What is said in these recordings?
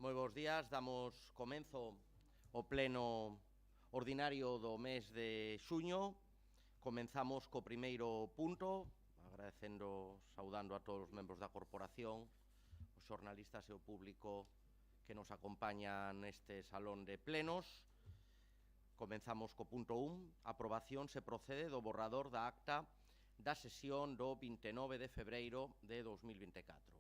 Moi bons días, damos comenzo ao pleno ordinario do mes de xuño. Comenzamos co primeiro punto, agradecendo, saudando a todos os membros da corporación, os xornalistas e o público que nos acompaña neste salón de plenos. Comenzamos co punto 1, aprobación se procede do borrador da acta da sesión do 29 de febreiro de 2024.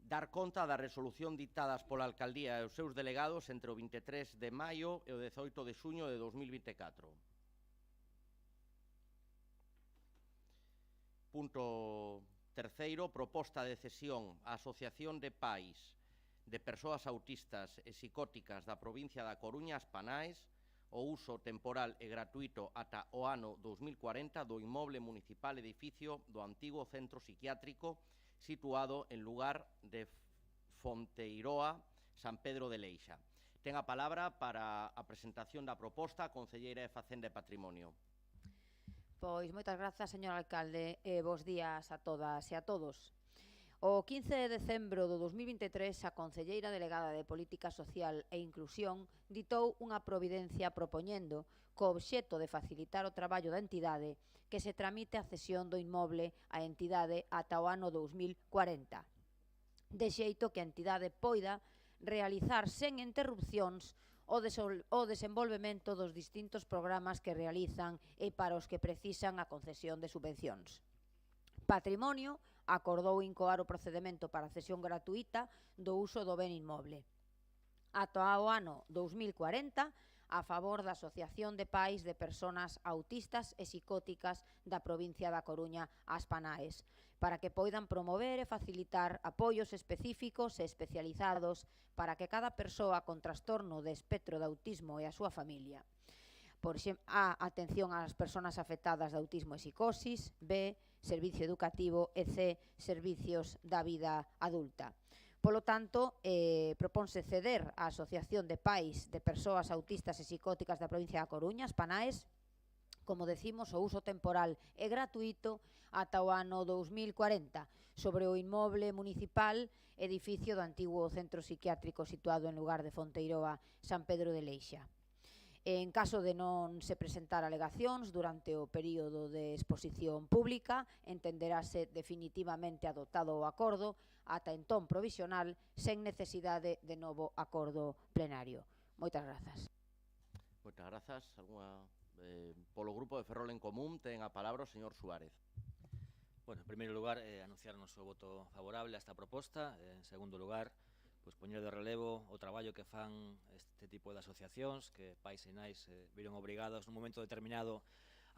Dar conta da resolución dictadas pola Alcaldía e os seus delegados entre o 23 de maio e o 18 de xuño de 2024. Punto terceiro, proposta de cesión á Asociación de Pais de Persoas Autistas e Psicóticas da provincia da Coruña, as PANAES, o uso temporal e gratuito ata o ano 2040 do inmoble municipal edificio do antigo centro psiquiátrico situado en lugar de Fonteiroa, San Pedro de Leixa. Ten a palabra para a presentación da proposta a concelleira de Facenda e Patrimonio. Pois moitas grazas, señor alcalde, e bos días a todas e a todos. O 15 de decembro do 2023, a concelleira delegada de Política Social e Inclusión ditou unha providencia propoñendo, co obxecto de facilitar o traballo da entidade, que se tramite a cesión do inmoble á entidade ata o ano 2040, de xeito que a entidade poida realizar sen interrupcións o desenvolvemento dos distintos programas que realizan e para os que precisan a concesión de subvencións. Patrimonio acordou incoar o procedemento para a cesión gratuita do uso do ben inmoble ata o ano 2040 a favor da Asociación de Pais de Persoas Autistas e Psicóticas da provincia da Coruña, as PANAES, para que poidan promover e facilitar apoios específicos e especializados para que cada persoa con trastorno de espectro de autismo e a súa familia. Por exemplo, A, atención ás persoas afectadas de autismo e psicosis, B, servicio educativo e C, servicios da vida adulta. Polo tanto, proponse ceder á Asociación de Pais de Persoas Autistas e Psicóticas da provincia da Coruña, as PANAES, como decimos, o uso temporal e gratuito ata o ano 2040 sobre o inmoble municipal edificio do antigo centro psiquiátrico situado en lugar de Fonteiroa, San Pedro de Leixa. En caso de non se presentar alegacións durante o período de exposición pública, entenderase definitivamente adoptado o acordo ata entón provisional sen necesidade de novo acordo plenario. Moitas grazas. Moitas grazas. Polo grupo de Ferrol en Común ten a palabra o señor Suárez. Bueno, en primeiro lugar, anunciar o noso voto favorable a esta proposta. En segundo lugar, poñer de relevo o traballo que fan este tipo de asociacións que pais e nais viron obrigados nun momento determinado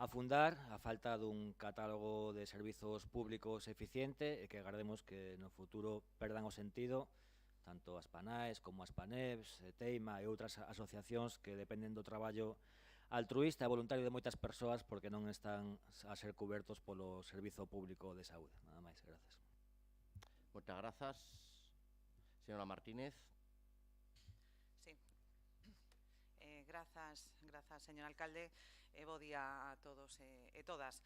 a fundar a falta dun catálogo de servizos públicos eficiente e que agardemos que no futuro perdan o sentido tanto as PANAES como as PANEBs, Teima e outras asociacións que dependen do traballo altruísta e voluntario de moitas persoas porque non están a ser cobertos polo Servizo Público de Saúde. Nada máis, grazas. Moitas grazas. Señora Martínez. Sí. Grazas, señor alcalde. Bo día a todos e todas.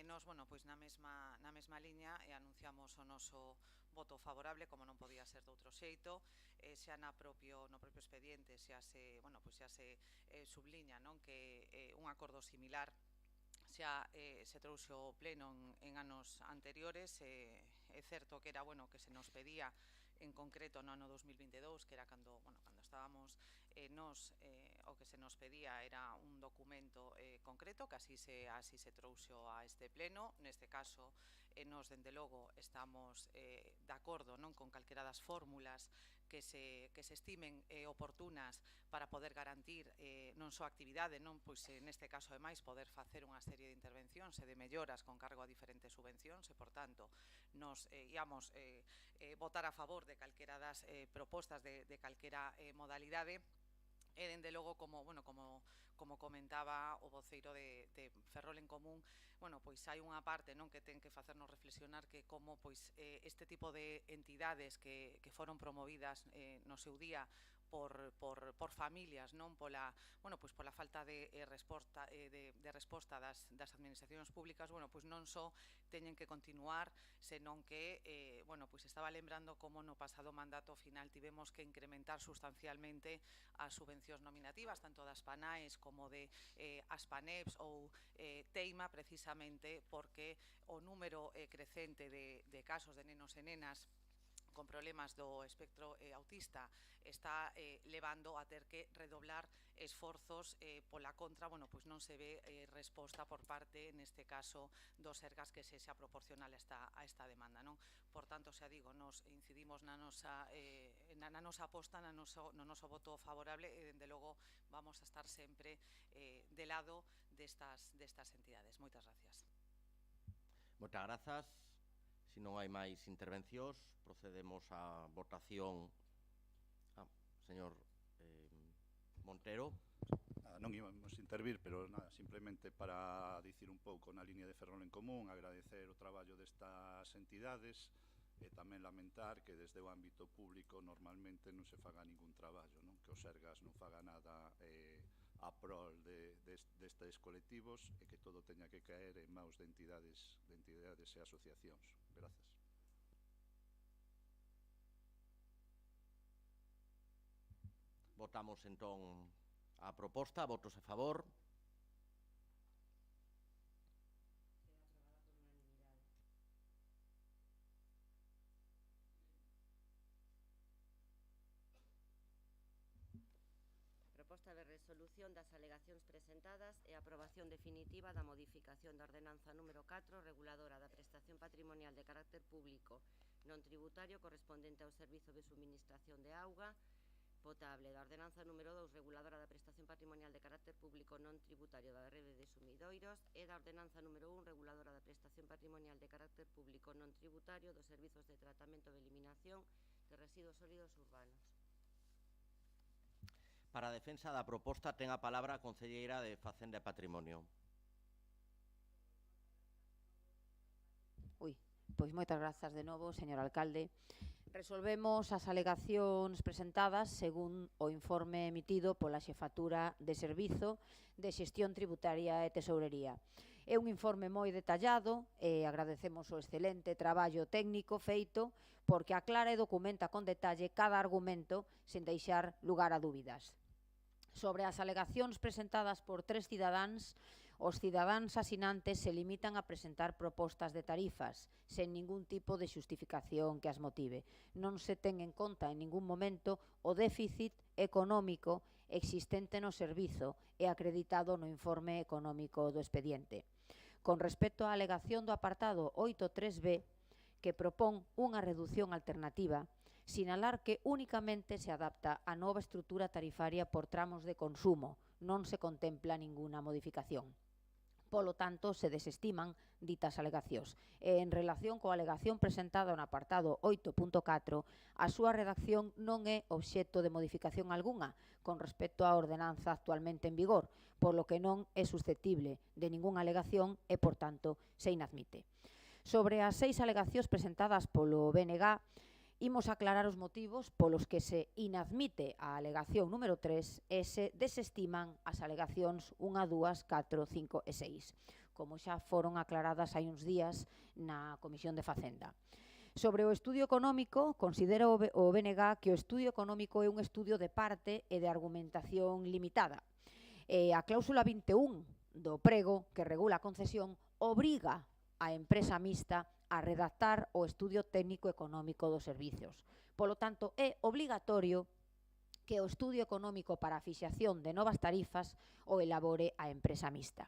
Nos, pois na mesma liña anunciamos o noso voto favorable, como non podía ser de outro xeito, xa no propio expediente xa se subliña que un acordo similar xa se trouxe ao pleno en anos anteriores. É certo que era que se nos pedía en concreto no ano 2022, que era cando estábamos nos, o que se nos pedía era un documento concreto, que así se trouxo a este pleno. Neste caso, nos, dende logo, estamos de acordo con calquera das fórmulas que se estimen oportunas para poder garantir non só a actividade, pois neste caso, ademais, poder facer unha serie de intervencións e de melloras con cargo a diferentes subvencións e, por tanto, nos íamos votar a favor de calquera das propostas de calquera modalidade. E, dende logo, como comentaba o voceiro de Ferrol en Común, pois hai unha parte que ten que facernos reflexionar que como este tipo de entidades que foron promovidas no seu día por familias, pola falta de resposta das administracións públicas, non só teñen que continuar, senón que estaba lembrando como no pasado mandato final tivemos que incrementar sustancialmente as subvencións nominativas, tanto das PANAES como de Aspaneps ou Teima, precisamente porque o número crecente de casos de nenos e nenas con problemas do espectro autista está levando a ter que redoblar esforzos. Pola contra, non se ve resposta por parte, neste caso, dos Sergas que sexa proporcional a esta demanda. Por tanto, xa digo, nos incidimos na nosa aposta, no noso voto favorable e, dende logo, vamos a estar sempre de lado destas entidades. Moitas gracias. Moitas grazas. Se non hai máis intervencións, procedemos á votación. Señor Montero. Non íbamos intervir, pero nada, simplemente para dicir un pouco na liña de Ferrol en Común, agradecer o traballo destas entidades e tamén lamentar que desde o ámbito público normalmente non se faga ningún traballo, que o Sergas non faga nada a prol destes colectivos e que todo teña que caer en maus de entidades e asociacións. Grazas. Votamos entón a proposta. Votos a favor. Proposta de resolución das alegacións presentadas e aprobación definitiva da modificación da ordenanza número 4, reguladora da prestación patrimonial de carácter público non tributario correspondente ao servizo de suministración de auga potable, da ordenanza número 2, reguladora da prestación patrimonial de carácter público non tributario da rede de sumidoiros, e da ordenanza número 1, reguladora da prestación patrimonial de carácter público non tributario dos servizos de tratamento e eliminación de residuos sólidos urbanos. Para a defensa da proposta ten a palabra a concelleira de Facenda e Patrimonio. Pois moitas grazas de novo, señor alcalde. Resolvemos as alegacións presentadas según o informe emitido pola Xefatura de Servizo de Xestión Tributaria e Tesourería. É un informe moi detallado e agradecemos o excelente traballo técnico feito porque aclara e documenta con detalle cada argumento sen deixar lugar a dúbidas. Sobre as alegacións presentadas por 3 cidadáns, os cidadáns asinantes se limitan a presentar propostas de tarifas, sen ningún tipo de xustificación que as motive. Non se ten en conta en ningún momento o déficit económico existente no servizo e acreditado no informe económico do expediente. Con respecto á alegación do apartado 8.3b, que propón unha reducción alternativa, sinalar que únicamente se adapta a nova estrutura tarifaria por tramos de consumo, non se contempla ninguna modificación. Polo tanto, se desestiman ditas alegacións. E en relación coa alegación presentada no apartado 8.4, a súa redacción non é obxecto de modificación algunha con respecto á ordenanza actualmente en vigor, por lo que non é susceptible de ningunha alegación e, por tanto, se inadmite. Sobre as 6 alegacións presentadas polo BNG, imos aclarar os motivos polos que se inadmite a alegación número 3 e se desestiman as alegacións 1, 2, 4, 5 e 6, como xa foron aclaradas hai uns días na Comisión de Facenda. Sobre o estudio económico, considera o BNG que o estudio económico é un estudio de parte e de argumentación limitada. A cláusula 21 do prego que regula a concesión obriga a empresa mixta a redactar o estudio técnico económico dos servizos. Polo tanto, é obligatorio que o estudio económico para a fixación de novas tarifas o elabore a empresa mixta.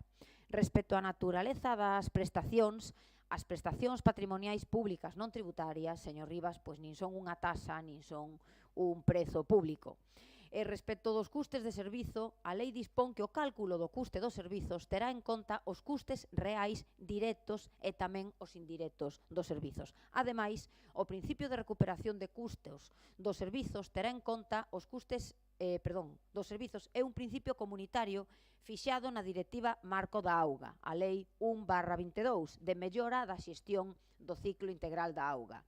Respecto á naturaleza das prestacións, as prestacións patrimoniais públicas non tributarias, señor Rivas, pois nin son unha taxa, nin son un prezo público. E respecto dos custes de servizo, a lei dispón que o cálculo do custe dos servizos terá en conta os custes reais directos e tamén os indirectos dos servizos. Ademais, o principio de recuperación de custos dos servizos terá en conta os custes é un principio comunitario fixado na Directiva Marco da Auga, a Lei 1/22, de mellora da xestión do ciclo integral da auga.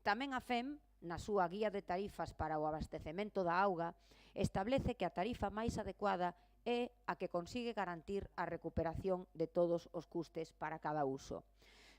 Tamén a FEM, na súa guía de tarifas para o abastecemento da auga, establece que a tarifa máis adecuada é a que consigue garantir a recuperación de todos os custes para cada uso.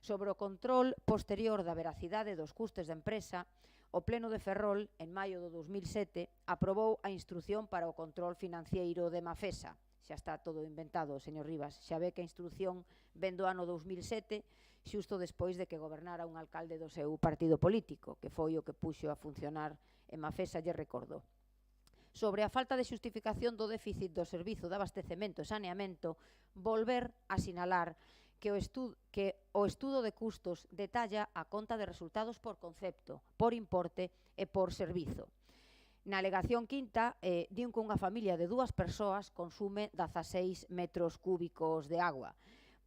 Sobre o control posterior da veracidade dos custes de empresa, o Pleno de Ferrol, en maio do 2007, aprobou a instrución para o control financiero de Mafesa. Xa está todo inventado, señor Rivas. Xa ve que a instrución ven do ano 2007, xusto despois de que gobernara un alcalde do seu partido político, que foi o que puxo a funcionar en Mafesa, lle recordo. Sobre a falta de xustificación do déficit do servizo de abastecemento e saneamento, volver a sinalar que o estudo de custos detalla a conta de resultados por concepto, por importe e por servizo. Na alegación quinta, din que unha familia de 2 persoas consume 16 metros cúbicos de agua.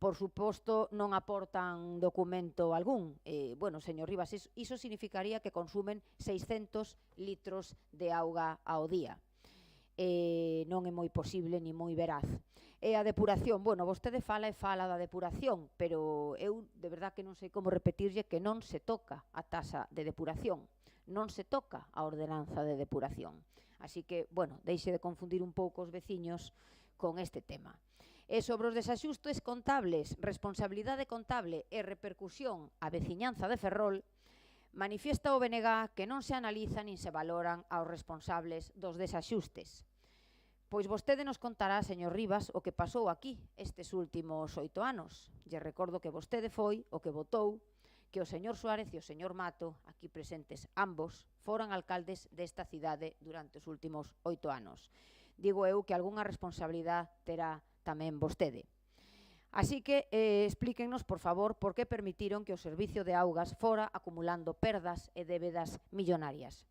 Por suposto, non aportan documento algún. Bueno, señor Rivas, iso significaría que consumen 600 litros de auga ao día. Non é moi posible ni moi veraz. E a depuración, bueno, vostede fala da depuración, pero eu de verdad que non sei como repetirlle que non se toca a taxa de depuración, non se toca a ordenanza de depuración. Así que, bueno, deixe de confundir un pouco os veciños con este tema. E sobre os desaxustes contables, responsabilidade contable e repercusión á veciñanza de Ferrol, manifiesta o BNG que non se analizan nin se valoran aos responsables dos desaxustes. Pois vostede nos contará, señor Rivas, o que pasou aquí estes últimos 8 anos. Lle recordo que vostede foi o que votou que o señor Suárez e o señor Mato, aquí presentes ambos, foran alcaldes desta cidade durante os últimos 8 anos. Digo eu que algunha responsabilidade terá tamén vostede. Así que explíquennos, por favor, por que permitiron que o Servicio de Augas fora acumulando perdas e débedas millonarias.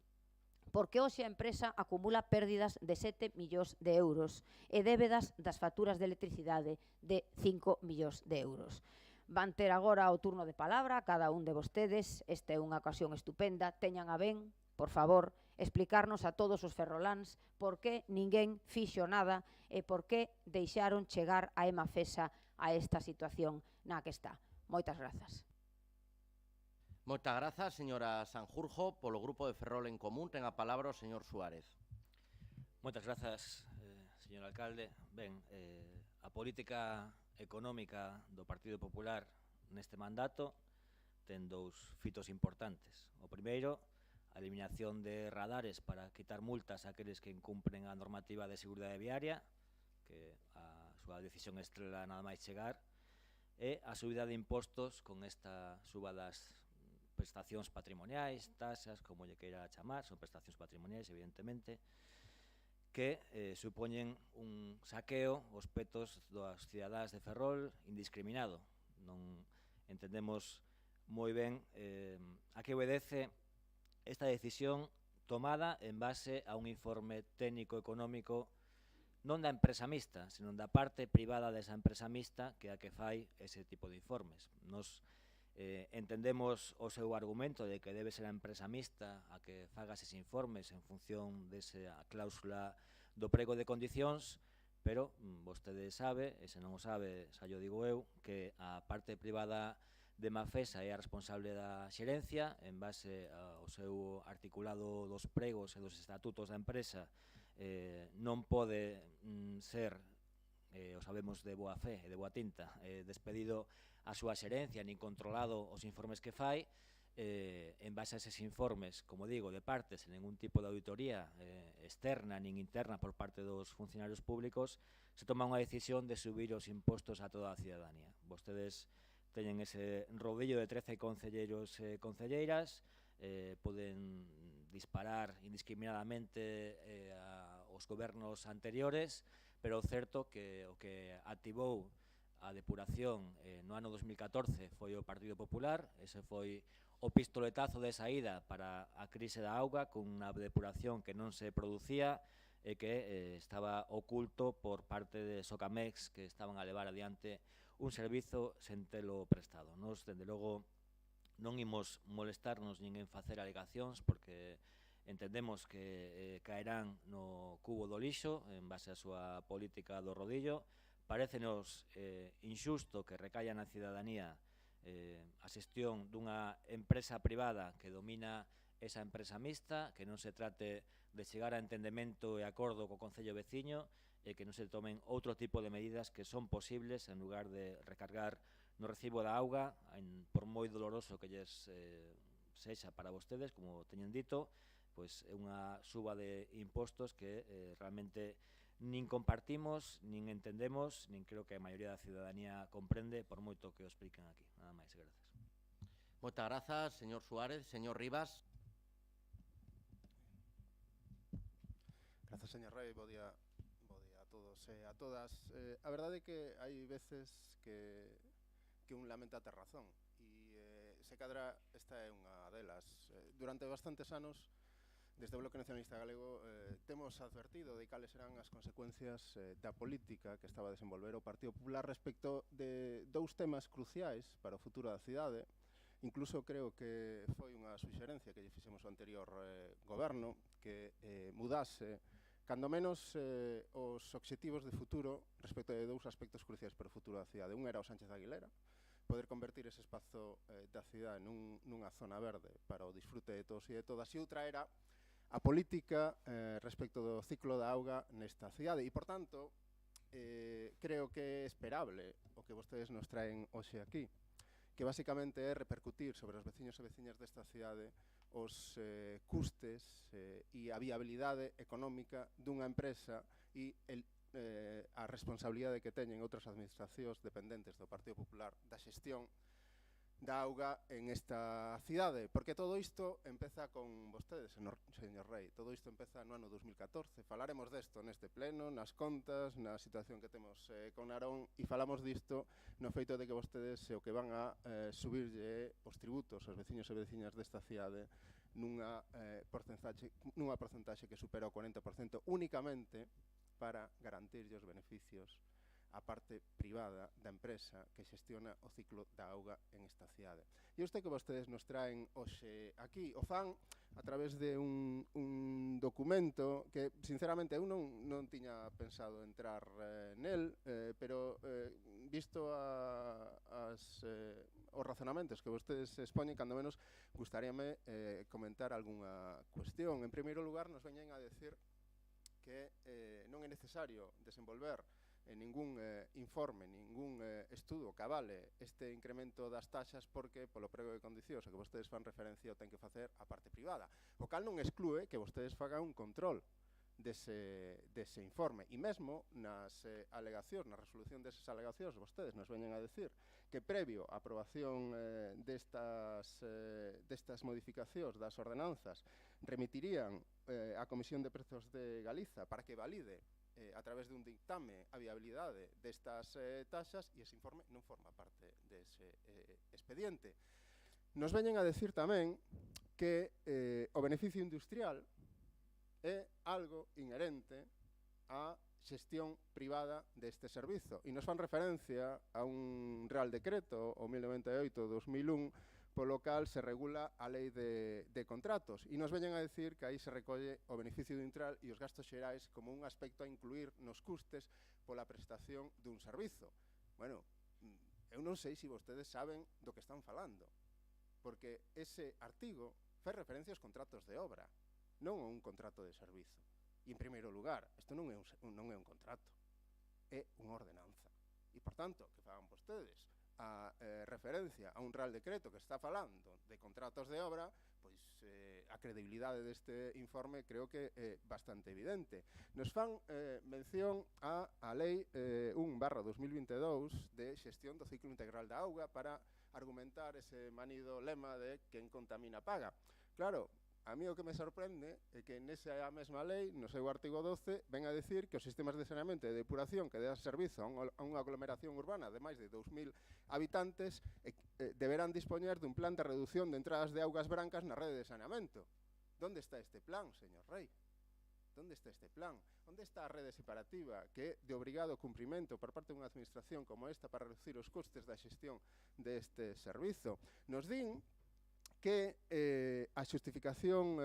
Porque hoxe a empresa acumula pérdidas de 7 millóns de euros e débedas das facturas de electricidade de 5 millóns de euros. Van ter agora o turno de palabra a cada un de vostedes. Esta é unha ocasión estupenda. Teñan a ben, por favor, explicarnos a todos os ferroláns por que ninguén fixo nada e por que deixaron chegar a Mafesa a esta situación na que está. Moitas grazas. Moitas grazas, señora Sanjurjo. Polo Grupo de Ferrol en Común ten a palabra o señor Suárez. Moitas grazas, señor alcalde. Ben, a política económica do Partido Popular neste mandato ten 2 fitos importantes. O primeiro, a eliminación de radares para quitar multas a aqueles que incumpren a normativa de seguridade viaria, que a súa decisión estrela nada máis chegar, e a subida de impostos con esta suba das prestacións patrimoniais, taxas, como lle queira chamar, son prestacións patrimoniais, evidentemente, que supoñen un saqueo aos petos das cidadáns de Ferrol indiscriminado. Non entendemos moi ben a que obedece esta decisión tomada en base a un informe técnico económico non da empresa mixta, senón da parte privada desa empresa mixta que é a que fai ese tipo de informes. Nos entendemos o seu argumento de que debe ser a empresa mixta a que faga eses informes en función desa cláusula do prego de condicións, pero vostede sabe, e se non o sabe, xa yo digo eu, que a parte privada de Mafesa é a responsable da xerencia en base ao seu articulado dos pregos e dos estatutos da empresa. Non pode ser, o sabemos de boa fe e de boa tinta, despedido a súa xerencia nin controlado os informes que fai. En base a eses informes, como digo, de parte sen ningún tipo de auditoría externa nin interna por parte dos funcionarios públicos, se toma unha decisión de subir os impostos a toda a cidadanía. Vostedes teñen ese rodillo de 13 concelleiros e concelleiras, poden disparar indiscriminadamente aos gobernos anteriores, pero o certo que o que activou a depuración no ano 2014 foi o Partido Popular. Ese foi o pistoletazo de saída para a crise da auga, cunha depuración que non se producía e que estaba oculto por parte de Socamex, que estaban a levar adiante un servizo sen telo prestado. Nos, dende logo, non imos molestarnos nin en facer alegacións, porque entendemos que caerán no cubo do lixo en base á súa política do rodillo. Parécenos injusto que recaia na cidadanía a xestión dunha empresa privada que domina esa empresa mixta, que non se trate de chegar a entendemento e acordo co Concello veciño e que non se tomen outro tipo de medidas que son posibles en lugar de recargar no recibo da auga, por moi doloroso que lles sexa para vostedes, como teñen dito, pois é unha suba de impostos que realmente nin compartimos, nin entendemos, nin creo que a maioría da ciudadanía comprende, por moito que o expliquen aquí. Nada máis, gracias. Moitas grazas, señor Suárez. Señor Rivas. Grazas, señor Rei, bo día a todos e a todas. A verdade é que hai veces que un lamenta ter razón e se cadra esta é unha delas. Durante bastantes anos, desde o Bloque Nacionalista Galego, temos advertido de cales serán as consecuencias da política que estaba a desenvolver o Partido Popular respecto de dous temas cruciais para o futuro da cidade. Incluso creo que foi unha suxerencia que lle fixemos ao anterior goberno que mudase cando menos os obxectivos de futuro respecto de dous aspectos cruciais para o futuro da cidade. Un era o Sánchez Aguilera, poder convertir ese espazo da cidade nunha zona verde para o disfrute de todos e de todas, e outra era a política respecto do ciclo da auga nesta cidade. E, por tanto, creo que é esperable o que vostedes nos traen hoxe aquí, que basicamente é repercutir sobre os veciños e veciñas desta cidade os custes e a viabilidade económica dunha empresa e a responsabilidade que teñen outras administracións dependentes do Partido Popular da xestión da auga en esta cidade, porque todo isto empeza con vostedes, señor Rei, todo isto empeza no ano 2014, falaremos desto neste pleno, nas contas, na situación que temos con Narón, e falamos disto no feito de que vostedes o que van a subirlle os tributos aos veciños e veciñas desta cidade nunha porcentaxe que supera o 40% únicamente para garantirlle os beneficios a parte privada da empresa que xestiona o ciclo da auga en esta cidade. E isto que vostedes nos traen hoxe aquí o fan a través de un documento que, sinceramente, eu non tiña pensado entrar nel, pero visto os razonamentos que vostedes expoñen, cando menos gustaríame comentar algunha cuestión. En primeiro lugar, nos veñen a decir que non é necesario desenvolver ningún informe, ningún estudo que avale este incremento das taxas porque polo prego de condicións que vostedes fan referencia o ten que facer a parte privada, o cal non exclúe que vostedes fagan un control dese informe, e mesmo nas alegacións, na resolución desas alegacións vostedes nos veñen a decir que previo a aprobación destas modificacións das ordenanzas remitirían a Comisión de Prezos de Galiza para que valide a través dun dictame a viabilidade destas taxas, e ese informe non forma parte dese expediente. Nos veñen a decir tamén que o beneficio industrial é algo inherente á xestión privada deste servizo, e nos fan referencia a un Real Decreto, o 1098/2001, polo cal se regula a lei de contratos, e nos veñen a decir que aí se recolle o beneficio industrial e os gastos xerais como un aspecto a incluir nos custes pola prestación dun servizo. Bueno, eu non sei se vostedes saben do que están falando, porque ese artigo fai referencia aos contratos de obra, non a un contrato de servizo. E, en primeiro lugar, isto non é un contrato, é unha ordenanza. E, por tanto, que fagan vostedes a referencia a un Real Decreto que está falando de contratos de obra, pois a credibilidade deste informe creo que é bastante evidente. Nos fan mención a lei 1/2022 de xestión do ciclo integral da auga para argumentar ese manido lema de quen contamina paga. Claro, a mí o que me sorprende é que nesa mesma lei, no seu artigo 12, ven a decir que os sistemas de saneamento e de depuración que dean servizo a unha aglomeración urbana de máis de 2.000 habitantes deberán dispoñer dun plan de reducción de entradas de augas brancas na rede de saneamento. Onde está este plan, señor Rei? Onde está este plan? Onde está a rede separativa que é de obrigado cumprimento por parte dunha administración como esta para reducir os costes da xestión deste servizo? Nos din que a xustificación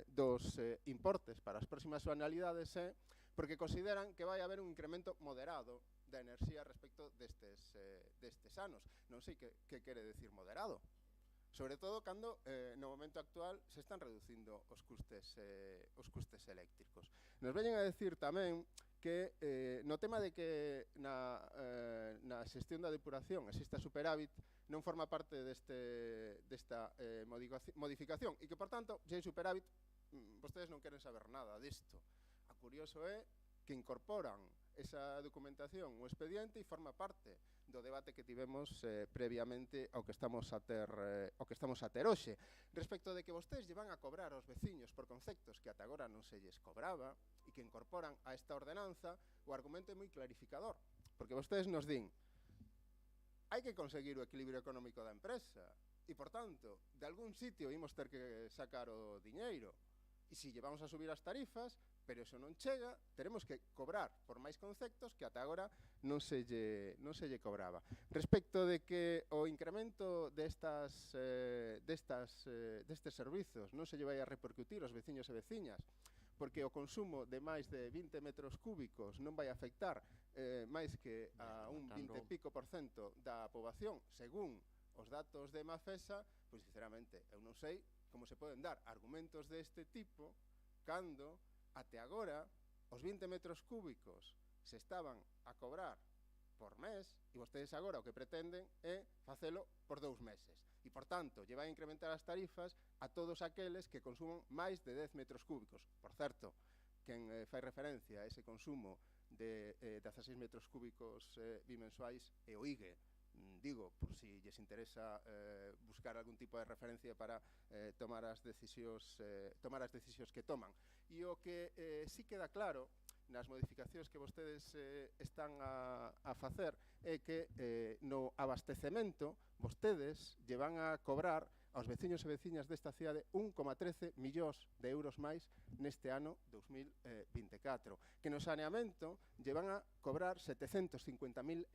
dos importes para as próximas anualidades é porque consideran que vai haber un incremento moderado da enerxía respecto destes anos. Non sei que quere decir moderado, sobre todo cando no momento actual se están reducindo os custes eléctricos. Nos veñen a decir tamén que no tema de que na xestión da depuración exista superávit non forma parte desta modificación e que, por tanto, se hai superávit, vostedes non queren saber nada disto. A curioso é que incorporan esa documentación o expediente e forma parte do debate que tivemos previamente ao que estamos a ter hoxe. Respecto de que vostedes lle van a cobrar aos veciños por conceptos que ata agora non se lles cobraba e que incorporan a esta ordenanza, o argumento é moi clarificador, porque vostedes nos din hai que conseguir o equilibrio económico da empresa e, por tanto, de algún sitio imos ter que sacar o diñeiro. E se lle vamos a subir as tarifas, pero eso non chega, teremos que cobrar por máis conceptos que ata agora non se lle cobraba. Respecto de que o incremento destes servizos non se lle vai a repercutir aos veciños e veciñas, porque o consumo de máis de 20 metros cúbicos non vai afectar máis que a un 20 e pico % da poboación, según os datos de Mafesa, pois, sinceramente, eu non sei como se poden dar argumentos deste tipo cando, até agora, os 20 metros cúbicos se estaban a cobrar por mes e vostedes agora o que pretenden é facelo por 2 meses. E, por tanto, lle vai a incrementar as tarifas a todos aqueles que consuman máis de 10 metros cúbicos. Por certo, quen fai referencia a ese consumo de 16 metros cúbicos bimensuais é o IGE. Digo, por si lles interesa buscar algún tipo de referencia para tomar as decisións que toman. E o que sí queda claro nas modificacións que vostedes están a facer é que no abastecemento vostedes lle van a cobrar aos veciños e veciñas desta cidade 1,13 millóns de euros máis neste ano 2024, que no saneamento lle van a cobrar 750.000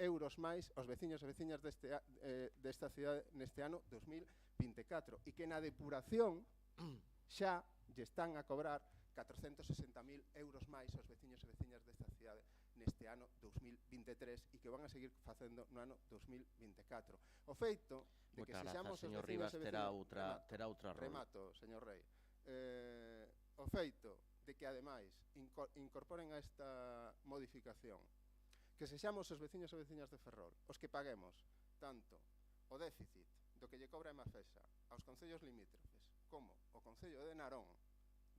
euros máis aos veciños e veciñas desta cidade neste ano 2024 e que na depuración xa lle están a cobrar 460.000 euros máis aos veciños e veciñas desta cidade neste ano 2023 e que van a seguir facendo no ano 2024. O feito de que sexamos os veciños e veciñas... Terá outra remato, señor Rei. O feito de que, ademais, incorporen a esta modificación que sexamos os veciños e veciñas de Ferrol os que paguemos tanto o déficit do que lle cobra a Mafesa aos concellos limítrofes como o concello de Narón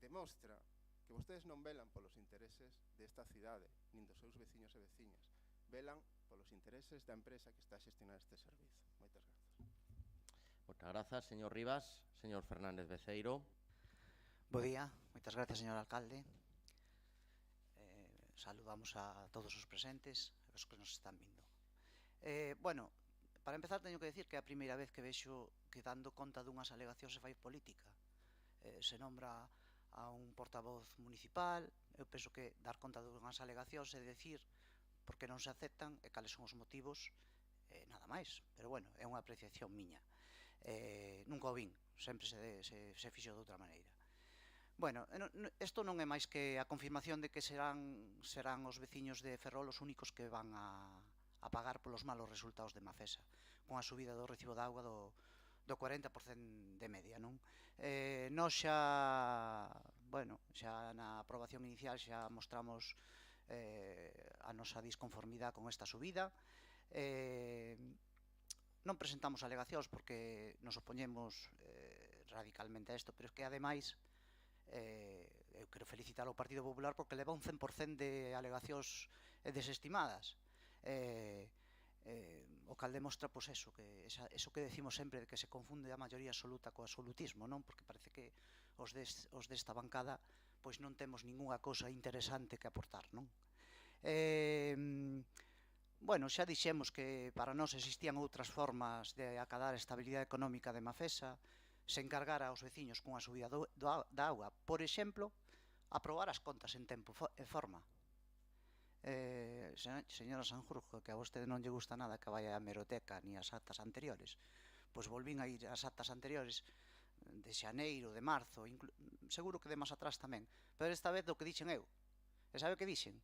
demostra que vostedes non velan polos intereses desta cidade, nin dos seus veciños e veciñas. Velan polos intereses da empresa que está a xestionar este servizo. Moitas grazas. Moitas grazas, señor Rivas. Señor Fernández Beceiro. Bo día, moitas gracias, señor alcalde. Saludamos a todos os presentes e os que nos están vindo. Bueno, para empezar teño que decir que é a primeira vez que vexo que dando conta dunhas alegacións se fai política. Se nombra a un portavoz municipal, eu penso que dar conta dunhas alegacións é decir por que non se aceptan e cales son os motivos, nada máis, pero bueno, é unha apreciación miña. Nunca o vin, sempre se fixo de outra maneira. Bueno, isto non é máis que a confirmación de que serán os veciños de Ferrol os únicos que van a pagar polos malos resultados de Mafesa, con a subida do recibo de auga do 40% de media, non? Nós xa na aprobación inicial xa mostramos a nosa disconformidade con esta subida. Non presentamos alegacións porque nos opoñemos radicalmente a isto, pero é que ademais eu quero felicitar ao Partido Popular porque leva un 100% de alegacións desestimadas. O cal demostra, pois eso que decimos sempre de que se confunde a maioría absoluta co absolutismo, non? Porque parece que os desta bancada pois non temos ningunha cousa interesante que aportar, non? Bueno, xa dixemos que para nós existían outras formas de acadar a estabilidade económica de Mafesa, se encargar aos veciños cunha subida da auga, por exemplo, aprobar as contas en tempo e forma. Señora Sanjurjo, que a vostede non lle gusta nada que vaya a hemeroteca ni as actas anteriores, pois volvín a ir ás actas anteriores de xaneiro, de marzo, seguro que de máis atrás tamén, pero esta vez do que dixen eu. E sabe o que dixen?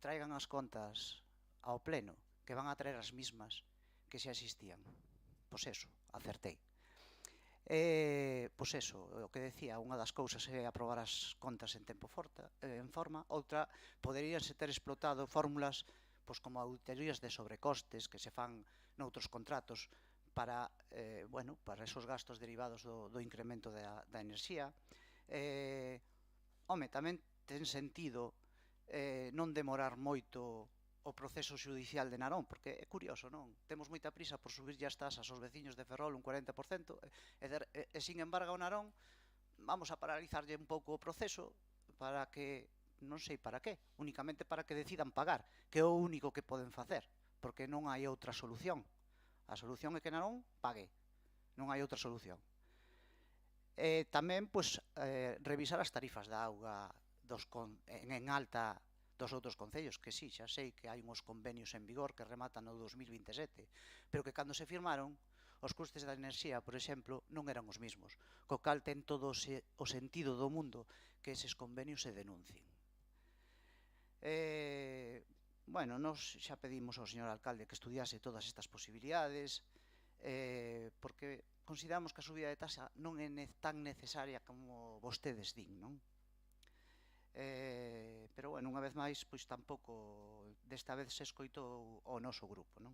Traigan as contas ao pleno, que van a traer as mismas que xa existían. Pois eso, acertei. Pois eso, o que decía, unha das cousas é aprobar as contas en tempo en forma, outra, poderíanse ter explotado fórmulas pois como auditorías de sobrecostes que se fan noutros contratos para, bueno, para esos gastos derivados do incremento da enerxía. Home, tamén ten sentido non demorar moito o proceso xudicial de Narón, porque é curioso, non? Temos moita prisa por subir as tasas aos veciños de Ferrol un 40%, e sin embargo, o Narón, vamos a paralizarlle un pouco o proceso para que, non sei para qué, únicamente para que decidan pagar, que é o único que poden facer, porque non hai outra solución. A solución é que Narón pague, non hai outra solución. Tamén, pois, revisar as tarifas da auga en alta dos outros concellos, que sí, xa sei que hai uns convenios en vigor que rematan no 2027, pero que cando se firmaron, os custes da enerxía, por exemplo, non eran os mesmos, co cal ten todo o sentido do mundo que eses convenios se denuncien. Bueno, nos xa pedimos ao señor alcalde que estudiase todas estas posibilidades, porque consideramos que a subida de tasa non é tan necesaria como vostedes din, non? Pero, bueno, unha vez máis, pois tampouco desta vez se escoitou o noso grupo, non?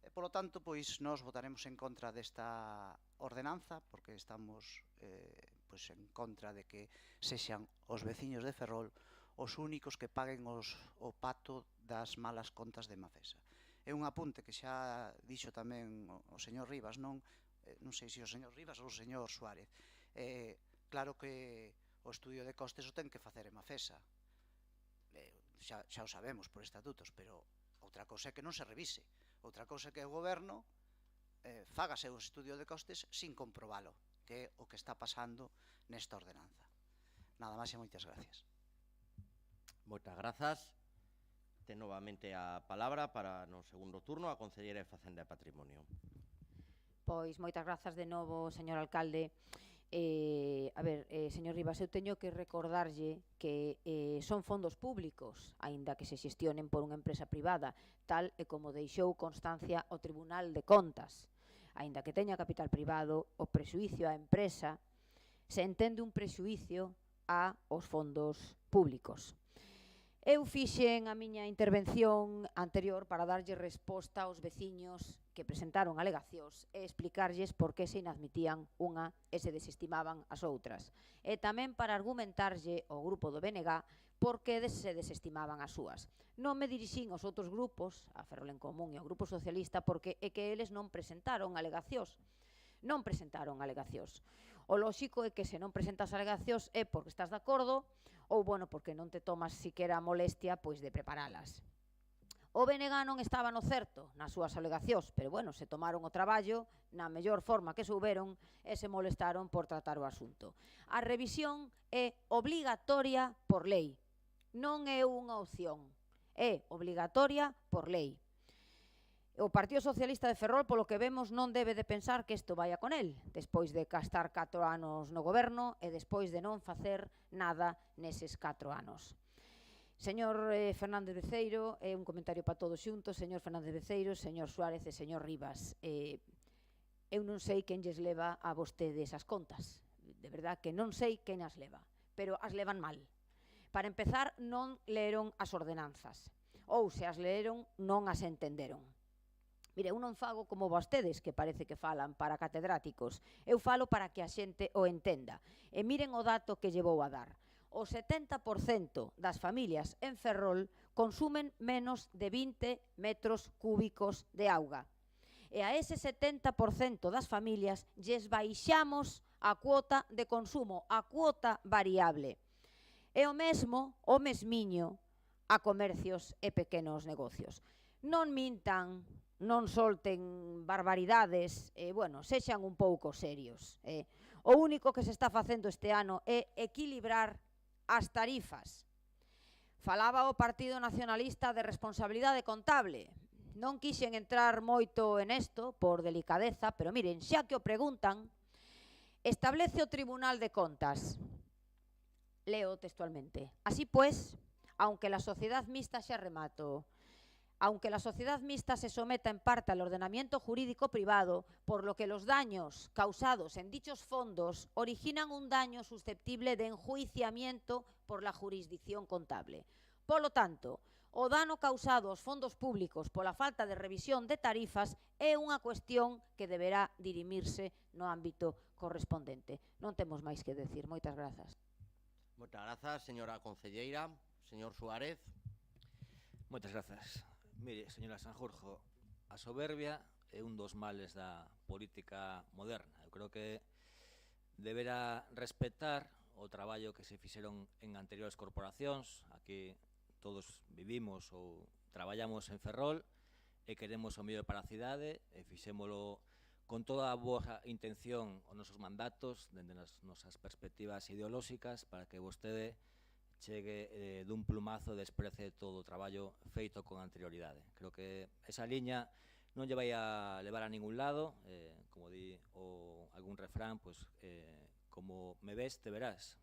Por lo tanto, pois nós votaremos en contra desta ordenanza, porque estamos pois en contra de que sexan os veciños de Ferrol os únicos que paguen o pato das malas contas de Mafesa. É un apunte que xa dixo tamén o señor Rivas, non sei se o señor Rivas ou o señor Suárez. Claro que o estudio de costes o ten que facer en Mafesa. Xa o sabemos por estatutos, pero outra cousa é que non se revise. Outra cousa é que o goberno fágase o estudio de costes sin comprobalo, que é o que está pasando nesta ordenanza. Nada máis e moitas gracias. Moitas grazas. Ten novamente a palabra para no segundo turno a concelleira de Facenda e Patrimonio. Pois moitas grazas de novo, señor alcalde. A ver, señor Rivas, eu teño que recordarlle que son fondos públicos, aínda que se xestionen por unha empresa privada, tal e como deixou constancia o Tribunal de Contas. Aínda que teña capital privado, o prexuicio á empresa se entende un prexuicio aos fondos públicos. Eu fixen a miña intervención anterior para darlle resposta aos veciños que presentaron alegacións e explicarlles por que se inadmitían unha e se desestimaban as outras. E tamén para argumentarlle ao grupo do BNG por que se desestimaban as súas. Non me dirixín aos outros grupos, a Ferrol en Común e ao Grupo Socialista, porque é que eles non presentaron alegacións. Non presentaron alegacións. O lóxico é que se non presentas alegacións é porque estás de acordo ou, bueno, porque non te tomas siquera a molestia pois de preparalas. O BNG non estaba no certo nas súas alegacións, pero, bueno, se tomaron o traballo na mellor forma que souberon e se molestaron por tratar o asunto. A revisión é obligatoria por lei, non é unha opción, é obligatoria por lei. O Partido Socialista de Ferrol, polo que vemos, non debe de pensar que isto vaya con el, despois de estar 4 anos no goberno e despois de non facer nada neses 4 anos. Señor Fernández Beceiro, un comentario para todos xuntos, señor Fernández Beceiro, señor Suárez e señor Rivas. Eu non sei quen lles leva a vostedes as contas, de verdad que non sei quen as leva, pero as levan mal. Para empezar, non leeron as ordenanzas, ou se as leeron, non as entenderon. Mire, eu non fago como vostedes, que parece que falan para catedráticos. Eu falo para que a xente o entenda. E miren o dato que lle vou a dar. O 70% das familias en Ferrol consumen menos de 20 metros cúbicos de auga. E a ese 70% das familias lles baixamos a cuota de consumo, a cuota variable. E o mesmo, o mesmiño, a comercios e pequenos negocios. Non mintan, non solten barbaridades, bueno, sexan un pouco serios. O único que se está facendo este ano é equilibrar as tarifas. Falaba o Partido Nacionalista de responsabilidade contable. Non quixen entrar moito en isto por delicadeza, pero miren, xa que o preguntan, Establece o Tribunal de Contas, leo textualmente, así pues, aunque la sociedad mixta, xa remato, aunque la sociedad mixta se someta en parte al ordenamiento jurídico privado, por lo que los daños causados en dichos fondos originan un daño susceptible de enjuiciamiento por la jurisdicción contable. Por lo tanto, o dano causado aos fondos públicos pola falta de revisión de tarifas é unha cuestión que deberá dirimirse no ámbito correspondente. Non temos máis que decir. Moitas grazas. Moitas grazas, señora concelleira. Señor Suárez. Moitas grazas. Mire, señora Sanjurjo, a soberbia é un dos males da política moderna. Eu creo que deberá respetar o traballo que se fixeron en anteriores corporacións. Aquí todos vivimos ou traballamos en Ferrol e queremos o mellor para a cidade e fixémolo con toda a boa intención os nosos mandatos dende as nosas perspectivas ideolóxicas para que vostede chegue dun plumazo e desprece todo o traballo feito con anterioridade. Creo que esa liña non lle vai a levar a ningún lado, como di algún refrán, pues, como me ves, te verás.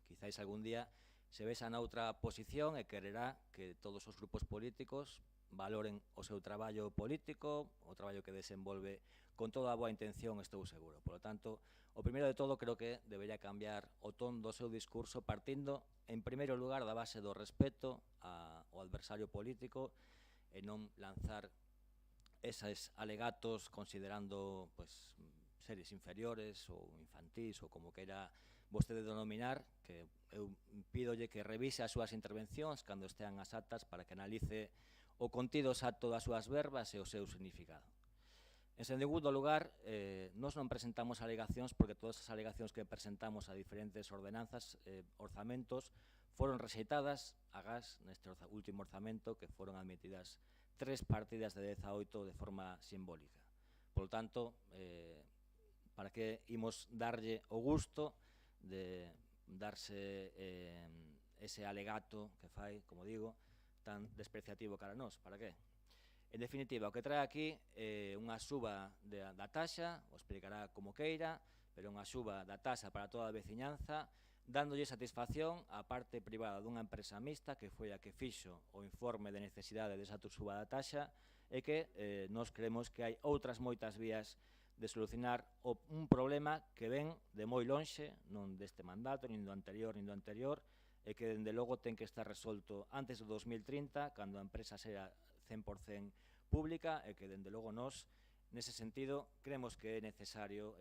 Quizáis algún día se vesa na outra posición e quererá que todos os grupos políticos valoren o seu traballo político, o traballo que desenvolve con toda a boa intención, estou seguro. Por lo tanto, o primeiro de todo, creo que debería cambiar o ton do seu discurso partindo, en primeiro lugar, da base do respeto ao adversario político e non lanzar eses alegatos considerando pues, seres inferiores ou infantís ou como queira vostede denominar, que eu pídolle que revise as súas intervencións cando estean as actas para que analice o contido exacto das súas verbas e o seu significado. En segundo lugar, nós non presentamos alegacións porque todas as alegacións que presentamos a diferentes ordenanzas, orzamentos, foron rexeitadas agás neste último orzamento que foron admitidas 3 partidas de 18 de forma simbólica. Por lo tanto, para que imos darlle o gusto de darse ese alegato que fai, como digo, tan despreciativo cara a nós. Para que? En definitiva, o que trae aquí é unha suba da taxa, o explicará como queira, pero unha suba da taxa para toda a veciñanza, dándolle satisfacción á parte privada dunha empresa mixta que foi a que fixo o informe de necesidade desa suba da taxa e que nós creemos que hai outras moitas vías de solucionar un problema que ven de moi lonxe, non deste mandato, nin do anterior, e que, dende logo, ten que estar resolto antes do 2030, cando a empresa sea 100% pública, e que, dende logo, nós, nese sentido, creemos que é necesario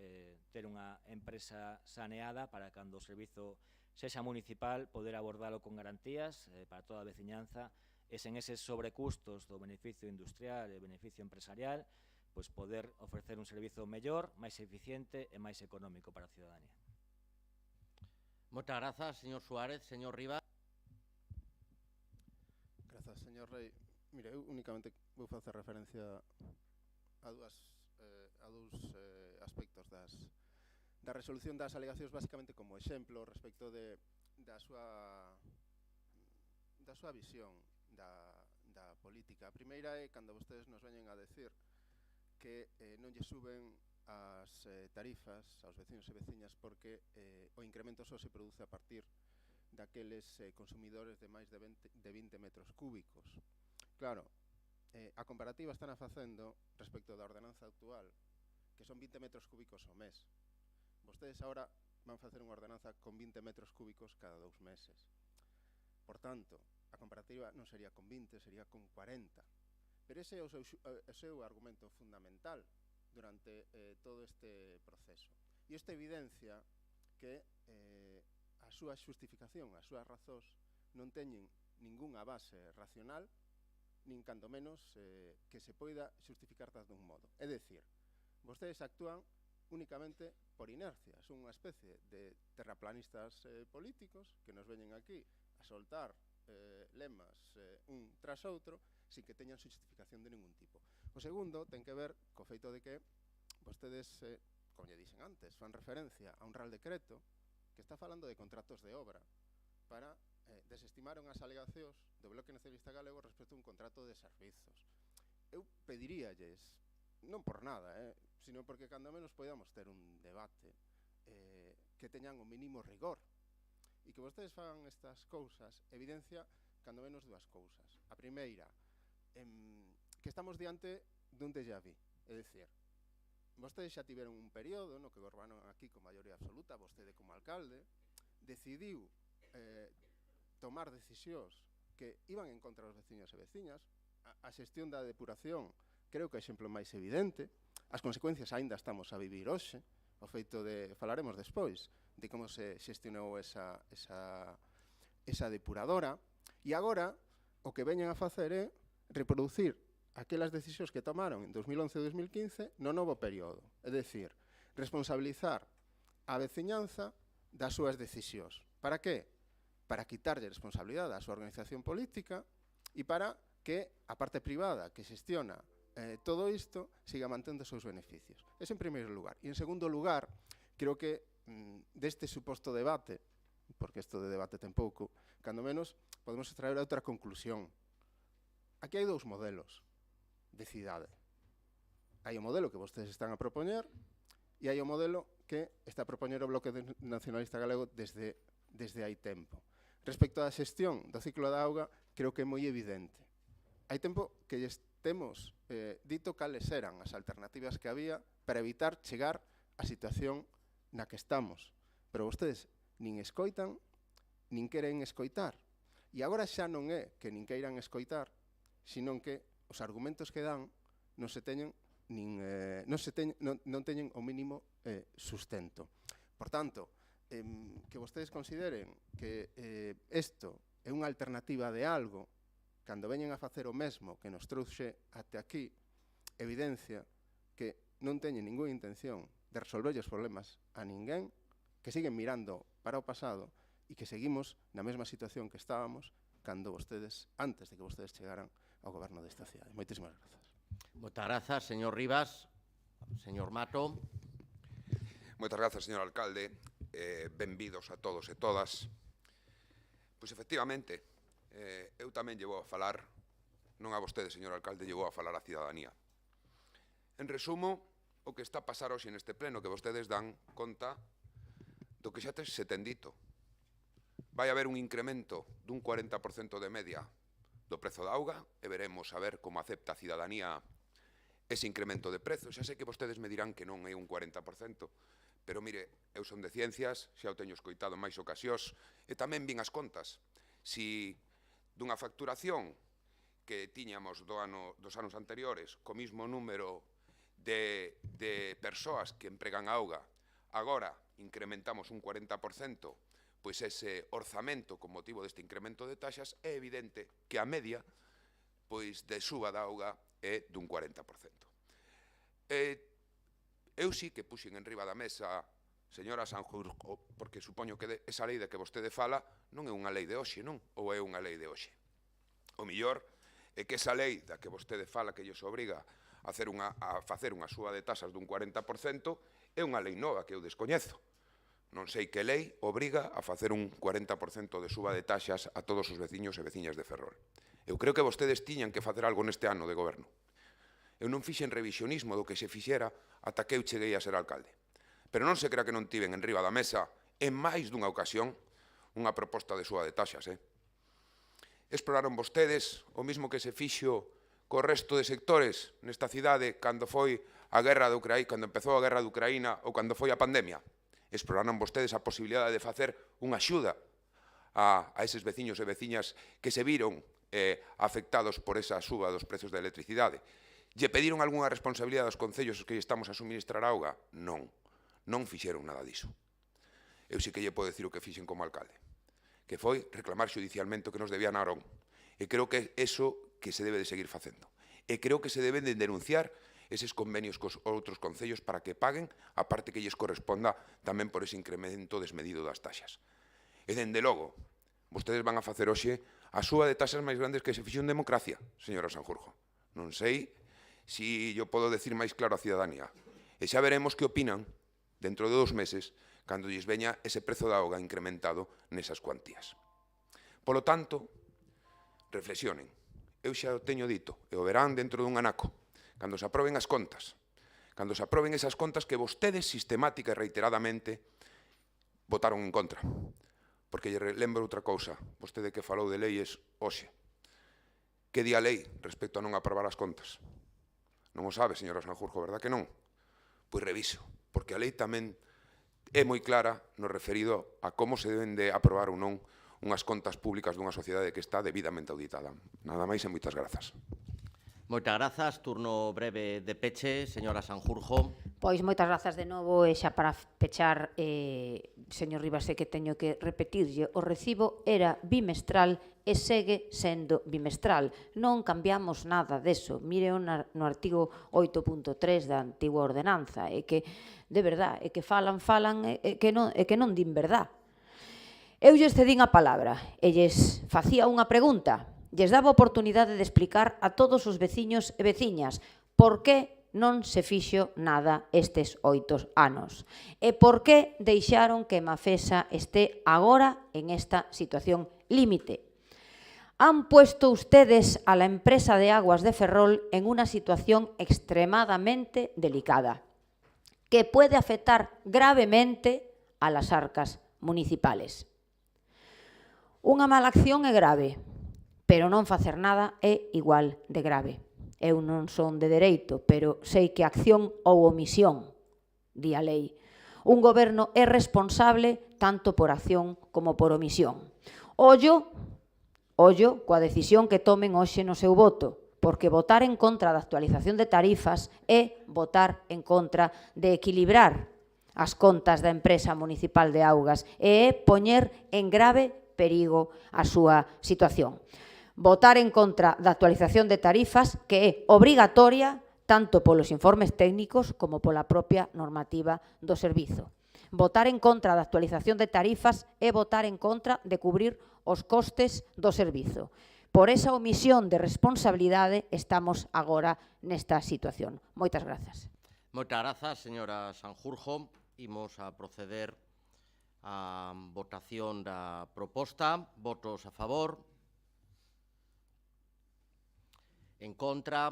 ter unha empresa saneada para cando o servizo sexa municipal, poder abordalo con garantías para toda a veciñanza, e sen eses sobrecustos do beneficio industrial e beneficio empresarial, pois poder ofrecer un servizo mellor, máis eficiente e máis económico para a ciudadanía. Moitas grazas, señor Suárez. Señor Rivas. Grazas, señor Rei. Mire, eu únicamente vou facer referencia a dous aspectos da resolución das alegacións, basicamente como exemplo respecto da súa visión da política. A primeira é cando vostedes nos veñen a decir que non lle suben as tarifas aos veciños e veciñas porque o incremento só se produce a partir daqueles consumidores de máis de 20 metros cúbicos. Claro, a comparativa están a facendo respecto da ordenanza actual, que son 20 metros cúbicos ao mes. Vostedes agora van facer unha ordenanza con 20 metros cúbicos cada 2 meses. Por tanto, a comparativa non sería con 20, sería con 40. Pero ese é o seu argumento fundamental durante todo este proceso. E isto evidencia que a súa xustificación, as súas razóns, non teñen ningunha base racional, nin cando menos que se poida xustificar dun modo. É dicir, vostedes actúan únicamente por inercia. Son unha especie de terraplanistas políticos que nos veñen aquí a soltar lemas un tras outro sin que teñan justificación de ningún tipo. O segundo ten que ver co feito de que vostedes, como lle dixen antes, fan referencia a un real decreto que está falando de contratos de obra para desestimar unhas alegacións do Bloque Nacionalista Galego respecto a un contrato de servizos. Eu pediríalles, non por nada, sino porque cando menos podamos ter un debate que teñan o mínimo rigor. E que vostedes fagan estas cousas evidencia cando menos dúas cousas. A primeira, que estamos diante dun déjà vu, é dicir, vostedes xa tiveron un período no que gobernaron aquí con maioría absoluta, vostede como alcalde, decidiu tomar decisións que iban en contra dos veciños e veciñas. A xestión da depuración creo que é o exemplo máis evidente. As consecuencias aínda estamos a vivir hoxe, o feito de, falaremos despois, de como se xestionou esa depuradora, e agora o que veñen a facer é reproducir aquelas decisións que tomaron en 2011 e 2015 no novo período. É dicir, responsabilizar a veciñanza das súas decisións. Para que? Para quitarlle responsabilidade á súa organización política e para que a parte privada que xestiona todo isto siga mantendo os seus beneficios. Eso en primeiro lugar. E en segundo lugar, creo que deste suposto debate, porque isto de debate ten pouco, cando menos podemos extraer outra conclusión. Aquí hai dous modelos de cidade. Hai o modelo que vostedes están a propoñer e hai o modelo que está a propoñer o Bloque Nacionalista Galego desde hai tempo. Respecto á xestión do ciclo da auga, creo que é moi evidente. Hai tempo que temos dito cales eran as alternativas que había para evitar chegar á situación na que estamos. Pero vostedes nin escoitan, nin queren escoitar. E agora xa non é que nin queiran escoitar, senón que os argumentos que dan non teñen o mínimo sustento. Por tanto, que vostedes consideren que isto é unha alternativa de algo, cando veñen a facer o mesmo que nos trouxe até aquí, evidencia que non teñen ninguna intención de resolver os problemas a ninguén, que siguen mirando para o pasado e que seguimos na mesma situación que estábamos cando vostedes, antes de que vostedes chegaran ao goberno desta cidade. Moitísimas grazas. Moitas grazas, señor Rivas. Señor Mato. Moitas grazas, señor alcalde. Benvidos a todos e todas. Pois, efectivamente, eu tamén llevo a falar, non a vostede, señor alcalde, llevo a falar a cidadanía. En resumo, o que está a pasar hoxe neste pleno, que vostedes dan conta do que xa se ten dito. Vai haber un incremento dun 40% de media do prezo da auga e veremos a ver como acepta a cidadanía ese incremento de prezo. Xa sei que vostedes me dirán que non é un 40%, pero mire, eu son de ciencias, xa o teño escoitado en máis ocasións, e tamén vin as contas. Si dunha facturación que tiñamos dos anos anteriores, co mismo número de persoas que empregan auga, agora incrementamos un 40%, pois ese orzamento con motivo deste incremento de taxas é evidente que a media pois de suba da auga é dun 40%. Eu sí que puxen en riba da mesa, señora Sanjurjo, porque supoño que esa lei de que vostede fala non é unha lei de hoxe, non? Ou é unha lei de hoxe? O millor é que esa lei da que vostede fala que lles obriga a facer unha suba de tasas dun 40% é unha lei nova que eu descoñezo. Non sei que lei obriga a facer un 40% de suba de taxas a todos os veciños e veciñas de Ferrol. Eu creo que vostedes tiñan que facer algo neste ano de goberno. Eu non fixen revisionismo do que se fixera ata que eu cheguei a ser alcalde. Pero non se crea que non tiven en riba da mesa, en máis dunha ocasión, unha proposta de suba de taxas. Exploraron vostedes o mismo que se fixo co resto de sectores nesta cidade cando foi a guerra de Ucraína, cando empezou a guerra de Ucraína ou cando foi a pandemia. Exploraron vostedes a posibilidade de facer unha axuda a eses veciños e veciñas que se viron afectados por esa suba dos prezos da electricidade. Lle pediron algunha responsabilidade aos concellos que estamos a suministrar auga? Non, non fixeron nada diso. Eu sí que lle podo decir o que fixen como alcalde, que foi reclamar xudicialmente o que nos debía Narón. E creo que eso que se debe de seguir facendo. E creo que se deben de denunciar eses convenios cos outros concellos para que paguen a parte que lles corresponda tamén por ese incremento desmedido das taxas. E, dende logo, vostedes van a facer hoxe a súa de taxas máis grandes que se fixo en democracia, señora Sanjurjo. Non sei se yo podo decir máis claro á cidadanía. E xa veremos que opinan dentro de 2 meses cando lles veña ese prezo da auga incrementado nesas cuantías. Polo tanto, reflexionen. Eu xa o teño dito, e o verán dentro dun anaco, cando se aproben as contas, cando se aproben esas contas que vostedes sistemática e reiteradamente votaron en contra. Porque lle lembro outra cousa, vostede que falou de leyes hoxe. Que di a lei respecto a non aprobar as contas? Non o sabe, señora Sanjurjo, verdad que non? Pois reviso, porque a lei tamén é moi clara no referido a como se deben de aprobar ou non unhas contas públicas dunha sociedade que está debidamente auditada. Nada máis e moitas grazas. Moitas grazas. Turno breve de peche, señora Sanjurjo. Pois moitas grazas de novo e xa para pechar, señor Rivas, sei que teño que repetirlle, o recibo era bimestral e segue sendo bimestral. Non cambiamos nada deso. Mire no artigo 8.3 da antigua ordenanza, é que, de verdad, é que falan, e que non din verdad. Eu lles cedín a palabra e lles facía unha pregunta. Lles daba a oportunidade de explicar a todos os veciños e veciñas por que non se fixo nada estes 8 anos e por que deixaron que Mafesa este agora en esta situación límite. Han puesto ustedes a la empresa de aguas de Ferrol en una situación extremadamente delicada que puede afectar gravemente a las arcas municipales. Unha mala acción é grave, pero non facer nada é igual de grave. Eu non son de dereito, pero sei que acción ou omisión, di a lei. Un goberno é responsable tanto por acción como por omisión. Ollo coa decisión que tomen hoxe no seu voto, porque votar en contra da actualización de tarifas é votar en contra de equilibrar as contas da empresa municipal de augas e é poñer en grave perigo a súa situación. Votar en contra da actualización de tarifas que é obrigatoria tanto polos informes técnicos como pola propia normativa do servizo. Votar en contra da actualización de tarifas é votar en contra de cubrir os costes do servizo. Por esa omisión de responsabilidade estamos agora nesta situación. Moitas grazas. Moitas grazas, señora Sanjurjo. Imos a proceder á votación da proposta. Votos a favor. En contra.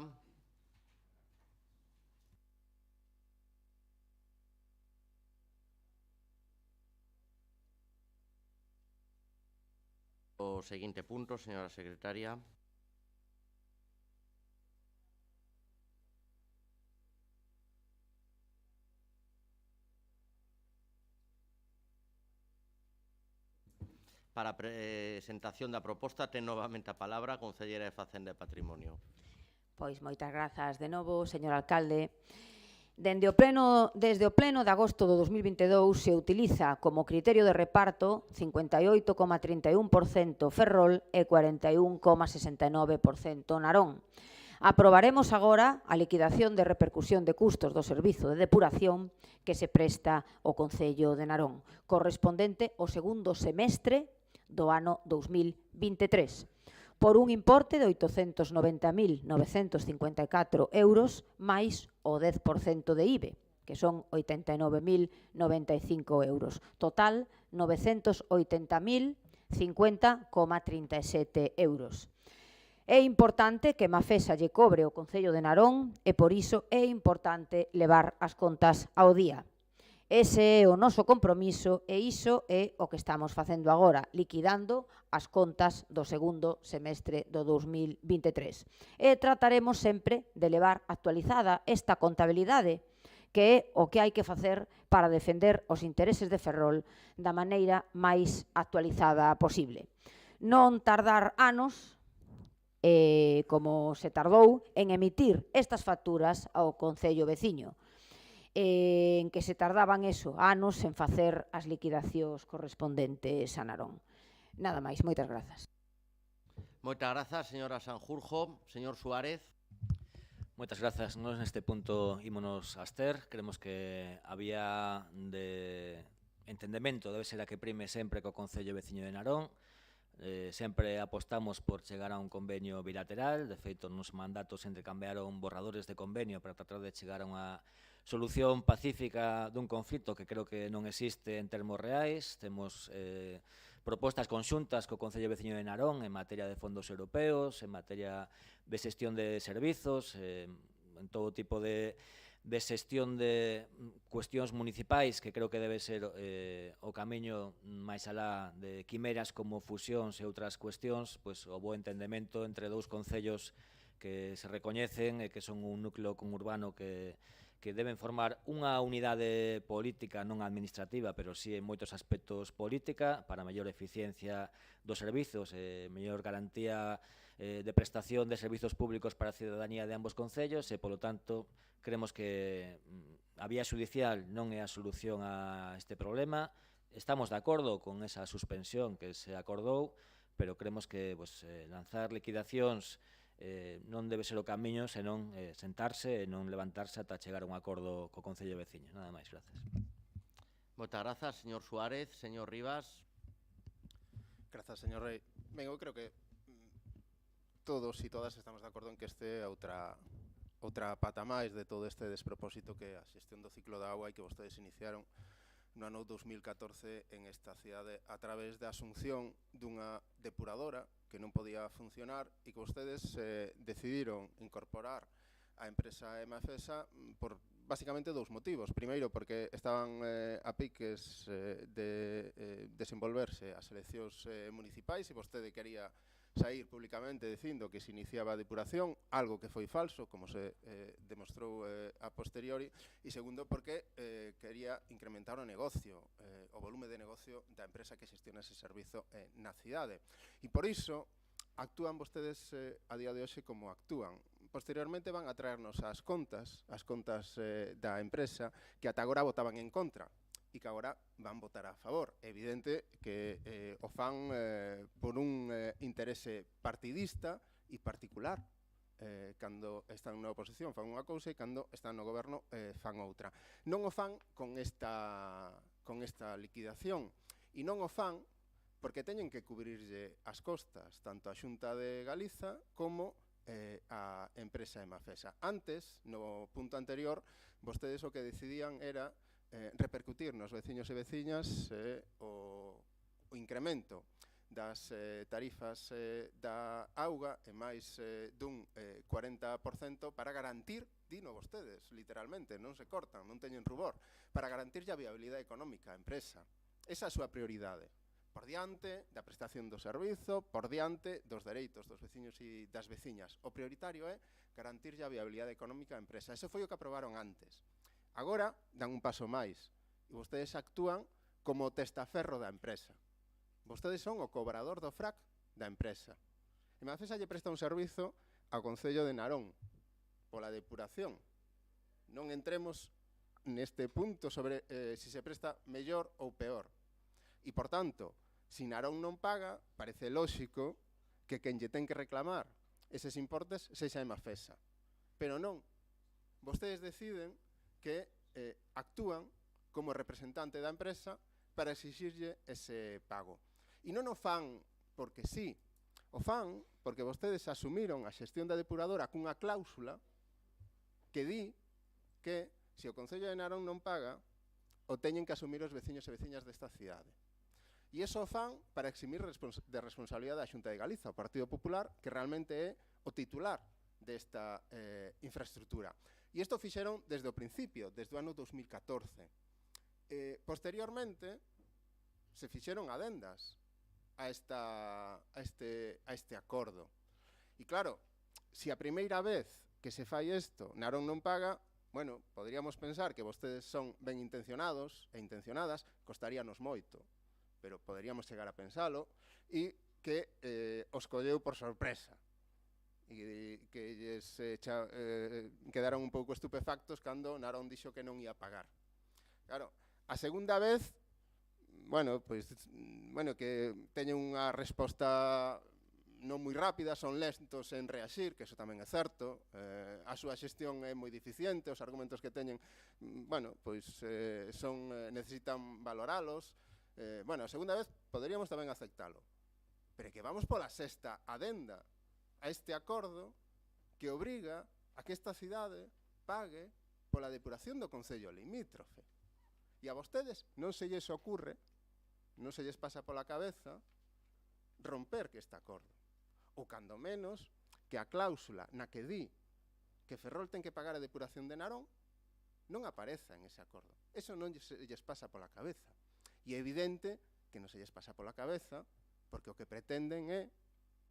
O seguinte punto, señora secretaria. Para a presentación da proposta, ten novamente a palabra a concelleira de Facenda e Patrimonio. Pois moitas grazas de novo, señor alcalde. Desde o pleno de agosto do 2022 se utiliza como criterio de reparto 58,31% Ferrol e 41,69% Narón. Aprobaremos agora a liquidación de repercusión de custos do servizo de depuración que se presta ao Concello de Narón, correspondente ao segundo semestre do ano 2023, por un importe de 890.954 euros máis o 10% de IBE, que son 89.095 euros. Total, 980.050,37 euros. É importante que Mafesa lle cobre o Concello de Narón e, por iso, é importante levar as contas ao día. Ese é o noso compromiso e iso é o que estamos facendo agora, liquidando as contas do segundo semestre do 2023. E trataremos sempre de levar actualizada esta contabilidade, que é o que hai que facer para defender os intereses de Ferrol da maneira máis actualizada posible. Non tardar anos, como se tardou, en emitir estas facturas ao Concello veciño, en que se tardaban anos en facer as liquidacións correspondentes a Narón. Nada máis, moitas grazas. Moitas grazas, señora Sanjurjo. Señor Suárez. Moitas grazas. Nós neste punto ímonos abster. Creemos que había de entendemento, debe ser a que prime sempre co Concello veciño de Narón. Sempre apostamos por chegar a un convenio bilateral. De feito, nos mandatos intercambiaron borradores de convenio para tratar de chegar a unha solución pacífica dun conflito que creo que non existe en termos reais. Temos propostas conxuntas co Concello veciño de Narón en materia de fondos europeos, en materia de xestión de servizos, en todo tipo de de xestión de cuestións municipais, que creo que debe ser o camiño máis alá de quimeras como fusións e outras cuestións, pois o bo entendemento entre dous concellos que se recoñecen e que son un núcleo conurbano que deben formar unha unidade política, non administrativa, pero sí en moitos aspectos política, para mellor eficiencia dos servizos e mellor garantía de prestación de servizos públicos para a ciudadanía de ambos concellos e, polo tanto, creemos que a vía xudicial non é a solución a este problema. Estamos de acordo con esa suspensión que se acordou, pero creemos que lanzar liquidacións non debe ser o camiño, senón sentarse e non levantarse ata chegar a un acordo co Concello de Veciños. Nada máis, gracias. Moitas grazas, señor Suárez. Señor Rivas. Grazas, señor Rei. Ben, eu creo que todos e todas estamos de acordo en que este é outra pata máis de todo este despropósito que é a xestión do ciclo da auga e que vostedes iniciaron no ano 2014 en esta cidade a través da asunción dunha depuradora que non podía funcionar e que vostedes decidiron incorporar a empresa Emafesa por basicamente dous motivos. Primeiro, porque estaban a piques de desenvolverse as eleccións municipais e vostede quería sair públicamente dicindo que se iniciaba a depuración, algo que foi falso, como se demostrou a posteriori, e segundo, porque quería incrementar o negocio, o volume de negocio da empresa que xestiona ese servizo na cidade. E por iso actúan vostedes a día de hoxe como actúan. Posteriormente van a traernos as contas da empresa que ata agora votaban en contra e que agora van votar a favor. É evidente que o fan por un interese partidista e particular. Cando están na oposición fan unha cousa e cando están no goberno fan outra. Non o fan con esta liquidación e non o fan porque teñen que cubrirlle as costas tanto a Xunta de Galiza como a empresa Emafesa. Antes, no punto anterior, vostedes o que decidían era repercutir nos veciños e veciñas o incremento das tarifas da auga e máis dun 40% para garantir, dino vostedes, literalmente, non se cortan, non teñen rubor, para garantir a viabilidade económica a empresa. Esa é a súa prioridade, por diante da prestación do servizo, por diante dos dereitos dos veciños e das veciñas. O prioritario é garantir a viabilidade económica a empresa. Ese foi o que aprobaron antes. Agora dan un paso máis e vostedes actúan como testaferro da empresa. Vostedes son o cobrador do FRAC da empresa. Emafesa lle presta un servizo ao Concello de Narón pola depuración. Non entremos neste punto sobre se se presta mellor ou peor. E, por tanto, se Narón non paga, parece lóxico que quen lle ten que reclamar eses importes sexa Emafesa. Pero non. Vostedes deciden que actúan como representante da empresa para exixirlle ese pago. E non o fan porque sí, o fan porque vostedes asumiron a xestión da depuradora cunha cláusula que di que se o Concello de Narón non paga, o teñen que asumir os veciños e veciñas desta cidade. E iso o fan para eximir de responsabilidade da Xunta de Galiza, o Partido Popular, que realmente é o titular desta infraestructura. E isto fixeron desde o principio, desde o ano 2014. Posteriormente, se fixeron adendas a este acordo. E claro, se a primeira vez que se fai isto, Narón non paga, bueno, poderíamos pensar que vostedes son ben intencionados e intencionadas, costaríanos moito, pero poderíamos chegar a pensalo, e que os colleu por sorpresa. E que lles quedaron un pouco estupefactos cando Narón dixo que non ia pagar. Claro, a segunda vez, que teñen unha resposta non moi rápida, son lentos en reaxir, que eso tamén é certo, a súa xestión é moi deficiente, os argumentos que teñen, necesitan valoralos. A segunda vez poderíamos tamén aceptalo, pero que vamos pola sexta adenda a este acordo que obriga a que esta cidade pague pola depuración do Concello limítrofe. E a vostedes non se lles ocurre, non se lles pasa pola cabeza romper que este acordo. Ou cando menos que a cláusula na que di que Ferrol ten que pagar a depuración de Narón non apareza en ese acordo. Eso non lles pasa pola cabeza. E é evidente que non se lles pasa pola cabeza porque o que pretenden é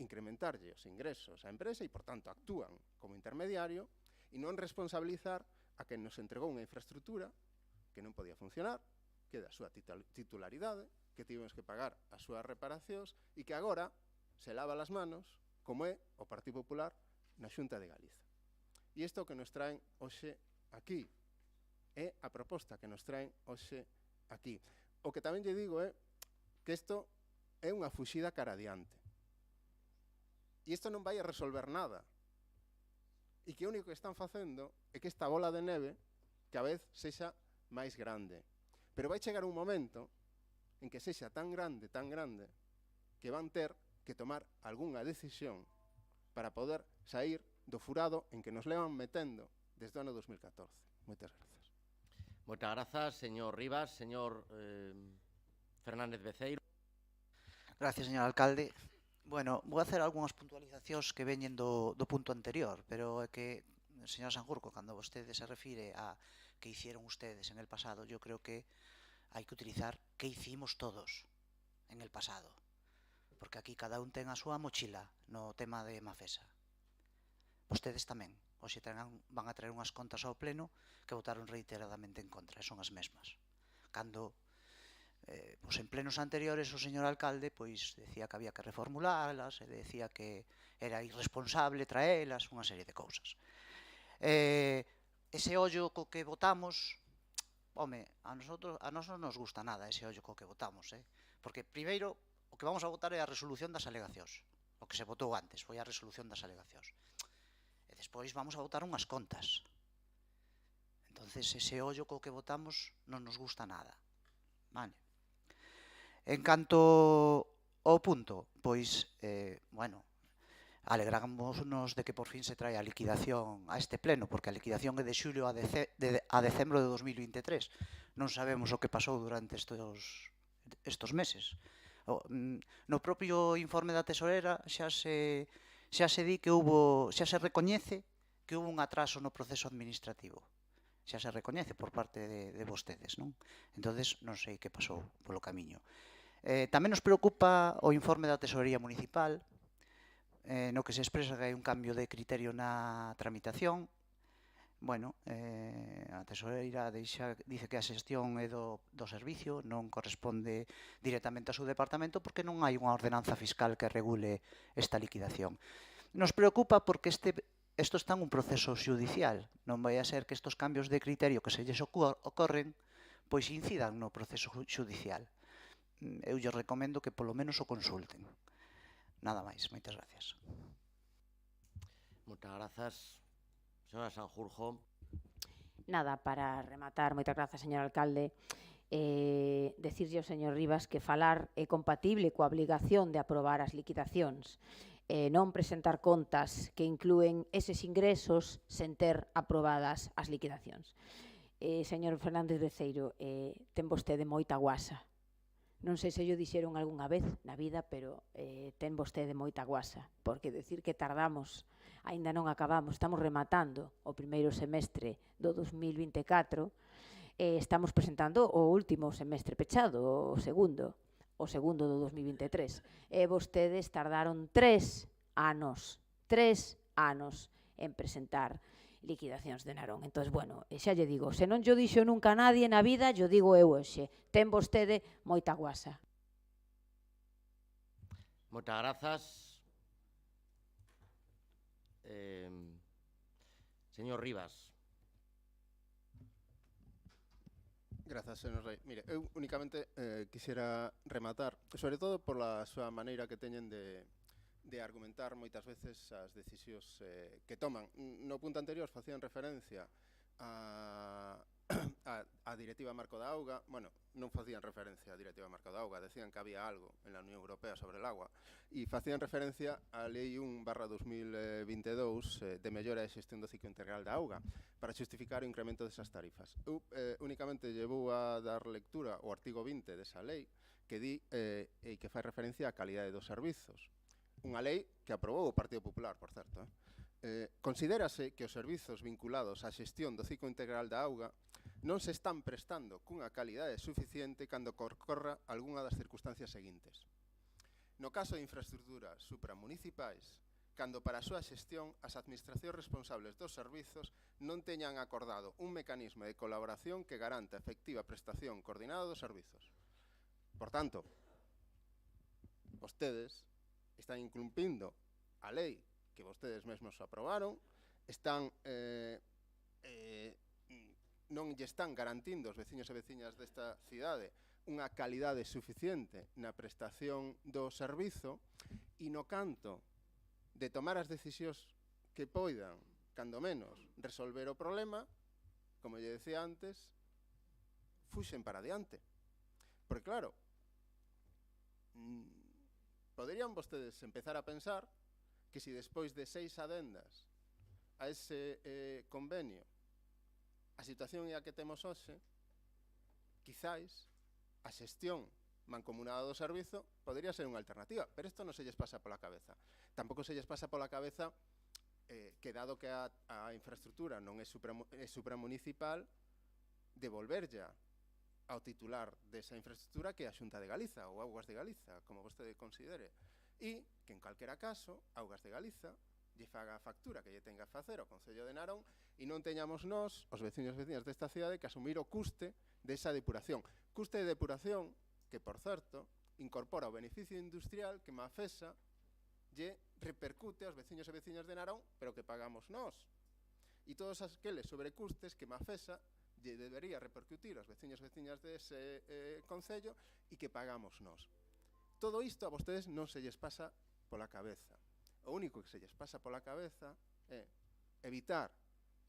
incrementarlle os ingresos á empresa e, por tanto, actúan como intermediario e non responsabilizar a quen nos entregou unha infraestructura que non podía funcionar, que é da súa titularidade, que tivemos que pagar as súas reparacións e que agora se lava as manos, como é o Partido Popular na Xunta de Galiza. E isto que nos traen hoxe aquí é a proposta que nos traen hoxe aquí. O que tamén lle digo é que isto é unha fuxida cara adiante. E isto non vai a resolver nada. E que o único que están facendo é que esta bola de neve cada vez sexa máis grande. Pero vai chegar un momento en que sexa tan grande, que van ter que tomar algunha decisión para poder sair do furado en que nos levan metendo desde o ano 2014. Moitas grazas. Moitas grazas, señor Rivas. Señor Fernández Beceiro. Gracias, señor alcalde. Bueno, vou hacer algunhas puntualizacións que veñen do punto anterior, pero é que, señor Sanjurjo, cando vostede se refire a que hicieron ustedes en el pasado, yo creo que hai que utilizar que hicimos todos en el pasado, porque aquí cada un ten a súa mochila no tema de Mafesa. Vostedes tamén. Hoxe van a traer unhas contas ao pleno que votaron reiteradamente en contra, e son as mesmas. Cando en plenos anteriores o señor alcalde decía que había que reformularlas e decía que era irresponsable traelas, unha serie de cousas. Ese ollo co que votamos, home, a nós non nos gusta nada ese ollo co que votamos, porque primeiro o que vamos a votar é a resolución das alegacións. O que se votou antes foi a resolución das alegacións. E despois vamos a votar unhas contas. Entonces ese ollo co que votamos non nos gusta nada. Vale. En canto ao punto, alegrámonos de que por fin se trae a liquidación a este pleno, porque a liquidación é de xulio a decembro de 2023. Non sabemos o que pasou durante estos meses. No propio informe da tesorera xa se di que xa se recoñece que hubo un atraso no proceso administrativo. Xa se recoñece por parte de vostedes, non? Entonces, non sei que pasou polo camiño. Tamén nos preocupa o informe da Tesorería Municipal, no que se expresa que hai un cambio de criterio na tramitación. Bueno, a Tesoreira dice que a xestión é do servicio, non corresponde directamente ao seu departamento porque non hai unha ordenanza fiscal que regule esta liquidación. Nos preocupa porque isto está en un proceso xudicial. Non vai a ser que estes cambios de criterio que se lles ocorren pois incidan no proceso xudicial. Eu lles recomendo que polo menos o consulten. Nada máis, moitas gracias. Moitas grazas. Señora Sanjurjo. Nada, para rematar, moitas grazas, señor alcalde. Decirlle ao señor Rivas que falar é compatible coa obligación de aprobar as liquidacións. Non presentar contas que inclúen eses ingresos sen ter aprobadas as liquidacións. Señor Fernández Beceiro, ten vostede moita guasa. Non sei se yo dixeron algunha vez na vida, pero ten vostede moita guasa, porque decir que tardamos, aínda non acabamos, estamos rematando o primeiro semestre do 2024, estamos presentando o último semestre pechado, o segundo do 2023. E vostedes tardaron 3 anos en presentar liquidacións de Narón. Entón, bueno, xa lle digo, se non yo dixo nunca a nadie na vida, yo digo eu hoxe. Ten vostede moita guasa. Moitas grazas. Señor Rivas. Grazas, señor Rei. Mire, eu únicamente quixera rematar, sobre todo por a súa maneira que teñen de argumentar moitas veces as decisións que toman. No punto anterior facían referencia a Directiva Marco da Auga. Bueno, non facían referencia a Directiva Marco da Auga, decían que había algo en la Unión Europea sobre el agua e facían referencia á Lei 1/2022 de mellora e xestión do ciclo integral da auga para justificar o incremento desas tarifas. Eu únicamente llevou a dar lectura ao artigo 20 desa lei que di e que fai referencia á calidade dos servizos. Unha lei que aprobou o Partido Popular, por certo. considérase que os servizos vinculados á xestión do ciclo integral da auga non se están prestando cunha calidade suficiente cando concorra algunha das circunstancias seguintes. No caso de infraestructuras supramunicipais, cando para a súa xestión as administracións responsables dos servizos non teñan acordado un mecanismo de colaboración que garanta efectiva prestación coordinada dos servizos. Por tanto, vostedes están incumplindo a lei que vostedes mesmos aprobaron, non lle están garantindo aos veciños e veciñas desta cidade unha calidade suficiente na prestación do servizo e no canto de tomar as decisións que poidan, cando menos, resolver o problema, como lle decía antes, fuxen para adiante. Porque claro, poderían vostedes empezar a pensar que si despois de 6 adendas a ese convenio a situación é a que temos hoxe, quizáis a xestión mancomunada do servizo podría ser unha alternativa, pero isto non se lles pasa pola cabeza. Tampouco se lles pasa pola cabeza que dado que a infraestructura non é supramunicipal, devolverlla ao titular desa infraestructura que é a Xunta de Galiza ou Augas de Galiza, como vostede considere. E que en calquera caso, Augas de Galiza lle faga a factura que lle tenga a facer ao Concello de Narón e non teñamos nós, os veciños e veciñas desta cidade, que asumir o custe desa depuración. Custe de depuración que, por certo, incorpora o beneficio industrial que Mafesa lle repercute aos veciños e veciñas de Narón, pero que pagamos nós. E todos aqueles sobrecustes que Mafesa lle debería repercutir aos veciños e veciñas dese concello e que pagamos nós. Todo isto a vostedes non se lles pasa pola cabeza. O único que se lles pasa pola cabeza é evitar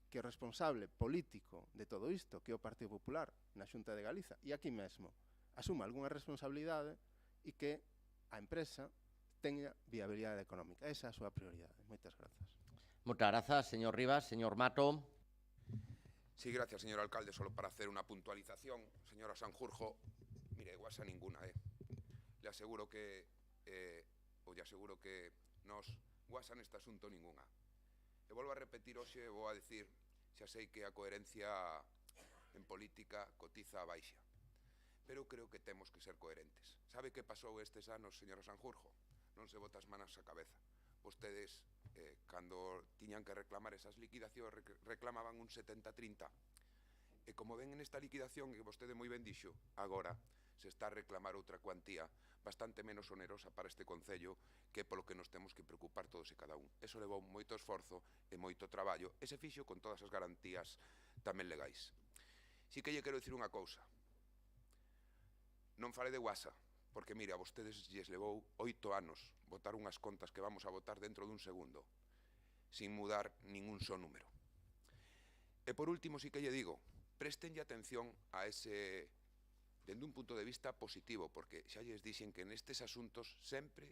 que o responsable político de todo isto, que é o Partido Popular na Xunta de Galiza e aquí mesmo, asuma algunha responsabilidade e que a empresa teña viabilidade económica. Esa é a súa prioridade. Moitas grazas. Moitas grazas, señor Rivas. Señor Mato. Sí, gracias, señor alcalde. Solo para hacer una puntualización, señora Sanjurjo, mire, guasa ninguna, Le aseguro que, nos guasa neste asunto ninguna. E volvo a repetir hoxe, vou a decir, xa sei que a coherencia en política cotiza a baixa, pero creo que temos que ser coherentes. Sabe que pasou estes anos, señora Sanjurjo? Non se bota as manos á cabeza. Vostedes, cando tiñan que reclamar esas liquidacións, reclamaban un 70-30. E como ven nesta liquidación, que vostede moi ben dixo, agora se está a reclamar outra cuantía bastante menos onerosa para este Concello, que é polo que nos temos que preocupar todos e cada un. Eso levou moito esforzo e moito traballo, e se fixo con todas as garantías tamén legais. Si que lle quero dicir unha cousa. Non fale de guasa, porque, mire, a vostedes lles levou 8 anos votar unhas contas que vamos a votar dentro dun segundo, sin mudar ningún só número. E por último, si que lle digo, prestenlle atención a ese, dende un punto de vista positivo, porque xa lles dixen que nestes asuntos sempre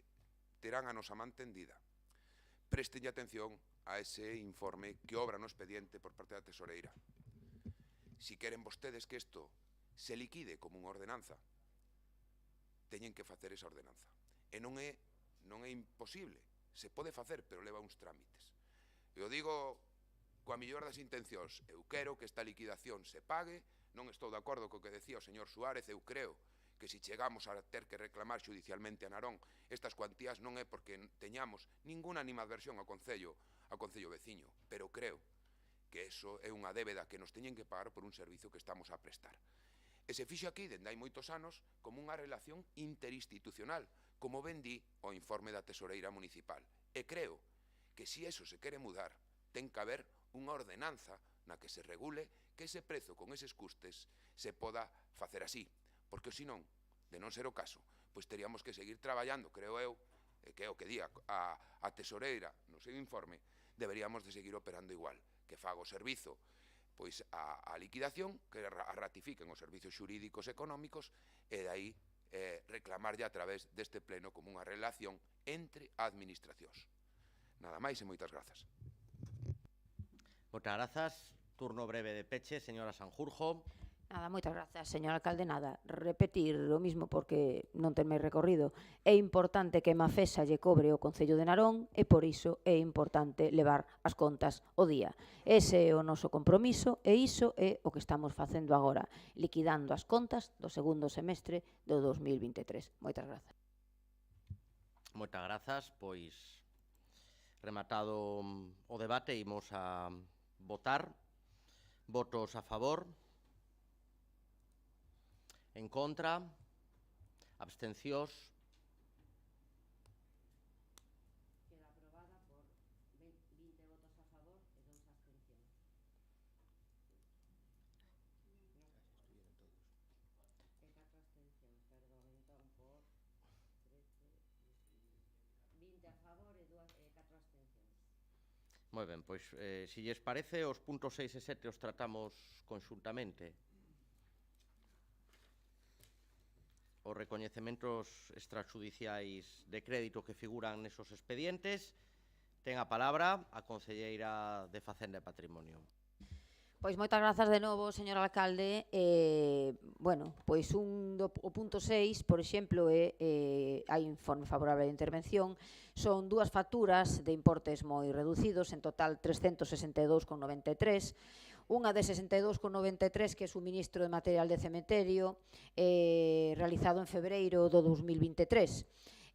terán a nosa man tendida. Prestenlle atención a ese informe que obra no expediente por parte da tesoreira. Si queren vostedes que isto se liquide como unha ordenanza, teñen que facer esa ordenanza. E non é imposible, se pode facer, pero leva uns trámites. Eu digo coa mellor das intencións, eu quero que esta liquidación se pague. Non estou de acordo co que decía o señor Suárez, eu creo que se chegamos a ter que reclamar judicialmente a Narón estas cuantías non é porque teñamos ninguna animadversión ao Concello veciño, pero creo que eso é unha débeda que nos teñen que pagar por un servizo que estamos a prestar. E se fixo aquí, dende hai moitos anos, como unha relación interinstitucional, como ben di o informe da Tesoreira Municipal. E creo que se eso se quere mudar, ten que haber unha ordenanza na que se regule que ese prezo con eses custes se poda facer así, porque senón, de non ser o caso, pois teríamos que seguir traballando, creo eu, que é o que di a tesoreira no seu informe, deberíamos de seguir operando igual, que faga o servizo pois a liquidación, que a ratifiquen os servizos xurídicos económicos e de aí reclamarlle a través deste pleno como unha relación entre administracións. Nada máis e moitas grazas. Moitas grazas. Turno breve de peche, señora Sanjurjo. Nada, moitas grazas, señor alcalde, nada. Repetir o mismo porque non ten máis recorrido. É importante que Mafesa lle cobre o Concello de Narón e por iso é importante levar as contas o día. Ese é o noso compromiso e iso é o que estamos facendo agora, liquidando as contas do segundo semestre do 2023. Moitas grazas. Moitas grazas, pois rematado o debate, imos a votar. Votos a favor. En contra, abstencións. Queda aprobada por 20 votos a favor e 2 abstencións. E 4 abstencións, perdón, entón por 20 a favor e 4 abstencións. Moi ben, pois, se lles parece, os puntos 6 e 7 os tratamos conxuntamente. Os recoñecementos extrajudiciais de crédito que figuran nesos expedientes. Ten a palabra a concelleira de Facenda e Patrimonio. Pois moitas grazas de novo, señor alcalde. Bueno, pois o punto 6, por exemplo, hai informe favorable de intervención. Son dúas facturas de importes moi reducidos, en total 362,93. Unha de 62,93 que é suministro de material de cementerio realizado en febreiro do 2023.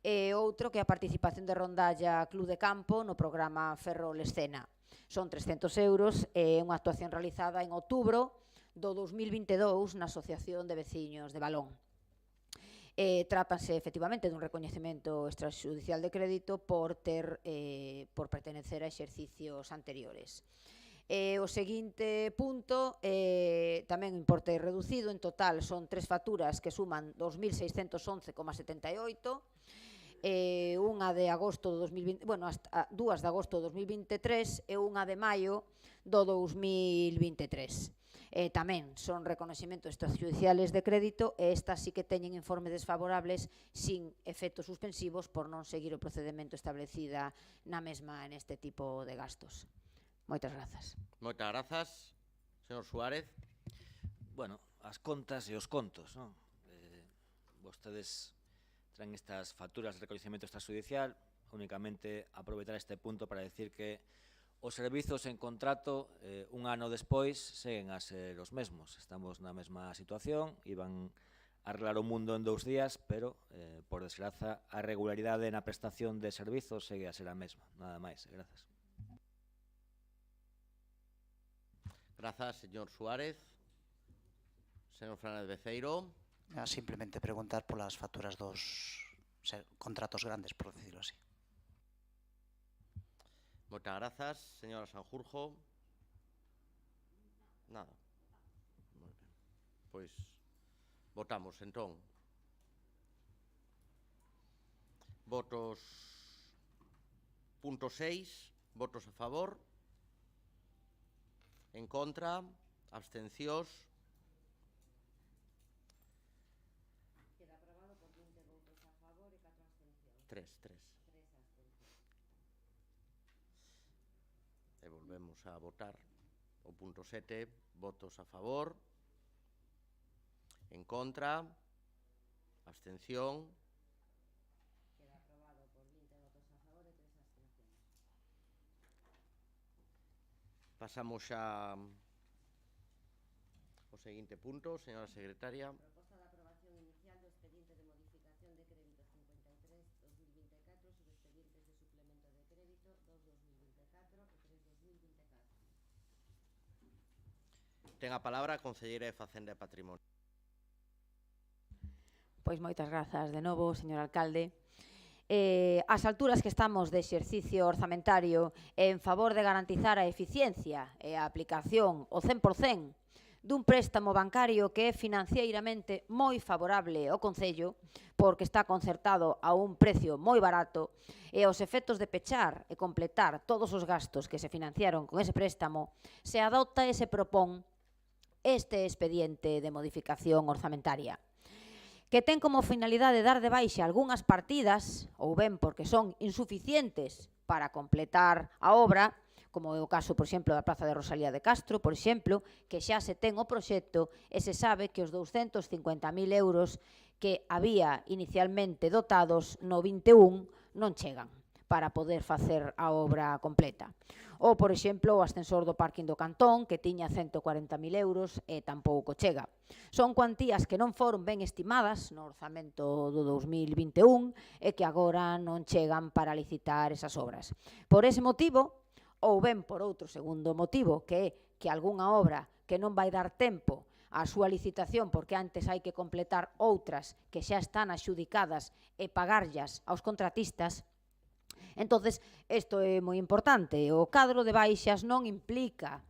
E outro que é a participación de Rondalla Club de Campo no programa Ferrol Escena. Son 300 euros e unha actuación realizada en outubro do 2022 na Asociación de Veciños de Balón. Trátanse efectivamente dun recoñecemento extrajudicial de crédito por pertenecer a exercicios anteriores. O seguinte punto, tamén importe reducido, en total son 3 facturas que suman 2.611,78, unha de agosto do 2020, bueno, dúas de agosto do 2023 e unha de maio do 2023. Tamén son recoñecementos extrajudiciales de crédito e estas sí que teñen informes desfavorables sin efectos suspensivos por non seguir o procedimento establecida na mesma en este tipo de gastos. Moitas grazas. Moitas grazas. Señor Suárez. Bueno, as contas e os contos, non? Vostedes traen estas facturas de recoñecemento extrajudicial, únicamente aproveitar este punto para decir que os servizos en contrato un ano despois seguen a ser os mesmos. Estamos na mesma situación, iban a arreglar o mundo en 2 días, pero, por desgraza, a regularidade na prestación de servizos segue a ser a mesma. Nada máis, grazas. Grazas, señor Suárez. Señor Fernández Beceiro. Simplemente preguntar polas facturas dos contratos grandes, por decirlo así. Moitas grazas. Señora Sanjurjo. Nada. Moi ben. Pois votamos, entón. Votos. Punto 6. Votos a favor. En contra, abstencións. Queda aprobado por 20 votos a favor e 4 abstencións. 3. 3 abstencións. E volvemos a votar o punto 7, votos a favor, en contra, abstención. Queda aprobado por 20 votos a favor e 3 abstencións. Pasamos xa ao seguinte punto, señora secretaria. Proposta de aprobación inicial do expediente de modificación de crédito 53-2024 sobre expedientes de suplemento de crédito 2-2024 e 3-2024. Ten a palabra a concelleira de Facenda e Patrimonio. Pois moitas grazas de novo, señor alcalde. As alturas que estamos de exercicio orzamentario en favor de garantizar a eficiencia e a aplicación ao 100% dun préstamo bancario que é financieiramente moi favorable ao Concello porque está concertado a un precio moi barato e aos efectos de pechar e completar todos os gastos que se financiaron con ese préstamo se adopta e se propón este expediente de modificación orzamentaria que ten como finalidade dar de baixa algunhas partidas, ou ben porque son insuficientes para completar a obra, como é o caso, por exemplo, da Praza de Rosalía de Castro, por exemplo, que xa se ten o proxecto e se sabe que os 250.000 euros que había inicialmente dotados no 21 non chegan para poder facer a obra completa. Ou, por exemplo, o ascensor do parking do Cantón, que tiña 140.000 euros e tampouco chega. Son cuantías que non foron ben estimadas no orzamento do 2021 e que agora non chegan para licitar esas obras. Por ese motivo, ou ben por outro segundo motivo, que é que algunha obra que non vai dar tempo a súa licitación porque antes hai que completar outras que xa están axudicadas e pagarllas aos contratistas. Entonces, isto é moi importante. O cadro de baixas non implica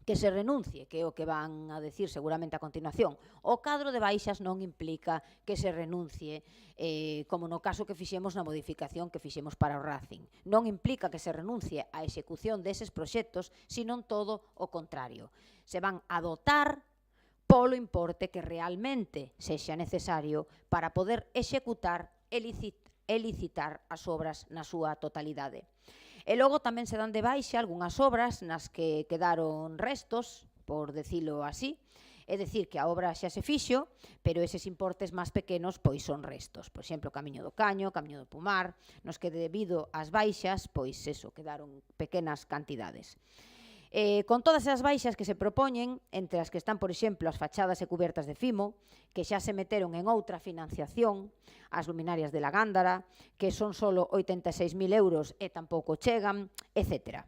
que se renuncie, que é o que van a decir seguramente a continuación. O cadro de baixas non implica que se renuncie, como no caso que fixemos na modificación que fixemos para o Racing. Non implica que se renuncie á execución deses proxectos, senón todo o contrario. Se van a dotar polo importe que realmente sexa necesario para poder executar e licitar as obras na súa totalidade. E logo tamén se dan de baixa algunhas obras nas que quedaron restos, por decilo así, é dicir, que a obra xa se fixo, pero eses importes máis pequenos pois son restos. Por exemplo, Camiño do Caño, Camiño do Pomar, nos que debido ás baixas, pois eso, quedaron pequenas cantidades. Con todas as baixas que se propoñen, entre as que están, por exemplo, as fachadas e cubertas de Fimo, que xa se meteron en outra financiación, as luminarias de la Gándara, que son solo 86.000 euros e tampouco chegan, etc.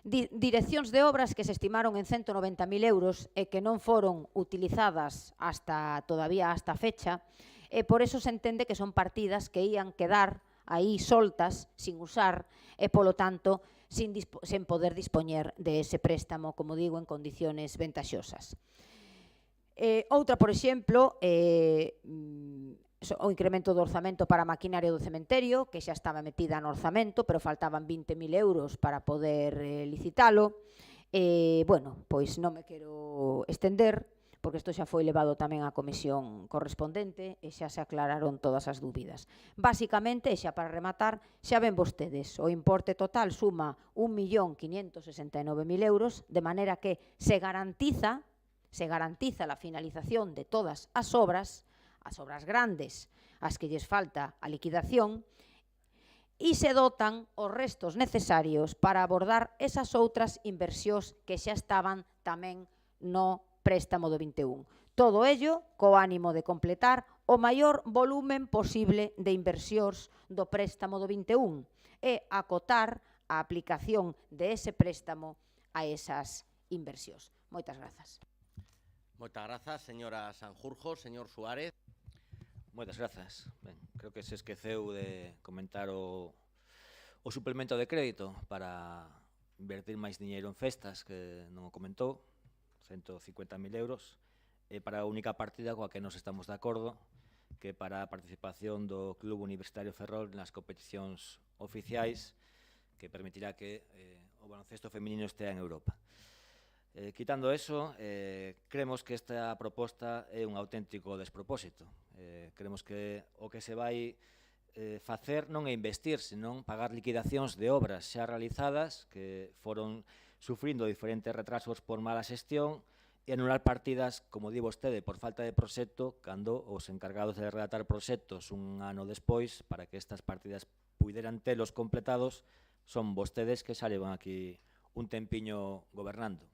Direccións de obras que se estimaron en 190.000 euros e que non foron utilizadas todavía hasta a fecha, e por eso se entende que son partidas que ían quedar aí soltas, sin usar, e polo tanto, sen poder dispoñer de ese préstamo, como digo, en condiciones ventaxosas. Outra, por exemplo, o incremento do orzamento para a maquinaria do cementerio, que xa estaba metida no orzamento, pero faltaban 20.000 euros para poder licitalo. Bueno, pois non me quero estender, porque isto xa foi levado tamén á comisión correspondente e xa se aclararon todas as dúbidas. Basicamente, xa para rematar, xa ven vostedes, o importe total suma 1.569.000 euros, de maneira que se garantiza la finalización de todas as obras grandes, as que lles falta a liquidación, e se dotan os restos necesarios para abordar esas outras inversións que xa estaban tamén no préstamo do 21. Todo ello co ánimo de completar o maior volumen posible de inversións do préstamo do 21 e acotar a aplicación de ese préstamo a esas inversións. Moitas grazas. Moitas grazas, señora Sanjurjo. Señor Suárez. Moitas grazas. Ben, creo que se esqueceu de comentar o suplemento de crédito para invertir máis diñeiro en festas, que non o comentou, 150.000 euros, e para a única partida coa que nos estamos de acordo, que para a participación do Club Universitario Ferrol nas competicións oficiais, que permitirá que o baloncesto feminino estea en Europa. Quitando eso, creemos que esta proposta é un auténtico despropósito. Creemos que o que se vai facer non é investir, senón pagar liquidacións de obras xa realizadas que foron sufrindo diferentes retrasos por mala xestión e anular partidas, como di vostede, por falta de proxecto, cando os encargados de redactar proxectos un ano despois, para que estas partidas puderan telos completados, son vostedes que xa levan aquí un tempiño gobernando.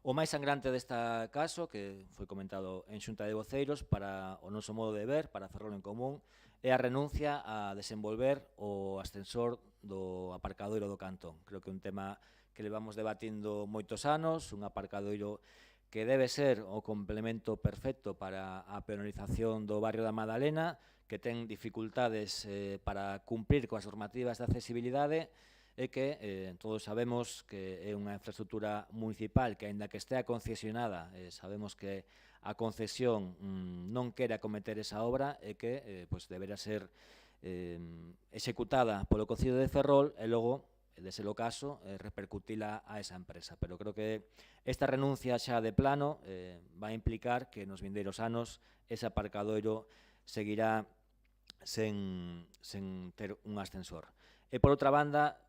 O máis sangrante desta caso, que foi comentado en Xunta de Voceiros, para o noso modo de ver, para Ferrol en Común, é a renuncia a desenvolver o ascensor do aparcadoiro do Cantón. Creo que é un tema que levamos debatindo moitos anos, un aparcadoiro que debe ser o complemento perfecto para a penalización do barrio da Madalena, que ten dificultades para cumprir coas normativas de accesibilidade e que todos sabemos que é unha infraestructura municipal que, aínda que estea concesionada, sabemos que a concesión non quere acometer esa obra e que deberá ser executada polo Concello de Ferrol e logo, de ser o caso, repercutila a esa empresa. Pero creo que esta renuncia xa de plano vai implicar que nos vindeiros anos ese aparcadoiro seguirá sen ter un ascensor. E por outra banda,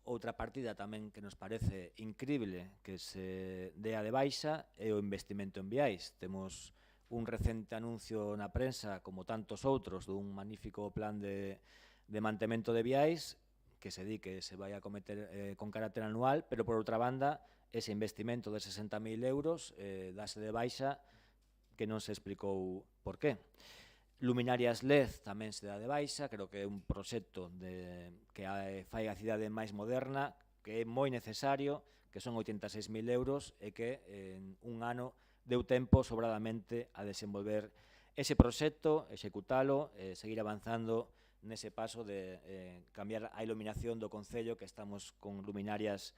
outra partida tamén que nos parece incrible que se dea de baixa é o investimento en viais. Temos un recente anuncio na prensa, como tantos outros, dun magnífico plan de mantemento de viais que se di que se vai a cometer con carácter anual, pero por outra banda, ese investimento de 60.000 euros dase de baixa que non se explicou por qué. Luminarias LED tamén se dá de baixa, creo que é un proxecto que fai a cidade máis moderna, que é moi necesario, que son 86.000 euros e que en un ano deu tempo sobradamente a desenvolver ese proxecto, executalo, seguir avanzando nese paso de cambiar a iluminación do Concello, que estamos con luminarias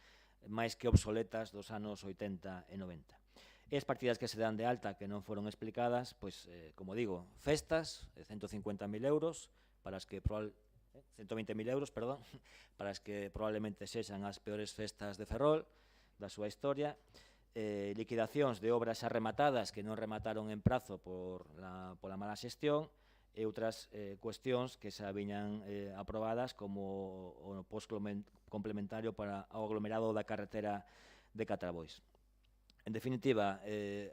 máis que obsoletas dos anos 80 e 90. E as partidas que se dan de alta que non foron explicadas, pois, como digo, festas, 150.000 euros, para as que 120.000 euros, perdón, para as que probablemente sexan as peores festas de Ferrol da súa historia, liquidacións de obras xa rematadas que non remataron en prazo pola mala xestión, e outras cuestións que xa viñan aprobadas como o post complementario para o aglomerado da carretera de Catrabois. En definitiva,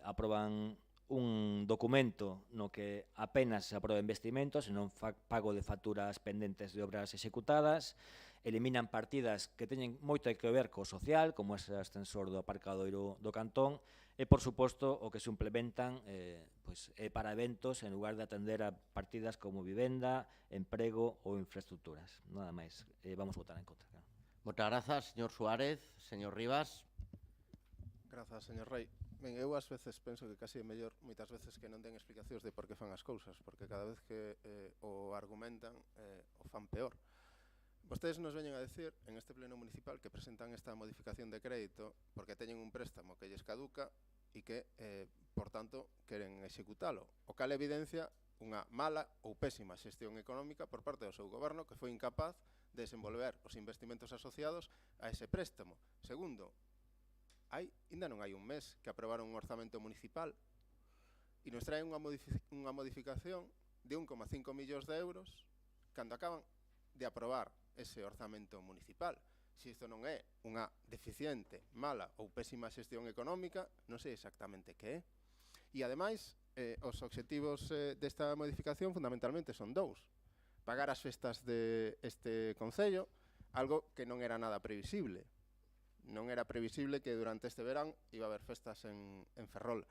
aproban un documento no que apenas se aproba investimentos, senón pago de facturas pendentes de obras executadas, eliminan partidas que teñen moito que ver co social, como ese ascensor do aparcadoiro do Cantón, e, por suposto, o que suplementan é para eventos en lugar de atender a partidas como vivenda, emprego ou infraestructuras. Nada máis. Vamos votar en contra. Moitas grazas, señor Suárez. Señor Rivas. Grazas, señor Rei. Ben, eu ás veces penso que casi é mellor moitas veces que non den explicacións de por que fan as cousas, porque cada vez que o argumentan o fan peor. Vostedes nos veñen a decir en este pleno municipal que presentan esta modificación de crédito porque teñen un préstamo que lles caduca e que, por tanto, queren executalo. O cal evidencia unha mala ou pésima xestión económica por parte do seu goberno que foi incapaz de desenvolver os investimentos asociados a ese préstamo. Segundo, ainda non hai un mes que aprobaron un orzamento municipal e nos traen unha modificación de 1,5 millóns de euros cando acaban de aprobar ese orzamento municipal. Se isto non é unha deficiente, mala ou pésima xestión económica, non sei exactamente que é. E, ademais, os obxectivos desta modificación fundamentalmente son dous. Pagar as festas deste Concello, algo que non era nada previsible. Non era previsible que durante este verán iba a haber festas en Ferrol.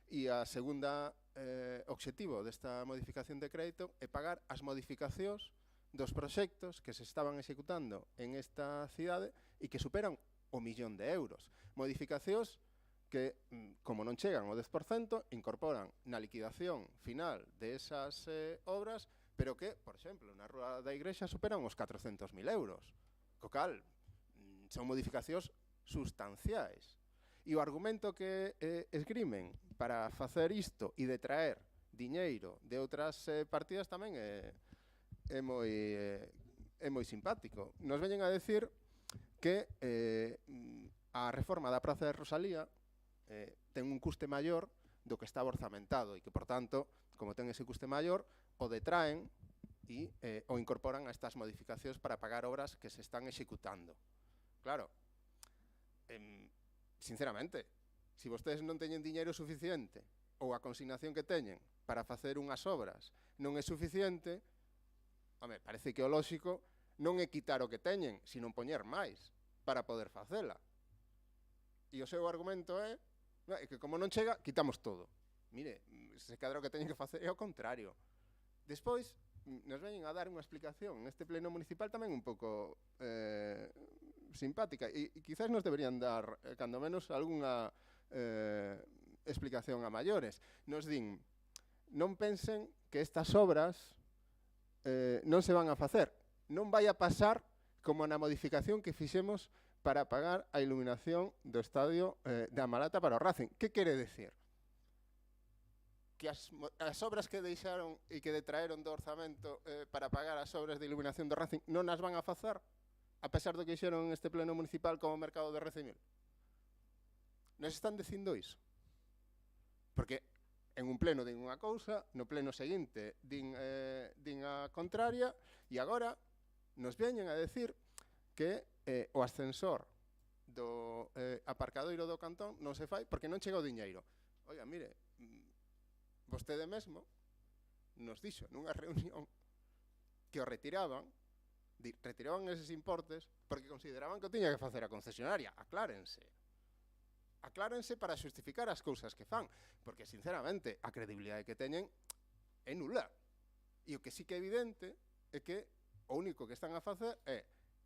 E a segunda obxectivo desta modificación de crédito é pagar as modificacións dos proxectos que se estaban executando en esta cidade e que superan o 1.000.000 de euros. Modificacións que, como non chegan ao 10%, incorporan na liquidación final de esas obras, pero que, por exemplo, na Rúa da Igrexa superan os 400.000 euros. Co cal, son modificacións sustanciais. E o argumento que esgrimen para facer isto e detraer diñeiro de outras partidas tamén é moi simpático. Nos veñen a decir que a reforma da Praza de Rosalía ten un custe maior do que estaba orzamentado e que, por tanto, como ten ese custe maior, o detraen e o incorporan a estas modificacións para pagar obras que se están executando. Claro, sinceramente, se vostedes non teñen diñeiro suficiente ou a consignación que teñen para facer unhas obras non é suficiente, home, parece que o lóxico non é quitar o que teñen, sino poñer máis para poder facela. E o seu argumento é que como non chega, quitamos todo. Mire, se cadra o que teñen que facer é o contrario. Despois, nos veñen a dar unha explicación neste pleno municipal tamén un pouco simpática e quizás nos deberían dar, cando menos, algunha explicación a maiores. Nos din, non pensen que estas obras non se van a facer. Non vai a pasar como na modificación que fixemos para pagar a iluminación do estadio da Malata para o Racing. Que quere decir? Que as obras que deixaron e que detraeron do orzamento para pagar as obras de iluminación do Racing non as van a facer, a pesar do que hixeron este pleno municipal como mercado de Recimil. Nos están dicindo iso. Porque en un pleno din unha cousa, no pleno seguinte din a contraria, e agora nos veñen a decir que o ascensor do aparcadoiro do cantón non se fai porque non chega o diñeiro. Oiga, mire, vostede mesmo nos dixo nunha reunión que o retiraban eses importes porque consideraban que o tiña que facer a concesionaria. Aclárense para xustificar as cousas que fan, porque sinceramente a credibilidade que teñen é nula. E o que sí que é evidente é que o único que están a facer é,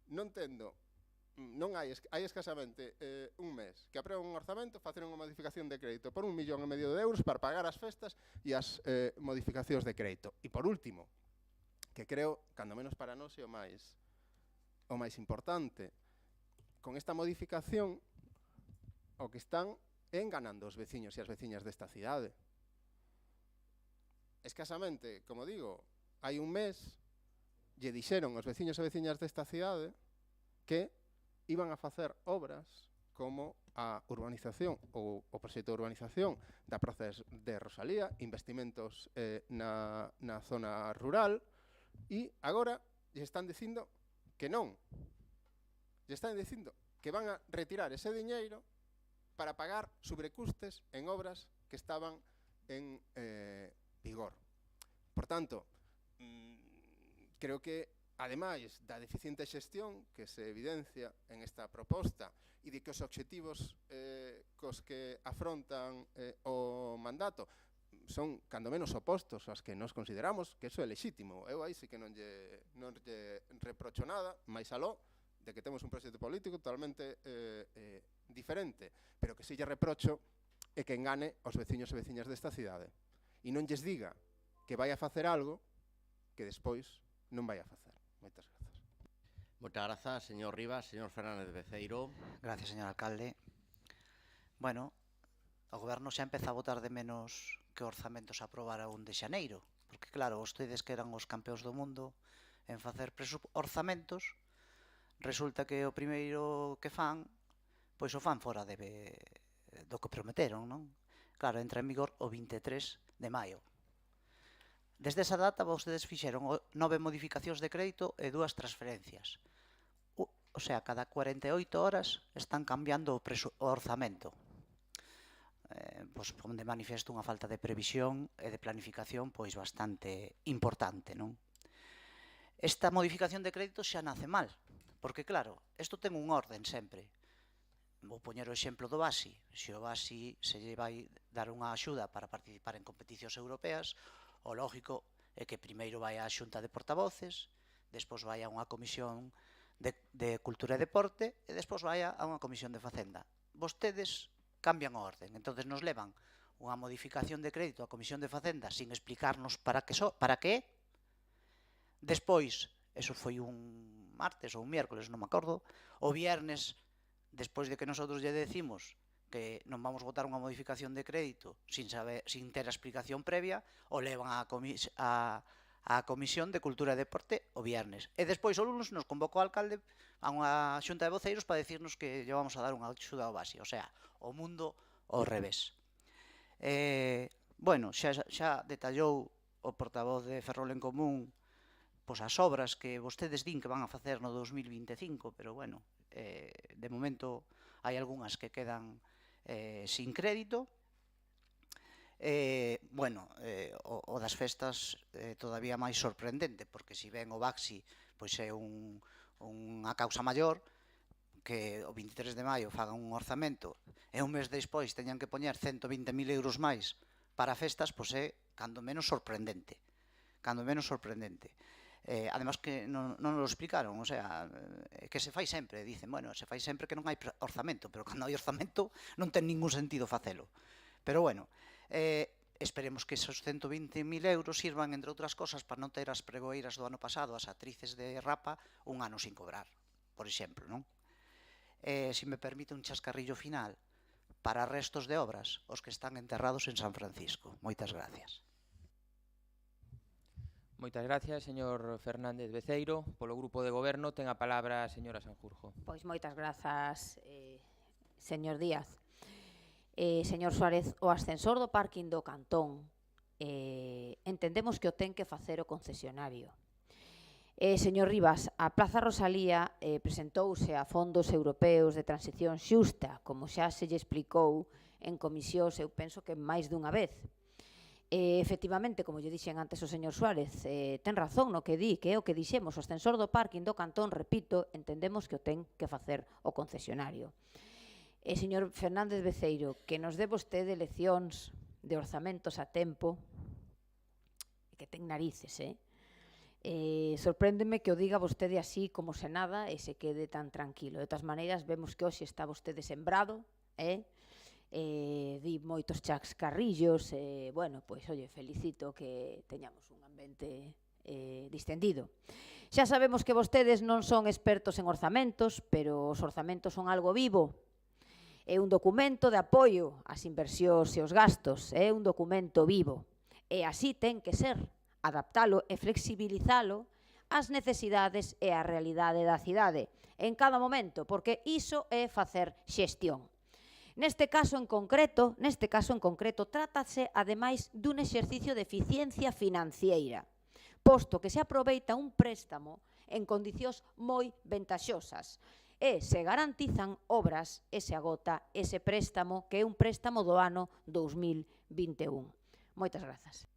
non hai escasamente un mes que aprueban un orzamento, facer unha modificación de crédito por 1,5 millón de euros para pagar as festas e as modificacións de crédito. E por último, que creo, cando menos para nós, é o máis importante, con esta modificación o que están é enganando os veciños e as veciñas desta cidade. Escasamente, como digo, hai un mes lle dixeron os veciños e veciñas desta cidade que iban a facer obras como a urbanización ou o proxecto de urbanización da Praza de Rosalía, investimentos na zona rural, e agora lle están dicindo que non. Lle están dicindo que van a retirar ese diñeiro para pagar sobrecustes en obras que estaban en vigor. Por tanto, creo que, ademais da deficiente xestión que se evidencia en esta proposta e de que os obxectivos cos que afrontan o mandato son, cando menos, opostos aos que nos consideramos, que eso é lexítimo. Eu aí sí que non lle reprocho nada, máis aló de que temos un proxecto político totalmente diferente, pero que sí lle reprocho é que engane aos veciños e veciñas desta cidade e non lles diga que vai a facer algo que despois non vai a facer. Moitas grazas. Moitas grazas, señor Rivas. Señor Fernández Beceiro. Gracias, señor alcalde. Bueno, o goberno xa empeza a botar de menos que o orzamento se aprobara un de xaneiro, porque claro, vostedes que eran os campeóns do mundo en facer orzamentos, resulta que o primeiro que fan, pois o fan fora do que prometeron, non? Claro, entra en vigor o 23 de maio. Desde esa data, vostedes fixeron 9 modificacións de crédito e 2 transferencias. O sea, cada 48 horas están cambiando o orzamento. Pois de manifesto unha falta de previsión e de planificación pois bastante importante, non? Esta modificación de crédito xa nace mal, porque claro, isto ten un orden sempre. Vou poñer o exemplo do BASI. Se o BASI se lle vai dar unha axuda para participar en competicións europeas, o lógico é que primeiro vai á xunta de portavoces, despois vai a unha comisión de cultura e deporte e despois vai a unha comisión de facenda. Vostedes cambian o orden, entonces nos levan unha modificación de crédito á comisión de facenda sin explicarnos para que. Despois, eso foi un martes ou un miércoles, non me acordo, o viernes, despois de que nosotros lle decimos que non vamos votar unha modificación de crédito sin ter a explicación previa, o levan á Comisión de Cultura e Deporte o viernes. E despois o lunes nos convocou o alcalde a unha xunta de voceiros para decirnos que lle vamos a dar unha axuda ao BASI. O sea, o mundo ao revés. Bueno, xa detallou o portavoz de Ferrol en Común pois as obras que vostedes din que van a facer no 2025, pero bueno, de momento hai algunhas que quedan sin crédito. Bueno, o das festas todavía máis sorprendente, porque se ven o Baxi pois é unha causa maior, que o 23 de maio fagan un orzamento e un mes despois teñan que poñer 120.000 euros máis para festas, pois é cando menos sorprendente. Además que non nos explicaron, o sea, que se fai sempre, dicen, bueno, se fai sempre que non hai orzamento, pero cando hai orzamento non ten ningún sentido facelo. Pero bueno, esperemos que esos 120.000 euros sirvan, entre outras cosas, para non ter as pregoeiras do ano pasado, as actrices de Rapa, un ano sin cobrar, por exemplo, non? Se me permite un chascarrillo final, para restos de obras, os que están enterrados en San Francisco. Moitas gracias. Moitas gracias, señor Fernández Beceiro. Polo Grupo de Goberno ten a palabra a señora Sanjurjo. Pois moitas grazas, señor Díaz. Señor Suárez, o ascensor do parking do Cantón entendemos que o ten que facer o concesionario. Señor Rivas, a Plaza Rosalía presentouse a fondos europeos de transición xusta, como xa se lle explicou en comisións, eu penso que máis dunha vez. Efectivamente, como lle dixen antes o señor Suárez, ten razón no que di, que é o que dixemos, o ascensor do parking do Cantón, repito, entendemos que o ten que facer o concesionario. Señor Fernández Beceiro, que nos dé vostede leccións de orzamentos a tempo, que ten narices, sorpréndeme que o diga vostede así como se nada e se quede tan tranquilo. De todas maneiras, vemos que hoxe está vostede sembrado, di moitos chascarrillos, bueno, pois, oye, felicito que teñamos un ambiente distendido. Xa sabemos que vostedes non son expertos en orzamentos, pero os orzamentos son algo vivo. É un documento de apoio ás inversións e os gastos, é un documento vivo. E así ten que ser, adaptalo e flexibilizalo ás necesidades e á realidade da cidade en cada momento, porque iso é facer xestión. Neste caso en concreto, trátase ademais dun exercicio de eficiencia financiera, posto que se aproveita un préstamo en condicións moi ventaxosas e se garantizan obras e se agota ese préstamo, que é un préstamo do ano 2021. Moitas grazas.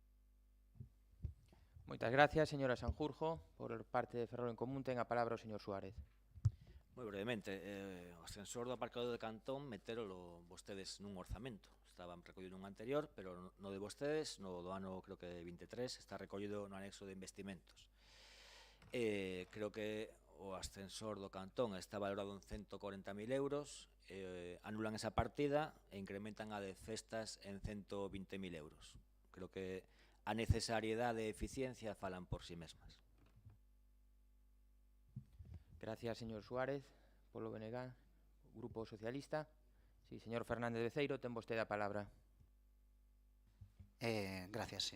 Moitas gracias, señora Sanjurjo. Por parte de Ferrol en Común ten a palabra o señor Suárez. Moi brevemente, o ascensor do aparcado de Cantón metérolo vostedes nun orzamento. Estaban recollido nun anterior, pero no de vostedes, no do ano, creo que 23, está recollido no anexo de investimentos. Creo que o ascensor do Cantón está valorado en 140.000 euros, anulan esa partida e incrementan a de festas en 120.000 euros. Creo que a necesariedade e eficiencia falan por si mesmas. Gracias, señor Suárez. Polo BNG, Grupo Socialista. Sí, señor Fernández Beceiro, ten vostede a palabra. Gracias,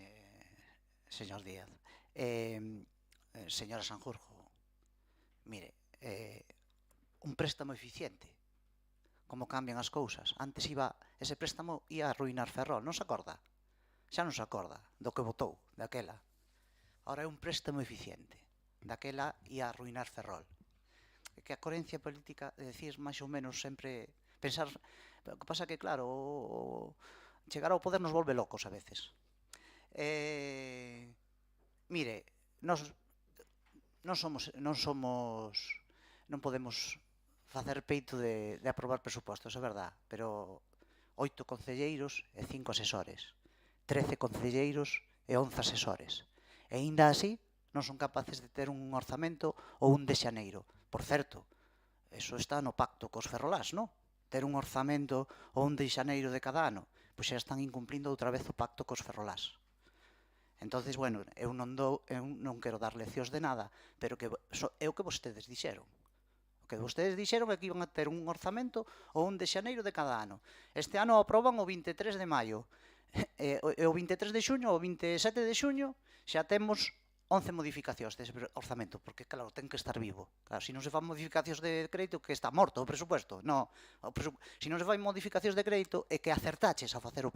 señor Díaz. Señora Sanjurjo, mire, un préstamo eficiente, como cambian as cousas. Antes ese préstamo ia arruinar Ferrol, non se acorda? Xa non se acorda do que votou, daquela. Ahora é un préstamo eficiente. Daquela ia arruinar Ferrol. É que a coherencia política de decir máis ou menos sempre pensar, o que pasa que claro, chegar ao poder nos volve locos a veces. Mire, non podemos facer peito de aprobar presupostos, é verdad, pero 8 concelleiros e 5 asesores. 13 concelleiros e 11 asesores. E aínda así non son capaces de ter un orzamento ou un de xaneiro. Por certo, eso está no pacto cos ferrolás, non? Ter un orzamento ou un de xaneiro de cada ano. Pois xa están incumplindo outra vez o pacto cos ferrolás. Entonces, bueno, eu non quero dar leccións de nada, pero é o que vostedes dixeron. O que vostedes dixeron é que iban a ter un orzamento ou un de xaneiro de cada ano. Este ano aproban o 23 de maio. E o 23 de xuño ou o 27 de xuño xa temos 11 modificacións dese orzamento, porque, claro, ten que estar vivo. Claro, se non se fan modificacións de crédito, que está morto o presupuesto. Non, se non se fan modificacións de crédito, é que acertaches a facer o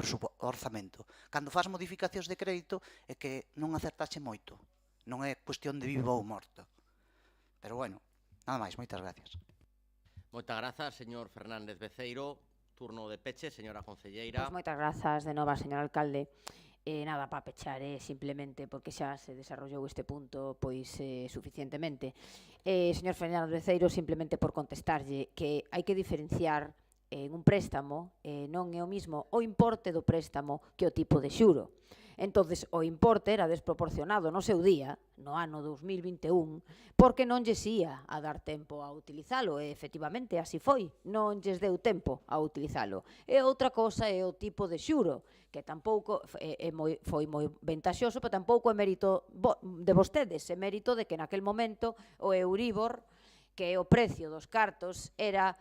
orzamento. Cando faz modificacións de crédito, é que non acertache moito. Non é cuestión de vivo ou morto. Pero, bueno, nada máis, moitas gracias. Moitas grazas, señor Fernández Beceiro. Turno de peche, señora concelleira. Pois moitas grazas de nova, señor alcalde. Nada para pechar, simplemente porque xa se desarrollou este punto pois suficientemente. Señor Fernández Beceiro, simplemente por contestarlle que hai que diferenciar en un préstamo, non é o mismo o importe do préstamo que o tipo de xuro. Entonces, o importe era desproporcionado no seu día, no ano 2021, porque non lles ia a dar tempo a utilizalo, e efectivamente así foi, non lles deu tempo a utilizalo. E outra cosa é o tipo de xuro, que tampouco foi moi ventaxoso, pero tampouco é mérito de vostedes, é mérito de que naquel momento o Euribor, que o precio dos cartos era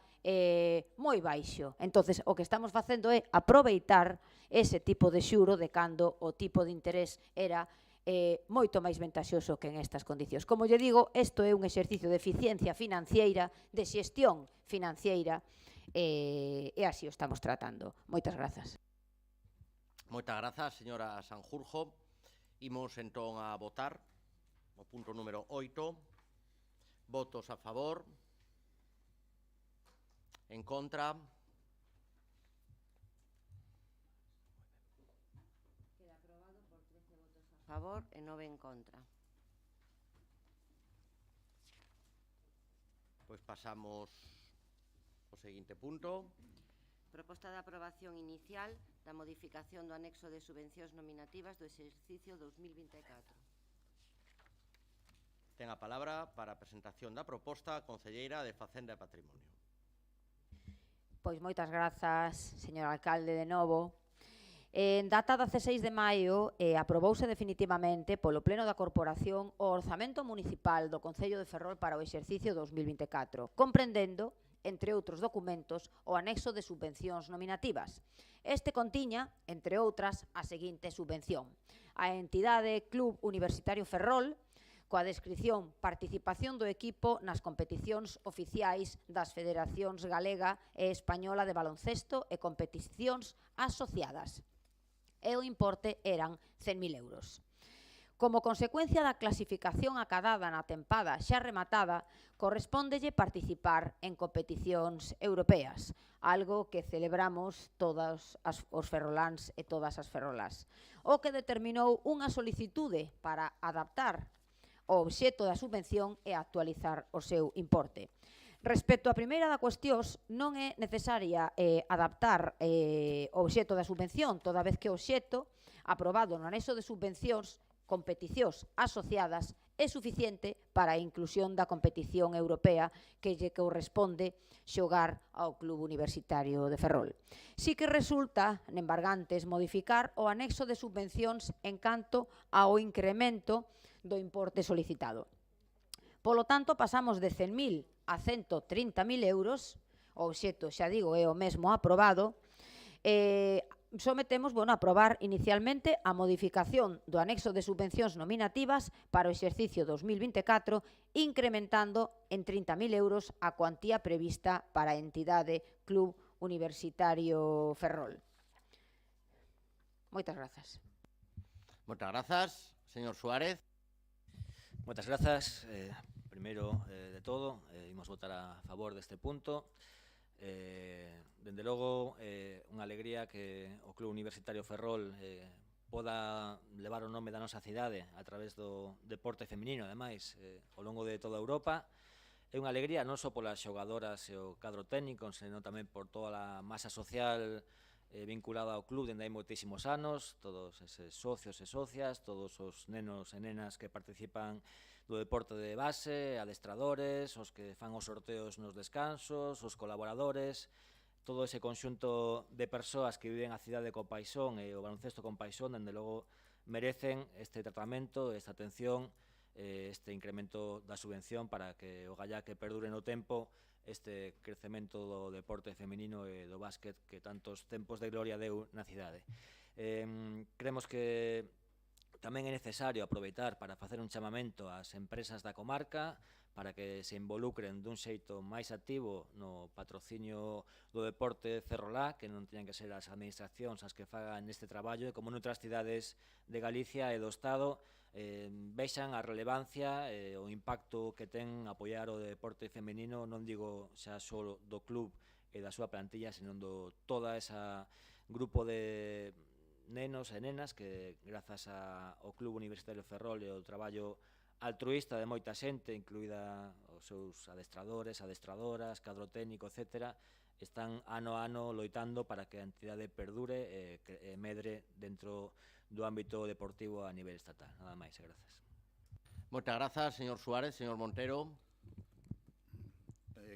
moi baixo. Entonces, o que estamos facendo é aproveitar ese tipo de xuro de cando o tipo de interés era moito máis ventaxoso que en estas condicións. Como lle digo, isto é un exercicio de eficiencia financiera, de xestión financiera, e así o estamos tratando. Moitas grazas. Moitas grazas, señora Sanjurjo. Imos entón a votar. o punto número 8. Votos a favor. En contra. Queda aprobado por 13 votos a favor e 9 en contra. Pois pasamos ao seguinte punto. Proposta de aprobación inicial da modificación do anexo de subvencións nominativas do exercicio 2024. Ten a palabra para a presentación da proposta a concelleira de Facenda e Patrimonio. Pois moitas grazas, señor alcalde, de novo. En data 16 de maio aprobouse definitivamente polo Pleno da Corporación o orzamento municipal do Concello de Ferrol para o exercicio 2024, comprendendo, entre outros documentos, o anexo de subvencións nominativas. Este contiña, entre outras, a seguinte subvención: a entidade Club Universitario Ferrol, coa descripción participación do equipo nas competicións oficiais das Federacións Galega e Española de Baloncesto e competicións asociadas. E o importe eran 100.000 euros. Como consecuencia da clasificación acadada na tempada xa rematada, correspóndelle participar en competicións europeas, algo que celebramos todos os ferroláns e todas as ferrolás, o que determinou unha solicitude para adaptar o obxecto da subvención e actualizar o seu importe. Respecto á primeira da cuestións, non é necesaria adaptar o obxecto da subvención, toda vez que o obxecto aprobado no anexo de subvencións competicións asociadas é suficiente para a inclusión da competición europea que lle corresponde xogar ao Club Universitario de Ferrol. Si que resulta embargantes modificar o anexo de subvencións en canto ao incremento do importe solicitado. Polo tanto, pasamos de 100.000 a 130.000 euros, o obxecto, xa digo, é o mesmo aprobado. Sometemos a aprobar inicialmente a modificación do anexo de subvencións nominativas para o exercicio 2024, incrementando en 30.000 euros a cuantía prevista para a entidade Club Universitario Ferrol. Moitas grazas. Moitas grazas, señor Suárez. Moitas grazas. Primeiro de todo, imos votar a favor deste punto. Dende logo, unha alegría que o Club Universitario Ferrol poda levar o nome da nosa cidade a través do deporte feminino, ademais, ao longo de toda Europa. É unha alegría non só polas xogadoras e o cadro técnico, senón tamén por toda a masa social vinculada ao club dende hai moitísimos anos, todos eses socios e socias, todos os nenos e nenas que participan do deporte de base, adestradores, os que fan os sorteos nos descansos, os colaboradores, todo ese conxunto de persoas que viven a cidade co paixón e o baloncesto con paixón, dende logo merecen este tratamento, esta atención, este incremento da subvención para que o gallá que perdure no tempo este crecemento do deporte feminino e do básquet que tantos tempos de gloria deu na cidade. Creemos que tamén é necesario aproveitar para facer un chamamento ás empresas da comarca para que se involucren dun xeito máis activo no patrocinio do deporte ferrolá, que non teñan que ser as administracións as que fagan este traballo, e como noutras cidades de Galicia e do Estado vexan a relevancia e o impacto que ten apoiar o deporte femenino, non digo xa só do club e da súa plantilla, senón do toda esa grupo de nenos e nenas que, grazas ao Club Universitario Ferrol e ao traballo altruísta de moita xente, incluída os seus adestradores, adestradoras, cadro técnico, etc., están ano a ano loitando para que a entidade perdure e medre dentro do ámbito deportivo a nivel estatal. Nada máis, e grazas. Moitas grazas, señor Suárez. Señor Montero.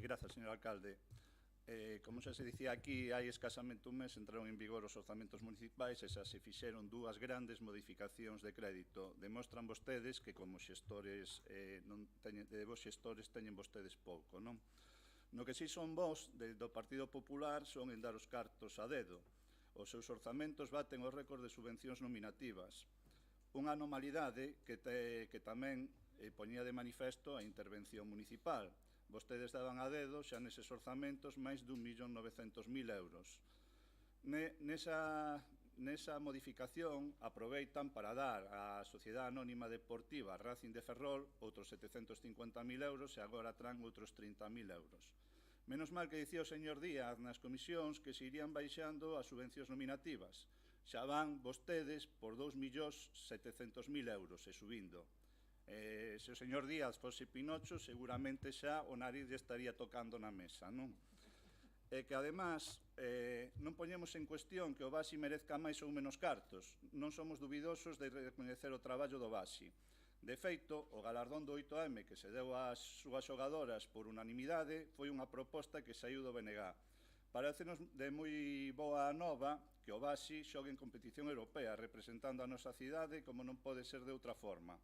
Grazas, señor alcalde. Como xa se dicía aquí, hai escasamente un mes entraron en vigor os orzamentos municipais e xa se fixeron dúas grandes modificacións de crédito. Demostran vostedes que como xestores, vos xestores teñen vostedes pouco, non? No que si son vos, do Partido Popular, son en dar os cartos a dedo. Os seus orzamentos baten os récords de subvencións nominativas. Unha anomalidade que tamén poñía de manifesto a intervención municipal. Vostedes daban a dedo xa neses orzamentos máis de 1.900.000 euros. nesa modificación aproveitan para dar á Sociedade Anónima Deportiva Racing de Ferrol outros 750.000 euros e agora traen outros 30.000 euros. Menos mal que dicía o señor Díaz nas comisións que se irían baixando as subvencións nominativas. Xa van vostedes por 2.700.000 euros e subindo. Se o señor Díaz fose Pinocho, seguramente xa o nariz lle estaría tocando na mesa, non? E que, además, non poñemos en cuestión que o Baxi merezca máis ou menos cartos. Non somos dubidosos de recoñecer o traballo do Baxi. De feito, o galardón do 8M que se deu ás súas xogadoras por unanimidade foi unha proposta que saiu do BNG. Parecenos de moi boa nova que o Baxi xogue en competición europea, representando a nosa cidade como non pode ser de outra forma.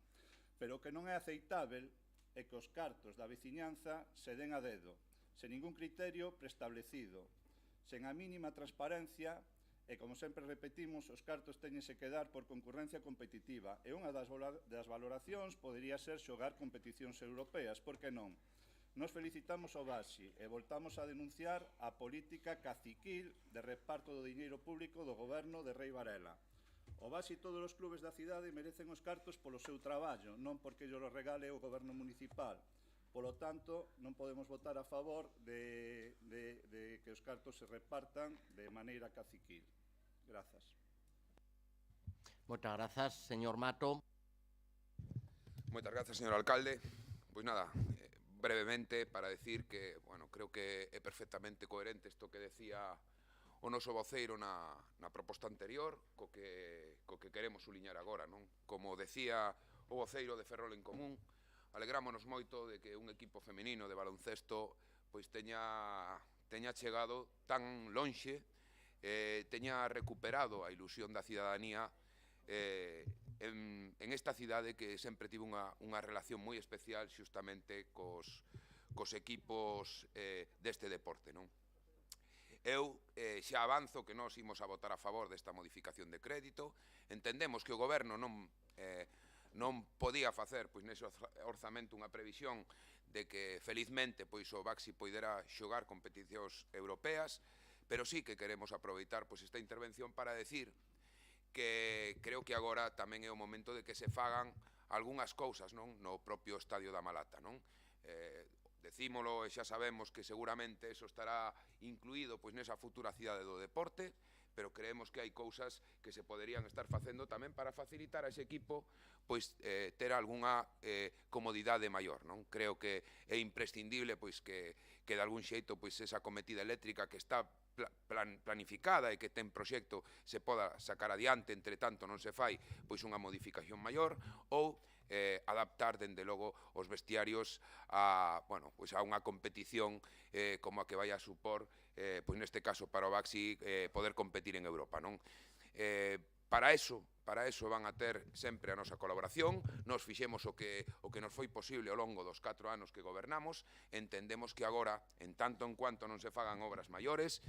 Pero o que non é aceitável é que os cartos da veciñanza se den a dedo, sen ningún criterio preestablecido, sen a mínima transparencia e, como sempre repetimos, os cartos teñense que dar por concurrencia competitiva e unha das valoracións podería ser xogar competicións europeas, por que non? Nos felicitamos ao Baxi e voltamos a denunciar a política caciquil de reparto do diñeiro público do goberno de Rei Varela. O Baxi e todos os clubes da cidade merecen os cartos polo seu traballo, non porque llo regale o goberno municipal. Polo tanto, non podemos votar a favor de que os cartos se repartan de maneira caciquil. Grazas. Moitas grazas, señor Mato. Moitas grazas, señor alcalde. Pois nada, brevemente para decir que, bueno, creo que é perfectamente coherente isto que decía o noso voceiro na proposta anterior co que queremos suliñar agora, non? Como decía o voceiro de Ferrol en Común, alegrámonos moito de que un equipo femenino de baloncesto pois teña chegado tan lonxe, teña recuperado a ilusión da cidadanía en esta cidade que sempre tivo unha relación moi especial xustamente cos equipos deste deporte, non? Eu xa avanzo que nós imos a votar a favor desta modificación de crédito. Entendemos que o goberno non podía facer pois nese orzamento unha previsión de que felizmente pois o Baxi poidera xogar competicións europeas, pero sí que queremos aproveitar pois esta intervención para decir que creo que agora tamén é o momento de que se fagan algunhas cousas, non, no propio Estadio da Malata, non? Decímolo e xa sabemos que seguramente eso estará incluído pois nesa futura cidade do deporte, pero creemos que hai cousas que se poderían estar facendo tamén para facilitar a ese equipo pois ter algunha comodidade maior, non? Creo que é imprescindible pois que de algún xeito pois esa cometida eléctrica que está planificada e que ten proxecto se poda sacar adiante, entre tanto non se fai pois unha modificación maior ou adaptar dende logo os vestiarios a unha competición como a que vai a supor pois neste caso para o Baxi poder competir en Europa, non? Para eso van a ter sempre a nosa colaboración. Nos fixemos o que nos foi posible ao longo dos 4 anos que gobernamos. Entendemos que agora, en tanto en cuanto non se fagan obras maiores,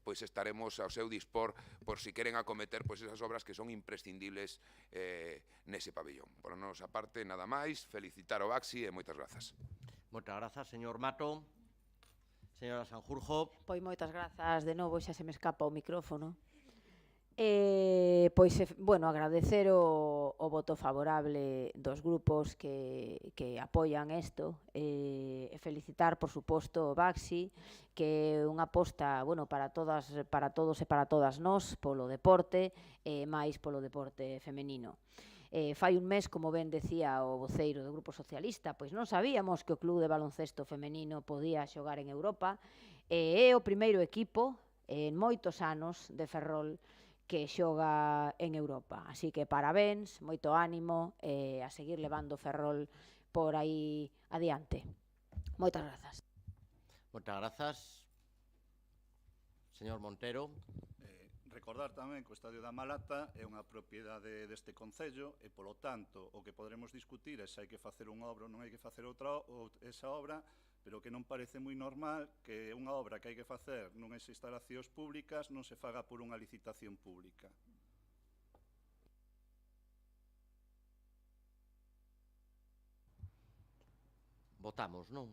pois estaremos ao seu dispor por si queren acometer pois esas obras que son imprescindibles nese pabellón. Por a nosa parte, nada máis, felicitar o Baxi e moitas grazas. Moitas grazas, señor Mato. Señora Sanjurjo. Pois moitas grazas de novo, xa se me escapa o micrófono. Agradecer o voto favorable dos grupos que apoian isto e felicitar, por suposto, o Baxi, que é unha aposta para todos e para todas nós polo deporte e máis polo deporte femenino. Fai un mes, como ben decía o voceiro do Grupo Socialista, pois non sabíamos que o club de baloncesto femenino podía xogar en Europa e é o primeiro equipo en moitos anos de Ferrol que xoga en Europa. Así que parabéns, moito ánimo e a seguir levando Ferrol por aí adiante. Moitas grazas. Moitas grazas. Señor Montero. Recordar tamén que o Estadio da Malata é unha propiedade deste Concello e, polo tanto, o que podremos discutir é se hai que facer unha obra ou non hai que facer esa obra, pero que non parece moi normal que unha obra que hai que facer nunhas instalacións públicas non se faga por unha licitación pública. Votamos, non?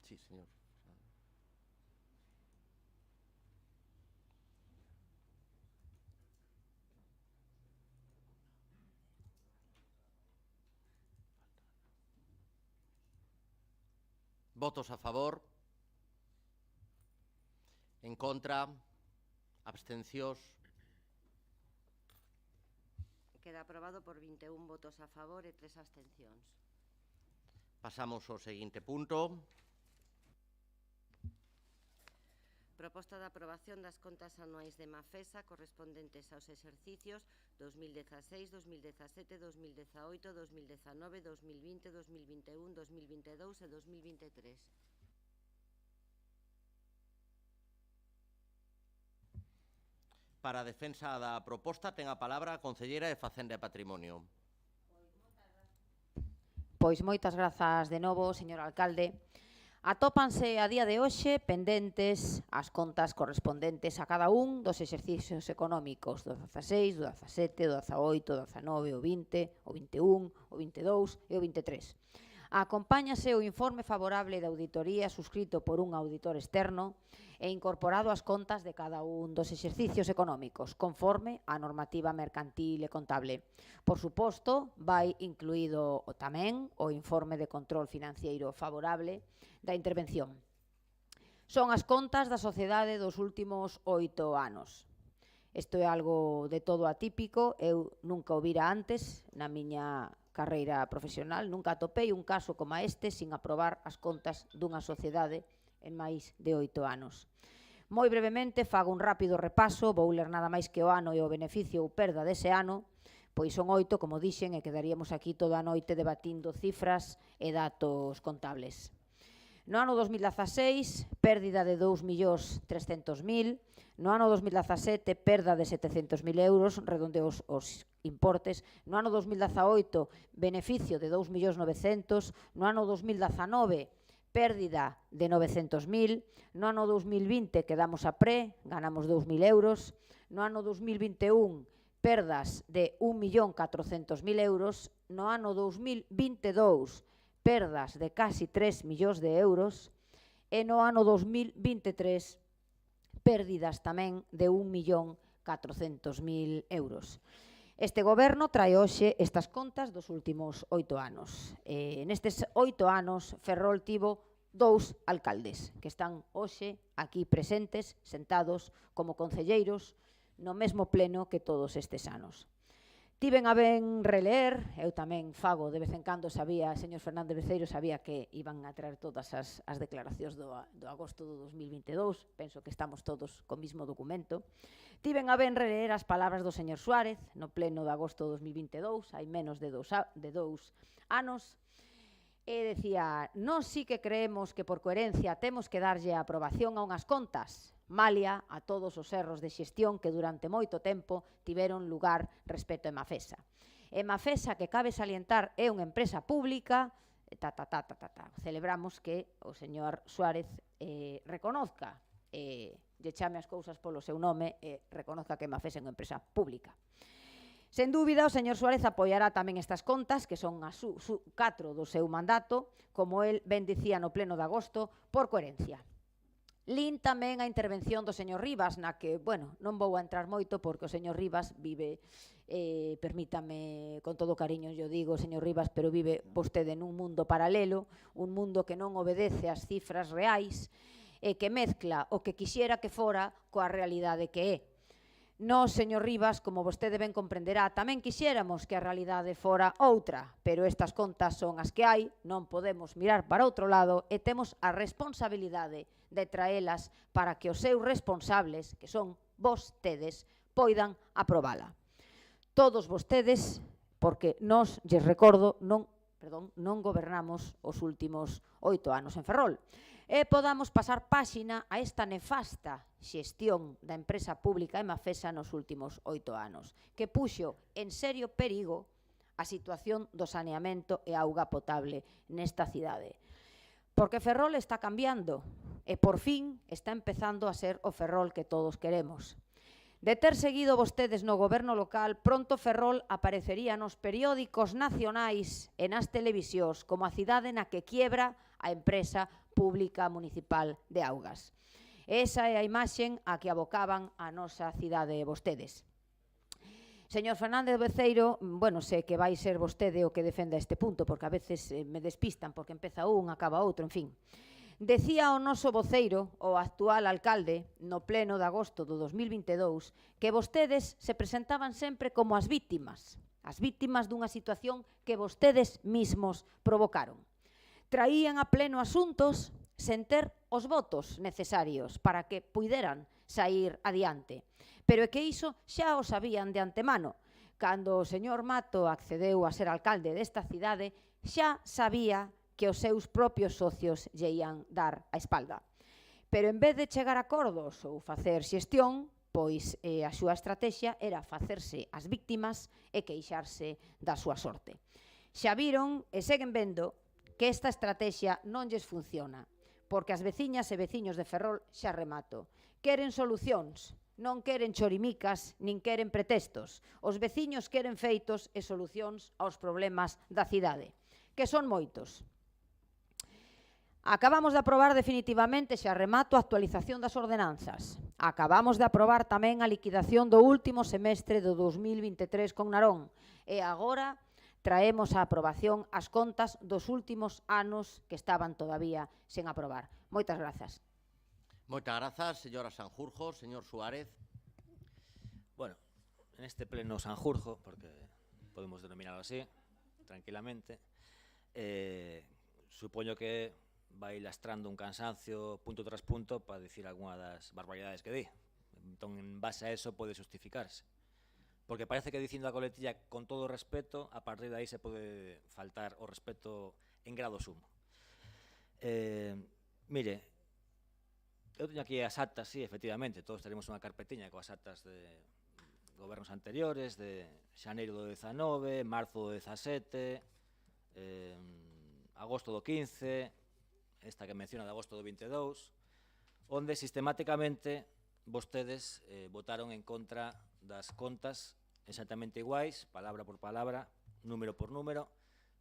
Sí, señor. Votos a favor. En contra. Abstencións. Queda aprobado por 21 votos a favor e 3 abstencións. Pasamos ao seguinte punto. Proposta de aprobación das contas anuais de Mafesa correspondentes aos exercicios 2016, 2017, 2018, 2019, 2020, 2021, 2022 e 2023. Para a defensa da proposta ten a palabra a concelleira de Facenda e Patrimonio. Pois moitas grazas de novo, señor alcalde. Atópanse a día de hoxe pendentes as contas correspondentes a cada un dos exercicios económicos do 16, do 17, do 18, do 19, o 20, o 21, o 22 e o 23. Acompáñase o informe favorable de auditoría suscrito por un auditor externo e incorporado ás contas de cada un dos exercicios económicos, conforme á normativa mercantil e contable. Por suposto, vai incluído tamén o informe de control financiero favorable da intervención. Son as contas da sociedade dos últimos 8 anos. Isto é algo de todo atípico, eu nunca o vira antes na miña carreira profesional, nunca atopei un caso como este sin aprobar as contas dunha sociedade en máis de 8 anos. Moi brevemente fago un rápido repaso, vou ler nada máis que o ano e o beneficio ou perda dese ano, pois son 8, como dixen, e quedaríamos aquí toda a noite debatindo cifras e datos contables. No ano 2016, pérdida de 2.300.000, no ano 2017, perda de 700.000 euros, redondeos os importes, no ano 2018, beneficio de 2.900.000, no ano 2019, pérdida de 900.000, no ano 2020 quedamos a pre, ganamos 2.000 euros, no ano 2021, perdas de 1.400.000 euros, no ano 2022, perdas de casi 3 millóns de euros e no ano 2023 pérdidas tamén de 1.400.000 euros. Este goberno trae hoxe estas contas dos últimos 8 anos. Nestes 8 anos, Ferrol tivo 2 alcaldes que están hoxe aquí presentes, sentados como concelleiros no mesmo pleno que todos estes anos. Tiven a ben releer, eu tamén fago de vez en cando, sabía, señor Fernández Beceiro, sabía que iban a traer todas as declaracións do agosto do 2022, penso que estamos todos co mismo documento. Tiven a ben releer as palabras do señor Suárez no pleno de agosto do 2022, hai menos de 2 anos, e decía, nós sí que creemos que por coherencia temos que darlle a aprobación a unhas contas, malia a todos os erros de xestión que durante moito tempo tiveron lugar respecto a Mafesa. Mafesa, que cabe salientar, é unha empresa pública, celebramos que o señor Suárez reconozca, lle chame as cousas polo seu nome e reconozca que Mafesa é unha empresa pública. Sen dúbida, o señor Suárez apoiará tamén estas contas, que son as 4 do seu mandato, como el ben dicía no pleno de agosto, por coherencia. Lin tamén a intervención do señor Rivas, na que, bueno, non vou a entrar moito porque o señor Rivas vive, permítame, con todo cariño yo digo, señor Rivas, pero vive vostede nun mundo paralelo, un mundo que non obedece ás cifras reais e que mezcla o que quixera que fora coa realidade que é. Nós, señor Rivas, como vostede ben comprenderá, tamén quixéramos que a realidade fora outra, pero estas contas son as que hai, non podemos mirar para outro lado e temos a responsabilidade de traelas para que os seus responsables, que son vostedes, poidan aprobala. Todos vostedes, porque nós, lles recordo, non gobernamos os últimos 8 anos en Ferrol, e podamos pasar páxina a esta nefasta xestión da empresa pública Mafesa nos últimos 8 anos, que puxo en serio perigo a situación do saneamento e auga potable nesta cidade. Porque Ferrol está cambiando e por fin está empezando a ser o Ferrol que todos queremos. De ter seguido vostedes no goberno local, pronto Ferrol aparecería nos periódicos nacionais e nas televisións como a cidade na que quiebra a empresa pública municipal de augas. Esa é a imaxen a que abocaban a nosa cidade vostedes. Señor Fernández Beceiro, bueno, sei que vai ser vostede o que defenda este punto, porque a veces me despistan, porque empeza un, acaba outro, en fin. Decía o noso voceiro, o actual alcalde, no pleno de agosto do 2022, que vostedes se presentaban sempre como as víctimas dunha situación que vostedes mismos provocaron. Traían a pleno asuntos sen ter os votos necesarios para que puideran sair adiante. Pero é que iso xa o sabían de antemano. Cando o señor Mato accedeu a ser alcalde desta cidade, xa sabía que os seus propios socios lle ian dar a espalda. Pero en vez de chegar a acordos ou facer xestión, pois a súa estrategia era facerse as víctimas e queixarse da súa sorte. Xa viron e seguen vendo que esta estrategia non lles funciona, porque as veciñas e veciños de Ferrol, xa remato, queren solucións, non queren chorimicas, nin queren pretextos. Os veciños queren feitos e solucións aos problemas da cidade, que son moitos. Acabamos de aprobar definitivamente, xa remato, a actualización das ordenanzas. Acabamos de aprobar tamén a liquidación do último semestre do 2023 con Narón. E agora traemos a aprobación as contas dos últimos anos que estaban todavía sen aprobar. Moitas grazas. Moitas grazas, señora Sanjurjo. Señor Suárez. Bueno, en este pleno Sanjurjo, porque podemos denominarlo así, tranquilamente, supoño que vai lastrando un cansancio punto tras punto para dicir algunha das barbaridades que di. Entón, en base a eso, pode justificarse. Porque parece que dicindo a coletilla con todo o respeto, a partir de aí se pode faltar o respeto en grado sumo. Mire, eu teño aquí as actas, sí, efectivamente, todos tenemos unha carpetiña coas actas de gobernos anteriores, de xaneiro do 19, marzo do 17, agosto do 15, esta que menciona de agosto do 22, onde sistemáticamente vostedes votaron en contra das contas exactamente iguais, palabra por palabra, número por número,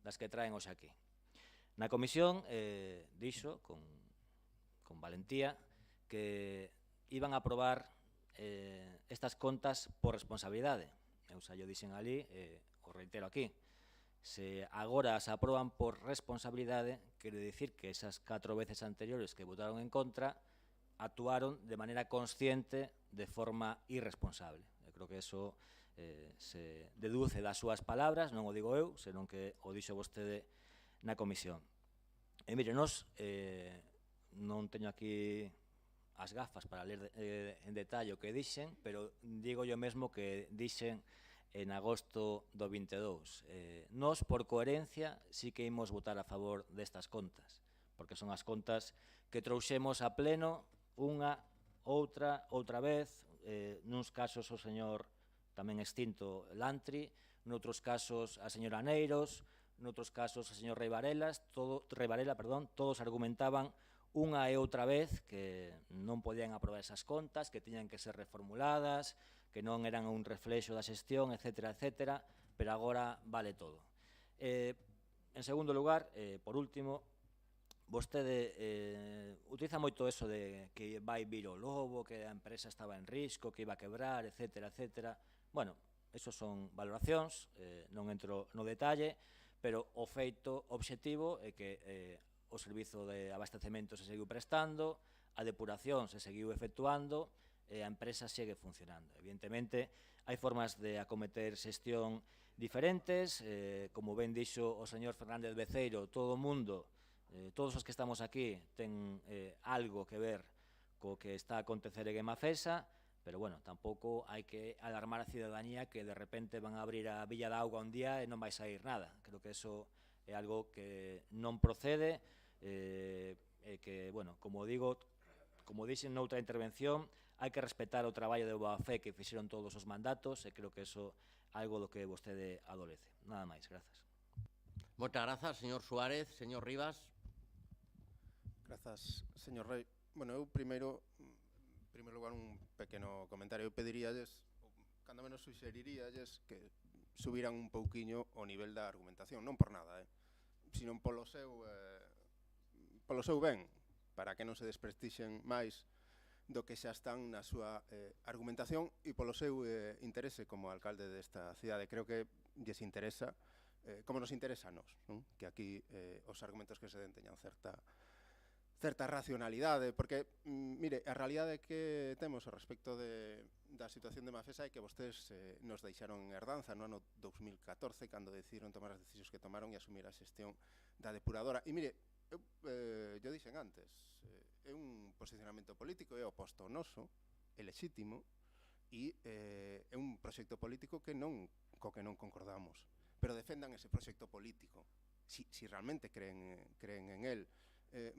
das que traen hoxe aquí. Na comisión dixo con valentía que iban a aprobar estas contas por responsabilidade. Eu xa yo dixen ali, o reitero aquí. Se agora se aproban por responsabilidade, quere dicir que esas 4 veces anteriores que votaron en contra actuaron de maneira consciente de forma irresponsable. Eu creo que eso se deduce das súas palabras, non o digo eu, senón que o dixo vostede na comisión. E mire, nós non teño aquí as gafas para ler en detalle o que dixen, pero digo yo mesmo que dixen en agosto do 22. Nós, por coherencia, sí que imos votar a favor destas contas, porque son as contas que trouxemos a pleno unha, outra vez, nuns casos o señor tamén extinto Lantri, noutros casos a señora Neiros, noutros casos a señor Revarela, todos argumentaban unha e outra vez que non podían aprobar esas contas, que tiñan que ser reformuladas, que non eran un reflexo da xestión, etcétera, etcétera, pero agora vale todo. En segundo lugar, por último, vostede utiliza moito eso de que vai vir o lobo, que a empresa estaba en risco, que iba a quebrar, etcétera, etcétera. Bueno, esos son valoracións, non entro no detalle, pero o feito obxectivo é que o servizo de abastecemento se seguiu prestando, a depuración se seguiu efectuando e a empresa segue funcionando. Evidentemente, hai formas de acometer xestión diferentes, como ben dixo o señor Fernández Beceiro, todo o mundo, todos os que estamos aquí, ten algo que ver co que está a acontecer en Emafesa, pero, bueno, tampouco hai que alarmar a cidadanía que de repente van a abrir a Villa da Auga un día e non vai sair nada. Creo que eso é algo que non procede, e que, bueno, como digo, como dixen noutra intervención, hai que respetar o traballo de boa fe que fixeron todos os mandatos e creo que eso é algo do que vostede adolece. Nada máis, grazas. Moitas grazas, señor Suárez. Señor Rivas. Grazas, señor Rei. Bueno, eu primeiro, en primer lugar, un pequeno comentario. Eu pediríalles, cando menos suxeriríalles, que subiran un pouquiño o nivel da argumentación, non por nada, sino polo seu ben, para que non se desprestixen máis do que xa están na súa argumentación e polo seu interese como alcalde desta cidade. Creo que lles interesa, como nos interesa a nós, non? Que aquí os argumentos que se den teñan certa racionalidade, porque, mire, a realidade que temos ao respecto da situación de Mafesa é que vostedes nos deixaron en herdanza no ano 2014, cando decidiron tomar as decisións que tomaron e asumir a xestión da depuradora. E, mire, eu dixen antes, é un posicionamento político, é oposto ao noso, é lexítimo, e é un proxecto político co que non concordamos, pero defendan ese proxecto político, si realmente creen en él.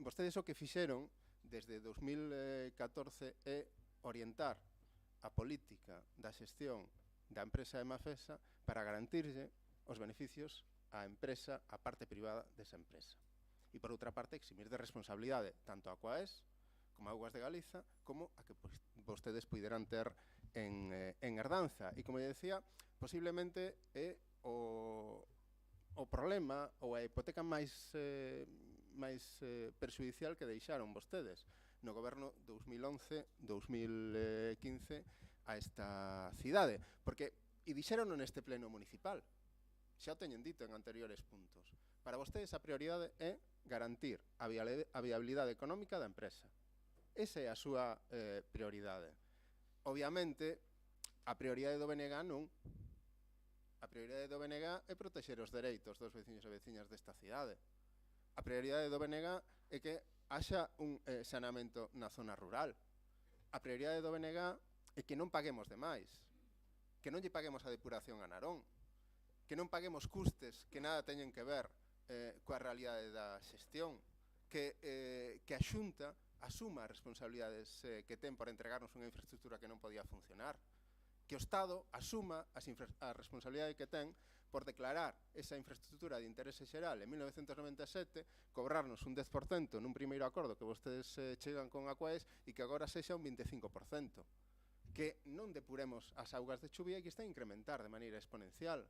Vostedes o que fixeron desde 2014 é orientar a política da xestión da empresa de Mafesa para garantirlle os beneficios á empresa, á parte privada desa empresa. E, por outra parte, eximir de responsabilidade tanto a Coaes como a Augas de Galiza como a que vostedes puderan ter en herdanza. E, como lle decía, posiblemente é o problema ou a hipoteca máis perxudicial que deixaron vostedes no goberno 2011-2015 a esta cidade, porque, e dixeron neste pleno municipal, xa o teñen dito en anteriores puntos, para vostedes a prioridade é garantir a viabilidade económica da empresa. Esa é a súa prioridade. Obviamente, a prioridade do BNG non. A prioridade do BNG é protexer os dereitos dos veciños e veciñas desta cidade. A prioridade do BNG é que haxa un saneamento na zona rural. A prioridade do BNG é que non paguemos demais, que non lle paguemos a depuración a Narón, que non paguemos custes que nada teñen que ver coa realidade da xestión, que a Xunta asuma as responsabilidades que ten por entregarnos unha infraestructura que non podía funcionar, que o Estado asuma a responsabilidade que ten por declarar esa infraestructura de interese xeral en 1997, cobrarnos un 10% nun primeiro acordo que vostedes chegan con a Coaes e que agora sexa un 25%. Que non depuremos as augas de chuvia e que está a incrementar de maneira exponencial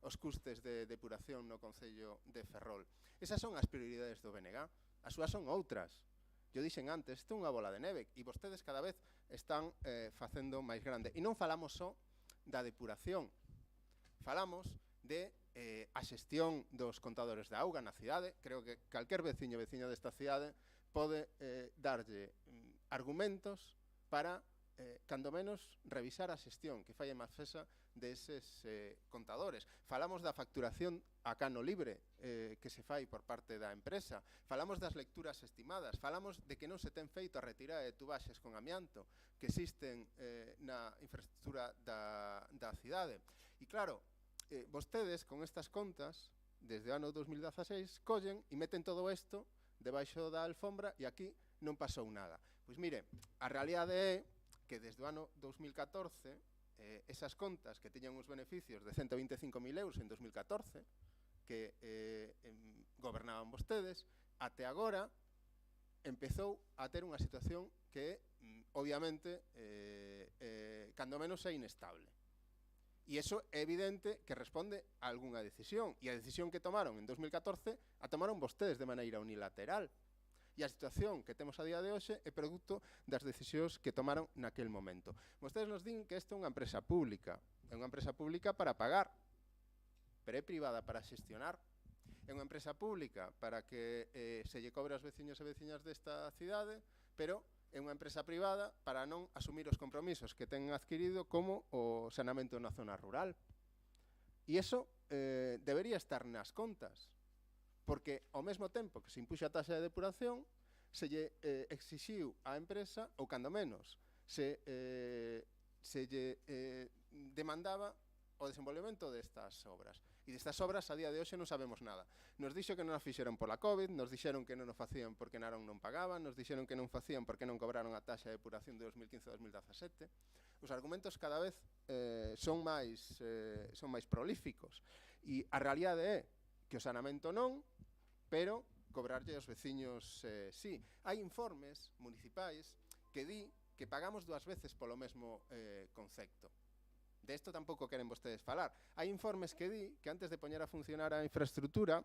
os custes de depuración no Concello de Ferrol. Esas son as prioridades do BNG. As súas son outras. Eu dixen antes, isto é unha bola de neve e vostedes cada vez están facendo máis grande. E non falamos só da depuración. Falamos de a xestión dos contadores de auga na cidade. Creo que calquer veciño e veciña desta cidade pode darlle argumentos para, cando menos, revisar a xestión que fai a Mafesa deses contadores. Falamos da facturación a cano libre que se fai por parte da empresa. Falamos das lecturas estimadas. Falamos de que non se ten feito a retirada de tubaxes con amianto que existen na infraestructura da cidade. E claro, vostedes con estas contas, desde o ano 2016, collen e meten todo isto debaixo da alfombra e aquí non pasou nada. Pois mire, a realidade é que desde o ano 2014 esas contas que tiñan uns beneficios de 125.000 euros en 2014 que gobernaban vostedes, até agora empezou a ter unha situación que obviamente cando menos é inestable. E iso é evidente que responde a algunha decisión, e a decisión que tomaron en 2014 a tomaron vostedes de maneira unilateral. E a situación que temos a día de hoxe é produto das decisións que tomaron naquel momento. Vostedes nos din que isto é unha empresa pública. É unha empresa pública para pagar, pero é privada para xestionar. É unha empresa pública para que se lle cobre aos veciños e veciñas desta cidade, pero é unha empresa privada para non asumir os compromisos que ten adquirido como o saneamento na zona rural. E iso debería estar nas contas, porque ao mesmo tempo que se impuxe a taxa de depuración, se lle exixiu á empresa, ou cando menos, se lle demandaba o desenvolvemento destas obras. E destas obras, a día de hoxe, non sabemos nada. Nos dixo que non as fixeron pola COVID, nos dixeron que non o facían porque Narón non pagaban, nos dixeron que non facían porque non cobraron a taxa de depuración de 2015-2017. Os argumentos cada vez son máis prolíficos. E a realidade é que o saneamento non, pero cobrarlle aos veciños sí. Hai informes municipais que di que pagamos 2 veces polo mesmo concepto. De isto tampouco queren vostedes falar. Hai informes que di que antes de poñer a funcionar a infraestructura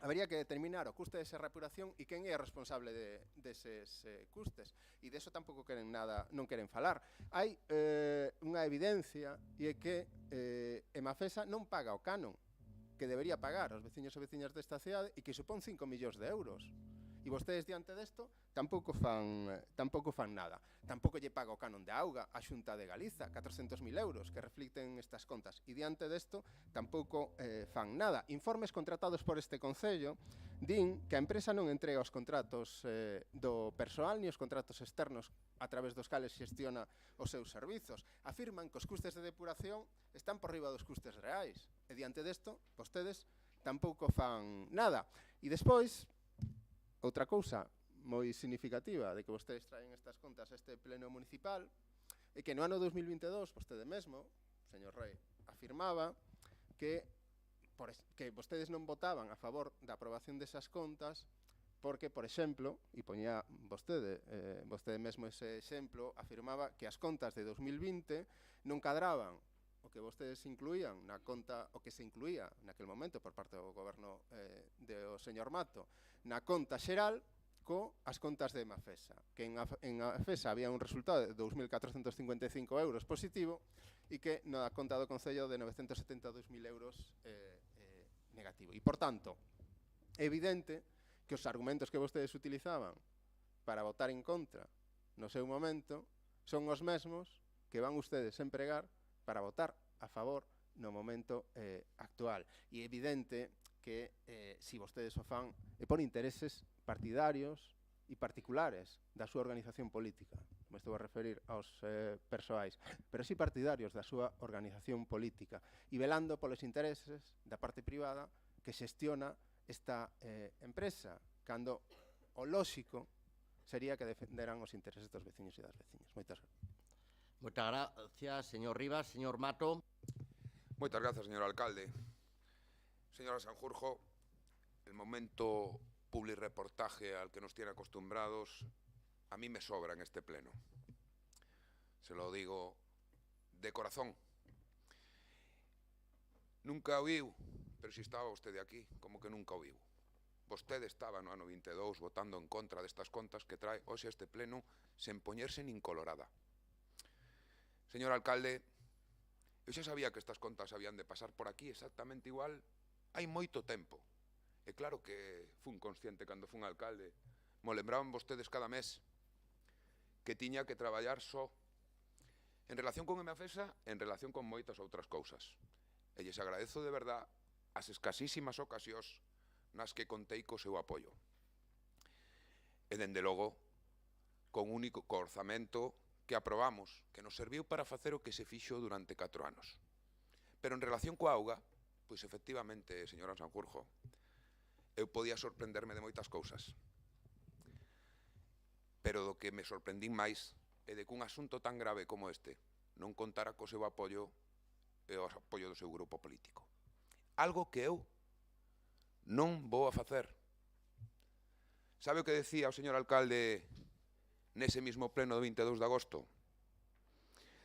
habería que determinar o custe desa reparación e quen é o responsable deses custes. E deso tampouco queren nada, non queren falar. Hai unha evidencia e é que Emafesa non paga o canon que debería pagar aos veciños e veciñas desta cidade e que supón 5 millóns de euros. E vostedes diante desto tampouco fan nada. Tampouco lle paga o canon de auga a Xunta de Galiza, 400.000 euros que reflicten estas contas. E diante desto tampouco fan nada. Informes contratados por este Concello din que a empresa non entrega os contratos do persoal ni os contratos externos a través dos cales xestiona os seus servizos. Afirman que os custes de depuración están por riba dos custes reais. E diante desto, vostedes tampouco fan nada. E despois, outra cousa moi significativa de que vostedes traen estas contas a este pleno municipal é que no ano 2022 vostede mesmo, señor Rei, afirmaba que vostedes non votaban a favor da aprobación desas contas porque, por exemplo, e poñía vostede mesmo ese exemplo, afirmaba que as contas de 2020 non cadraban o que vostedes incluían na conta, o que se incluía naquel momento por parte do goberno do señor Mato, na conta xeral as contas de Emafesa, que en Emafesa había un resultado de 2.455 euros positivo e que na conta do Concello de 972.000 euros negativo. E, por tanto, é evidente que os argumentos que vostedes utilizaban para votar en contra no seu momento son os mesmos que van ustedes empregar para votar a favor no momento actual. E é evidente que se vostedes o fan é por intereses partidarios e particulares da súa organización política. Me estou a referir aos persoais, pero si partidarios da súa organización política e velando polos intereses da parte privada que xestiona esta empresa, cando o lóxico sería que defenderan os intereses dos veciños e das veciñas. Moitas gracias. Moitas gracias, señor Rivas. Señor Mato. Moitas grazas, señor alcalde. Señora Sanjurjo, el momento publireportaje al que nos tiene acostumbrados a mí me sobra en este pleno. Se lo digo de corazón. Nunca oíu, pero si estaba vostede aquí, como que nunca oíu. Vostede estaba no ano 22 votando en contra destas contas que trae hoxe este pleno sen poñerse nin colorada. Señor alcalde, eu xa sabía que estas contas habían de pasar por aquí exactamente igual hai moito tempo. E claro que fun consciente cando fun alcalde. Mo lembraban vostedes cada mes que tiña que traballar só en relación con Emafesa, en relación con moitas outras cousas. E lles agradezo de verdad as escasísimas ocasións nas que contei co seu apoio. E dende logo, con único orzamento que aprobamos, que nos serviu para facer o que se fixo durante 4 anos. Pero en relación coa auga, pois efectivamente, señora Sanjurjo, eu podía sorprenderme de moitas cousas. Pero do que me sorprendín máis é de que un asunto tan grave como este non contara co seu apoio e o apoio do seu grupo político. Algo que eu non vou a facer. Sabe o que decía o señor alcalde nese mismo pleno do 22 de agosto?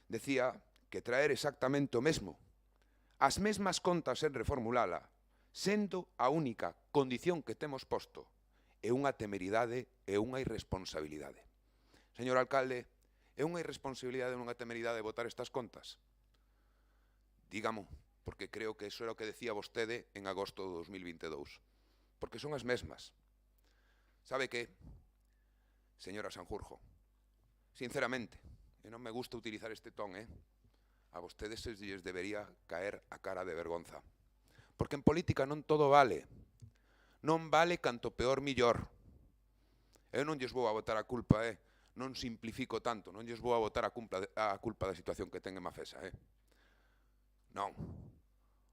Decía que traer exactamente o mesmo, as mesmas contas en reformulala, sendo a única condición que temos posto, é unha temeridade e unha irresponsabilidade. Señor alcalde, é unha irresponsabilidade e unha temeridade votar estas contas? Dígamo, porque creo que eso era o que decía vostede en agosto de 2022. Porque son as mesmas. Sabe que, señora Sanjurjo, sinceramente, e non me gusta utilizar este ton, a vostedes lles debería caer a cara de vergonza. Porque en política non todo vale. Non vale canto peor millor. Eu non lles vou a botar a culpa, non simplifico tanto, non lles vou a botar a culpa da situación que ten Emafesa, Non.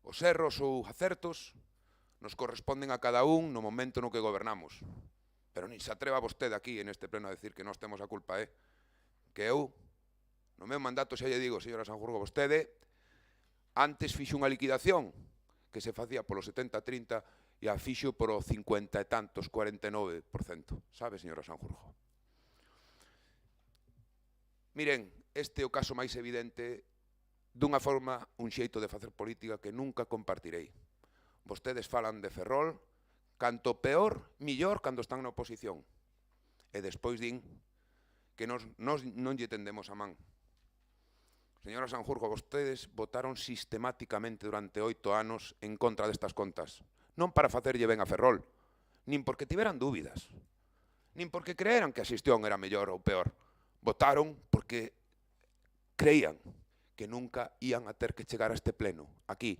Os erros ou acertos nos corresponden a cada un no momento no que gobernamos. Pero nin se atreva vostede aquí, en este pleno, a decir que nós temos a culpa, que eu, no meu mandato, xa lle digo, señora Sanjurjo, vostede, antes fixo unha liquidación que se facía polo 70-30 e a fixo polo 50 e tantos, 49%. Sabe, señora Sanjurjo? Miren, este é o caso máis evidente dunha forma, un xeito de facer política que nunca compartirei. Vostedes falan de Ferrol, Canto peor, millor cando están na oposición. E despois din que nos non lle tendemos a man. Señora Sanjurjo, vostedes votaron sistemáticamente durante 8 anos en contra destas contas. Non para facerlle ben a Ferrol, nin porque tiveran dúbidas, nin porque creeran que a xestión era mellor ou peor. Votaron porque creían que nunca ían a ter que chegar a este pleno, aquí,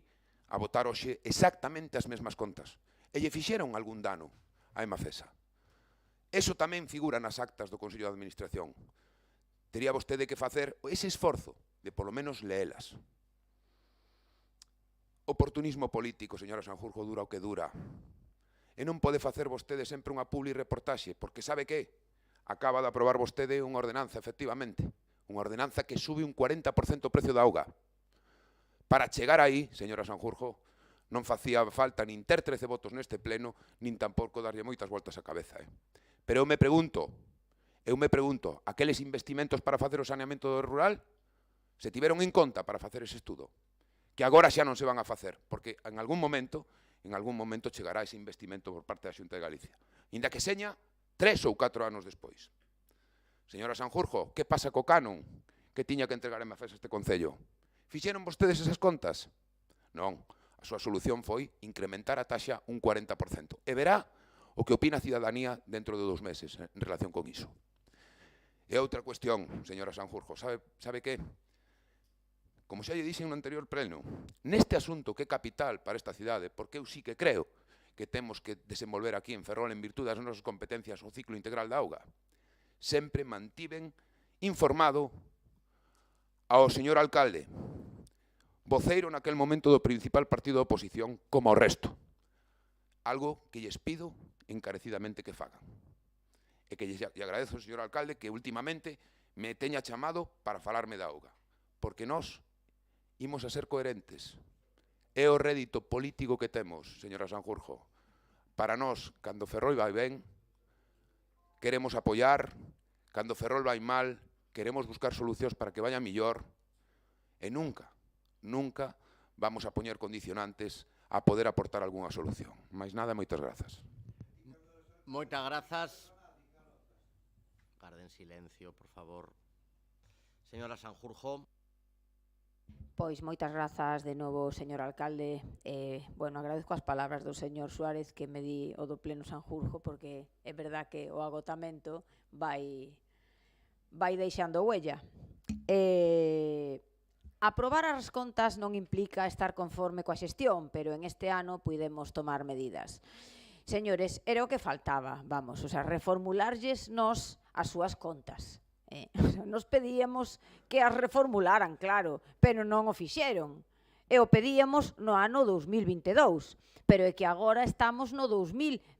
a votar hoxe exactamente as mesmas contas. E lle fixeron algún dano a Emafesa. Eso tamén figura nas actas do Consello de Administración. Tería vostede que facer ese esforzo de polo menos leelas. Oportunismo político, señora Sanjurjo, dura o que dura. E non pode facer vostede sempre unha publi reportaxe, porque sabe que acaba de aprobar vostede unha ordenanza, efectivamente, unha ordenanza que sube un 40% o precio da auga. Para chegar aí, señora Sanjurjo, non facía falta nin ter 13 votos neste pleno, nin tampouco darlle moitas voltas á cabeza. Pero eu me pregunto, aqueles investimentos para facer o saneamento rural, se tiveron en conta para facer ese estudo, que agora xa non se van a facer, porque en algún momento chegará ese investimento por parte da Xunta de Galicia, inda que seña 3 ou 4 anos despois. Señora Sanjurjo, que pasa co canon que tiña que entregar en Mafesa este Concello? Fixeron vostedes esas contas? Non. A súa solución foi incrementar a taxa un 40%. E verá o que opina a cidadanía dentro de 2 meses en relación con iso. E outra cuestión, señora Sanjurjo, sabe que? Como xa lle dixen no anterior pleno, neste asunto que é capital para esta cidade, porque eu sí que creo que temos que desenvolver aquí en Ferrol en virtude das nosas competencias o ciclo integral da auga, sempre mantiven informado ao señor alcalde, voceiro naquel momento do principal partido da oposición, como o resto. Algo que lles pido encarecidamente que fagan. E que lle agradezo, señor alcalde, que últimamente me teña chamado para falarme da auga. Porque nós imos a ser coherentes. É o rédito político que temos, señora Sanjurjo. Para nós, cando Ferrol vai ben, queremos apoiar. Cando Ferrol vai mal, queremos buscar solucións para que vaya mellor. E nunca vamos a poñer condicionantes a poder aportar algunha solución. Mais nada, moitas grazas. Moitas grazas. Garden silencio, por favor. Señora Sanjurjo. Pois moitas grazas de novo, señor alcalde. Agradezco as palabras do señor Suárez que me di o do pleno Sanjurjo, porque é verdad que o agotamento vai deixando huella. Aprobar as contas non implica estar conforme coa xestión, pero en este ano puidemos tomar medidas. Señores, era o que faltaba, reformularlles nos as súas contas. Nos pedíamos que as reformularan, claro, pero non o fixeron. E o pedíamos no ano 2022, pero é que agora estamos no 2024.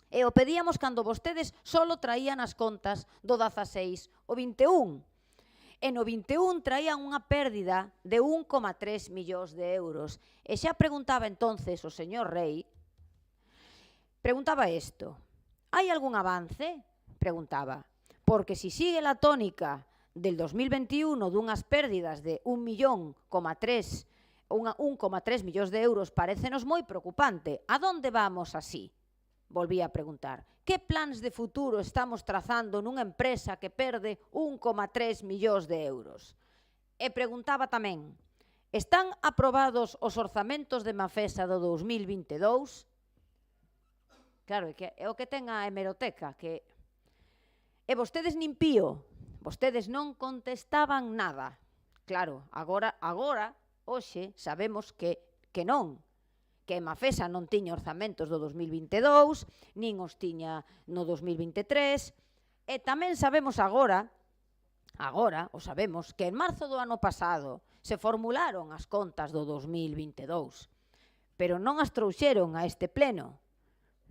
E o pedíamos cando vostedes solo traían as contas do 16 o 21. E no 21 traían unha pérdida de 1,3 millóns de euros. E xa preguntaba entonces o señor Rei, preguntaba isto, hai algún avance? Preguntaba, porque si sigue la tónica del 2021 dunhas pérdidas de 1,3 millóns de euros, parécenos moi preocupante. A donde vamos así? Volvía a preguntar. Que plans de futuro estamos trazando nunha empresa que perde 1,3 millóns de euros? E preguntaba tamén, están aprobados os orzamentos de Mafesa do 2022? Claro, é o que ten a hemeroteca, que... E vostedes nin pío, vostedes non contestaban nada. Claro, agora, hoxe, sabemos que non, que Mafesa non tiña orzamentos do 2022, nin os tiña no 2023, e tamén sabemos agora o sabemos, que en marzo do ano pasado se formularon as contas do 2022, pero non as trouxeron a este pleno.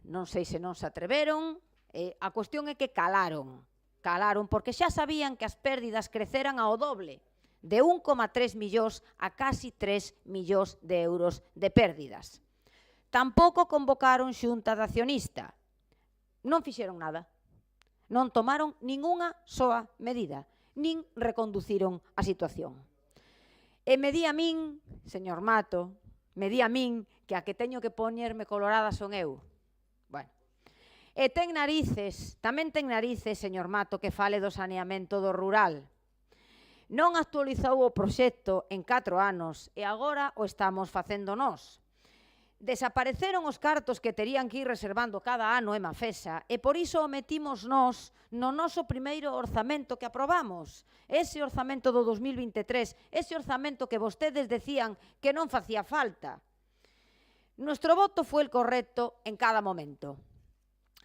Non sei se non se atreveron, a cuestión é que calaron, porque xa sabían que as pérdidas creceran ao doble, de 1,3 millóns a casi 3 millóns de euros de pérdidas. Tampouco convocaron xunta de accionista. Non fixeron nada. Non tomaron ningunha soa medida, nin reconduciron a situación. E me di a min, señor Mato, que a que teño que poñerme colorada son eu. Bueno. E ten narices, tamén ten narices, señor Mato, que fale do saneamento do rural. Non actualizou o proxecto en 4 anos e agora o estamos facendo nós. Desapareceron os cartos que terían que ir reservando cada ano en Mafesa e por iso o metimos nós no noso primeiro orzamento que aprobamos. Ese orzamento do 2023, ese orzamento que vostedes decían que non facía falta. Nuestro voto foi el correcto en cada momento.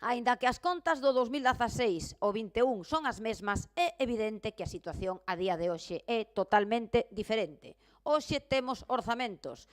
Aínda que as contas do 2016 ou 21 son as mesmas, é evidente que a situación a día de hoxe é totalmente diferente. Hoxe temos orzamentos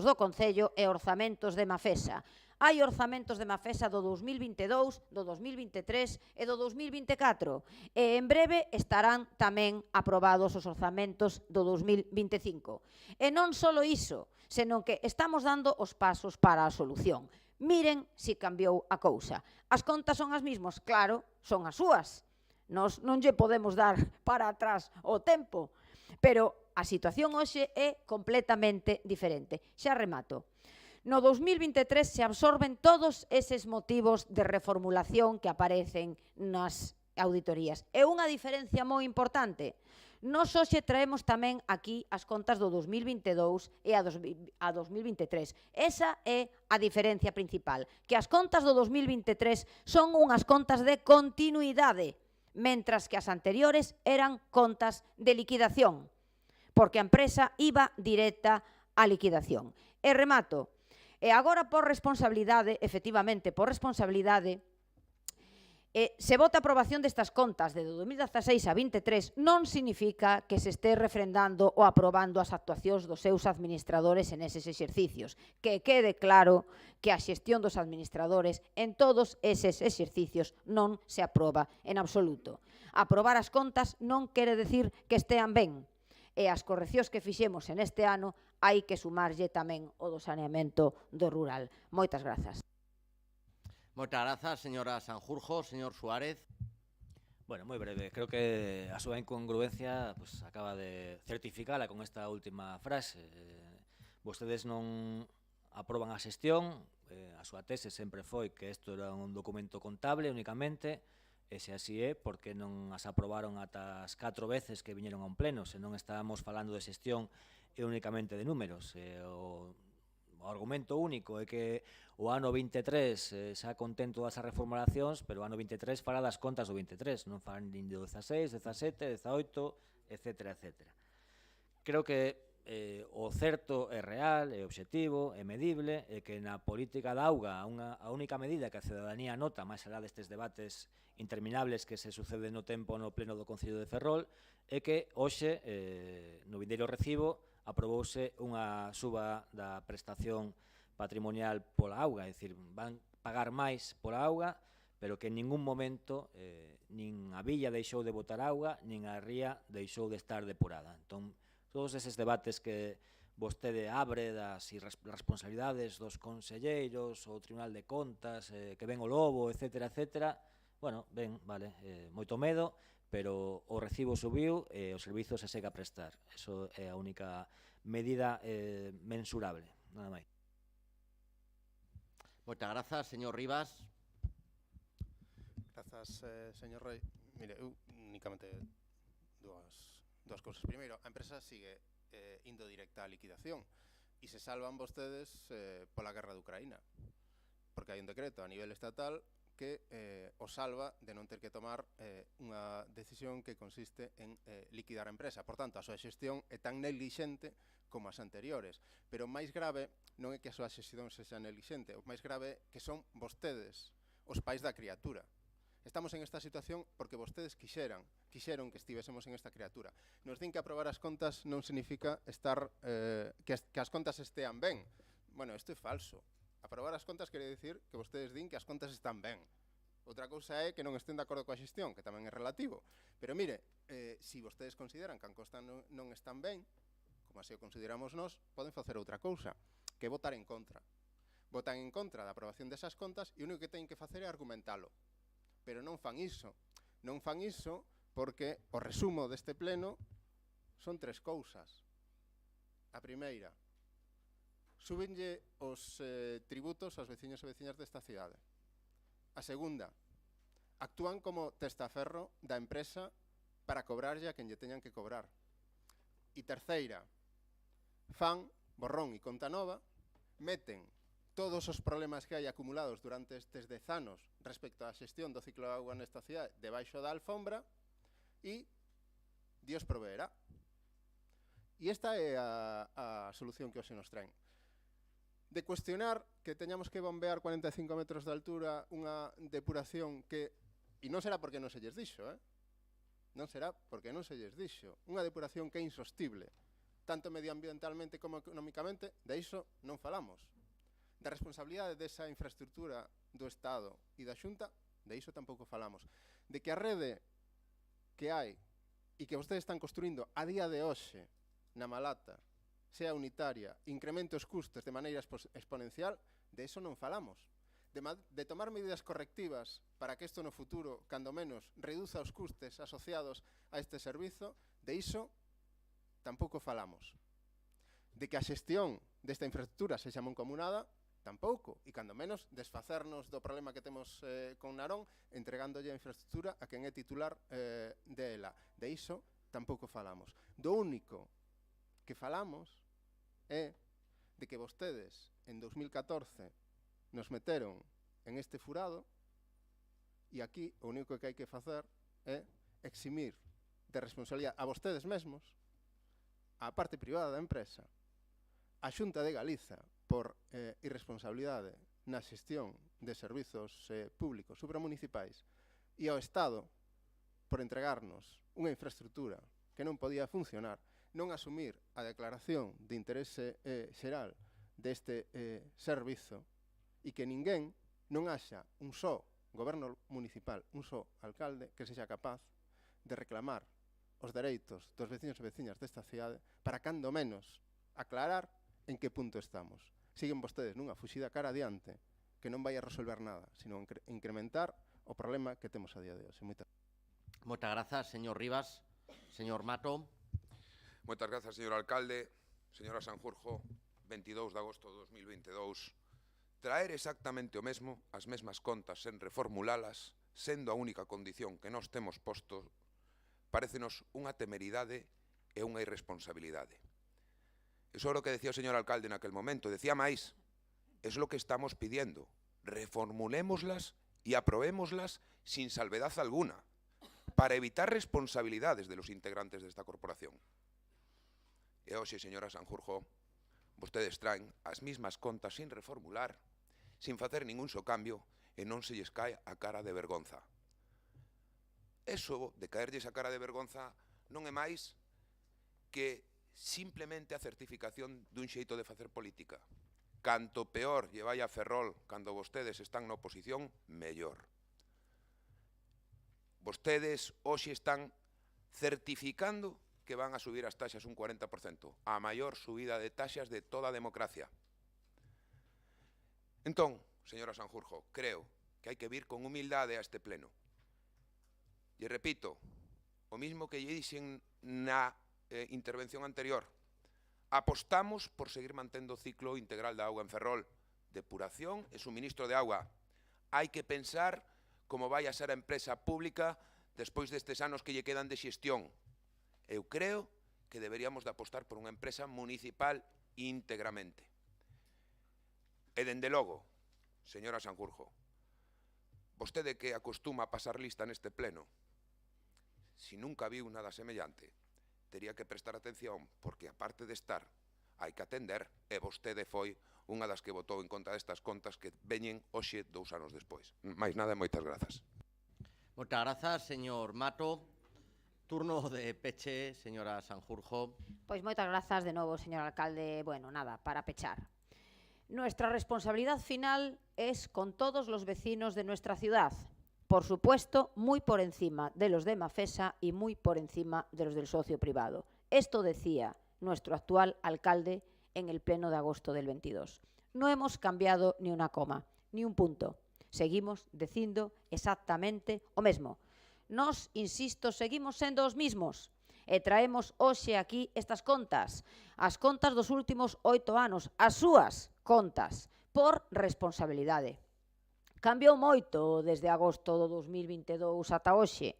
do Concello e orzamentos de Mafesa. Hai orzamentos de Mafesa do 2022, do 2023 e do 2024. E en breve estarán tamén aprobados os orzamentos do 2025. E non só iso, senón que estamos dando os pasos para a solución. Miren se cambiou a cousa. As contas son as mesmas, claro, son as súas. Nos non lle podemos dar para atrás o tempo, pero a situación hoxe é completamente diferente. Xa remato. No 2023 se absorben todos eses motivos de reformulación que aparecen nas auditorías. É unha diferencia moi importante. Nós hoxe traemos tamén aquí as contas do 2022 e a 2023. Esa é a diferencia principal, que as contas do 2023 son unhas contas de continuidade, mentras que as anteriores eran contas de liquidación, porque a empresa iba directa á liquidación. E remato, e agora por responsabilidade, efectivamente por responsabilidade, se vota a aprobación destas contas de 2016 a 23 non significa que se este refrendando ou aprobando as actuacións dos seus administradores en eses exercicios. Que quede claro que a xestión dos administradores en todos eses exercicios non se aproba en absoluto. Aprobar as contas non quere decir que estean ben. E as correccións que fixemos en este ano hai que sumarlle tamén o do saneamento do rural. Moitas grazas. Moitas grazas, señora Sanjurjo. Señor Suárez. Bueno, moi breve. Creo que a súa incongruencia pues, acaba de certificala con esta última frase. Vostedes non aproban a xestión, a súa tese sempre foi que isto era un documento contable únicamente, e se así é, porque non as aprobaron ata as 4 veces que viñeron a un pleno, se non estábamos falando de xestión e únicamente de números. O argumento único é que o ano 23 xa contén todas as reformulacións, pero o ano 23 fará das contas do 23, non farán nin do 16, 17, 18, etc. Creo que o certo é real, é obxectivo, é medible, e que na política da auga a única medida que a ciudadanía nota, máis alá destes debates interminables que se suceden no tempo no pleno do Concello de Ferrol, é que hoxe, no vindeiro recibo, aprobouse unha suba da prestación patrimonial pola auga, é dicir, van pagar máis pola auga, pero que en ningún momento nin a villa deixou de botar auga, nin a ría deixou de estar depurada. Entón, todos eses debates que vostede abre das responsabilidades dos conselleiros, o Tribunal de Contas, que ven o lobo, etc., bueno, ben, vale, moito medo, pero o recibo subiu e o servizo se segue a prestar. Eso é a única medida mensurable, nada máis. Moitas grazas, señor Rivas. Grazas, señor Rei. Mire, eu únicamente dúas cousas. Primeiro, a empresa sigue indo directa á liquidación e se salvan vostedes pola guerra de Ucraína, porque hai un decreto a nivel estatal que o salva de non ter que tomar unha decisión que consiste en liquidar a empresa. Por tanto, a súa xestión é tan negligente como as anteriores. Pero o máis grave non é que a súa xestión sexa negligente, o máis grave é que son vostedes os pais da criatura. Estamos en esta situación porque vostedes quixeron que estivésemos en esta criatura. Nos din que aprobar as contas non significa que as contas estean ben. Bueno, isto é falso. Aprobar as contas quere dicir que vostedes din que as contas están ben. Outra cousa é que non estén de acordo coa xestión, que tamén é relativo. Pero mire, se vostedes consideran que as contas non están ben, como así o consideramos nós, poden facer outra cousa, que votar en contra. Votan en contra da aprobación desas contas e o único que teñen que facer é argumentalo. Pero non fan iso. Non fan iso porque o resumo deste pleno son 3 cousas. A primeira, súbenlle os tributos aos veciños e veciñas desta cidade. A segunda, actúan como testaferro da empresa para cobrarlle a quen lle teñan que cobrar. E terceira, fan borrón e conta nova, meten todos os problemas que hai acumulados durante estes 10 anos respecto á xestión do ciclo de auga nesta cidade debaixo da alfombra e Dios proveerá. E esta é a solución que hoxe nos traen. De cuestionar que teñamos que bombear 45 metros de altura unha depuración que, e non será porque non se lles dixo, non será porque non se lles dixo, unha depuración que é insostible, tanto medioambientalmente como económicamente, de iso non falamos. Da responsabilidade desa infraestructura do Estado e da Xunta, de iso tampouco falamos. De que a rede que hai e que vostedes están construindo a día de hoxe na Malata sea unitaria, incremente os custes de maneira exponencial, de iso non falamos. De tomar medidas correctivas para que isto no futuro, cando menos, reduza os custes asociados a este servizo, de iso tampouco falamos. De que a xestión desta infraestructura sexa mancomunada, tampouco. E cando menos, desfacernos do problema que temos con Narón, entregándolle a infraestructura a quen é titular dela. De iso tampouco falamos. Do único que falamos é de que vostedes en 2014 nos meteron en este furado e aquí o único que hai que facer é eximir de responsabilidade a vostedes mesmos, a parte privada da empresa, a Xunta de Galiza por irresponsabilidade na xestión de servizos públicos supramunicipais e ao Estado por entregarnos unha infraestructura que non podía funcionar, non asumir a declaración de interese xeral deste servizo e que ninguén non haxa un só goberno municipal, un só alcalde que sexa capaz de reclamar os dereitos dos veciños e veciñas desta cidade para cando menos aclarar en que punto estamos. Siguen vostedes nunha fuxida cara adiante que non vai a resolver nada, sino incrementar o problema que temos a día de hoxe. Moitas grazas, señor Rivas. Señor Mato. Moitas grazas, señor alcalde. Señora Sanjurjo, 22 de agosto de 2022. Traer exactamente o mesmo, as mesmas contas sen reformulalas, sendo a única condición que nós temos posto, parécenos unha temeridade e unha irresponsabilidade. Eso é o que decía o señor alcalde naquel momento. Decía máis, es lo que estamos pidiendo. Reformulémoslas e aprobémoslas sin salvedad alguna, para evitar responsabilidades de los integrantes desta corporación. E hoxe, señora Sanjurjo, vostedes traen as mismas contas sin reformular, sin facer ningún só cambio, e non se lles cae a cara de vergonza. Eso de caerlles a cara de vergonza non é máis que simplemente a certificación dun xeito de facer política. Canto peor lle vai a Ferrol cando vostedes están na oposición, mellor. Vostedes hoxe están certificando que van a subir as taxas un 40%, a maior subida de taxas de toda a democracia. Entón, señora Sanjurjo, creo que hai que vir con humildade a este pleno. E repito, o mismo que lle dixen na intervención anterior, apostamos por seguir mantendo o ciclo integral da auga en Ferrol, depuración e suministro de auga. Hai que pensar como vai a ser a empresa pública despois destes anos que lle quedan de xestión. Eu creo que deberíamos de apostar por unha empresa municipal íntegramente. E dende logo, señora Sanjurjo, vostede que acostuma a pasar lista neste pleno, si nunca viu nada semellante, tería que prestar atención, porque aparte de estar, hai que atender, e vostede foi unha das que votou en contra destas contas que veñen hoxe 2 anos despois. Mais nada, moitas grazas. Moitas grazas, señor Mato. Turno de peche, señora Sanjurjo. Pois moitas grazas de novo, señor alcalde. Bueno, nada, para pechar. Nuestra responsabilidad final es con todos los vecinos de nuestra ciudad. Por supuesto, muy por encima de los de Mafesa y muy por encima de los del socio privado. Esto decía nuestro actual alcalde en el pleno de agosto del 22. No hemos cambiado ni una coma, ni un punto. Seguimos dicindo exactamente o mesmo. Nos, insisto, seguimos sendo os mismos. E traemos hoxe aquí estas contas, as contas dos últimos 8 anos, as súas contas, por responsabilidade. Cambiou moito desde agosto do 2022 ata hoxe.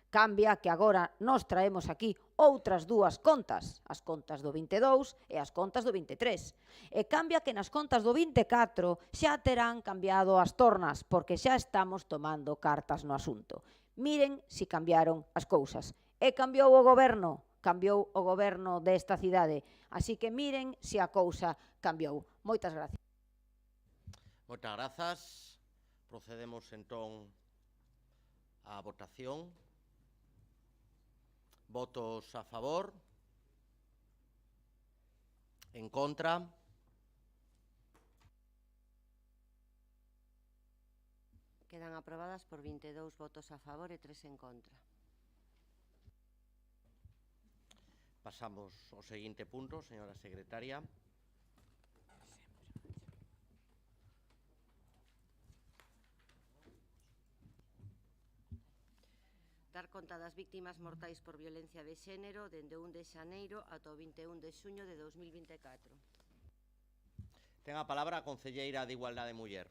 Cambia que agora nos traemos aquí outras dúas contas, as contas do 22 e as contas do 23. E cambia que nas contas do 24 xa terán cambiado as tornas, porque xa estamos tomando cartas no asunto. Miren si cambiaron as cousas. E cambiou o goberno desta cidade. Así que miren si a cousa cambiou. Moitas gracias. Moitas grazas. Procedemos entón á votación. Votos a favor. En contra. Quedan aprobadas por 22 votos a favor e 3 en contra. Pasamos ao seguinte punto, señora secretaria. Dar conta das víctimas mortais por violencia de xénero dende 1 de xaneiro ata o 21 de xuño de 2024. Ten a palabra a concelleira de Igualdade e Muller.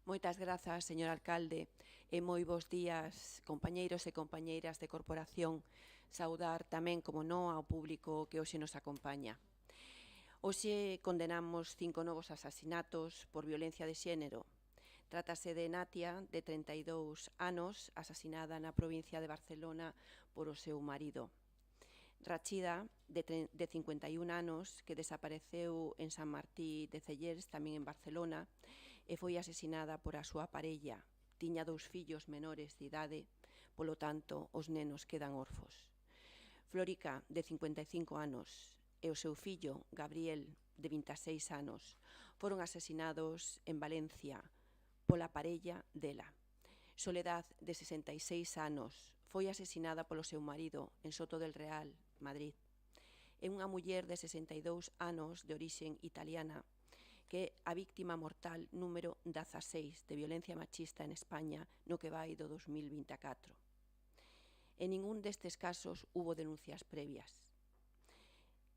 Moitas grazas, señor alcalde, e moi bons días, compañeiros e compañeiras de corporación. Saudar tamén, como non, ao público que hoxe nos acompaña. Hoxe condenamos 5 novos asasinatos por violencia de xénero. Trátase de Natia, de 32 anos, asasinada na provincia de Barcelona por o seu marido. Rachida, de 51 anos, que desapareceu en San Martí de Cellers, tamén en Barcelona, e foi asesinada por a súa parella. Tiña 2 fillos menores de idade, polo tanto, os nenos quedan orfos. Florica, de 55 anos, e o seu fillo, Gabriel, de 26 anos, foron asesinados en Valencia pola parella dela. Soledad, de 66 anos, foi asesinada polo seu marido en Soto del Real, Madrid. É unha muller de 62 anos de orixen italiana que é a víctima mortal número 16 de violencia machista en España no que vai do 2024. En ningún destes casos hubo denuncias previas.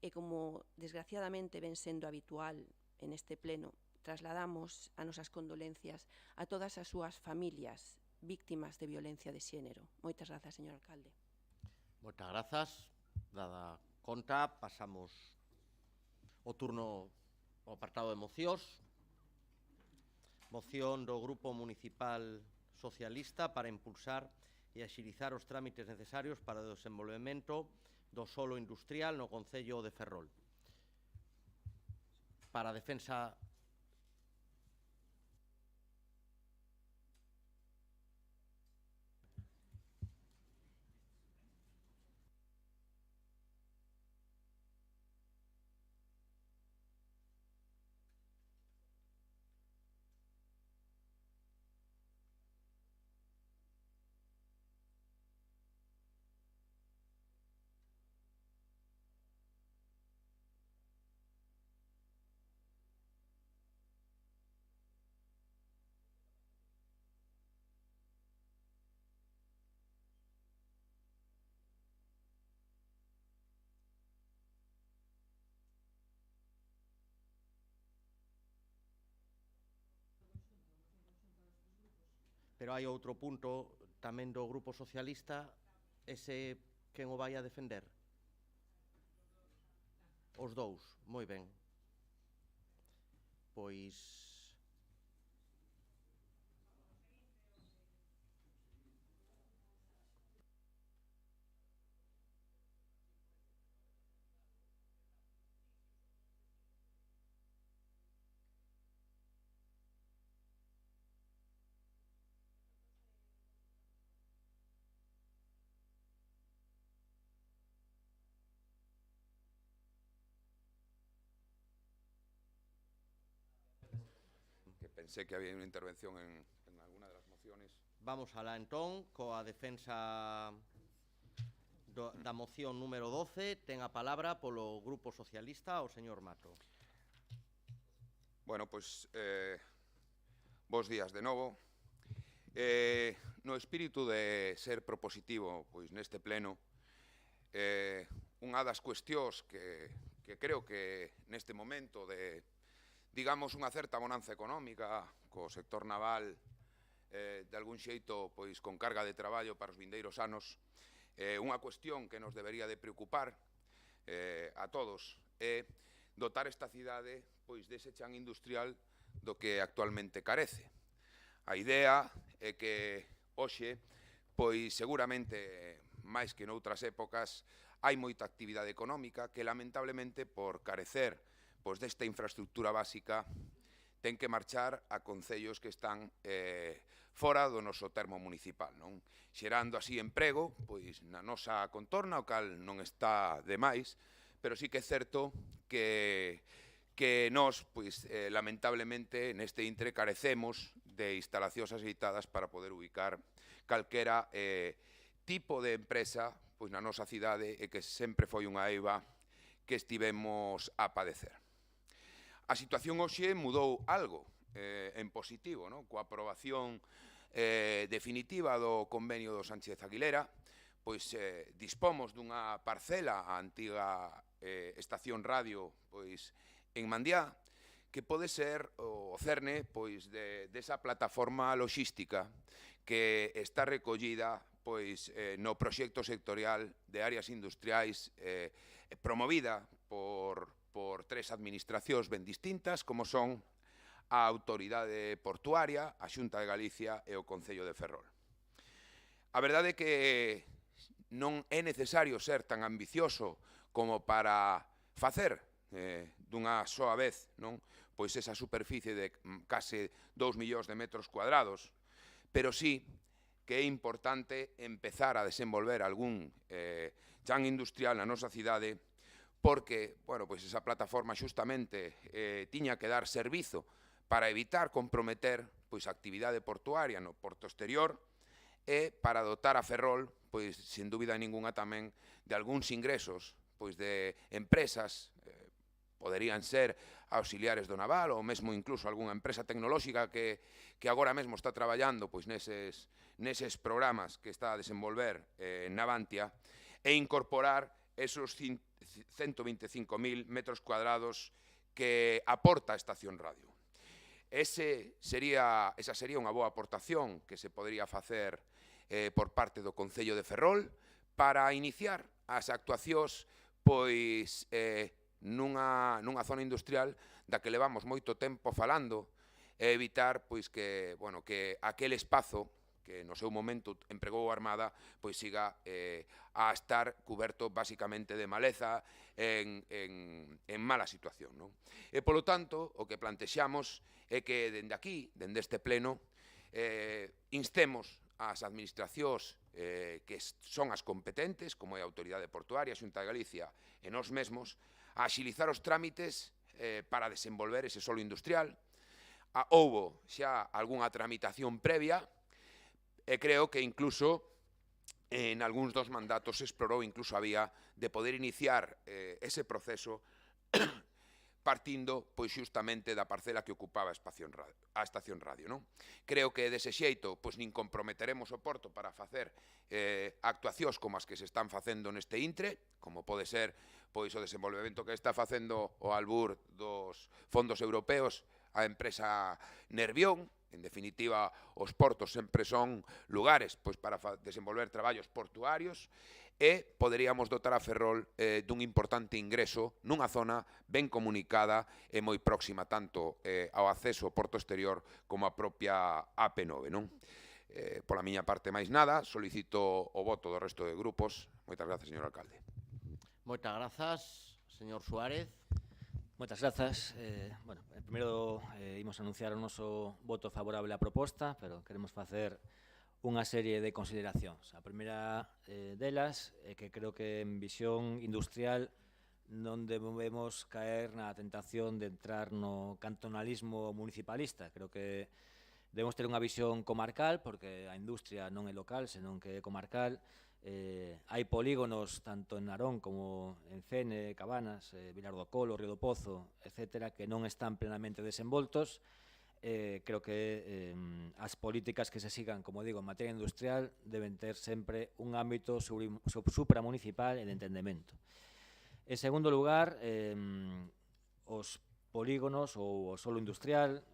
E como desgraciadamente ven sendo habitual en este pleno, trasladamos as nosas condolencias a todas as súas familias víctimas de violencia de xénero. Moitas grazas, señor alcalde. Moitas grazas. Dada conta, pasamos o turno ao apartado de mocións. Moción do Grupo Municipal Socialista para impulsar e axilizar os trámites necesarios para o desenvolvemento do solo industrial no Concello de Ferrol. Para a defensa pero hai outro punto tamén do Grupo Socialista, ese quen o vai a defender? Os dous, moi ben. Pois Pensé que había unha intervención en alguna das mociones. Vamos alá entón, coa defensa da moción número 12, ten a palabra polo Grupo Socialista o señor Mato. Bueno, pois, bos días de novo. No espírito de ser propositivo, pois neste pleno, unha das cuestións que creo que neste momento de, digamos, unha certa bonanza económica co sector naval, de algún xeito, pois, con carga de traballo para os vindeiros anos, unha cuestión que nos debería de preocupar a todos é dotar esta cidade, pois, dese chan industrial do que actualmente carece. A idea é que hoxe, pois, seguramente, máis que noutras épocas, hai moita actividade económica que, lamentablemente, por carecer pois, desta infraestructura básica, ten que marchar a concellos que están fora do noso termo municipal, non? Xerando así emprego, pois, na nosa contorna, o cal non está de máis, pero sí que é certo que nós, pois, lamentablemente, neste intre carecemos de instalacións axeitadas para poder ubicar calquera tipo de empresa, pois, na nosa cidade, e que sempre foi unha eiva que estivemos a padecer. A situación hoxe mudou algo en positivo, non? Coa aprobación definitiva do convenio do Sánchez Aguilera, pois dispomos dunha parcela a antiga estación radio, pois, en Mandiá, que pode ser o cerne, pois, desa plataforma logística que está recollida, pois, no proxecto sectorial de áreas industriais promovida por tres administracións ben distintas, como son a Autoridade Portuaria, a Xunta de Galicia e o Concello de Ferrol. A verdade é que non é necesario ser tan ambicioso como para facer dunha soa vez, non, pois esa superficie de case 2 millóns de metros cuadrados, pero sí que é importante empezar a desenvolver algún chan industrial na nosa cidade, porque, bueno, pois esa plataforma xustamente tiña que dar servizo para evitar comprometer, pois, a actividade portuaria no porto exterior e para dotar a Ferrol, pois, sin dúbida ninguna tamén, de algúns ingresos, pois, de empresas, poderían ser auxiliares do naval ou mesmo incluso algunha empresa tecnolóxica que agora mesmo está traballando, pois, neses programas que está a desenvolver Navantia, e incorporar esos 125.000 metros cuadrados que aporta a estación radio. Esa sería unha boa aportación que se podría facer por parte do Concello de Ferrol para iniciar as actuacións, pois, nunha zona industrial da que levamos moito tempo falando, e evitar, pois, que aquel espazo que no seu momento empregou a Armada, pois siga a estar cuberto basicamente de maleza en mala situación, non? E, polo tanto, o que plantexamos é que dende aquí, dende este pleno, instemos as administracións que son as competentes, como é a Autoridade Portuaria, a Xunta de Galicia e nós mesmos, a axilizar os trámites para desenvolver ese solo industrial. Houbo xa algunha tramitación previa, e creo que incluso en algúns dos mandatos se explorou incluso a vía de poder iniciar ese proceso partindo, pois, xustamente da parcela que ocupaba a estación radio, non? Creo que dese xeito, pois, nin comprometeremos o porto para facer actuacións como as que se están facendo neste intre, como pode ser, pois, o desenvolvemento que está facendo o albur dos fondos europeos a empresa Nervión. En definitiva, os portos sempre son lugares, pois, para desenvolver traballos portuarios, e poderíamos dotar a Ferrol dun importante ingreso nunha zona ben comunicada e moi próxima tanto ao acceso ao porto exterior como a propia AP9, non? Pola miña parte máis nada, solicito o voto do resto de grupos. Moitas grazas, señor alcalde. Moitas grazas, señor Suárez. Moitas grazas. Bueno, primeiro imos anunciar o noso voto favorable á proposta, pero queremos facer unha serie de consideracións. A primeira delas é que creo que en visión industrial non debemos caer na tentación de entrar no cantonalismo municipalista. Creo que debemos ter unha visión comarcal, porque a industria non é local, senón que é comarcal. Hai polígonos tanto en Narón como en Cene, Cabanas, Vilar do Colo, Río do Pozo, etcétera, que non están plenamente desenvoltos. creo que as políticas que se sigan, como digo, en materia industrial deben ter sempre un ámbito supramunicipal e de entendemento. En segundo lugar, os polígonos ou o solo industrial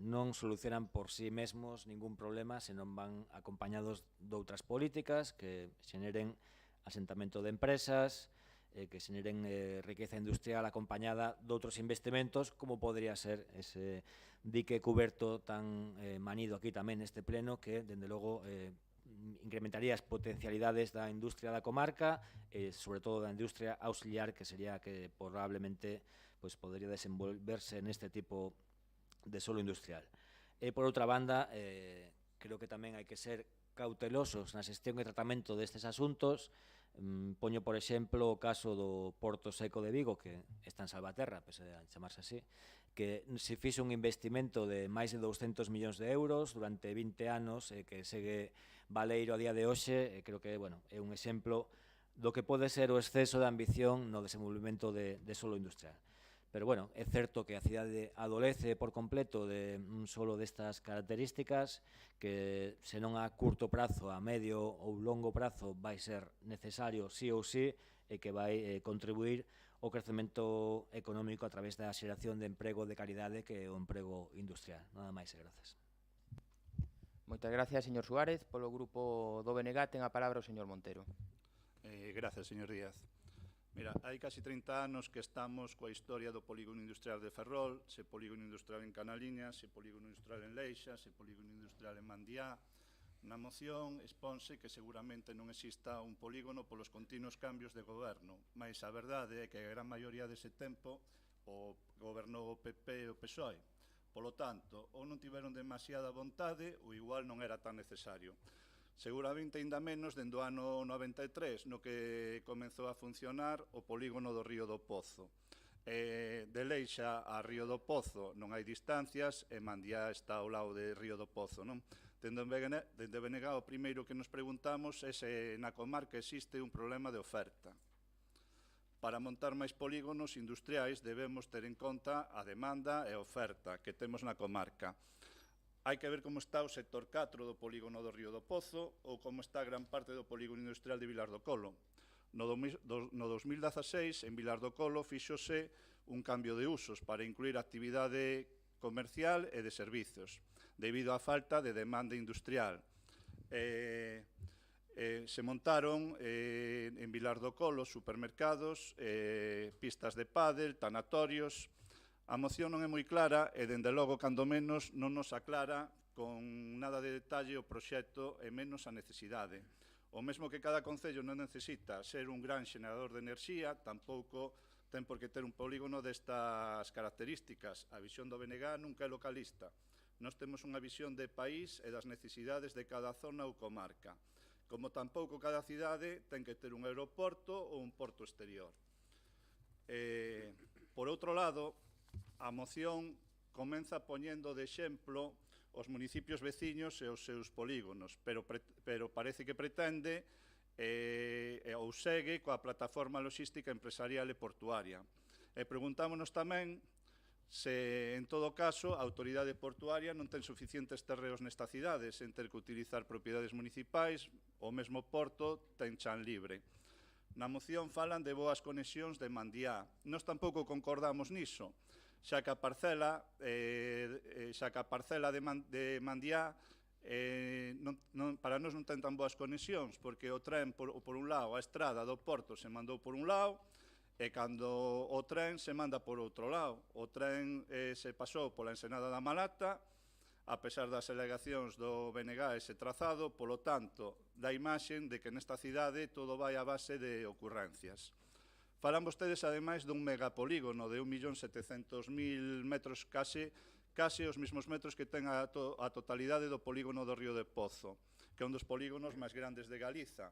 non solucionan por sí mesmos ningún problema se non van acompañados de outras políticas que xeneren asentamento de empresas, que xeneren riqueza industrial acompañada de outros investimentos, como podría ser ese dique cuberto tan manido aquí tamén neste pleno, que, dende logo, incrementaría as potencialidades da industria da comarca e, sobre todo, da industria auxiliar, que sería que probablemente podría desenvolverse neste tipo de solo industrial. E, por outra banda, creo que tamén hai que ser cautelosos na xestión e tratamento destes asuntos. Poño, por exemplo, o caso do Porto Seco de Vigo, que está en Salvaterra, pese a chamarse así, que se fixe un investimento de máis de 200 millóns de euros durante 20 anos, que segue valeiro a día de hoxe. Creo que é un exemplo do que pode ser o exceso de ambición no desenvolvemento de solo industrial. Pero, é certo que a cidade adolece por completo de un solo destas características, que se non a curto prazo, a medio ou longo prazo vai ser necesario sí ou sí, e que vai contribuir ao crecemento económico a través da xeración de emprego de calidade, que é o emprego industrial. Nada máis e grazas. Moitas gracias, señor Suárez. Polo grupo do BNG ten a palabra o señor Montero. Gracias, señor Díaz. Mira, hai casi 30 anos que estamos coa historia do polígono industrial de Ferrol, se polígono industrial en Canaliña, se polígono industrial en Leixa, se polígono industrial en Mandiá. Na moción exponse que seguramente non exista un polígono polos continuos cambios de goberno, mas a verdade é que a gran maioría dese tempo o gobernou o PP e o PSOE. Polo tanto, ou non tiveron demasiada vontade ou igual non era tan necesario. Seguramente ainda menos dende o ano 93, no que comenzou a funcionar o polígono do Río do Pozo. De Leixa a Río do Pozo non hai distancias e Mandiá está ao lado de Río do Pozo, non? Dende BNG, o primeiro que nos preguntamos é se na comarca existe un problema de oferta. Para montar máis polígonos industriais debemos ter en conta a demanda e a oferta que temos na comarca. Hai que ver como está o sector 4 do polígono do Río do Pozo ou como está gran parte do polígono industrial de Vilar do Colo. No 2016, en Vilar do Colo, fíxose un cambio de usos para incluir actividade comercial e de servizos, debido á falta de demanda industrial. Se montaron en Vilar do Colo supermercados, pistas de pádel, tanatorios. A moción non é moi clara e, dende logo, cando menos, non nos aclara con nada de detalle o proxecto e menos a necesidade. O mesmo que cada concello non necesita ser un gran xenerador de enerxía, tampouco ten por que ter un polígono destas características. A visión do BNG nunca é localista. Nós temos unha visión de país e das necesidades de cada zona ou comarca. Como tampouco cada cidade ten que ter un aeroporto ou un porto exterior. Por outro lado, a moción comeza poñendo de exemplo os municipios veciños e os seus polígonos, pero parece que pretende ou segue coa plataforma logística empresarial e portuaria. E preguntámonos tamén se, en todo caso, a autoridade portuaria non ten suficientes terreos nesta cidade, sen ter que utilizar propiedades municipais, o mesmo porto ten chan libre. Na moción falan de boas conexións de Mandiá. Nós tampouco concordamos niso, xa que a parcela de Mandiá para nós non ten tan boas conexións, porque o tren, por un lado, a estrada do porto se mandou por un lado, e cando o tren se manda por outro lado. O tren se pasou pola ensenada da Malata, a pesar das alegacións do BNG ese trazado, polo tanto, dá imaxen de que nesta cidade todo vai a base de ocurrencias. Falan vostedes, ademais, dun megapolígono de 1.700.000 metros, case os mesmos metros que ten a totalidade do polígono do Río de Pozo, que é un dos polígonos máis grandes de Galiza.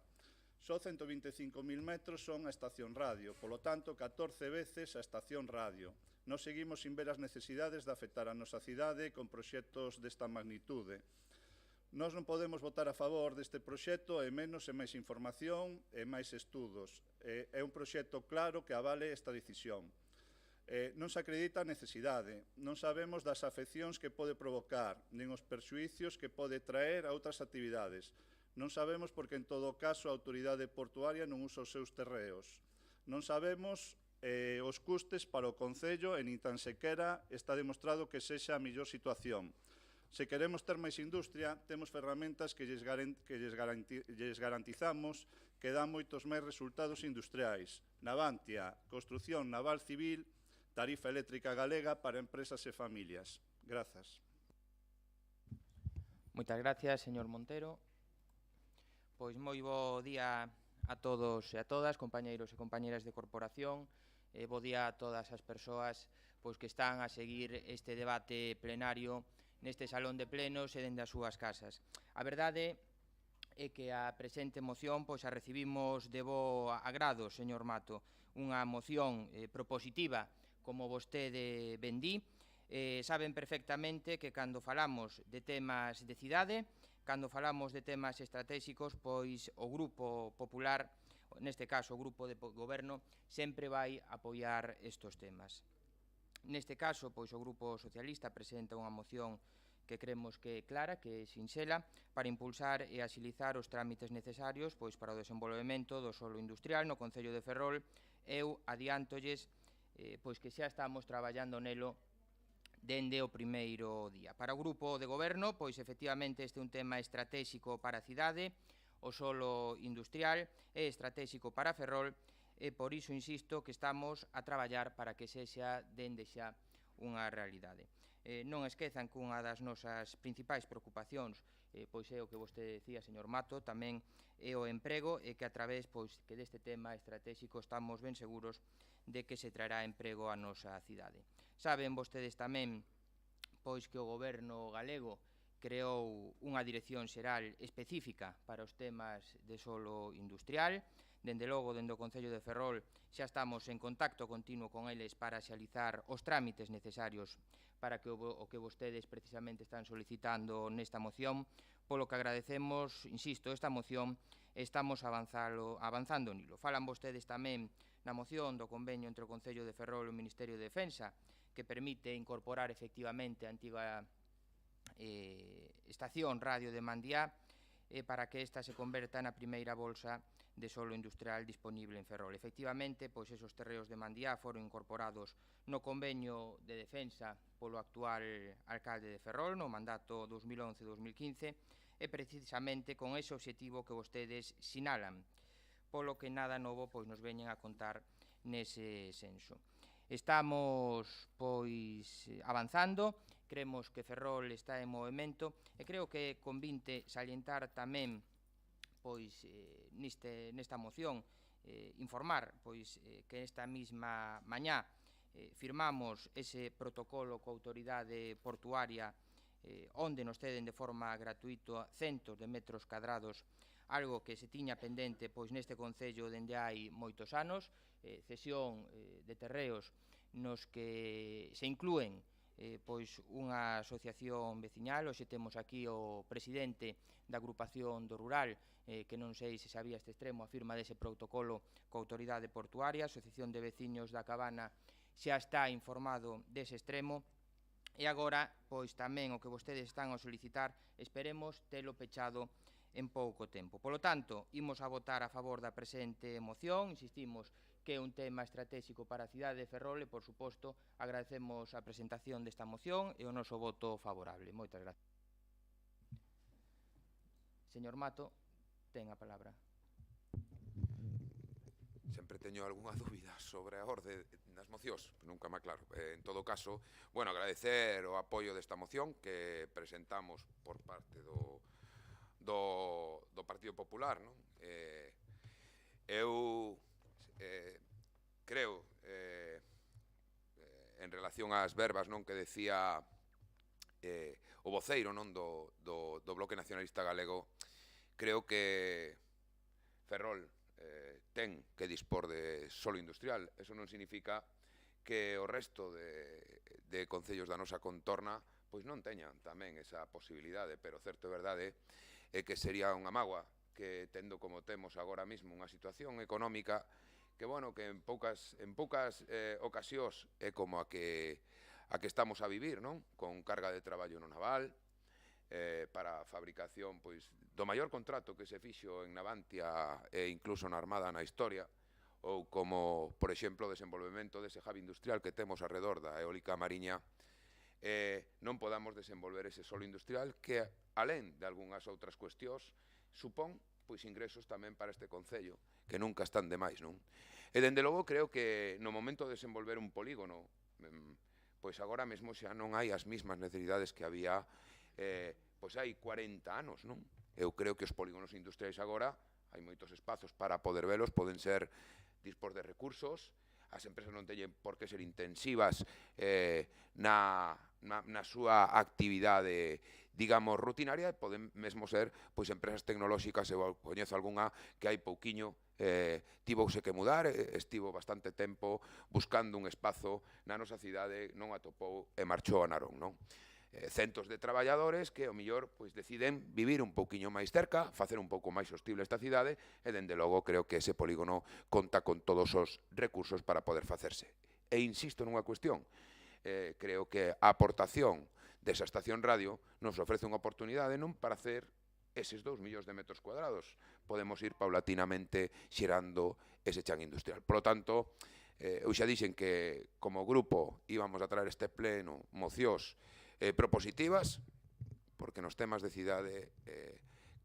Só 125.000 metros son a estación radio, polo tanto, 14 veces a estación radio. Nós seguimos sin ver as necesidades de afectar a nosa cidade con proxectos desta magnitude. Nós non podemos votar a favor deste proxecto e menos e máis información e máis estudos. É un proxecto claro que avale esta decisión. Non se acredita a necesidade, non sabemos das afeccións que pode provocar, nin os perxuicios que pode traer a outras actividades. Non sabemos porque, en todo caso, a autoridade portuaria non usa os seus terreos. Non sabemos os custes para o Concello e nin tan sequera está demostrado que sexa a mellor situación. Se queremos ter máis industria, temos ferramentas que lles garantizamos que dan moitos máis resultados industriais. Navantia, construción naval civil, tarifa eléctrica galega para empresas e familias. Grazas. Moitas gracias, señor Montero. Pois moi bo día a todos e a todas, compañeiros e compañeiras de corporación. Bo día a todas as persoas pois, que están a seguir este debate plenario neste salón de plenos e dende as súas casas. A verdade é que a presente moción pois, a recibimos de bo agrado, señor Mato. Unha moción propositiva, como vostede ben di. Saben perfectamente que cando falamos de temas de cidade, cando falamos de temas estratégicos, pois o Grupo Popular, neste caso o Grupo de Goberno, sempre vai apoiar estes temas. Neste caso, pois o Grupo Socialista presenta unha moción que creemos que é clara, que é sinxela, para impulsar e axilizar os trámites necesarios pois para o desenvolvemento do solo industrial no Concello de Ferrol. Eu adiántolles pois que xa estamos traballando nelo dende o primeiro día. Para o Grupo de Goberno, pois efectivamente este é un tema estratégico para a cidade, o solo industrial é estratégico para Ferrol e por iso insisto que estamos a traballar para que sexa dende xa unha realidade. Non esquezan que unha das nosas principais preocupacións pois é o que vostede decía, señor Mato, tamén é o emprego e que a través pois, que deste tema estratégico estamos ben seguros de que se traerá emprego á nosa cidade. Saben vostedes tamén pois que o goberno galego creou unha dirección xeral específica para os temas de solo industrial. Dende logo, dende o Concello de Ferrol, xa estamos en contacto continuo con eles para xealizar os trámites necesarios para que o que vostedes precisamente están solicitando nesta moción, polo que agradecemos, insisto, esta moción, estamos avanzando nilo. Falan vostedes tamén na moción do convenio entre o Concello de Ferrol e o Ministerio de Defensa, que permite incorporar efectivamente a antiga estación radio de Mandiá para que esta se converta na primeira bolsa de solo industrial disponible en Ferrol. Efectivamente, pois esos terreos de Mandiá foron incorporados no convenio de defensa polo actual alcalde de Ferrol, no mandato 2011-2015, e precisamente con ese obxectivo que vostedes sinalan, polo que nada novo pois nos veñen a contar nese senso. Estamos pois avanzando, creemos que Ferrol está en movimento e creo que convinte salientar tamén pois nesta moción informar pois que esta mesma mañá firmamos ese protocolo coa autoridade portuaria onde nos ceden de forma gratuita centos de metros cadrados, algo que se tiña pendente pois neste Concello dende hai moitos anos, cesión de terreos nos que se inclúen pois unha asociación veciñal. Hoxe temos aquí o presidente da agrupación do rural, que non sei se sabía este extremo, a firma dese protocolo coa autoridade portuaria. A Asociación de Veciños da Cabana xa está informado dese extremo e agora, pois tamén o que vostedes están a solicitar, esperemos telo pechado en pouco tempo. Polo tanto, imos a votar a favor da presente moción, insistimos que é un tema estratégico para a cidade de Ferrol e, por suposto, agradecemos a presentación desta moción e o noso voto favorable. Moitas gracias. Señor Mato, ten a palabra. Sempre teño algunha dúbida sobre a orde das mocións, nunca me aclaro. En todo caso, bueno, agradecer o apoio desta moción que presentamos por parte do Partido Popular, non? Eu creo, en relación ás verbas, non, que decía o voceiro, non, do Bloque Nacionalista Galego, creo que Ferrol ten que dispor de solo industrial. Eso non significa que o resto de concellos da nosa contorna pois non teñan tamén esa posibilidade, pero certo é verdade é que sería unha mágoa que tendo como temos agora mesmo unha situación económica bueno, que en poucas ocasións é como a que estamos a vivir, non? Con carga de traballo no naval, para a fabricación pois do maior contrato que se fixo en Navantia e incluso na Armada na historia, ou como, por exemplo, o desenvolvemento dese hub industrial que temos arredor da eólica mariña, non podamos desenvolver ese solo industrial que, alén de algunhas outras cuestións, supón pois ingresos tamén para este concello, que nunca están de máis, non? E, dende logo, creo que no momento de desenvolver un polígono, pois agora mesmo xa non hai as mismas necesidades que había pois hai 40 anos, non? Eu creo que os polígonos industriais agora hai moitos espazos para poder velos, poden ser dispor de recursos, as empresas non teñen por que ser intensivas na súa actividade, digamos, rutinaria, e poden mesmo ser pois empresas tecnolóxicas. Eu coñezo algunha que hai pouquiño tivouse que mudar, estivo bastante tempo buscando un espazo na nosa cidade, non atopou e marchou a Narón, non? Centos de traballadores que, ao mellor, pois deciden vivir un pouquiño máis cerca, facer un pouco máis sostible esta cidade, e, dende logo, creo que ese polígono conta con todos os recursos para poder facerse. E insisto nunha cuestión, creo que a aportación desa estación radio nos ofrece unha oportunidade non para hacer eses 2 millóns de metros cuadrados. Podemos ir paulatinamente xerando ese chan industrial. Por lo tanto, eu xa dixen que, como grupo, íbamos a traer este pleno mocións propositivas, porque nos temas de cidade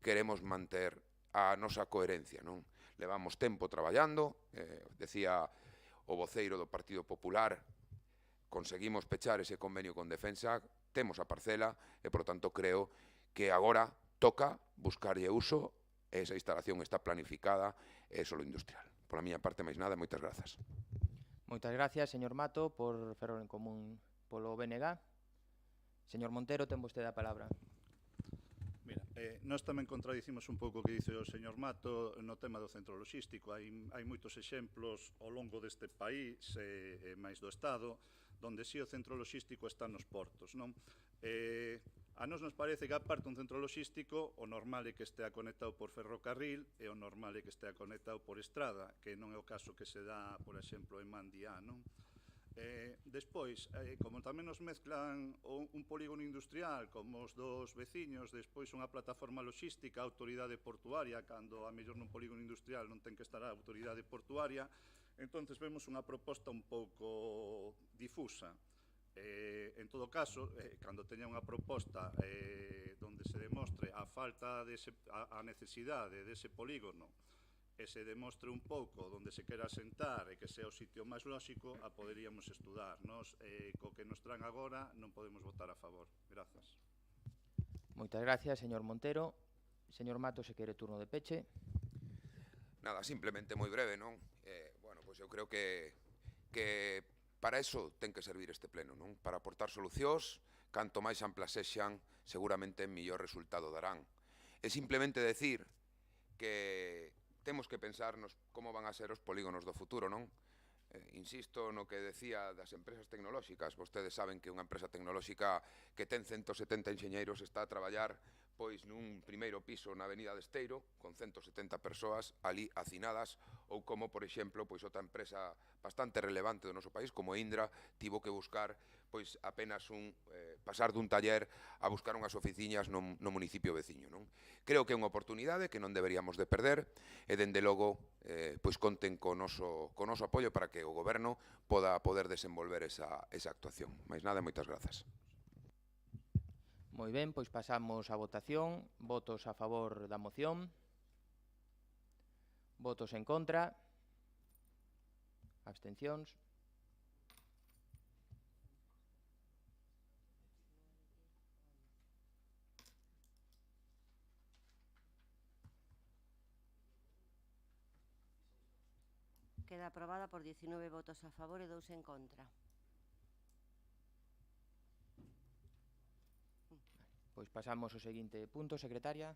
queremos manter a nosa coherencia, non? Levamos tempo traballando, decía o voceiro do Partido Popular, conseguimos pechar ese convenio con Defensa, temos a parcela e, por tanto, creo que agora toca buscarlle uso, esa instalación está planificada, é solo industrial. Por a miña parte, máis nada, moitas grazas. Moitas gracias, señor Mato, por Ferrol en Común polo BNG. Señor Montero, ten vostede a palabra. Mira, nós tamén contradicimos un pouco o que dice o señor Mato no tema do centro logístico. Hai moitos exemplos ao longo deste país e máis do Estado donde si o centro logístico está nos portos, non? A nos parece que, aparte un centro logístico, o normal é que estea conectado por ferrocarril e o normal é que estea conectado por estrada, que non é o caso que se dá, por exemplo, en Mandiá, non? Despois, como tamén nos mezclan un polígono industrial como os dos veciños, despois unha plataforma logística, a autoridade portuaria, cando a mellor nun polígono industrial non ten que estar a autoridade portuaria, entonces vemos unha proposta un pouco difusa. En todo caso, cando teña unha proposta donde se demostre a falta a necesidade dese polígono e se demostre un pouco onde se quera sentar e que sea o sitio máis lóxico, a poderíamos estudar. Nos, co que nos traen agora, non podemos votar a favor. Grazas. Moitas gracias, señor Montero. Señor Mato, se quere turno de peche. Nada, simplemente moi breve, non? Bueno, pois eu creo que para eso ten que servir este pleno, non? Para aportar solucións, canto máis amplas sexan, seguramente mellor resultado darán. É simplemente decir que temos que pensarnos como van a ser os polígonos do futuro, non? Insisto no que decía das empresas tecnolóxicas. Vostedes saben que unha empresa tecnolóxica que ten 170 enxeñeiros está a traballar pois nun primeiro piso na Avenida de Esteiro, con 170 persoas ali hacinadas, ou como, por exemplo, pois outra empresa bastante relevante do noso país, como Indra, tivo que buscar pois apenas pasar dun taller a buscar unhas oficinas no municipio veciño, non? Creo que é unha oportunidade que non deberíamos de perder e, dende logo, pois conten co noso apoio para que o Goberno poder desenvolver esa actuación. Mais nada, moitas grazas. Moi ben, pois pasamos á votación. Votos a favor da moción. Votos en contra. Abstencións. Queda aprobada por 19 votos a favor e 2 en contra. Pois pasamos ao seguinte punto, secretaria.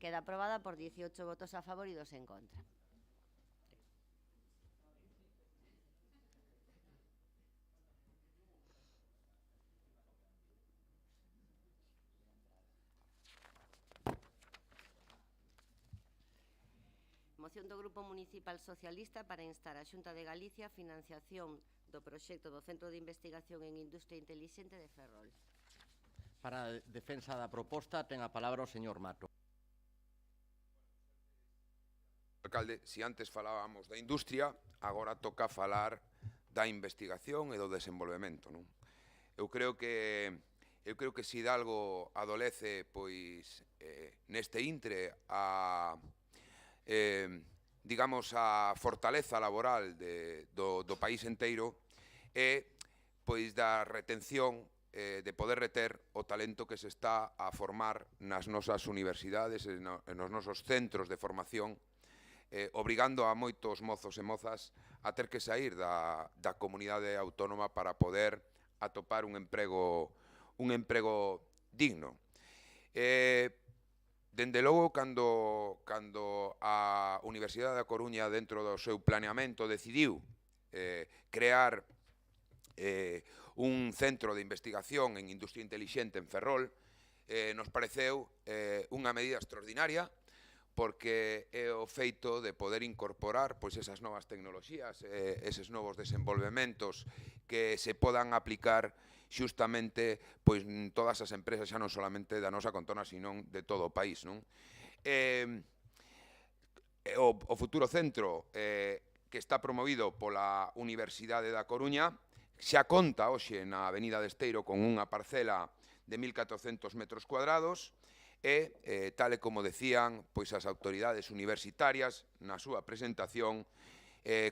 Queda aprobada por 18 votos a favor y 2 en contra. Moción do Grupo Municipal Socialista para instar a Xunta de Galicia a financiación do proxecto do Centro de Investigación en Industria Intelixente de Ferrol. Para a defensa da proposta ten a palabra o señor Mato. Alcalde, se antes falábamos da industria, agora toca falar da investigación e do desenvolvemento, non? Eu creo que se Hidalgo adolece, pois, neste intre digamos, a fortaleza laboral do país inteiro e, pois, da retención, de poder reter o talento que se está a formar nas nosas universidades e nos nosos centros de formación, obrigando a moitos mozos e mozas a ter que sair da comunidade autónoma para poder atopar un emprego digno. Dende logo, cando a Universidade da Coruña, dentro do seu planeamento, decidiu crear un centro de investigación en industria intelixente en Ferrol, nos pareceu unha medida extraordinaria, porque é o feito de poder incorporar, pois, esas novas tecnoloxías, eses novos desenvolvementos que se podan aplicar xustamente, pois, todas as empresas, xa non solamente da nosa contorna, sino de todo o país, non? O futuro centro, que está promovido pola Universidade da Coruña, xa conta hoxe na Avenida de Esteiro con unha parcela de 1.400 metros cuadrados e, tal e como decían, pois, as autoridades universitarias na súa presentación,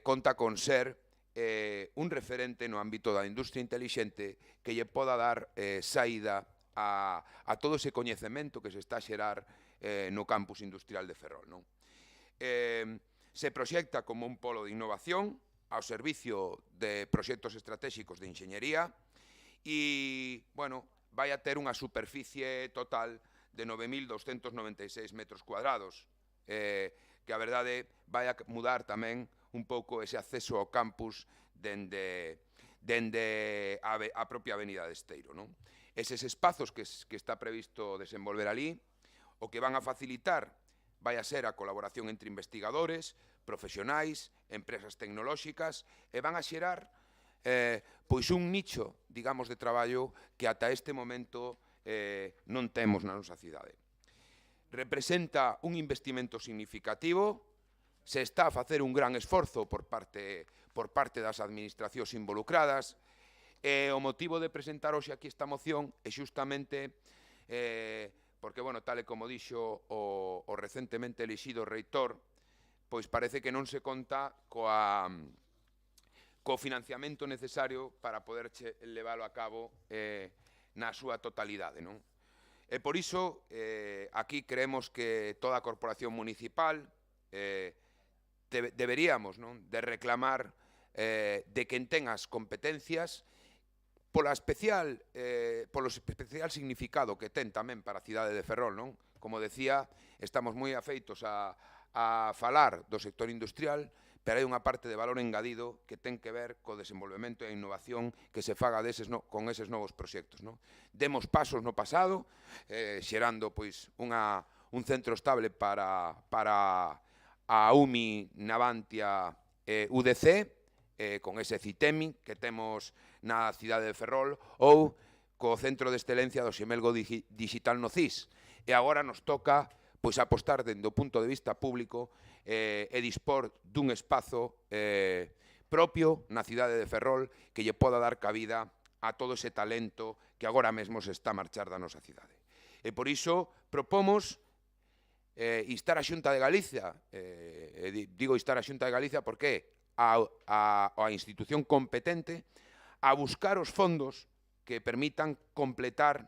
conta con ser un referente no ámbito da industria intelixente que lle poda dar saída a todo ese coñecemento que se está a xerar no campus industrial de Ferrol, non? Se proxecta como un polo de innovación ao servicio de proxectos estratégicos de enxeñería e, bueno, vai a ter unha superficie total de 9.296 metros cuadrados, que a verdade vai a mudar tamén un pouco ese acceso ao campus dende a propia Avenida de Esteiro, non? Eses espazos que está previsto desenvolver ali, o que van a facilitar vai a ser a colaboración entre investigadores, profesionais, empresas tecnolóxicas, e van a xerar pois un nicho, digamos, de traballo que ata este momento non temos na nosa cidade. Representa un investimento significativo, se está a facer un gran esforzo por parte das administracións involucradas, e o motivo de presentar hoxe aquí esta moción é xustamente porque, bueno, tal e como dixo o recentemente elixido reitor, pois parece que non se conta co financiamento necesario para poder leválo a cabo na súa totalidade, non? E por iso, aquí creemos que toda a corporación municipal deberíamos, non, de reclamar de quen ten as competencias polo especial significado que ten tamén para a cidade de Ferrol, non? Como decía, estamos moi afeitos a falar do sector industrial, pero hai unha parte de valor engadido que ten que ver co desenvolvemento e a innovación que se faga con eses novos proxectos, non? Demos pasos no pasado, xerando, pois, un centro estable para a UMI Navantia UDC, con ese CITEMI que temos na cidade de Ferrol, ou co Centro de Excelencia do Xemelgo Digital no CIS. E agora nos toca, pois, apostar dende o punto de vista público e dispor dun espazo propio na cidade de Ferrol que lle poda dar cabida a todo ese talento que agora mesmo se está a marchar da nosa cidade. E por iso propomos instar a Xunta de Galicia, digo instar a Xunta de Galicia porque a institución competente a buscar os fondos que permitan completar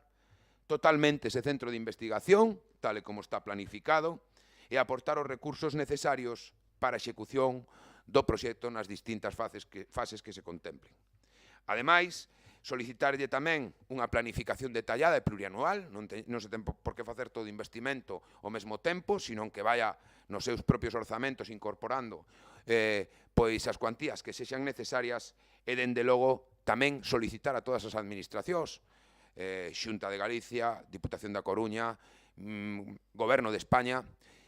totalmente ese centro de investigación, tal e como está planificado, e aportar os recursos necesarios para a execución do proxecto nas distintas fases que se contemplen. Ademais, Solicitarlle tamén unha planificación detallada e plurianual, non se ten por que facer todo investimento ao mesmo tempo, sino que vaya nos seus propios orzamentos incorporando pois as cuantías que sexan necesarias e, dende logo, tamén solicitar a todas as administracións, Xunta de Galicia, Diputación da Coruña, Goberno de España,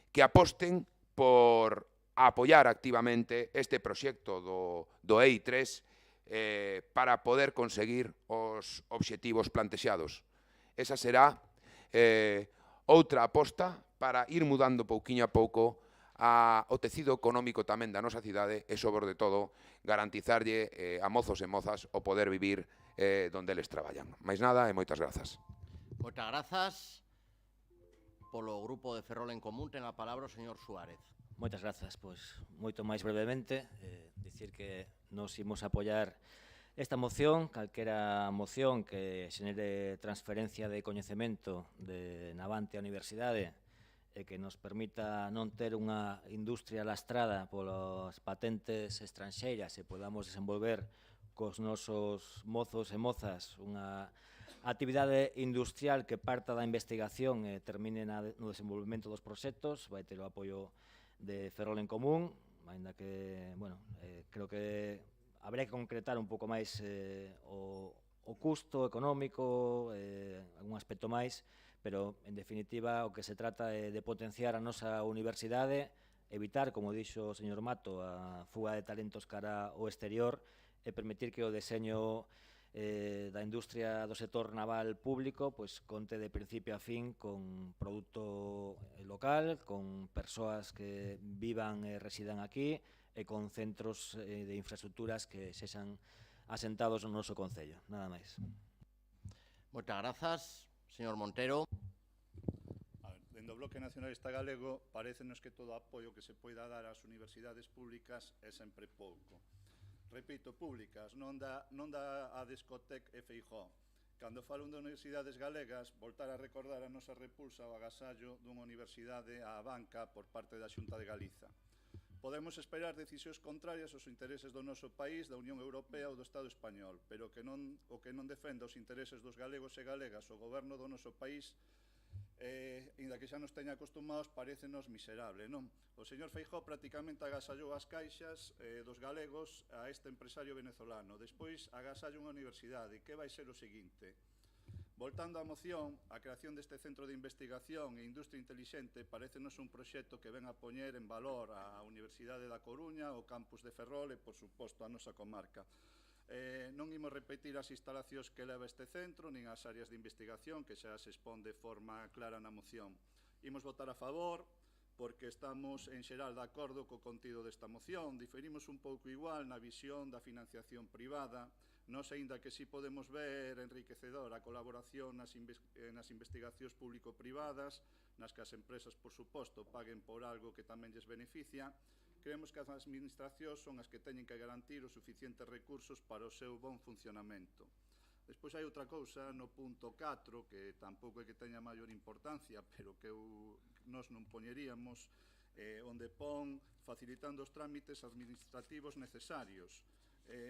que aposten por apoiar activamente este proxecto do EI3 para poder conseguir os obxectivos plantexados. Esa será outra aposta para ir mudando pouquiño a pouco o tecido económico tamén da nosa cidade e, sobre todo, garantizarlle a mozos e mozas o poder vivir donde eles traballan. Máis nada e moitas grazas. Moitas grazas. Polo Grupo de Ferrol en Común ten a palabra o señor Suárez. Moitas grazas, pois moito máis brevemente, dicir que nos imos apoiar esta moción, calquera moción que xenere transferencia de coñecemento de Navante a Universidade e que nos permita non ter unha industria lastrada polas patentes estranxeiras e podamos desenvolver cos nosos mozos e mozas unha actividade industrial que parta da investigación e termine no desenvolvemento dos proxectos, vai ter o apoio de Ferrol en Común, ainda que, bueno, creo que habría que concretar un pouco máis o custo económico, algún aspecto máis, pero, en definitiva, o que se trata é de potenciar a nosa universidade, evitar, como dixo o señor Mato, a fuga de talentos cara ao exterior e permitir que o deseño da industria do sector naval público pois conte de principio a fin con produto local, con persoas que vivan e residan aquí e con centros de infraestructuras que sexan asentados no noso concello. Nada máis. Moitas grazas, señor Montero. Dende o Bloque Nacionalista Galego, parécenos que todo apoio que se poida dar ás universidades públicas é sempre pouco. Repito, públicas, non da a Discotec e Feijóo. Cando falo de universidades galegas, voltar a recordar a nosa repulsa ao agasallo dunha universidade á banca por parte da Xunta de Galiza. Podemos esperar decisións contrarias aos intereses do noso país, da Unión Europea ou do Estado español, pero o que non defenda os intereses dos galegos e galegas o goberno do noso país, inda que xa nos teña acostumados, parécenos miserable, non? O señor Feijóo prácticamente agasallou as caixas dos galegos a este empresario venezolano. Despois agasalla unha universidade. Que vai ser o seguinte? Voltando á moción, a creación deste centro de investigación e industria intelixente parécenos un proxecto que ven a poñer en valor a Universidade da Coruña, o campus de Ferrol e, por suposto, a nosa comarca. Non imos repetir as instalacións que leva este centro, nin as áreas de investigación, que xa se expón de forma clara na moción. Imos votar a favor, porque estamos en xeral de acordo co contido desta moción. Diferimos un pouco igual na visión da financiación privada. Nos, aínda que si podemos ver enriquecedor a colaboración nas investigacións público-privadas, nas que as empresas, por suposto, paguen por algo que tamén lles beneficia, creemos que as administracións son as que teñen que garantir os suficientes recursos para o seu bon funcionamento. Despois hai outra cousa no punto 4, que tampouco é que teña maior importancia, pero que nós non poñeríamos, onde pon facilitando os trámites administrativos necesarios.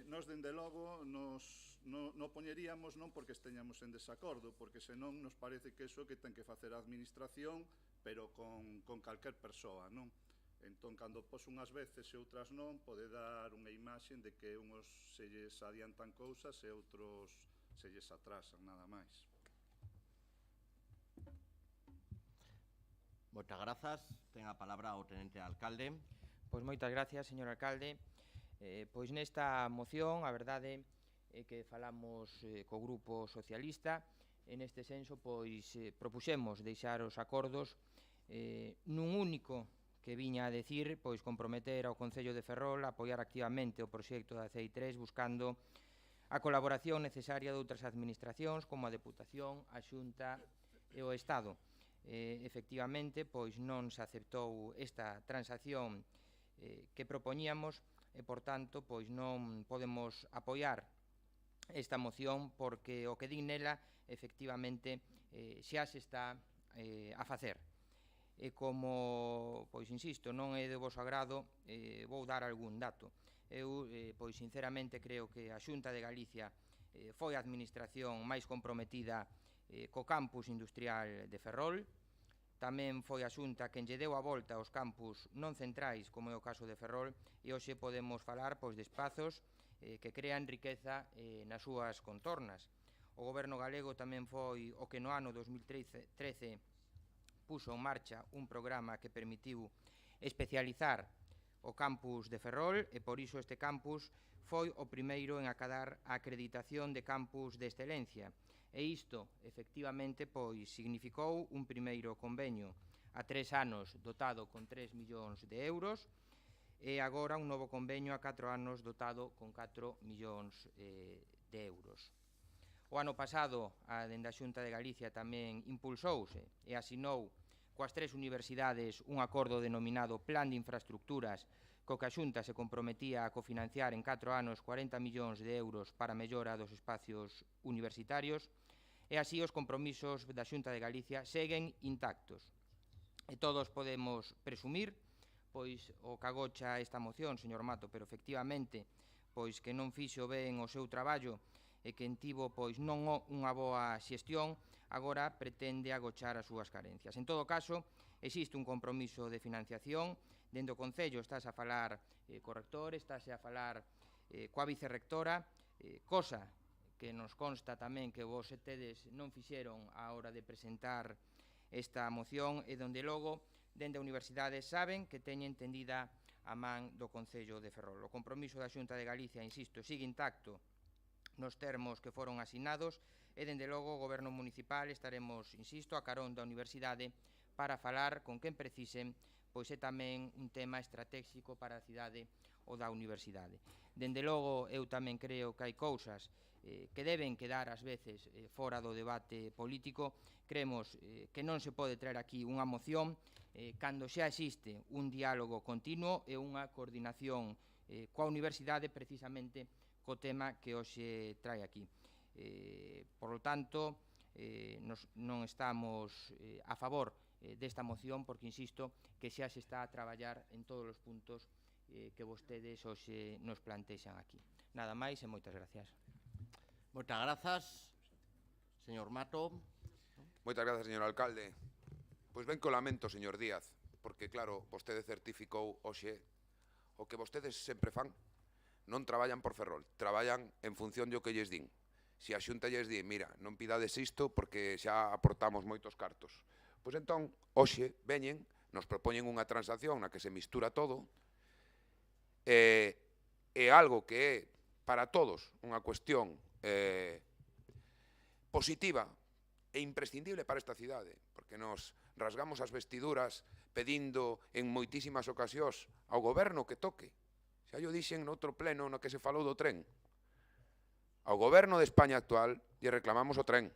Nós, dende logo, non poñeríamos non porque esteñamos en desacordo, porque senón nos parece que iso que ten que facer a administración, pero con calquer persoa, non? Entón, cando pos unhas veces e outras non, pode dar unha imaxe de que uns se lles adiantan cousas e outros se lles atrasan, nada máis. Moitas grazas. Ten a palabra o tenente alcalde. Pois moitas gracias, señor alcalde. Pois nesta moción, a verdade é que falamos co Grupo Socialista. En este senso, pois propuxemos deixar os acordos nun único que viña a decir, pois comprometer ao Concello de Ferrol a apoiar activamente o proxecto da CEI3 buscando a colaboración necesaria de outras administracións como a Deputación, a Xunta e o Estado. Efectivamente, pois non se aceptou esta transacción que propoñíamos e, por tanto, pois non podemos apoiar esta moción porque o que din nela, efectivamente, xa se está a facer. E como, pois insisto, non é de voso agrado, vou dar algún dato. Eu, pois sinceramente, creo que a Xunta de Galicia foi a administración máis comprometida co campus industrial de Ferrol. Tamén foi a Xunta quen lle deu a volta aos campus non centrais, como é o caso de Ferrol, e hoxe podemos falar de espazos que crean riqueza nas súas contornas. O goberno galego tamén foi o que no ano 2013 puso en marcha un programa que permitiu especializar o campus de Ferrol, e por iso este campus foi o primeiro en acadar a acreditación de campus de excelencia. E isto, efectivamente, significou un primeiro convenio a 3 anos dotado con 3 millóns de euros e agora un novo convenio a 4 anos dotado con 4 millóns de euros. O ano pasado, a dende a Xunta de Galicia tamén impulsouse e asinou coas 3 universidades un acordo denominado Plan de Infraestructuras, co que a Xunta se comprometía a cofinanciar en 4 anos 40 millóns de euros para a mellora dos espacios universitarios, e así os compromisos da Xunta de Galicia seguen intactos. E todos podemos presumir, pois o que agocha esta moción, señor Mato, pero efectivamente, pois que non fixo ben o seu traballo e que tivo pois non unha boa xestión, agora pretende agochar as súas carencias. En todo caso, existe un compromiso de financiación. Dende o Concello estás a falar co rector, estás a falar coa vicerrectora, cosa que nos consta tamén que vos tedes non fixeron á hora de presentar esta moción, e donde logo, dende a universidade, saben que teñen tendida a man do Concello de Ferrol. O compromiso da Xunta de Galicia, insisto, sigue intacto nos termos que foron asinados, e dende logo o Goberno Municipal estaremos, insisto, a carón da universidade para falar con quen precisen, pois é tamén un tema estratégico para a cidade ou da universidade. Dende logo, eu tamén creo que hai cousas que deben quedar ás veces fora do debate político. Creemos que non se pode traer aquí unha moción cando xa existe un diálogo continuo e unha coordinación coa universidade precisamente co tema que hoxe trae aquí. Por lo tanto, non estamos a favor desta moción porque, insisto, que xa se está a traballar en todos os puntos que vostedes hoxe nos plantexan aquí. Nada máis e moitas gracias. Moitas grazas, señor Mato. Moitas grazas, señor alcalde. Pois ben que o lamento, señor Díaz, porque, claro, vostede certificou hoxe o que vostedes sempre fan. Non traballan por Ferrol, traballan en función do que lles din. Se a Xunta lles di, mira, non pidades isto porque xa aportamos moitos cartos. Pois entón, hoxe veñen, nos propoñen unha transacción na que se mistura todo, e algo que é para todos unha cuestión positiva e imprescindible para esta cidade, porque nos rasgamos as vestiduras pedindo en moitísimas ocasións ao goberno que toque. Xa yo dixen noutro pleno no que se falou do tren. Ao goberno de España actual lle reclamamos o tren.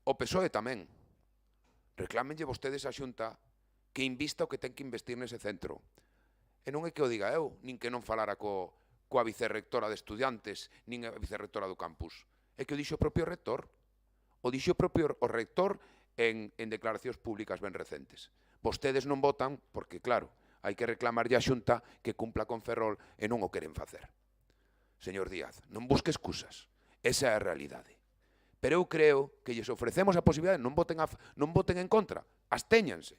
O PSOE tamén. Reclámenlle vostedes a Xunta que invista o que ten que investir nese centro. E non é que o diga eu, nin que non falara coa vicerrectora de estudiantes, nin a vicerrectora do campus. É que o dixo o propio rector. O dixo o propio rector en declaracións públicas ben recentes. Vostedes non votan porque, claro, hai que reclamarlle a Xunta que cumpla con Ferrol e non o queren facer. Señor Díaz, non busque excusas. Esa é a realidade. Pero eu creo que lles ofrecemos a posibilidade, non voten en contra, abstéñanse,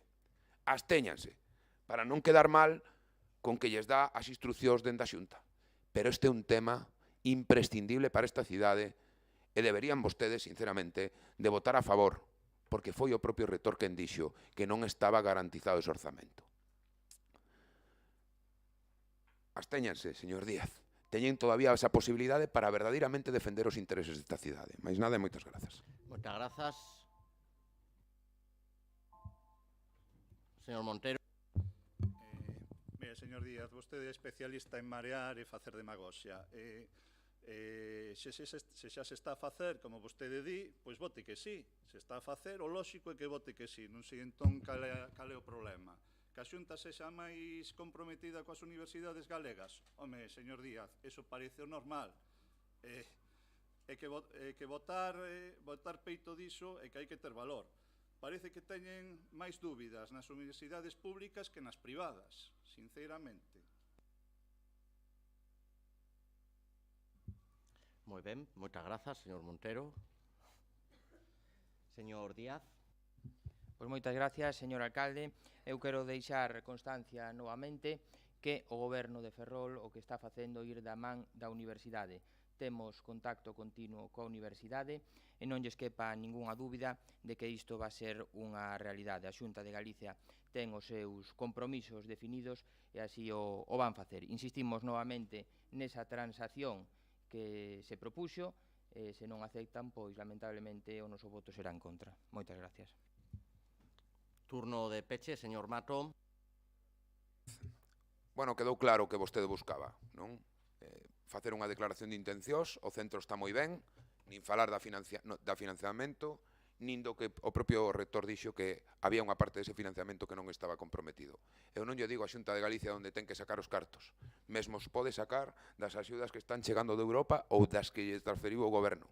para non quedar mal con que lles dá as instruccións dende a Xunta. Pero este é un tema imprescindible para esta cidade e deberían vostedes, sinceramente, de votar a favor, porque foi o propio rector quen dixo que non estaba garantizado ese orzamento. Abstéñanse, señor Díaz. Teñen todavía esa posibilidade para verdadeiramente defender os intereses desta cidade. Mais nada e moitas grazas. Moitas grazas. Señor Montero. Mire, señor Díaz, vostede é especialista en marear e facer demagoxia. Se xa se está a facer, como vostede di, pois vote que sí. Se está a facer, o lóxico é que vote que sí. Non sei entón cal é o problema. Que a Xunta sexa máis comprometida coas universidades galegas? Home, señor Díaz, eso parece o normal. É que votar peito diso é que hai que ter valor. Parece que teñen máis dúbidas nas universidades públicas que nas privadas, sinceramente. Moi Moi ben, moitas grazas, señor Montero. Señor Díaz. Pois moitas gracias, señor alcalde. Eu quero deixar constancia novamente que o goberno de Ferrol o que está facendo ir da man da universidade. Temos contacto continuo coa universidade e non lles quepa ningunha dúbida de que isto va a ser unha realidade. A Xunta de Galicia ten os seus compromisos definidos e así o van facer. Insistimos novamente nesa transacción que se propuxo e se non aceptan, pois lamentablemente o noso voto será en contra. Moitas gracias. Turno de peche, señor Mato. Bueno, quedou claro o que vostede buscaba, non? Facer unha declaración de intencións, o centro está moi ben, nin falar da financiamento, nin do que o propio rector dixo que había unha parte dese financiamento que non estaba comprometido. Eu non lle digo a Xunta de Galicia onde ten que sacar os cartos, mesmo os pode sacar das axudas que están chegando de Europa ou das que lle transferiu o goberno.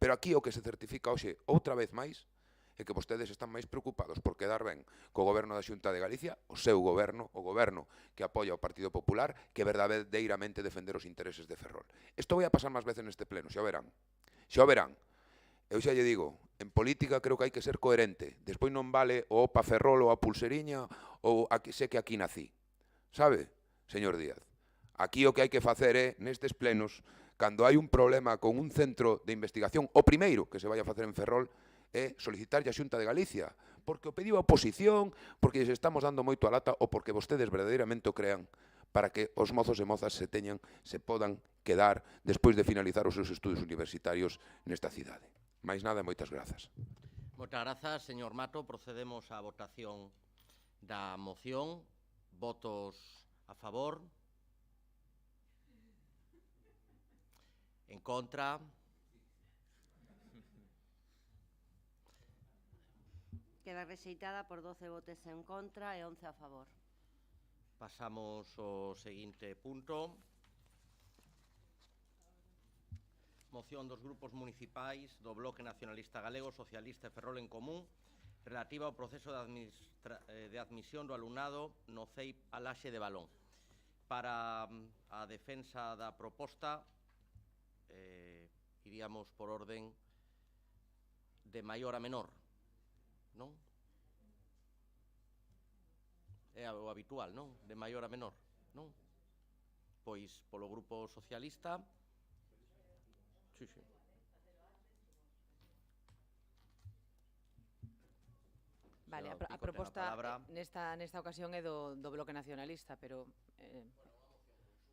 Pero aquí o que se certifica hoxe, outra vez máis, é que vostedes están máis preocupados por quedar ben co goberno da Xunta de Galicia, o seu goberno, o goberno que apoia o Partido Popular, que verdadeiramente defender os intereses de Ferrol. Isto vai a pasar máis veces neste pleno, xa o verán. Xa o verán. Eu xa lle digo, en política creo que hai que ser coherente. Despois non vale o opa Ferrol ou a pulseriña ou a que sé que aquí nací. Sabe, señor Díaz? Aquí o que hai que facer é, nestes plenos, cando hai un problema con un centro de investigación, o primeiro que se vai a facer en Ferrol, é solicitarlle a Xunta de Galicia, porque o pediu a oposición, porque lles estamos dando moito a lata ou porque vostedes verdadeiramente o crean, para que os mozos e mozas se podan quedar despois de finalizar os seus estudos universitarios nesta cidade. Máis nada e moitas grazas. Moitas grazas, señor Mato. Procedemos á votación da moción. Votos a favor. En contra. Queda rexeitada por 12 votos en contra e 11 a favor. Pasamos ao seguinte punto. Moción dos grupos municipais do Bloque Nacionalista Galego, Socialista e Ferrol en Común relativa ao proceso de admisión do alumnado no CEIP Alaxe de Balón. Para a defensa da proposta, iríamos por orden de maior a menor. Non? É o habitual, non? De maior a menor, non? Pois, polo Grupo Socialista... Sí, sí. Vale, a proposta nesta ocasión é do Bloque Nacionalista, pero...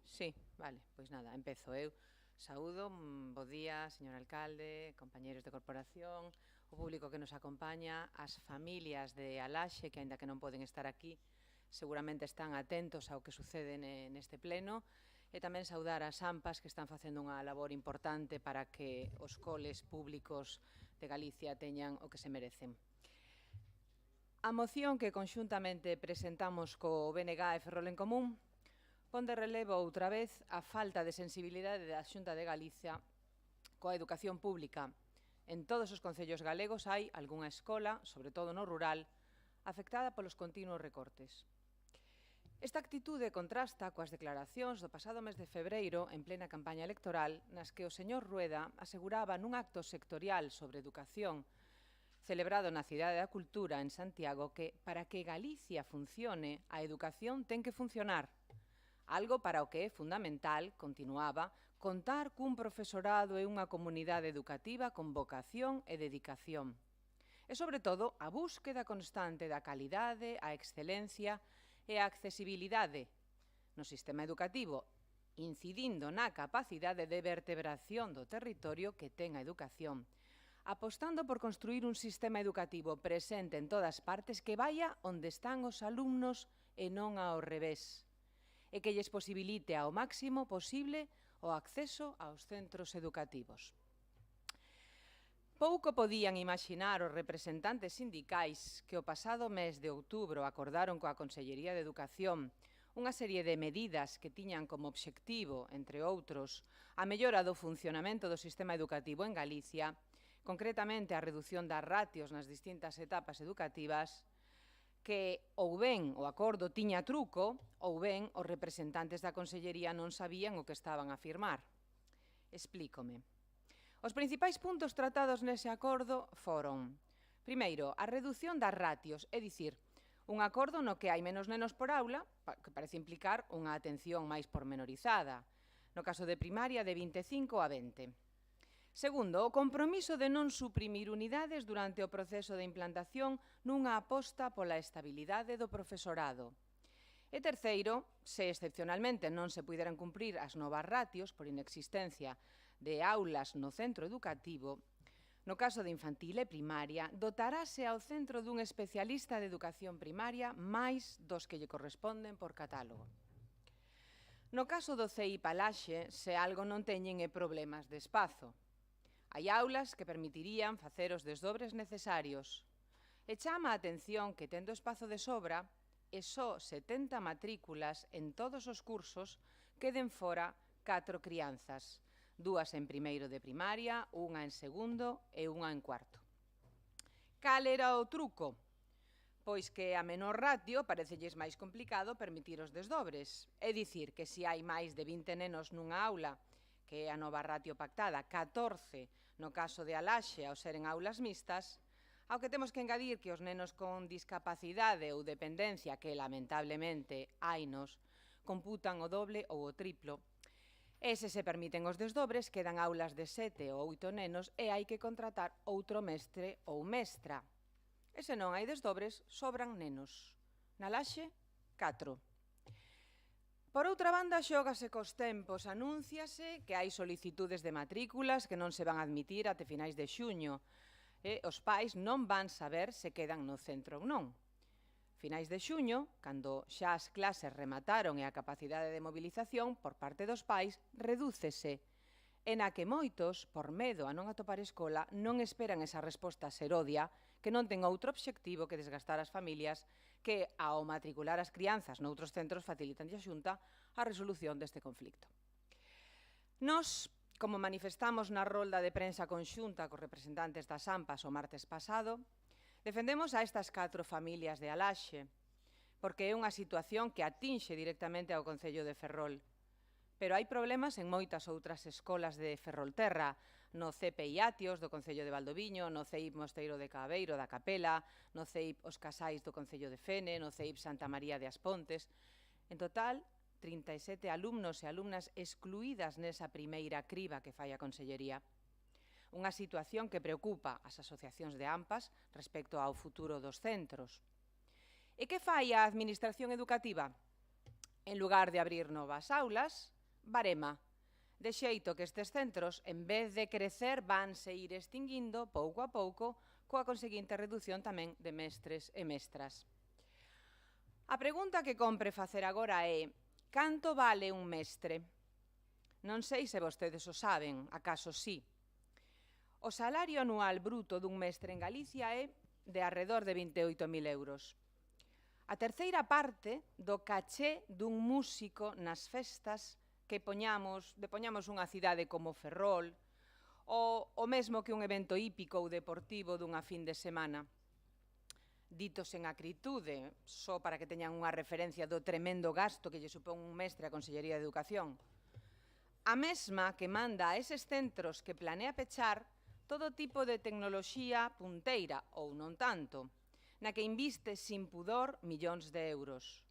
Sí, vale, pois nada, empezo eu. Saúdo, bo día, señor alcalde, compañeros de corporación, o público que nos acompaña, as familias de Alaxe, que aínda que non poden estar aquí, seguramente están atentos ao que sucede neste pleno, e tamén saudar as AMPAs que están facendo unha labor importante para que os coles públicos de Galicia teñan o que se merecen. A moción que conxuntamente presentamos co BNG e Ferrol en Común pon de relevo outra vez a falta de sensibilidade da Xunta de Galicia coa educación pública. En todos os concellos galegos hai algunha escola, sobre todo no rural, afectada polos continuos recortes. Esta actitude contrasta coas declaracións do pasado mes de febreiro en plena campaña electoral nas que o señor Rueda aseguraba nun acto sectorial sobre educación celebrado na Cidade da Cultura en Santiago que para que Galicia funcione a educación ten que funcionar. Algo para o que é fundamental, continuaba, contar cun profesorado e unha comunidade educativa con vocación e dedicación. E, sobre todo, a búsqueda constante da calidade, a excelencia e a accesibilidade no sistema educativo, incidindo na capacidade de vertebración do territorio que ten a educación, apostando por construir un sistema educativo presente en todas partes que vaya onde están os alumnos e non ao revés, e que lles posibilite ao máximo posible o acceso aos centros educativos. Pouco podían imaxinar os representantes sindicais que o pasado mes de outubro acordaron coa Consellería de Educación unha serie de medidas que tiñan como obxectivo, entre outros, a mellora do funcionamento do sistema educativo en Galicia, concretamente a reducción das ratios nas distintas etapas educativas, que ou ben o acordo tiña truco ou ben os representantes da Consellería non sabían o que estaban a firmar. Explícome. Os principais puntos tratados nese acordo foron: primeiro, a reducción das ratios, é dicir, un acordo no que hai menos nenos por aula, que parece implicar unha atención máis pormenorizada, no caso de primaria de 25 a 20. Segundo, o compromiso de non suprimir unidades durante o proceso de implantación nunha aposta pola estabilidade do profesorado. E terceiro, se excepcionalmente non se puderan cumprir as novas ratios por inexistencia de aulas no centro educativo, no caso de infantil e primaria, dotarase ao centro dun especialista de educación primaria máis dos que lle corresponden por catálogo. No caso do CEIP Alaxe, se algo non teñen é problemas de espazo. Hai aulas que permitirían facer os desdobres necesarios. E chama a atención que, tendo espazo de sobra, e só 70 matrículas en todos os cursos, queden fora 4 crianzas, 2 en primeiro de primaria, unha en segundo e unha en cuarto. Cal era o truco? Pois que a menor ratio parecelles máis complicado permitir os desdobres. É dicir, que se hai máis de 20 nenos nunha aula, que é a nova ratio pactada, 14 no caso de Alaxe ao seren aulas mixtas, ao que temos que engadir que os nenos con discapacidade ou dependencia, que lamentablemente hainos, computan o doble ou o triplo. E se se permiten os desdobres, quedan aulas de 7 ou 8 nenos e hai que contratar outro mestre ou mestra. E se non hai desdobres, sobran nenos. Na Laxe, 4. Por outra banda, xógase cos tempos. Anúnciase que hai solicitudes de matrículas que non se van a admitir até finais de xuño. E os pais non van saber se quedan no centro ou non. Finais de xuño, cando xa as clases remataron e a capacidade de mobilización por parte dos pais redúcese, e na que moitos, por medo a non atopar escola, non esperan esa resposta serodia que non ten outro obxectivo que desgastar as familias que, ao matricular as crianzas noutros centros, facilitan a Xunta a resolución deste conflicto. Nos, como manifestamos na rolda de prensa conxunta cos representantes das AMPAs o martes pasado, defendemos a estas 4 familias de Alaxe, porque é unha situación que atinxe directamente ao Concello de Ferrol. Pero hai problemas en moitas outras escolas de Ferrolterra, no CEPI Atios do Concello de Valdoviño, no CEIP Mosteiro de Cabeiro da Capela, no CEIP Os Casais do Concello de Fene, no CEIP Santa María de Aspontes. En total, 37 alumnos e alumnas excluídas nesa primeira criba que fai a Consellería. Unha situación que preocupa as asociacións de AMPAs respecto ao futuro dos centros. E que fai a Administración Educativa? En lugar de abrir novas aulas, barema, de xeito que estes centros, en vez de crecer, vanse ir extinguindo pouco a pouco, coa conseguinte reducción tamén de mestres e mestras. A pregunta que compre facer agora é: canto vale un mestre? Non sei se vostedes o saben, acaso sí. O salario anual bruto dun mestre en Galicia é de arredor de 28.000 euros. A terceira parte do caché dun músico nas festas que poñamos unha cidade como Ferrol, ou o mesmo que un evento hípico ou deportivo dunha fin de semana. Ditos en acritude, só para que teñan unha referencia do tremendo gasto que lle supón un mestre á Consellería de Educación. A mesma que manda a eses centros que planea pechar todo tipo de tecnoloxía punteira, ou non tanto, na que inviste sin pudor millóns de euros.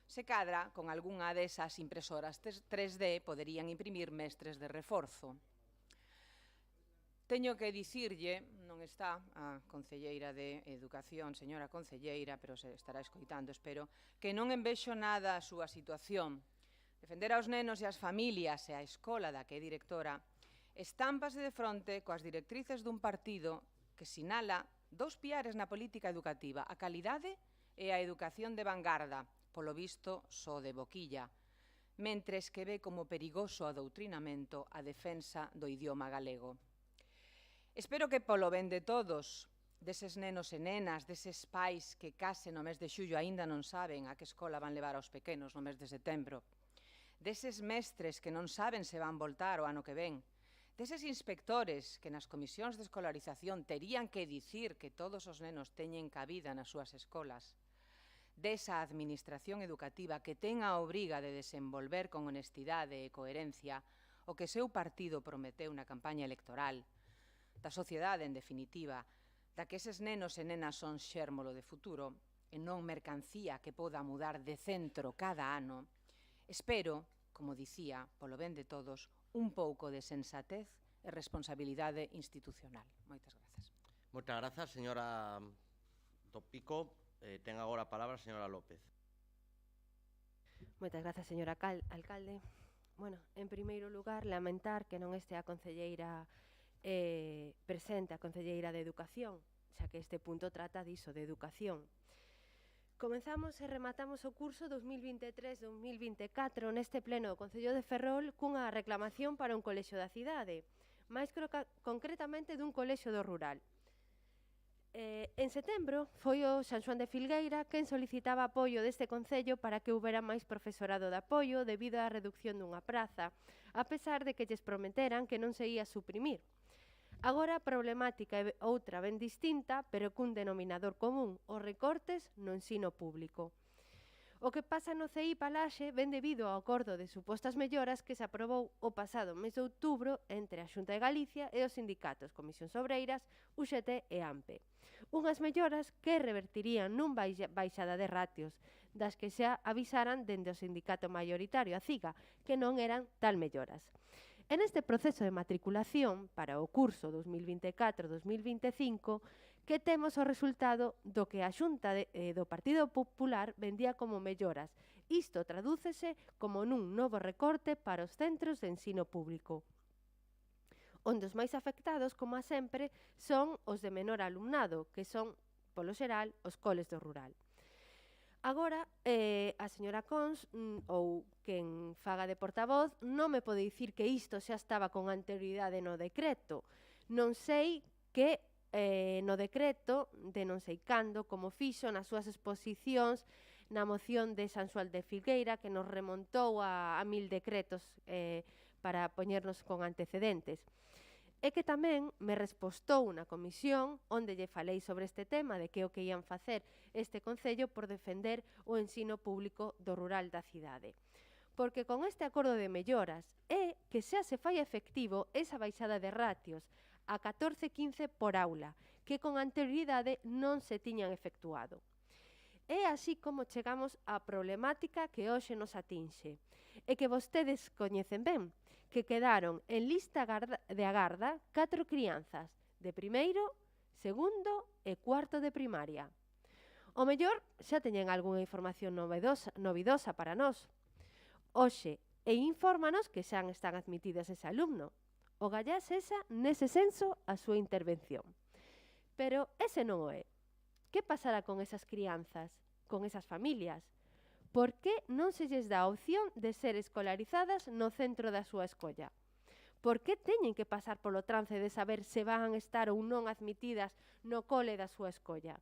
Se cadra, con algunha desas impresoras 3D poderían imprimir mestres de reforzo. Teño que dicirlle, non está a concelleira de Educación, señora concelleira, pero se estará escoitando, espero, que non envexo nada a súa situación. Defender aos nenos e as familias e a escola da que é directora estámpase de fronte coas directrices dun partido que sinala 2 piares na política educativa, a calidade e a educación de vanguarda, polo visto só de boquilla, mentres que ve como perigoso adoutrinamento a defensa do idioma galego. Espero que polo ben de todos, deses nenos e nenas, deses pais que case no mes de xullo aínda non saben a que escola van levar aos pequenos no mes de setembro, deses mestres que non saben se van voltar o ano que ven, deses inspectores que nas comisións de escolarización terían que dicir que todos os nenos teñen cabida nas súas escolas, desa administración educativa que ten a obriga de desenvolver con honestidade e coherencia o que seu partido prometeu na campaña electoral, da sociedade, en definitiva, da que eses nenos e nenas son xérmolo de futuro e non mercancía que poda mudar de centro cada ano, espero, como dicía, polo ben de todos, un pouco de sensatez e responsabilidade institucional. Moitas grazas. Moitas grazas, señora Topico. Ten agora a palabra a señora López. Moitas grazas, señor alcalde. Bueno, en primeiro lugar, lamentar que non este a concelleira presente, a concelleira de Educación, xa que este punto trata diso, de educación. Comenzamos e rematamos o curso 2023-2024 neste pleno do Concello de Ferrol cunha reclamación para un colexio da cidade, máis concretamente dun colexio do rural. En setembro foi o San Xoán de Filgueira quen solicitaba apoio deste Concello para que houbera máis profesorado de apoio debido á reducción dunha praza, a pesar de que lles prometeran que non se ia suprimir. Agora a problemática é outra ben distinta, pero cun denominador común, os recortes no ensino público. O que pasa no CEI Palaxe ven debido ao acordo de supostas melloras que se aprobou o pasado mes de outubro entre a Xunta de Galicia e os sindicatos Comisións Obreiras, UGT e AMPE. Unhas melloras que revertirían nun baixada de ratios, das que xa avisaran dende o sindicato maioritario, a CIGA, que non eran tal melloras. En este proceso de matriculación para o curso 2024-2025, que temos o resultado do que a Xunta do Partido Popular vendía como melloras. Isto tradúcese como nun novo recorte para os centros de ensino público, onde os máis afectados, como a sempre, son os de menor alumnado, que son, polo xeral, os coles do rural. Agora, a señora Cons, ou quen faga de portavoz, non me pode dicir que isto xa estaba con anterioridade no decreto. Non sei que no decreto de non sei cando, como fixo nas súas exposicións na moción de San Xoán de Filgueira, que nos remontou a 1000 decretos para poñernos con antecedentes. E que tamén me respostou na comisión onde lle falei sobre este tema de que o que ian facer este Concello por defender o ensino público do rural da cidade. Porque con este acordo de melloras é que xa se fai efectivo esa baixada de ratios a 14-15 por aula, que con anterioridade non se tiñan efectuado. É así como chegamos á problemática que hoxe nos atinxe, e que vostedes coñecen ben, que quedaron en lista de agarda 4 crianzas de primeiro, segundo e cuarto de primaria. O mellor xa teñen algunha información novidosa para nós. Hoxe, e infórmanos que xa están admitidas ese alumno. O gallás esa nese senso a súa intervención. Pero ese non o é. Que pasará con esas crianzas, con esas familias? Por que non se lles dá a opción de ser escolarizadas no centro da súa escolla? Por que teñen que pasar polo trance de saber se van estar ou non admitidas no cole da súa escolla?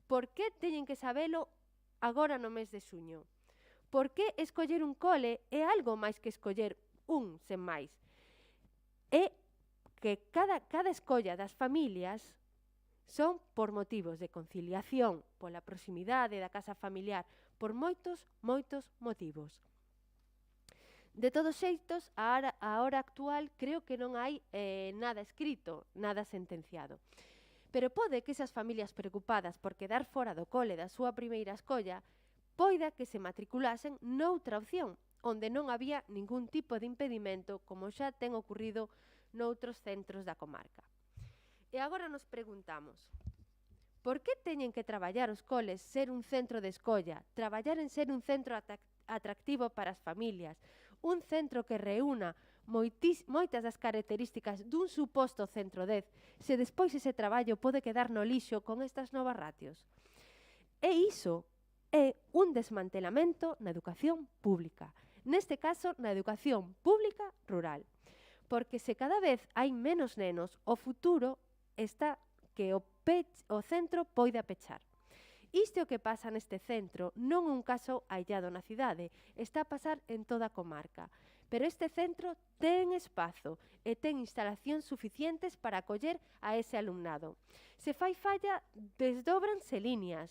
Por que teñen que sabelo agora no mes de xuño? Por que escoller un cole é algo máis que escoller un, sen máis? É que cada escolla das familias son por motivos de conciliación, pola proximidade da casa familiar, por moitos motivos. De todos xeitos, a hora actual creo que non hai nada escrito, nada sentenciado. Pero pode que esas familias preocupadas por quedar fora do cole da súa primeira escolla poida que se matriculasen noutra opción, onde non había ningún tipo de impedimento, como xa ten ocurrido noutros centros da comarca. E agora nos preguntamos, por que teñen que traballar os coles ser un centro de escolla, traballar en ser un centro atractivo para as familias, un centro que reúna moitas das características dun suposto centro 10, se despois ese traballo pode quedar no lixo con estas novas ratios? E iso é un desmantelamento na educación pública, neste caso na educación pública rural. Porque se cada vez hai menos nenos, o futuro está que o centro poida pechar. Isto é o que pasa neste centro, non un caso aillado na cidade, está a pasar en toda a comarca. Pero este centro ten espazo e ten instalacións suficientes para acoller a ese alumnado. Se fai falla, desdóbranse líneas.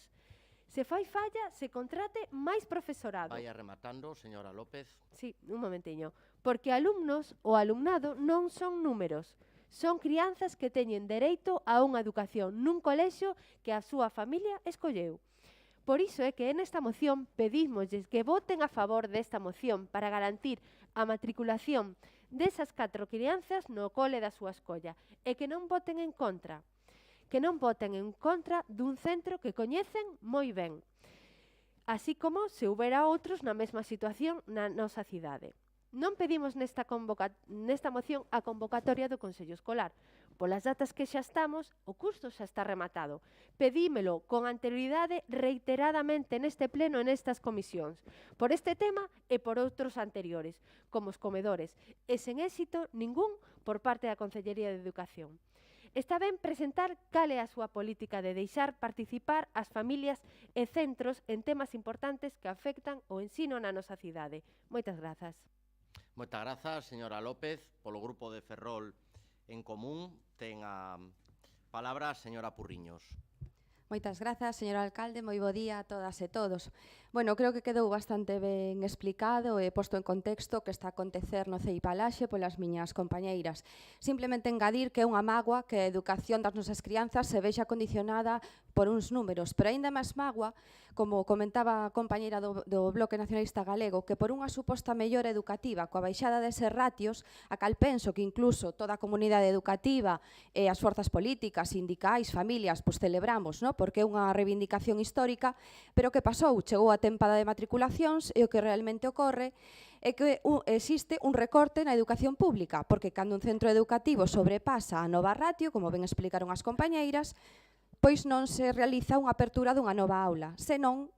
Se fai falla, se contrate máis profesorado. Vaya rematando, señora López. Sí, un momentiño. Porque alumnos ou alumnado non son números, Son crianzas que teñen dereito a unha educación nun colexio que a súa familia escolleu. Por iso é que nesta moción pedímosles que voten a favor desta moción para garantir a matriculación desas 4 crianzas no cole da súa escolla e que non voten en contra. Que non voten en contra dun centro que coñecen moi ben, así como se houbera outros na mesma situación na nosa cidade. Non pedimos nesta moción a convocatoria do Consello Escolar. Polas datas que xa estamos, o curso xa está rematado. Pedímelo con anterioridade reiteradamente neste pleno e nestas comisións, por este tema e por outros anteriores, como os comedores, e sen éxito ningún por parte da Consellería de Educación. Está ben presentar cal é a súa política de deixar participar as familias e centros en temas importantes que afectan o ensino na nosa cidade. Moitas grazas. Moitas grazas, señora López. Polo grupo de Ferrol en Común ten a palabra a señora Purriños. Moitas grazas, señor alcalde, moi bo día a todas e todos. Bueno, creo que quedou bastante ben explicado e posto en contexto que está a acontecer no CEI Palaxe polas miñas compañeiras. Simplemente engadir que é unha mágoa que a educación das nosas crianzas se vexa condicionada por uns números, pero aínda máis mágoa, como comentaba a compañeira do Bloque Nacionalista Galego, que por unha suposta mellora educativa coa baixada deses ratios, a cal penso que incluso toda a comunidade educativa e as forzas políticas, sindicais, familias, pois celebramos, non? Porque é unha reivindicación histórica, pero que pasou? Chegou a tempada de matriculacións e o que realmente ocorre é que existe un recorte na educación pública, porque cando un centro educativo sobrepasa a nova ratio, como ben explicaron as compañeiras, pois non se realiza unha apertura dunha nova aula, senón,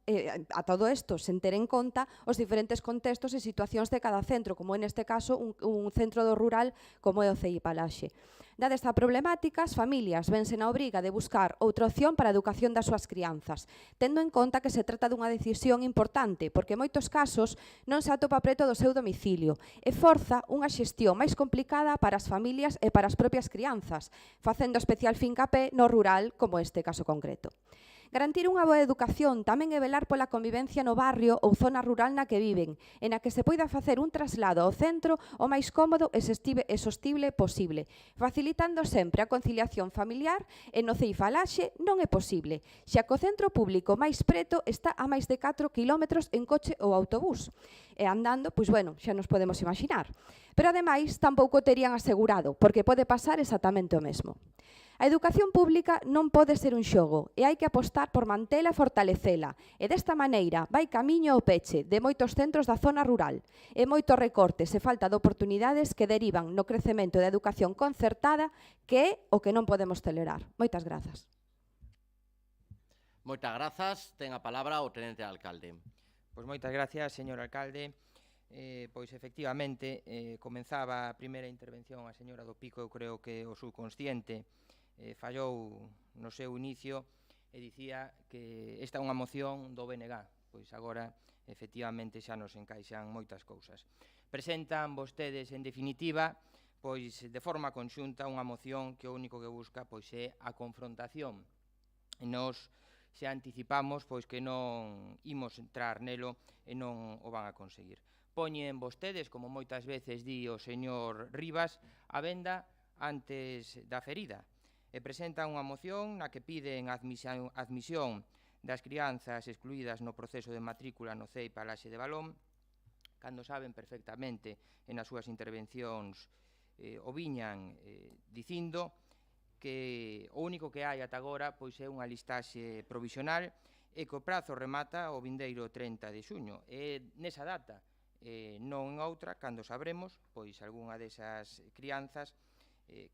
a todo isto, sen ter en conta os diferentes contextos e situacións de cada centro, como en este caso un centro do rural como é o CEI Palaxe. Dada esta problemática, as familias vense na obriga de buscar outra opción para a educación das súas crianzas, tendo en conta que se trata dunha decisión importante, porque en moitos casos non se atopa preto do seu domicilio e forza unha xestión máis complicada para as familias e para as propias crianzas, facendo especial fincapé no rural como este caso concreto. Garantir unha boa educación tamén é velar pola convivencia no barrio ou zona rural na que viven, en a que se poida facer un traslado ao centro o máis cómodo e sostible posible, facilitando sempre a conciliación familiar e no CEI Palaxe non é posible, xa que o centro público máis preto está a máis de 4 kilómetros en coche ou autobús, e andando, pois bueno, xa nos podemos imaginar. Pero ademais tampouco terían asegurado, porque pode pasar exactamente o mesmo. A educación pública non pode ser un xogo e hai que apostar por mantela e fortalecela e desta maneira vai camiño ao peche de moitos centros da zona rural e moitos recortes e falta de oportunidades que derivan no crecemento da educación concertada que é o que non podemos tolerar. Moitas grazas. Moitas grazas. Ten a palabra o tenente alcalde. Pois moitas gracias, señor alcalde. Pois efectivamente, comenzaba a primeira intervención a señora do Pico, eu creo que o subconsciente fallou no seu inicio e dicía que esta é unha moción do BNG, pois agora efectivamente xa nos encaixan moitas cousas. Presentan vostedes en definitiva pois de forma conxunta unha moción que o único que busca pois é a confrontación. E nos xa anticipamos pois que non imos entrar nelo e non o van a conseguir. Poñen vostedes, como moitas veces di o señor Rivas, a venda antes da ferida. E presentan unha moción na que piden a admisión das crianzas excluídas no proceso de matrícula no CEI Palaxe de Balón, cando saben perfectamente en as súas intervencións o viñan dicindo que o único que hai ata agora pois é unha listaxe provisional e que o prazo remata o vindeiro 30 de xuño. E nesa data, non en outra, cando sabremos, pois algunha desas crianzas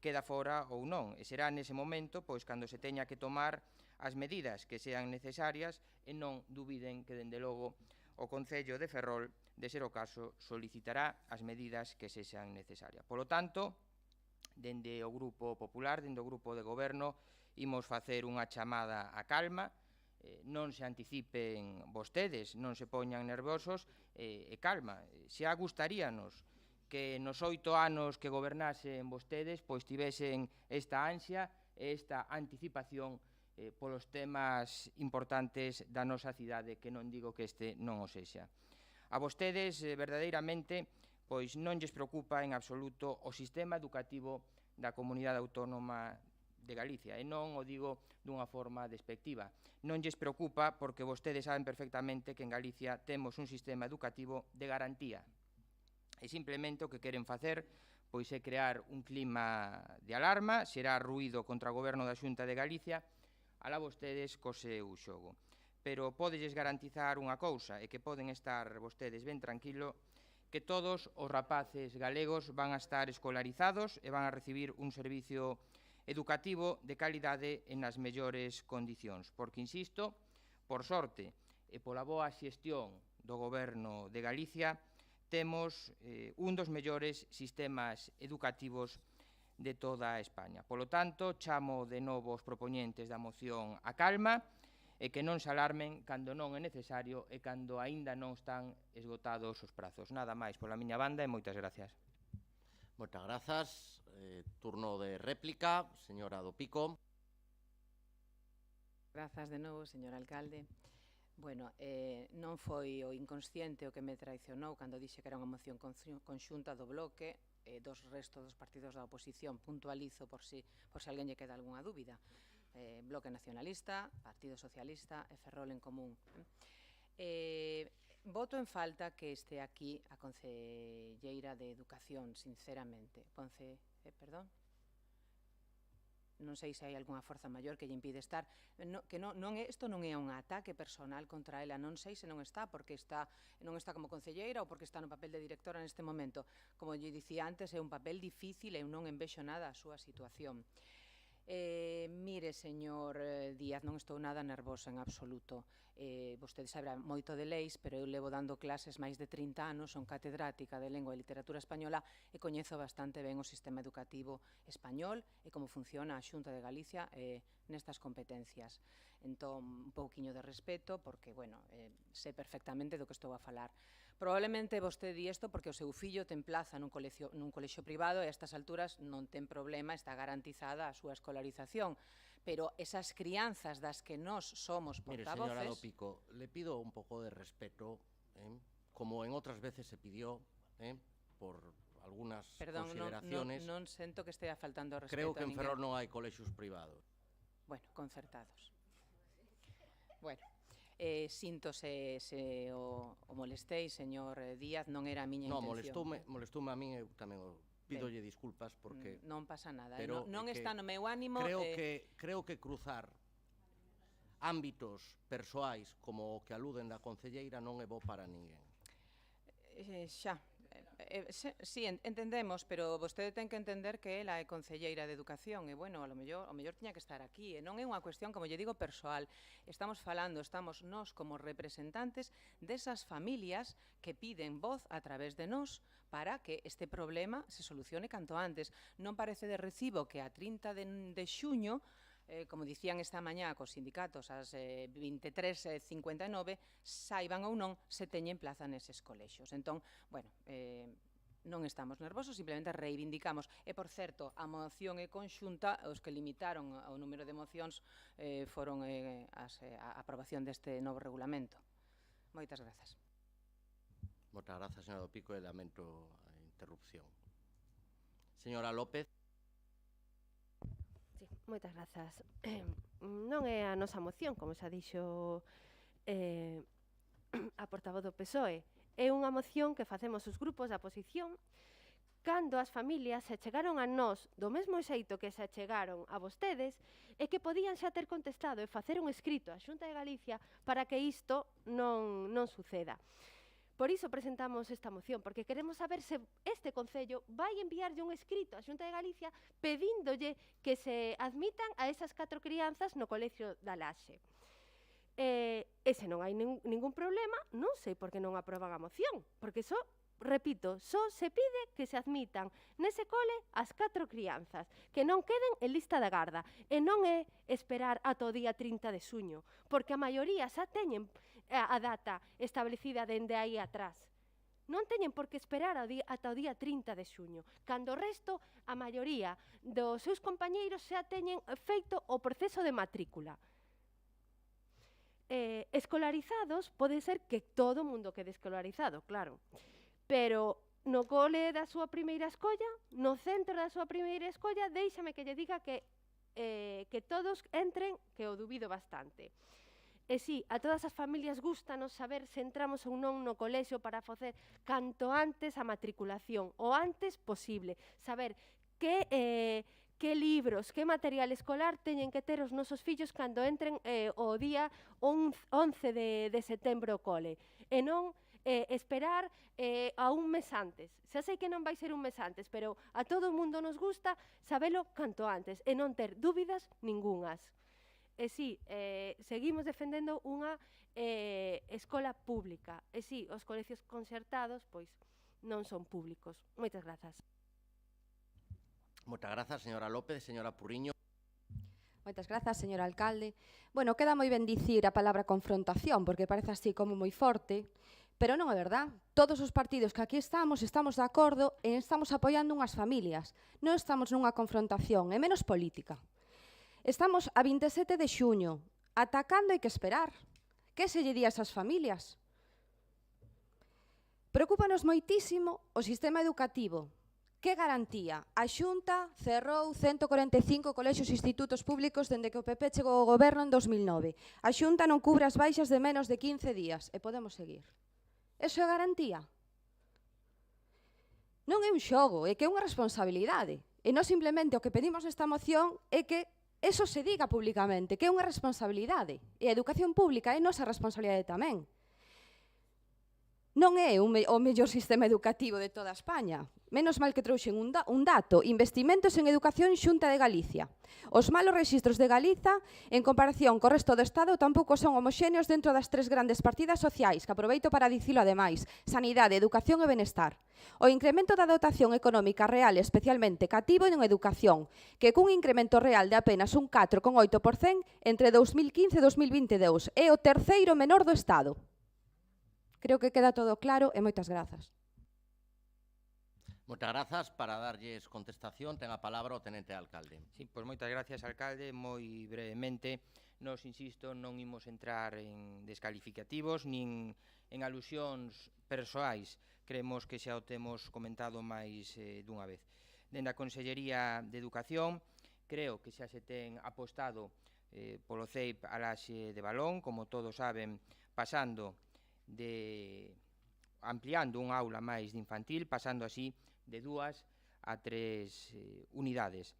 queda fora ou non, e será nese momento pois cando se teña que tomar as medidas que sean necesarias e non dubiden que dende logo o Concello de Ferrol, de ser o caso, solicitará as medidas que se sean necesarias. Polo tanto, dende o Grupo Popular, dende o Grupo de Goberno, imos facer unha chamada a calma, non se anticipen vostedes, non se poñan nerviosos, e calma, xa gustaríanos que nos 8 anos que gobernasen vostedes pois tivesen esta ansia e esta anticipación polos temas importantes da nosa cidade, que non digo que este non o sexa. A vostedes, verdadeiramente, pois non lles preocupa en absoluto o sistema educativo da Comunidade Autónoma de Galicia, e non o digo dunha forma despectiva. Non lles preocupa porque vostedes saben perfectamente que en Galicia temos un sistema educativo de garantía, e simplemente o que queren facer pois é crear un clima de alarma, xerar ruído contra o goberno da Xunta de Galicia, alá vostedes co seu xogo. Pero podelles garantizar unha cousa, e que poden estar vostedes ben tranquilo, que todos os rapaces galegos van a estar escolarizados e van a recibir un servicio educativo de calidade e nas mellores condicións. Porque, insisto, por sorte e pola boa xestión do Goberno de Galicia, temos un dos mellores sistemas educativos de toda España. Polo tanto, chamo de novo os propoñentes da moción a calma e que non se alarmen cando non é necesario e cando aínda non están esgotados os prazos. Nada máis pola miña banda e moitas gracias. Moitas grazas. Turno de réplica, señora do Pico. Grazas de novo, señor alcalde. Bueno, non foi o inconsciente o que me traicionou cando dixe que era unha moción conxunta do bloque dos restos dos partidos da oposición. Puntualizo por si alguén lle queda algunha dúbida. Bloque Nacionalista, Partido Socialista e Ferrol en Común. Voto en falta que este aquí a concelleira de Educación, sinceramente. Perdón? Non sei se hai algunha forza maior que lle impide estar. Isto non é un ataque personal contra ela, non sei se non está porque non está como concelleira ou porque está no papel de directora neste momento. Como lle dicía antes, é un papel difícil e eu non envexo nada a súa situación. Mire, señor Díaz, non estou nada nervosa en absoluto. Vostede saberá moito de leis, pero eu levo dando clases máis de 30 anos, son catedrática de Lengua e Literatura Española e coñezo bastante ben o sistema educativo español e como funciona a Xunta de Galicia nestas competencias. Entón, un pouquiño de respeto, porque, bueno, sei perfectamente do que estou a falar. Probablemente vostede di isto porque o seu fillo ten plaza nun colexio privado e a estas alturas non ten problema, está garantizada a súa escolarización. Pero esas crianzas das que nós somos portavoces... Mire, señora do Pico, le pido un pouco de respeto, como en outras veces se pidió, por algunas consideraciones... Non sento que estea faltando respeto creo que a en Ferrol non hai colexios privados. Bueno, concertados. Bueno, sinto se o molestei, señor Díaz, non era a miña intención. Molestoume a min, eu tamén o pídolle disculpas porque... Non pasa nada, non está no meu ánimo... Creo que cruzar ámbitos persoais como o que aluden da concelleira non é bo para ninguén. Sí, entendemos, pero vostede ten que entender que ela é concelleira de Educación e, bueno, ao mellor tiña que estar aquí. E non é unha cuestión, como lle digo, persoal. Estamos nós como representantes desas familias que piden voz a través de nós para que este problema se solucione canto antes. Non parece de recibo que a 30 de xuño, como dicían esta mañá cos sindicatos ás 23:59, saiban ou non se teñen plaza neses colexios. Entón, bueno, non estamos nervosos, simplemente reivindicamos. E, por certo, a moción é conxunta, os que limitaron o número de mocións foron a aprobación deste novo regulamento. Moitas grazas. Moitas grazas, señora do Pico, e lamento a interrupción. Señora López. Sí, moitas grazas. Non é a nosa moción, como xa dixo a portavoz do PSOE. É unha moción que facemos os grupos da oposición cando as familias se chegaron a nós do mesmo xeito que se chegaron a vostedes e que podían xa ter contestado e facer un escrito á Xunta de Galicia para que isto non suceda. Por iso presentamos esta moción, porque queremos saber se este Concello vai enviarlle un escrito á Xunta de Galicia pedíndolle que se admitan a esas 4 crianzas no Colexio da Laxe. E se non hai ningún problema, non sei por que non aproban a moción, porque repito, só se pide que se admitan nese cole as 4 crianzas, que non queden en lista de garda, e non é esperar ata o día 30 de xuño, porque a maioría xa teñen a data establecida dende aí atrás. Non teñen por que esperar ata o día 30 de xuño, cando o resto, a maioría dos seus compañeiros xa teñen feito o proceso de matrícula. Escolarizados, pode ser que todo o mundo quede escolarizado, claro, pero no cole da súa primeira escolla, no centro da súa primeira escolla, déixame que lle diga que todos entren, que o dubido bastante. E si, a todas as familias gústanos saber se entramos ou non no colexio para facer canto antes a matriculación, o antes posible, saber que libros, que material escolar teñen que ter os nosos fillos cando entren o día 11 de setembro ao cole, e non esperar a un mes antes. Xa sei que non vai ser un mes antes, pero a todo o mundo nos gusta sabelo canto antes e non ter dúbidas ningunhas. E si, seguimos defendendo unha escola pública. E si, os colegios concertados, pois, non son públicos. Moitas grazas. Moitas grazas, señora López. Señora Purriño. Moitas grazas, señor alcalde. Bueno, queda moi ben dicir a palabra confrontación, porque parece así como moi forte, pero non é verdad. Todos os partidos que aquí estamos de acordo e estamos apoiando unhas familias. Non estamos nunha confrontación, é menos política. Estamos a 27 de xuño, atacando hai que esperar. Que se lle di a esas familias? Preocúpanos moitísimo o sistema educativo. Que garantía? A Xunta cerrou 145 colexios e institutos públicos dende que o PP chegou ao goberno en 2009. A Xunta non cubre as baixas de menos de 15 días. E podemos seguir. Eso é garantía? Non é un xogo, é que é unha responsabilidade. E non simplemente o que pedimos nesta moción é que eso se diga públicamente, que é unha responsabilidade. E a educación pública é nosa responsabilidade tamén. Non é o mellor sistema educativo de toda España. Menos mal que trouxen un dato, investimentos en educación Xunta de Galicia. Os malos rexistros de Galiza, en comparación co resto do Estado, tampouco son homoxéneos dentro das tres grandes partidas sociais, que aproveito para dicilo ademais: sanidade, educación e benestar. O incremento da dotación económica real, especialmente cativo en educación, que cun incremento real de apenas un 4,8% entre 2015 e 2022, é o terceiro menor do Estado. Creo que queda todo claro e moitas grazas. Moitas grazas. Para darlles contestación, ten a palabra o tenente alcalde. Sí, pois moitas gracias, alcalde. Moi brevemente, nos, insisto, non imos entrar en descalificativos nin en alusións persoais. Creemos que xa o temos comentado máis dunha vez. Dende a Consellería de Educación, creo que xa se ten apostado polo CEIP a Laxe de Balón, como todos saben, pasando de ampliando un aula máis de infantil, pasando así de 2 a 3 unidades.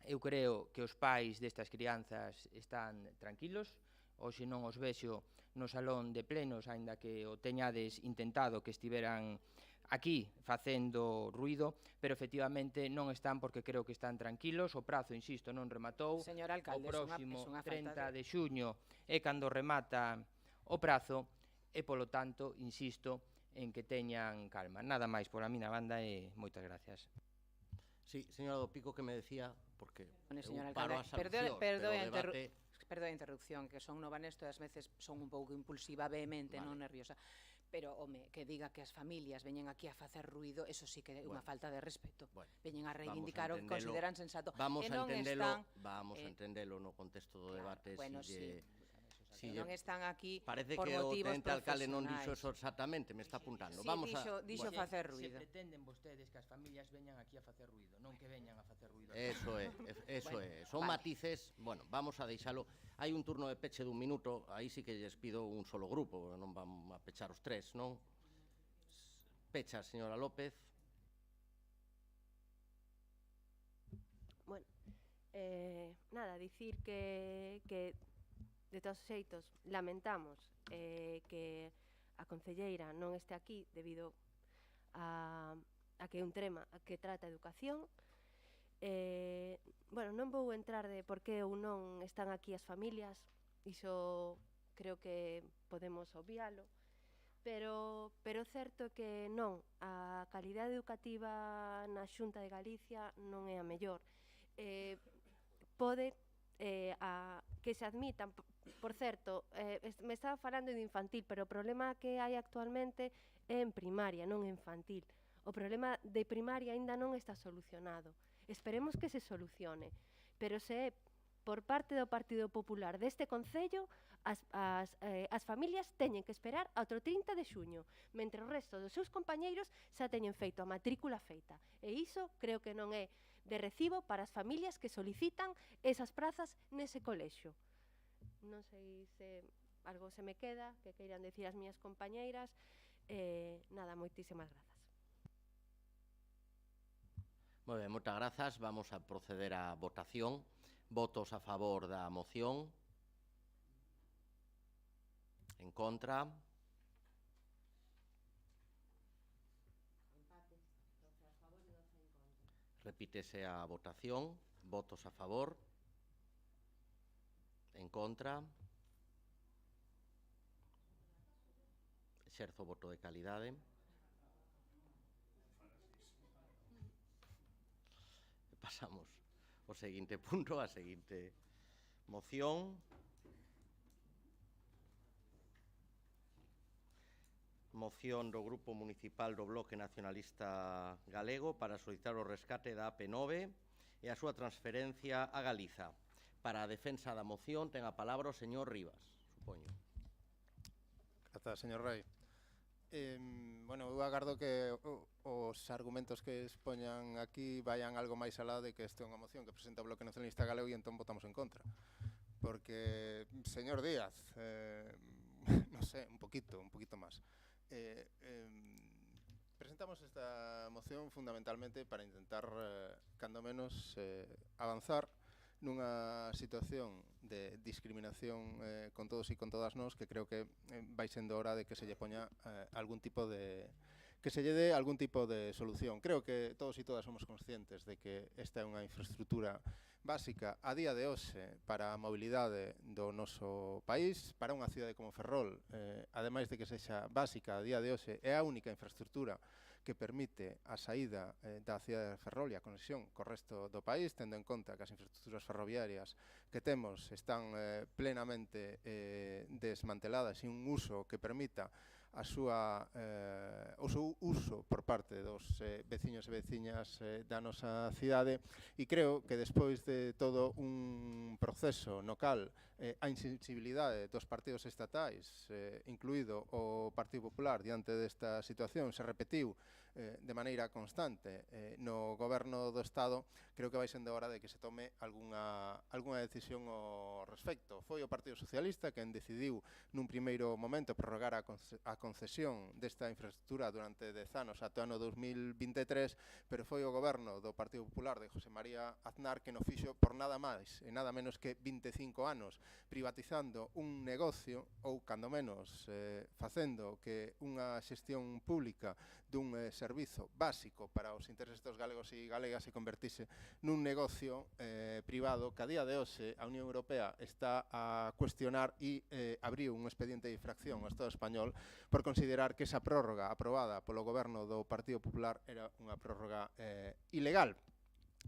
Eu creo que os pais destas crianzas están tranquilos. Hoxe non os vexo no salón de plenos, aínda que o teñades intentado que estiveran aquí facendo ruido, pero efectivamente non están, porque creo que están tranquilos. O prazo, insisto, non rematou. Señor alcalde, o próximo 30 de xuño é cando remata o prazo e, polo tanto, insisto en que teñan calma. Nada máis pola miña banda e moitas gracias. Sí, señora do Pico, que me decía, porque señor paro alcalde, as alusións, pero o debate... Perdón a interrupción, que son nova nesto e ás veces son un pouco impulsiva, vehemente, non nerviosa. Pero, home, que diga que as familias veñen aquí a facer ruido, eso sí que é unha falta de respeto. Veñen a reivindicar o que consideran sensato. Vamos a entendelo no contexto do debate. Bueno, sí. Si non están aquí parece por que motivos o tenente alcalde non profesionais. dixo eso exactamente, me está apuntando. Sí, Vamos dixo facer ruido. Se pretenden vostedes que as familias veñan aquí a facer ruido, non que veñan a facer ruido. Eso é, son matices. Bueno, vamos a deixalo. Hai un turno de peche dun minuto, aí sí que lles pido un solo grupo, non vamos a pechar os tres, non? Pecha, señora López. Bueno, nada, dicir que de todos os xeitos lamentamos que a concelleira non este aquí debido a que é un tema que trata educación. Bueno, non vou entrar de por que ou non están aquí as familias, iso creo que podemos obvialo, pero certo que non, a calidade educativa na Xunta de Galicia non é a mellor. Pode que se admitan, por certo, me estaba falando de infantil, pero o problema que hai actualmente é en primaria, non en infantil. O problema de primaria aínda non está solucionado. Esperemos que se solucione, pero se é por parte do Partido Popular deste Concello, as familias teñen que esperar outro 30 de xuño, mentre o resto dos seus compañeiros xa teñen feito a matrícula feita. E iso creo que non é de recibo para as familias que solicitan esas prazas nese colexio. Non sei se algo se me queda, que queiran decir as miñas compañeiras. Nada, moitísimas grazas. Moi ben, moitas grazas. Vamos a proceder á votación. Votos a favor da moción. En contra. Repítese a votación. Votos a favor. En contra. Exerzo o voto de calidade. Pasamos ao seguinte punto, a seguinte moción. Moción do Grupo Municipal do Bloque Nacionalista Galego para solicitar o rescate da AP9 e a súa transferencia a Galiza. Para a defensa da moción ten a palabra o señor Rivas, supoño. Grazas, señor Rei. Bueno, eu agardo que os argumentos que expoñan aquí vayan algo máis alá de que este é unha moción que presenta o Bloque Nacionalista Galego e entón votamos en contra. Porque, señor Díaz, non sei, un poquito máis. Presentamos esta moción fundamentalmente para intentar, cando menos, avanzar nunha situación de discriminación con todos e con todas nós que creo que vai sendo hora de que se lle poña algún tipo de que se lle dé algún tipo de solución. Creo que todos e todas somos conscientes de que esta é unha infraestructura básica a día de hoxe para a mobilidade do noso país, para unha cidade como Ferrol, ademais de que sexa básica a día de hoxe, é a única infraestructura que permite a saída da cidade de Ferrol e a conexión co resto do país, tendo en conta que as infraestructuras ferroviarias que temos están plenamente desmanteladas e un uso que permita o seu uso por parte dos veciños e veciñas da nosa cidade, e creo que despois de todo un proceso no cal a insensibilidade dos partidos estatais, incluído o Partido Popular, diante desta situación se repetiu de maneira constante no goberno do Estado, creo que vai sendo hora de que se tome algunha decisión ao respecto. Foi o Partido Socialista quen decidiu nun primeiro momento prorrogar a concesión desta infraestructura durante 10 anos ata o ano 2023, pero foi o goberno do Partido Popular de José María Aznar que no fixo por nada máis e nada menos que 25 anos, privatizando un negocio ou, cando menos, facendo que unha xestión pública dun servizo básico para os intereses dos galegos e galegas se convertise nun negocio privado que a día de hoxe a Unión Europea está a cuestionar e abriu un expediente de infracción ao Estado español por considerar que esa prórroga aprobada polo goberno do Partido Popular era unha prórroga ilegal.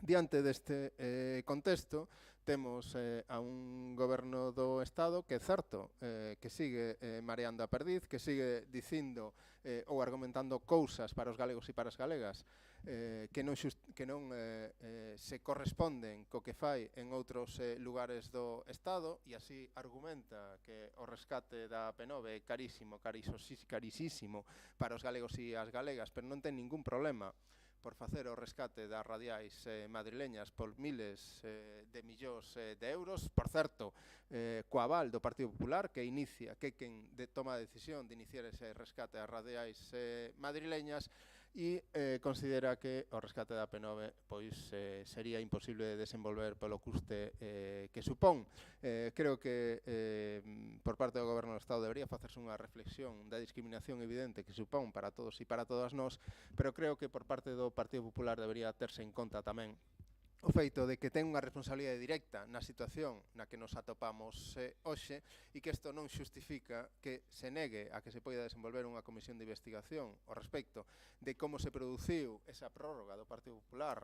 Diante deste contexto, temos a un goberno do Estado que é certo que sigue mareando a perdiz, que sigue dicindo ou argumentando cousas para os galegos e para as galegas que non se corresponden co que fai en outros lugares do Estado, e así argumenta que o rescate da AP9 é carísimo para os galegos e as galegas, pero non ten ningún problema por facer o rescate das radiais madrileñas por miles de millóns de euros, por certo, co aval do Partido Popular, que quen toma a decisión de iniciar ese rescate das radiais madrileñas, e considera que o rescate da AP9 pois sería imposible de desenvolver polo custe que supón. Creo que por parte do Goberno do Estado debería facerse unha reflexión da discriminación evidente que supón para todos e para todas nós, pero creo que por parte do Partido Popular debería terse en conta tamén o feito de que ten unha responsabilidade directa na situación na que nos atopamos hoxe, e que isto non xustifica que se negue a que se poida desenvolver unha comisión de investigación ao respecto de como se produciu esa prórroga do Partido Popular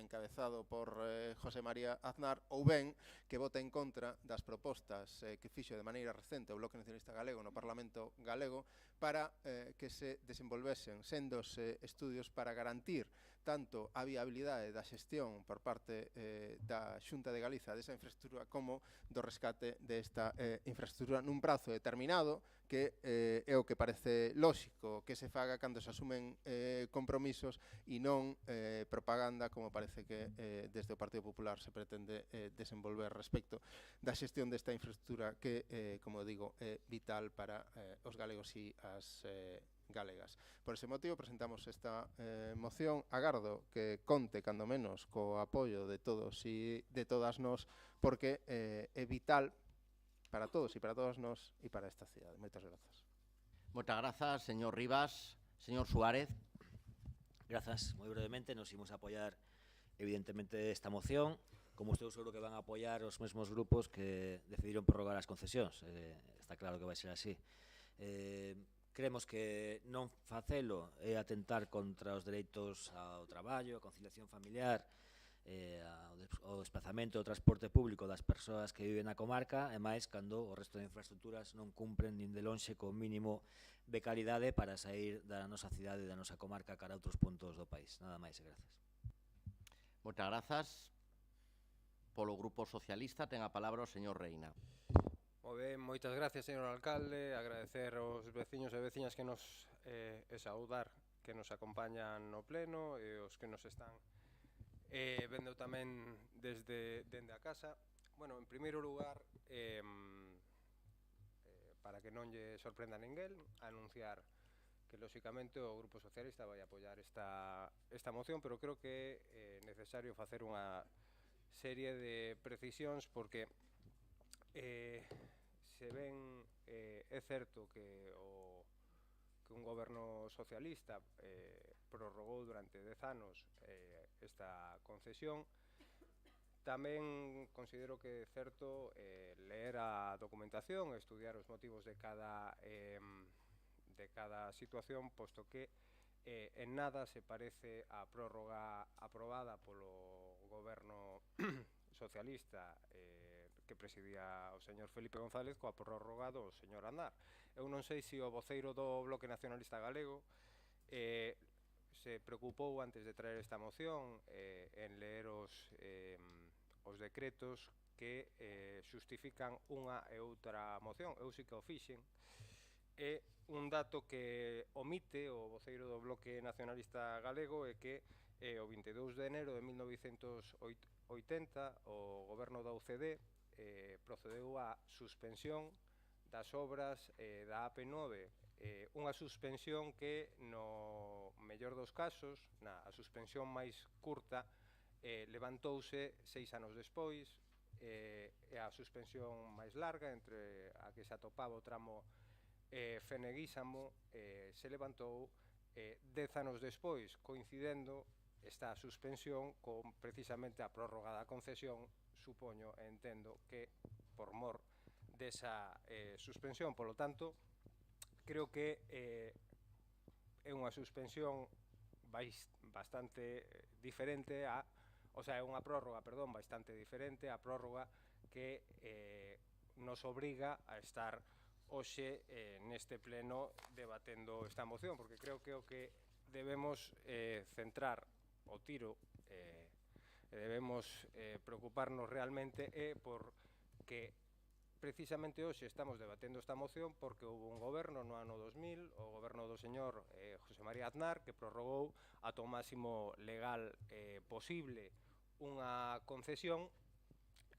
encabezado por José María Aznar, ou ben que vote en contra das propostas que fixo de maneira recente o Bloque Nacionalista Galego no Parlamento Galego para que se desenvolvesen sendos estudios para garantir tanto a viabilidade da xestión por parte da Xunta de Galiza desa infraestructura como do rescate desta infraestructura nun prazo determinado, que é o que parece lóxico que se faga cando se asumen compromisos e non propaganda como parece que desde o Partido Popular se pretende desenvolver respecto da xestión desta infraestructura que, como digo, é vital para os galegos e as galegas. Por ese motivo presentamos esta moción. Agardo que conte, cando menos, co apoio de todos e de todas nós, porque é vital para todos e para todas nós e para esta cidade. Moitas grazas. Moitas grazas, señor Rivas. Señor Suárez. Grazas. Moi brevemente, nos imos a apoiar evidentemente esta moción, como estou seguro que van a apoiar os mesmos grupos que decidiron prorrogar as concesións. Está claro que vai ser así. Creemos que non facelo é atentar contra os dereitos ao traballo, a conciliación familiar, ao desplazamento do transporte público das persoas que viven na comarca, e máis cando o resto de infraestructuras non cumpren nin de lonxe co mínimo de calidade para sair da nosa cidade e da nosa comarca cara a outros puntos do país. Nada máis e grazas. Moitas grazas. Polo Grupo Socialista ten a palabra o señor Reina. Moi ben, moitas gracias, señor alcalde. Agradecer aos veciños e veciñas que nos e saudar que nos acompañan no pleno e os que nos están vendo tamén dende a casa. Bueno, en primeiro lugar, para que non lle sorprenda a ninguén, anunciar que, lóxicamente, o Grupo Socialista vai apoiar esta moción, pero creo que é necesario facer unha serie de precisións, porque se ven, é certo que un goberno socialista prorrogou durante 10 anos esta concesión. Tamén considero que é certo leer a documentación, estudiar os motivos de cada situación, posto que en nada se parece a prórroga aprobada polo goberno socialista que presidía o señor Felipe González coa prórroga do señor Aznar. Eu non sei se o voceiro do Bloque Nacionalista Galego se preocupou antes de traer esta moción en leer os decretos que xustifican unha e outra moción. Eu sí que o fixen. É un dato que omite o voceiro do Bloque Nacionalista Galego, é que o 22 de enero de 1980 o goberno da UCD procedeu á suspensión das obras da AP9, unha suspensión que, no mellor dos casos, a suspensión máis curta, levantouse 6 anos despois, e a suspensión máis larga, entre a que se atopaba o tramo Feneguísamo, se levantou 10 anos despois, coincidendo esta suspensión con precisamente a prórroga da concesión. Supoño e entendo que por mor desa suspensión. Polo tanto, creo que é unha suspensión bastante diferente a, o sea, é unha prórroga, perdón, bastante diferente á prórroga que nos obriga a estar hoxe neste pleno debatendo esta moción, porque creo que o que debemos centrar o tiro debemos preocuparnos realmente é porque precisamente hoxe estamos debatendo esta moción porque houve un goberno no ano 2000, o goberno do señor José María Aznar, que prorrogou ata o máximo legal posible unha concesión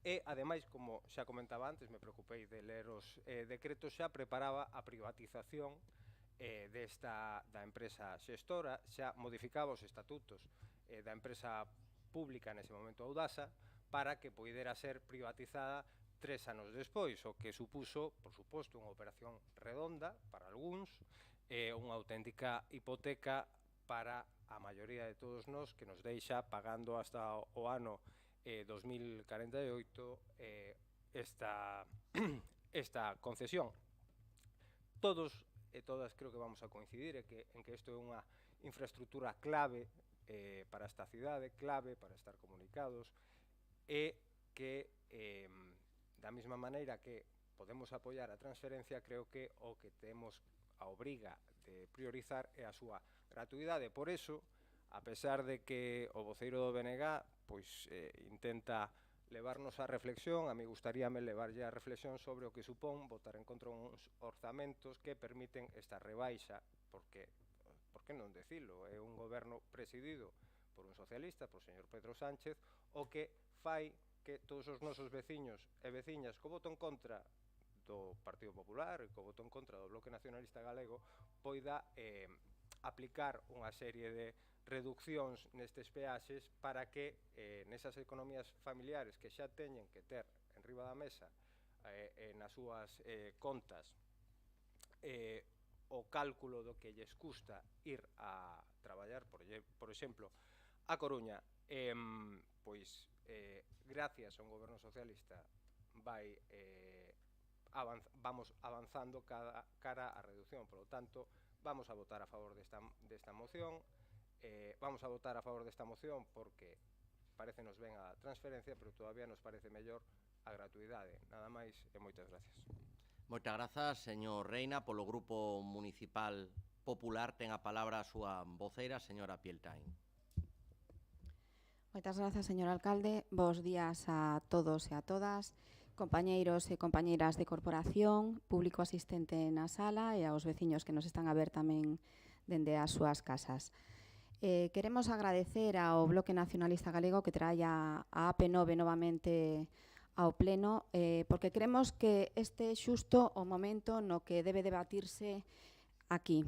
e, ademais, como xa comentaba antes, me preocupei de ler os decretos, xa preparaba a privatización da empresa xestora, xa modificaba os estatutos da empresa pública nese momento Audasa para que poidera ser privatizada 3 anos despois, o que supuso, por suposto, unha operación redonda para algúns, unha auténtica hipoteca para a maioría de todos nós, que nos deixa pagando hasta o ano 2048 esta concesión. Todos e todas creo que vamos a coincidir en que isto é unha infraestructura clave para esta cidade, clave para estar comunicados, e que da mesma maneira que podemos apoiar a transferencia, creo que o que temos a obriga de priorizar é a súa gratuidade. Por eso A pesar de que o voceiro do BNG pois, intenta levarnos á reflexión, a mí gustaríame levarlle a reflexión sobre o que supón votar en contra uns orzamentos que permiten esta rebaixa, porque, por que non decilo, é un goberno presidido por un socialista, por o señor Pedro Sánchez, o que fai que todos os nosos veciños e veciñas co voto en contra do Partido Popular e co voto en contra do Bloque Nacionalista Galego poida aplicar unha serie de reduccións nestes peaxes para que nesas economías familiares que xa teñen que ter en riba da mesa nas súas contas o cálculo do que lles custa ir a traballar, por exemplo, a Coruña, pois gracias a un goberno socialista vamos avanzando cara á reducción. Por lo tanto, vamos a votar a favor desta moción. Vamos a votar a favor desta moción porque parecenos ben a transferencia, pero todavía nos parece mellor a gratuidade. Nada máis e moitas gracias. Moitas grazas, señor Reina. Polo Grupo Municipal Popular ten a palabra a súa voceira, señora Pieltain. Moitas grazas, señor alcalde. Bos días a todos e a todas, compañeiros e compañeiras de corporación, público asistente na sala e aos veciños que nos están a ver tamén dende as súas casas. Queremos agradecer ao Bloque Nacionalista Galego que trae a AP9 novamente ao pleno, porque creemos que este é xusto o momento no que debe debatirse aquí.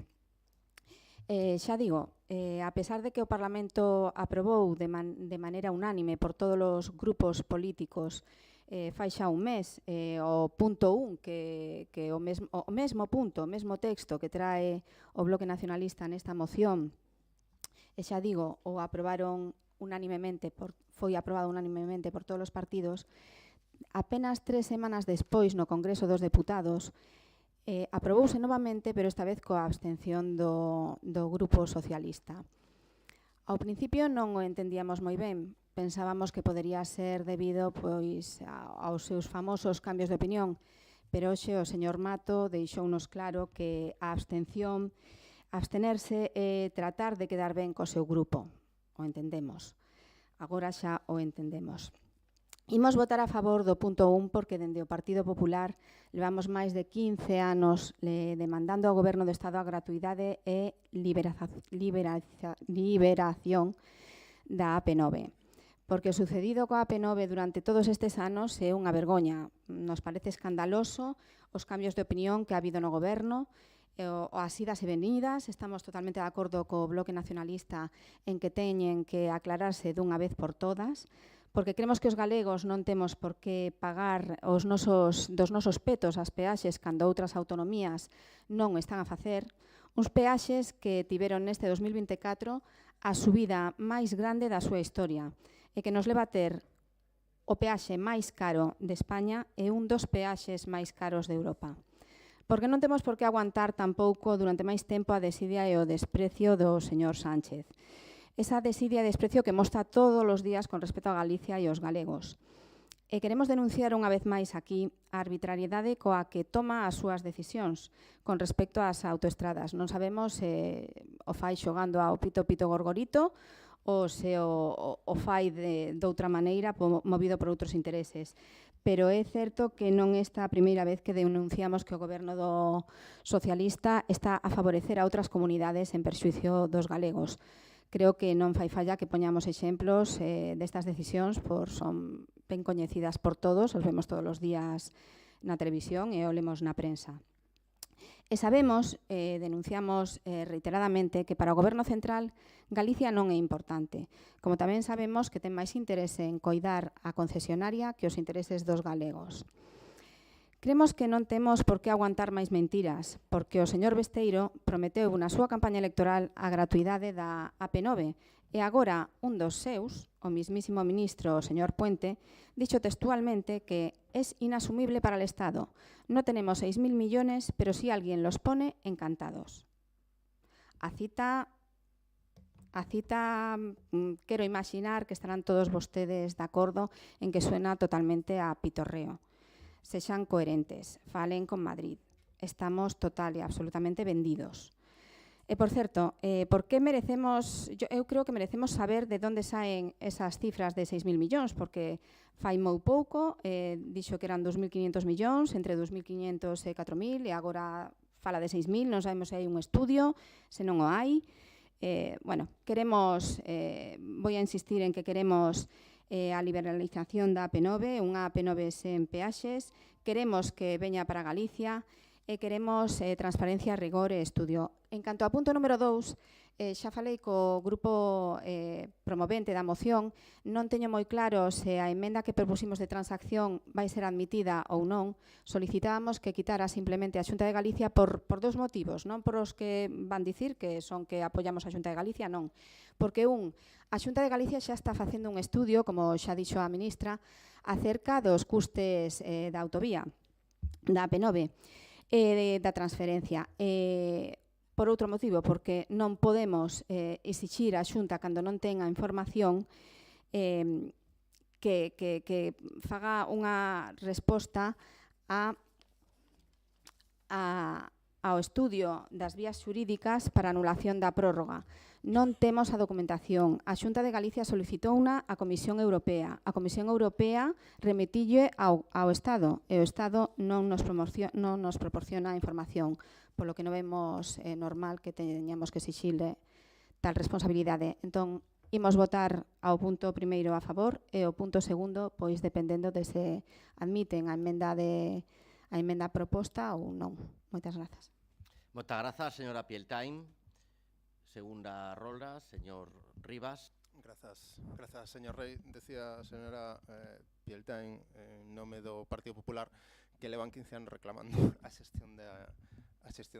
Xa digo, a pesar de que o Parlamento aprobou de maneira unánime por todos os grupos políticos fai xa un mes, o punto 1, que o mesmo punto, o mesmo texto que trae o Bloque Nacionalista nesta moción, e xa digo, o aprobaron unanimemente, foi aprobado unanimemente por todos os partidos, apenas 3 semanas despois no Congreso dos Deputados aprobouse novamente, pero esta vez coa abstención do Grupo Socialista. Ao principio non o entendíamos moi ben, pensábamos que podería ser debido pois aos seus famosos cambios de opinión, pero hoxe o señor Mato deixounos claro que a abstenerse é tratar de quedar ben co seu grupo. O entendemos. Agora xa o entendemos. Imos votar a favor do punto 1 porque dende o Partido Popular levamos máis de 15 anos demandando ao Goberno do Estado a gratuidade e liberación da AP9. Porque o sucedido coa AP9 durante todos estes anos é unha vergoña. Nos parece escandaloso os cambios de opinión que ha habido no Goberno, as idas e venidas. Estamos totalmente de acordo co Bloque Nacionalista en que teñen que aclararse dunha vez por todas, porque creemos que os galegos non temos por que pagar dos nosos petos as peaxes cando outras autonomías non o están a facer, uns peaxes que tiveron neste 2024 a subida máis grande da súa historia e que nos leva a ter o peaxe máis caro de España e un dos peaxes máis caros de Europa. Porque non temos por que aguantar tampouco durante máis tempo a desidia e o desprecio do señor Sánchez. Esa desidia e desprecio que mostra todos os días con respecto a Galicia e os galegos. E queremos denunciar unha vez máis aquí a arbitrariedade coa que toma as súas decisións con respecto ás autoestradas. Non sabemos se o fai xogando ao pito gorgorito ou se o fai de outra maneira movido por outros intereses. Pero é certo que non é esta a primeira vez que denunciamos que o Goberno do socialista está a favorecer a outras comunidades en perxuízo dos galegos. Creo que non fai falla que poñamos exemplos destas decisións, son ben coñecidas por todos, os vemos todos os días na televisión e o lemos na prensa. E sabemos, denunciamos reiteradamente, que para o Goberno central Galicia non é importante, como tamén sabemos que ten máis interese en coidar a concesionaria que os intereses dos galegos. Creemos que non temos por que aguantar máis mentiras, porque o señor Besteiro prometeu na súa campaña electoral a gratuidade da AP9 e agora un dos seus, o mismísimo ministro, o señor Puente, dixo textualmente que es inasumible para el Estado. No tenemos 6.000 millones, pero si alguien los pone, encantados. A cita, quero imaginar que estarán todos vostedes de acordo en que suena totalmente a pitorreo. Sexan coherentes, falen con Madrid. Estamos total e absolutamente vendidos. E, por certo, por que merecemos, eu creo que merecemos saber de onde saen esas cifras de 6.000 millóns, porque fai moi pouco, dixo que eran 2.500 millóns, entre 2.500 e 4.000, e agora fala de 6.000, non sabemos se hai un estudio, se non o hai. Bueno, queremos, vou a insistir en que queremos a liberalización da AP9, unha AP9 sen peaxes, queremos que veña para Galicia, e queremos transparencia, rigor e estudio. En canto ao punto número 2, xa falei co grupo promovente da moción, non teño moi claro se a emenda que propusimos de transacción vai ser admitida ou non. Solicitábamos que quitara simplemente a Xunta de Galicia por dous motivos, non por os que van dicir que son que apoiamos a Xunta de Galicia, non. Porque a Xunta de Galicia xa está facendo un estudio, como xa dixo a ministra, acerca dos custes da autovía, da AP9. Da transferencia. Por outro motivo, porque non podemos exixir a Xunta cando non ten a información que faga unha resposta ao estudio das vías xurídicas para anulación da prórroga. Non temos a documentación. A Xunta de Galicia solicitou unha á Comisión Europea. A Comisión Europea remitille ao Estado e o Estado non nos proporciona a información, polo que non vemos normal que teñamos que exixirle tal responsabilidade. Entón, imos votar ao punto primeiro a favor e ao punto segundo, pois dependendo de se admiten a emenda proposta ou non. Moitas grazas. Moitas grazas, señora Pieltain. Segunda rolda, señor Rivas. Grazas, señor Rei. Decía a señora Pieltain, en nome do Partido Popular, que levan 15 anos reclamando a xestión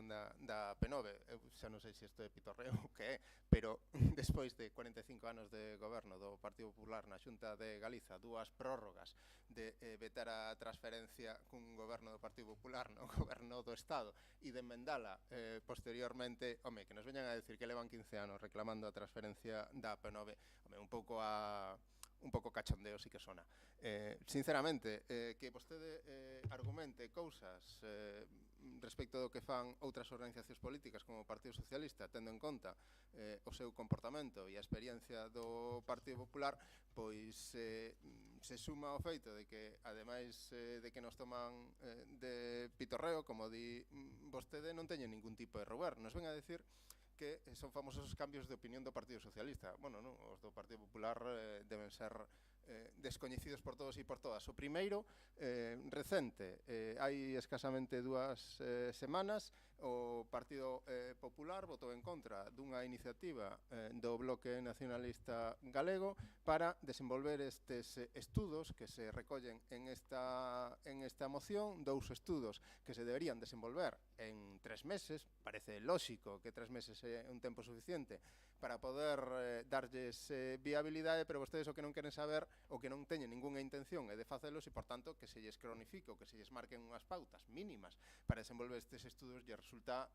da P9. Eu xa non sei se isto é pitorreo ou que é, pero despois de 45 anos de goberno do Partido Popular na Xunta de Galiza, dúas prórrogas de vetar a transferencia cun goberno do Partido Popular no goberno do Estado e de emendala posteriormente, home, que nos veñan a decir que levan 15 anos reclamando a transferencia da P9, home, un pouco cachondeo sí que sona. Sinceramente, que vostede argumente cousas respecto do que fan outras organizacións políticas como o Partido Socialista, tendo en conta o seu comportamento e a experiencia do Partido Popular, pois se suma ao feito de que, ademais de que nos toman de pitorreo, como di vostede, non teñen ningún tipo de robar. Nos ven a decir que son famosos os cambios de opinión do Partido Socialista. Bueno, non, os do Partido Popular deben ser descoñecidos por todos e por todas. O primeiro, recente, hai escasamente 2 semanas, o Partido Popular votou en contra dunha iniciativa do Bloque Nacionalista Galego para desenvolver estes estudos que se recollen en esta moción, 2 estudos que se deberían desenvolver en 3 meses. Parece lóxico que 3 meses é un tempo suficiente para poder darlles viabilidade, pero vostedes o que non queren saber, o que non teñen ningunha intención é de facelos e, por tanto, que se lles cronifique ou que se lles marquen unhas pautas mínimas para desenvolver estes estudos lle resulta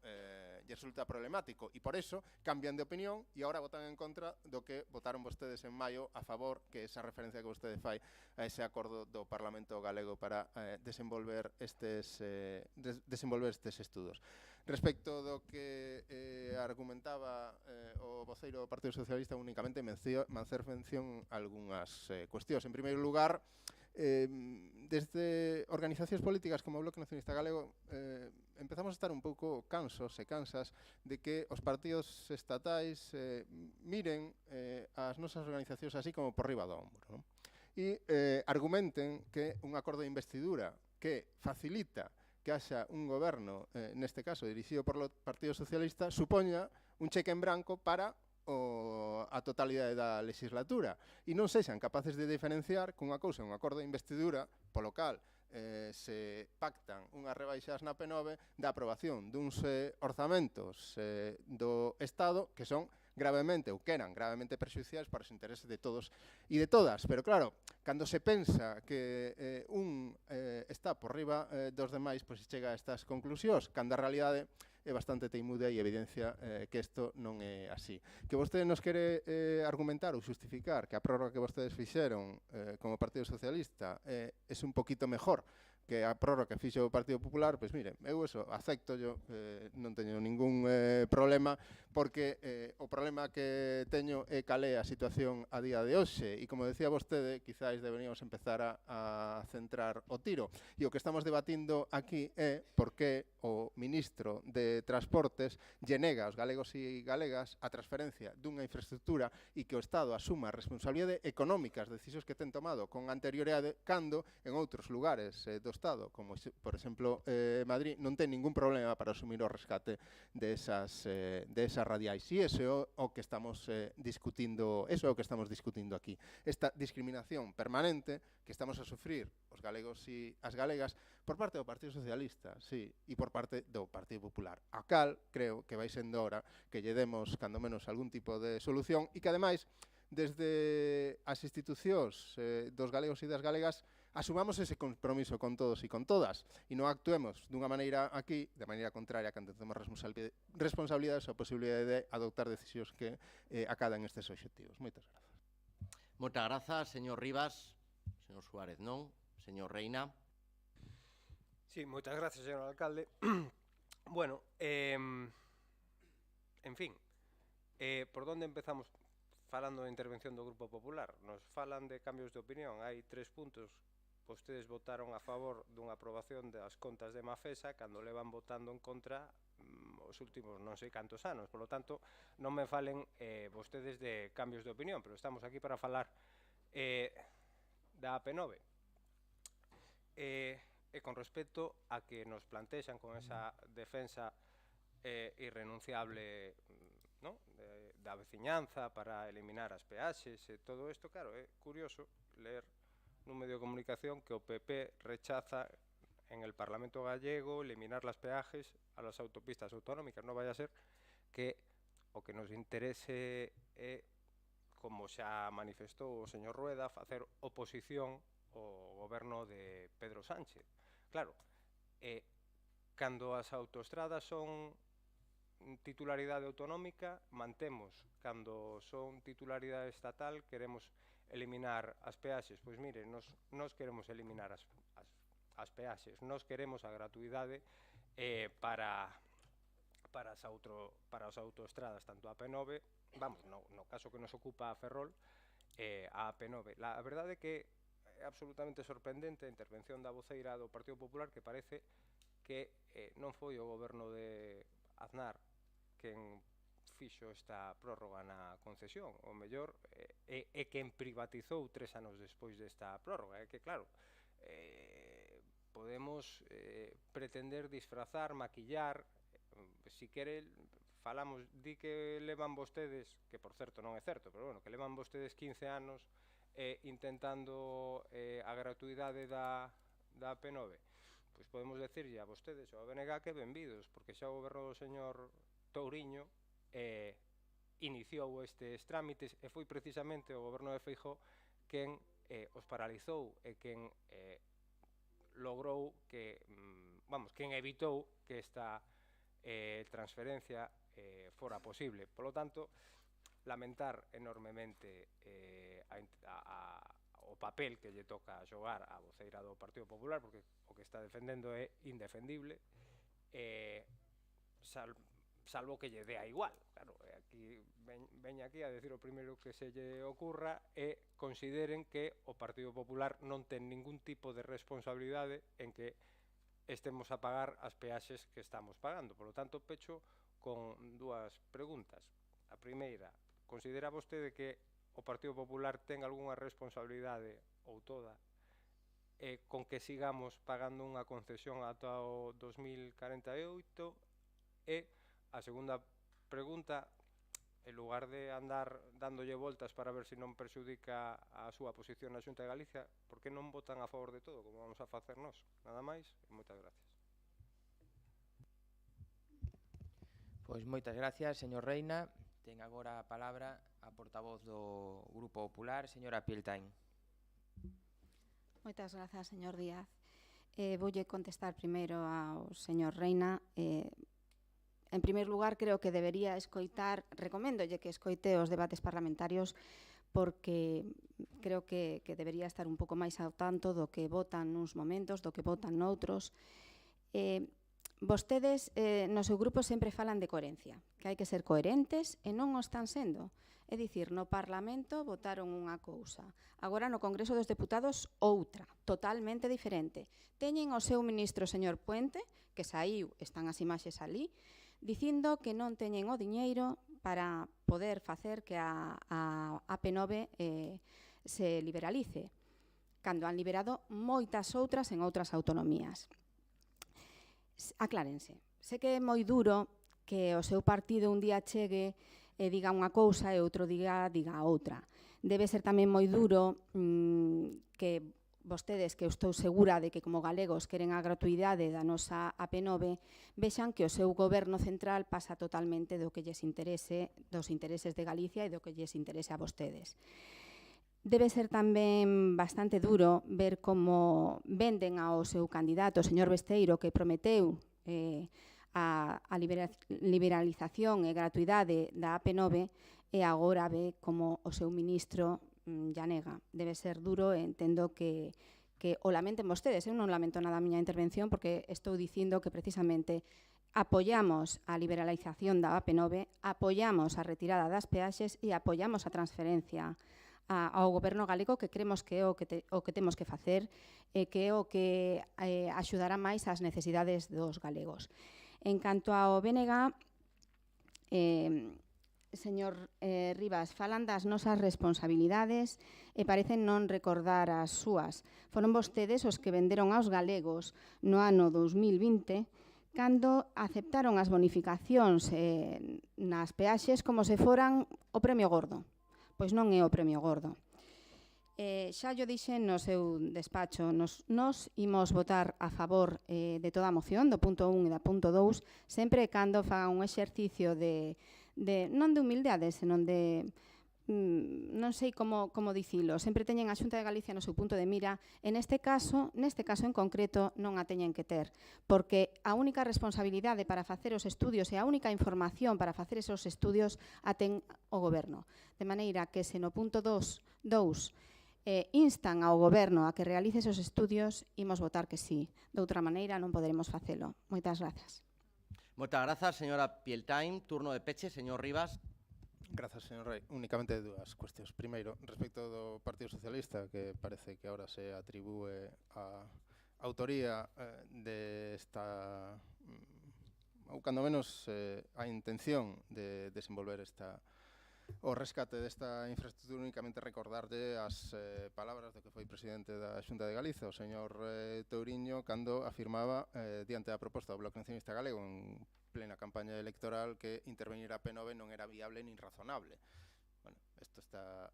problemático, e por eso cambian de opinión e agora votan en contra do que votaron vostedes en maio a favor, que esa referencia que vostede fai a ese acordo do Parlamento Galego para desenvolver estes estudos. Respecto do que argumentaba o voceiro do Partido Socialista, únicamente mancer mención algunhas cuestións. En primeiro lugar, desde organizacións políticas como o Bloque Nacionalista Galego empezamos a estar un pouco cansos e cansas de que os partidos estatais miren as nosas organizacións así como por riba do ombro, non? E argumenten que un acordo de investidura que facilita que haxa un goberno, neste caso dirixido por o Partido Socialista, supoña un cheque en branco para a totalidade da legislatura, e non sexan capaces de diferenciar que unha cousa é un acordo de investidura polo cal se pactan unhas rebaixas na P9 da aprobación duns orzamentos do Estado que son gravemente, ou que eran gravemente perxudiciais para os intereses de todos e de todas. Pero claro, cando se pensa que un está por riba dos demais, pois chega a estas conclusións, cando a realidade é bastante teimuda e evidencia que isto non é así. Que vostede nos quere argumentar ou justificar que a prórroga que vostedes fixeron como Partido Socialista é un poquito mejor que a prórroga que fixo o Partido Popular, pois mire, eu eso acepto, yo non teño ningún problema, porque o problema que teño é cal é a situación a día de hoxe, e como decía vostede, quizáis deberíamos empezar a centrar o tiro. E o que estamos debatindo aquí é por que o ministro de Transportes lle nega aos galegos e galegas a transferencia dunha infraestructura e que o Estado asuma a responsabilidade económica as decisións que ten tomado con anterioridade, cando en outros lugares do Estado, como por exemplo Madrid, non ten ningún problema para asumir o rescate de esas radiais. E iso é o que estamos discutindo, aquí. Esta discriminación permanente que estamos a sufrir os galegos e as galegas por parte do Partido Socialista, sí, e por parte do Partido Popular. A cal creo que vai sendo hora que lle demos, cando menos, algún tipo de solución e que, ademais, desde as institucións dos galegos e das galegas asumamos ese compromiso con todos e con todas e non actuemos dunha maneira aquí, de maneira contraria, cando temos responsabilidades ou a posibilidade de adoptar decisións que acadan estes obxectivos. Moitas grazas. Moitas grazas, señor Rivas. Señor Suárez, non? Señor Reina. Sí, moitas grazas, señor alcalde. Bueno, en fin, por onde empezamos falando da intervención do Grupo Popular? Nos falan de cambios de opinión, hai 3 puntos. Vostedes votaron a favor dunha aprobación das contas de Mafesa cando levan votando en contra os últimos non sei cantos anos. Por lo tanto, non me falen vostedes de cambios de opinión, pero estamos aquí para falar da AP9. E con respecto a que nos plantexan con esa defensa irrenunciable da veciñanza para eliminar as peaxes e todo isto, claro, é curioso ler nun medio de comunicación que o PP rechaza en el Parlamento gallego eliminar las peajes a las autopistas autonómicas. Non vai a ser que o que nos interese é, como xa manifestou o señor Rueda, facer oposición ao goberno de Pedro Sánchez. Claro, cando as autoestradas son titularidade autonómica, mantemos. Cando son titularidade estatal, queremos eliminar as peaxes. Pois mire, nos queremos eliminar as peaxes, nos queremos a gratuidade para as autoestradas, tanto a AP9, vamos, no caso que nos ocupa a Ferrol, a AP9. A verdade é que é absolutamente sorprendente a intervención da voceira do Partido Popular, que parece que non foi o goberno de Aznar quen fixo esta prórroga na concesión. O mellor é quen privatizou 3 anos despois desta prórroga. É que, claro, podemos pretender disfrazar, maquillar, si quere, falamos, di que levan vostedes, que por certo non é certo, pero bueno, que levan vostedes 15 anos intentando a gratuidade da AP9. Pois podemos decirlle a vostedes ou a BNG que benvidos, porque xa o goberno do señor Touriño iniciou estes trámites e foi precisamente o goberno de Feijóo quen os paralizou e quen logrou que, quen evitou que esta transferencia fora posible. Por lo tanto, lamentar enormemente o papel que lle toca xogar a voceira do Partido Popular, porque o que está defendendo é indefendible, salvo que lle dea igual. Claro, aquí veña aquí a decir o primeiro que se lle ocurra e consideren que o Partido Popular non ten ningún tipo de responsabilidade en que estemos a pagar as peaxes que estamos pagando. Por lo tanto, pecho con 2 preguntas. A primeira, considera vostede que o Partido Popular ten algunha responsabilidade, ou toda, con que sigamos pagando unha concesión ata o 2048? E a segunda pregunta, en lugar de andar dándolle voltas para ver se non perxudica a súa posición na Xunta de Galicia, por que non votan a favor de todo, como vamos a facer nós? Nada máis, e moitas gracias. Pois moitas gracias, señor Reina. Ten agora a palabra a portavoz do Grupo Popular, señora Pieltain. Moitas grazas, señor Díaz. Voulle contestar primeiro ao señor Reina. En primeiro lugar, creo que debería escoitar, recoméndolle que escoite os debates parlamentarios, porque creo que debería estar un pouco máis ao tanto do que votan nuns momentos, do que votan noutros. Vostedes no seu grupo sempre falan de coherencia, que hai que ser coherentes e non o están sendo. É dicir, no Parlamento votaron unha cousa, agora no Congreso dos Deputados outra, totalmente diferente. Teñen o seu ministro, señor Puente, que saiu, están as imaxes ali, dicindo que non teñen o diñeiro para poder facer que a AP9 se liberalice, cando han liberado moitas outras en outras autonomías. Aclárense. Sé que é moi duro que o seu partido un día chegue e diga unha cousa e outro día diga outra. Debe ser tamén moi duro que vostedes, que eu estou segura de que como galegos queren a gratuidade da nosa AP9, vexan que o seu goberno central pasa totalmente do que lles interese, dos intereses de Galicia e do que lles interese a vostedes. Debe ser tamén bastante duro ver como venden ao seu candidato, o señor Besteiro, que prometeu a liberalización e gratuidade da AP9 e agora ve como o seu ministro ya nega. Debe ser duro e entendo que o lamenten vostedes. Eu non lamento nada a miña intervención porque estou dicindo que precisamente apoiamos a liberalización da AP9, apoiamos a retirada das peaxes e apoiamos a transferencia ao goberno galego, que creemos que é o que temos que facer e que é o que axudará máis ás necesidades dos galegos. En canto ao BNG, señor Rivas, falan das nosas responsabilidades e parecen non recordar as súas. Foron vostedes os que venderon aos galegos no ano 2020 cando aceptaron as bonificacións nas peaxes como se foran o premio gordo. Pois non é o premio gordo. Xa yo dixen no seu despacho, nos imos votar a favor de toda a moción, do punto 1 e da punto 2, sempre cando fagan un exercicio non de humildade, senón de, non sei como dicilo, sempre teñen a Xunta de Galicia no seu punto de mira, e neste caso en concreto non a teñen que ter, porque a única responsabilidade para facer os estudios e a única información para facer esos estudios a ten o Goberno. De maneira que se no punto 2 instan ao Goberno a que realice esos estudios, imos votar que sí. De outra maneira non poderemos facelo. Moitas grazas. Moitas grazas, señora Pieltain. Turno de peche, señor Rivas. Grazas, señor Rei. Únicamente dúas cuestións. Primeiro, respecto do Partido Socialista, que parece que ahora se atribúe a autoría desta, ou cando menos a intención de desenvolver o rescate desta infraestructura, únicamente recordarlle as palabras do que foi presidente da Xunta de Galiza, o señor Touriño, cando afirmaba diante da proposta do Bloque Nacionalista Galego en plena campaña electoral que intervenir a P9 non era viable nin razonable. Bueno, isto está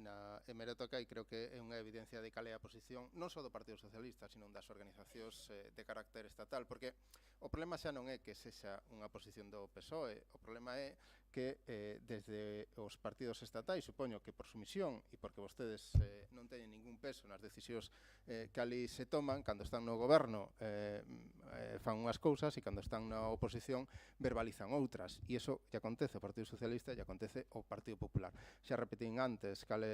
na hemeroteca e creo que é unha evidencia de cal é a posición non só do Partido Socialista, sino das organizacións de carácter estatal, porque o problema xa non é que sexa unha posición do PSOE, o problema é que desde os partidos estatais, supoño que por sumisión e porque vostedes non teñen ningún peso nas decisións que ali se toman, cando están no goberno fan unhas cousas e cando están na oposición verbalizan outras, e iso lle acontece ao Partido Socialista e lle acontece ao Partido Popular. Xa repetín antes cal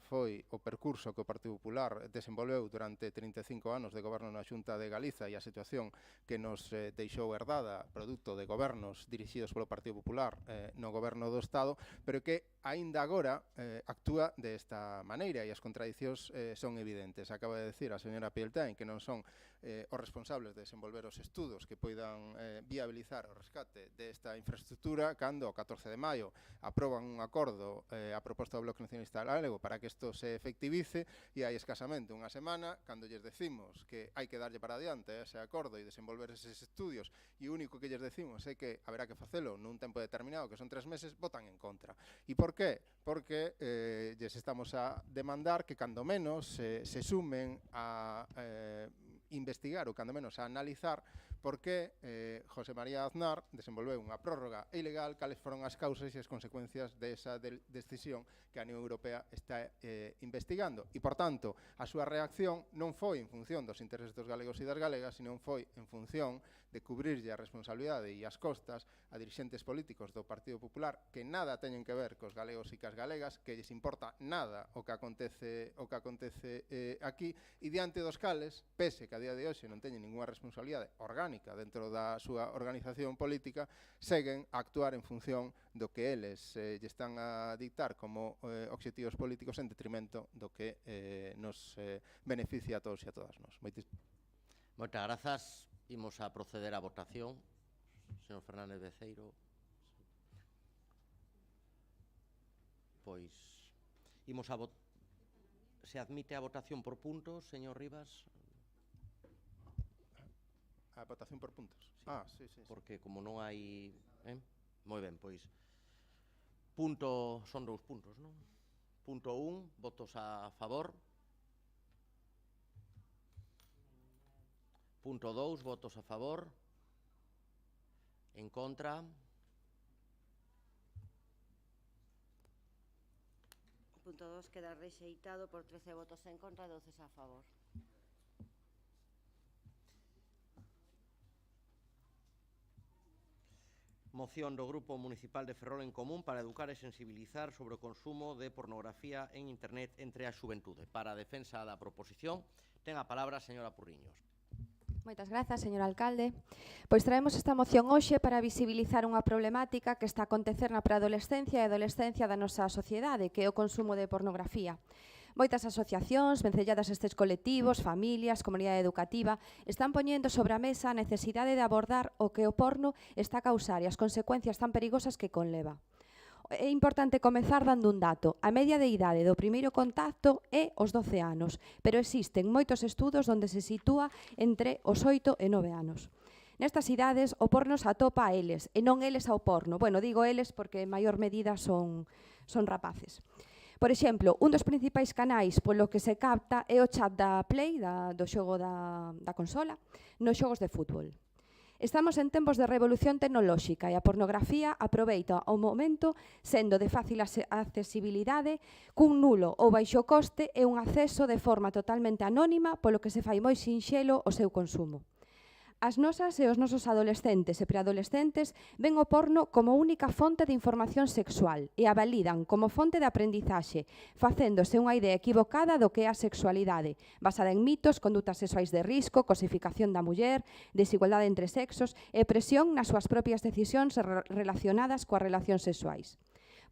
foi o percurso que o Partido Popular desenvolveu durante 35 anos de goberno na Xunta de Galiza e a situación que nos deixou herdada produto de gobernos dirixidos polo Partido Popular no goberno do Estado, pero que aínda agora actúa desta maneira e as contradicións son evidentes. Acaba de decir a señora Pieltain que non son os responsables de desenvolver os estudos que poidan viabilizar o rescate desta infraestructura cando o 14 de maio aproban un acordo a proposta do Bloque Nacionalista Galego para que isto se efectivice e hai escasamente unha semana cando lles decimos que hai que darlle para adiante ese acordo e desenvolver eses estudios e o único que lles decimos é que haberá que facelo nun tempo determinado que son 3 meses, votan en contra. E por qué? Porque lles estamos a demandar que cando menos se sumen a investigar ou cando menos a analizar por que José María Aznar desenvolveu unha prórroga ilegal, cales foron as causas e as consecuencias desa decisión que a Unión Europea está investigando. E, por tanto, a súa reacción non foi en función dos intereses dos galegos e das galegas, sino foi en función de cubrirlle a responsabilidade e as costas a dirixentes políticos do Partido Popular que nada teñen que ver cos galegos e cas galegas, que lles importa nada o que acontece aquí, e diante dos cales, pese que a día de hoxe non teñen ninguna responsabilidade orgánica dentro da súa organización política, seguen a actuar en función do que eles lle están a dictar como obxectivos políticos en detrimento do que nos beneficia a todos e a todas nós. Moitas grazas. Imos a proceder á votación. Señor Fernández Beceiro. Pois, imos a se admite a votación por puntos, señor Rivas? A votación por puntos? Sí. Sí. Porque como non hai... Moi ben, pois. Son 2 puntos, non? Punto 1, votos a favor. Punto 2, votos a favor. En contra. Punto 2 queda rexeitado por 13 votos en contra e 12 a favor. Moción do Grupo Municipal de Ferrol en Común para educar e sensibilizar sobre o consumo de pornografía en Internet entre a xuventude. Para a defensa da proposición, ten a palabra a señora Purriños. Moitas grazas, señor alcalde. Pois traemos esta moción hoxe para visibilizar unha problemática que está a acontecer na preadolescencia e adolescencia da nosa sociedade, que é o consumo de pornografía. Moitas asociacións, vencelladas estes colectivos, familias, comunidade educativa, están poñendo sobre a mesa a necesidade de abordar o que o porno está a causar e as consecuencias tan perigosas que conleva. É importante comezar dando un dato. A media de idade do primeiro contacto é os 12 anos, pero existen moitos estudos onde se sitúa entre os 8 e 9 anos. Nestas idades, o porno se atopa a eles, e non eles ao porno. Bueno, digo eles porque en maior medida son rapaces. Por exemplo, un dos principais canais polo que se capta é o chat da Play, do xogo da consola, nos xogos de fútbol. Estamos en tempos de revolución tecnolóxica e a pornografía aproveita o momento sendo de fácil accesibilidade, cun nulo ou baixo coste e un acceso de forma totalmente anónima, polo que se fai moi sinxelo o seu consumo. As nosas e os nosos adolescentes e preadolescentes ven o porno como única fonte de información sexual e a validan como fonte de aprendizaxe, facéndose unha idea equivocada do que é a sexualidade, basada en mitos, condutas sexuais de risco, cosificación da muller, desigualdade entre sexos e presión nas súas propias decisións relacionadas coas relacións sexuais.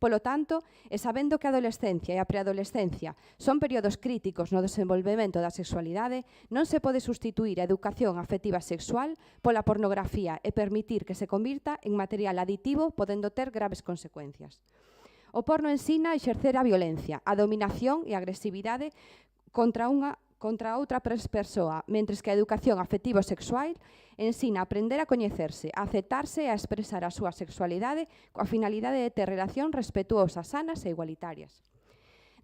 Polo tanto, e sabendo que a adolescencia e a preadolescencia son períodos críticos no desenvolvemento da sexualidade, non se pode sustituir a educación afectiva sexual pola pornografía e permitir que se convirta en material aditivo, podendo ter graves consecuencias. O porno ensina a exercer a violencia, a dominación e a agresividade contra outra persoa, mentres que a educación afectivo-sexual ensina a aprender a coñecerse, a aceptarse e a expresar a súa sexualidade coa finalidade de ter relacións respetuosas, sanas e igualitarias.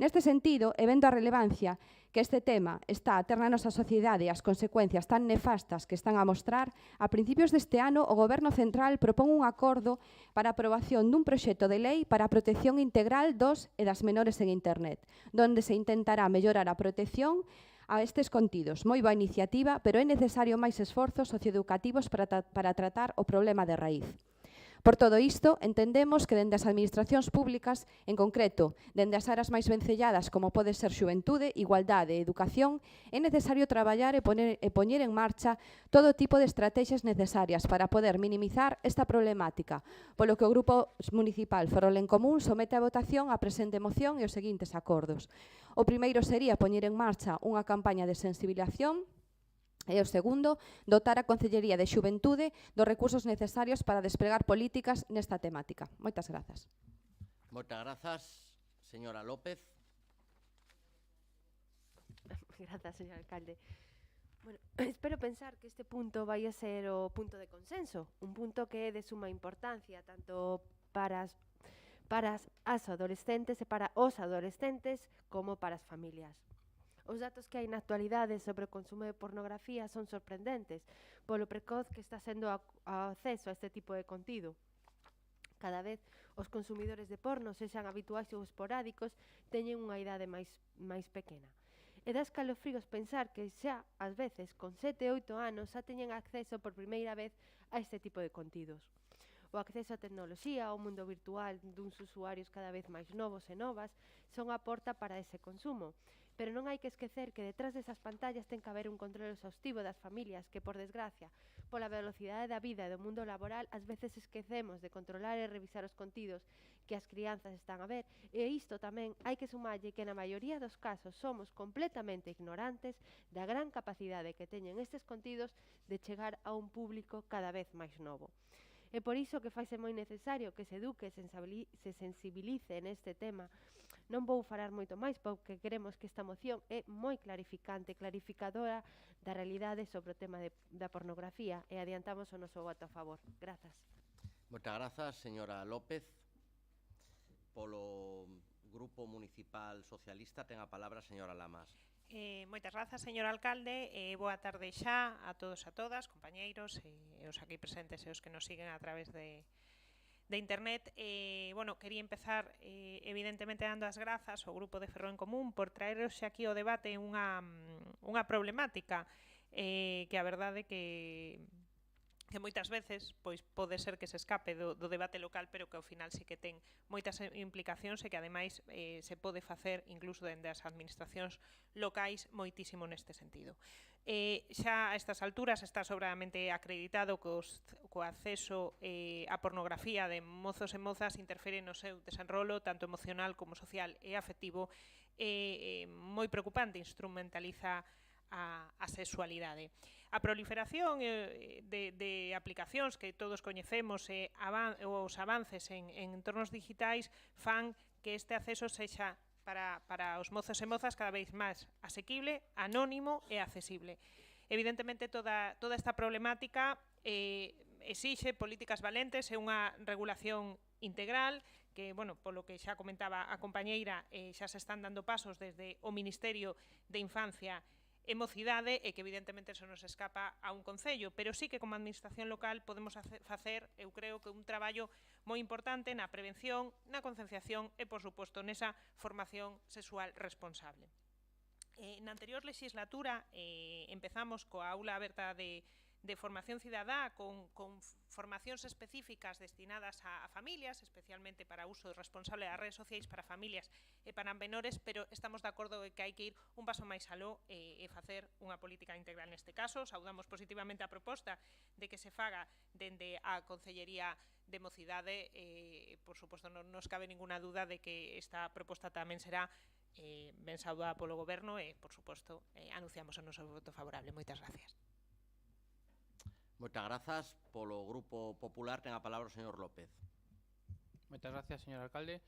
Neste sentido, e vendo a relevancia que este tema está a ter na nosa sociedade e as consecuencias tan nefastas que están a mostrar, a principios deste ano o Goberno Central propón un acordo para a aprobación dun proxecto de lei para a protección integral dos e das menores en Internet, donde se intentará mellorar a protección a estes contidos. Moi boa iniciativa, pero é necesario máis esforzos socioeducativos para tratar o problema de raíz. Por todo isto, entendemos que dende as administracións públicas, en concreto, dende as áreas máis vencelladas como pode ser xuventude, igualdade e educación, é necesario traballar e poñer en marcha todo tipo de estrategias necesarias para poder minimizar esta problemática, polo que o Grupo Municipal Ferrol en Común somete a votación a presente moción e os seguintes acordos. O primeiro sería poñer en marcha unha campaña de sensibilización. E o segundo, dotar a Concellería de Xuventude dos recursos necesarios para desplegar políticas nesta temática. Moitas grazas. Moitas grazas, señora López. Grazas, señor alcalde. Bueno, espero pensar que este punto vai a ser o punto de consenso, un punto que é de suma importancia tanto para as adolescentes e para os adolescentes como para as familias. Os datos que hai na actualidade sobre o consumo de pornografía son sorprendentes polo precoz que está sendo o acceso a este tipo de contido. Cada vez os consumidores de porno, sexan habituais ou esporádicos, teñen unha idade máis pequena. E dá escalofríos pensar que xa, ás veces, con 7 ou 8 anos, xa teñen acceso por primeira vez a este tipo de contidos. O acceso á tecnoloxía, ao mundo virtual duns usuarios cada vez máis novos e novas, son a porta para ese consumo. Pero non hai que esquecer que detrás desas pantallas ten que haber un control exhaustivo das familias que, por desgracia, pola velocidade da vida e do mundo laboral, ás veces esquecemos de controlar e revisar os contidos que as crianzas están a ver, e isto tamén hai que sumarlle que na maioría dos casos somos completamente ignorantes da gran capacidade que teñen estes contidos de chegar a un público cada vez máis novo. É por iso que faise moi necesario que se eduque e se sensibilice neste tema. Non vou falar moito máis porque queremos que esta moción é moi clarificadora da realidade sobre o tema da pornografía e adiantamos o noso voto a favor. Grazas. Moitas grazas, señora López. Polo Grupo Municipal Socialista ten a palabra a señora Lamas. Moitas grazas, señor alcalde. Boa tarde xa a todos e a todas, compañeiros, e os aquí presentes e os que nos siguen a través de internet. Quería empezar evidentemente dando as grazas ao Grupo de Ferrol en Común por traeros aquí ao debate unha problemática que a verdade que moitas veces pois pode ser que se escape do debate local, pero que ao final sí que ten moitas implicacións e que ademais se pode facer incluso dende as administracións locais moitísimo neste sentido. Xa a estas alturas está sobradamente acreditado que o acceso á pornografía de mozos e mozas interfere no seu desenrolo tanto emocional como social e afectivo, moi preocupante, instrumentaliza a sexualidade. A proliferación de aplicacións que todos coñecemos e os avances en entornos digitais fan que este acceso sexa para os mozos e mozas cada vez máis asequible, anónimo e accesible. Evidentemente, toda esta problemática exixe políticas valentes e unha regulación integral que, polo que xa comentaba a compañeira, xa se están dando pasos desde o Ministerio de Infancia e Mocidade e que evidentemente eso nos escapa a un concello, pero sí que como administración local podemos facer, eu creo que un traballo moi importante na prevención, na concienciación e, por suposto, nesa formación sexual responsable. Na anterior legislatura empezamos coa aula aberta de formación cidadá con formacións específicas destinadas a familias, especialmente para uso responsable das redes sociais para familias e para menores, pero estamos de acordo que hai que ir un paso máis aló e facer unha política integral neste caso. Saudamos positivamente a proposta de que se faga dende a Concellería de Mocidade. Por suposto, non nos cabe ninguna duda de que esta proposta tamén será ben saudada polo Goberno e, por suposto, anunciamos o noso voto favorable. Moitas gracias. Moitas grazas. Polo Grupo Popular ten a palabra o señor López. Moitas gracias, señor alcalde.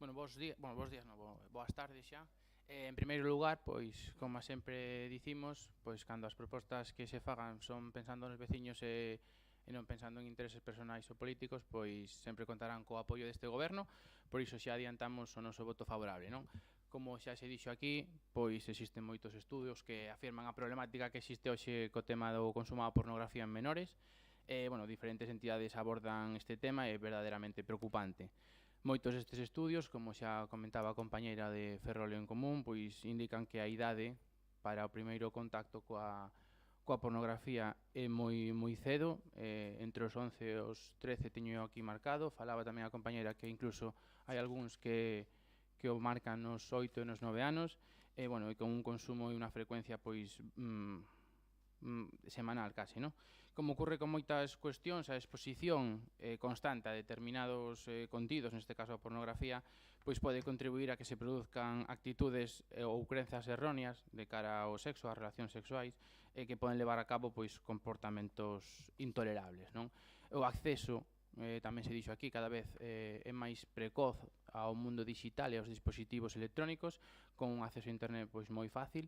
Boas tardes xa. En primeiro lugar, pois, como sempre dicimos, pois, cando as propostas que se fagan son pensando nos veciños e non pensando en intereses personais ou políticos, pois sempre contarán co apoio deste goberno, por iso xa adiantamos o noso voto favorable, non? Como xa se dixo aquí, pois existen moitos estudios que afirman a problemática que existe hoxe co tema do consumo da pornografía en menores. Diferentes entidades abordan este tema e é verdadeiramente preocupante. Moitos destes estudios, como xa comentaba a compañeira de Ferrol en Común, pois indican que a idade para o primeiro contacto coa pornografía é moi cedo, entre os 11 e os 13 teño aquí marcado. Falaba tamén a compañeira que incluso hai algúns que o marcan nos 8 e nos 9 anos, e con un consumo e unha frecuencia semanal case, non? Como ocurre con moitas cuestións, a exposición constante a determinados contidos, neste caso a pornografía, pois pode contribuir a que se produzcan actitudes ou crenzas erróneas de cara ao sexo, ás relacións sexuais, que poden levar a cabo pois comportamentos intolerables, non? O acceso, tamén se dixo aquí, cada vez é máis precoz ao mundo digital e aos dispositivos electrónicos, con un acceso a internet pois moi fácil,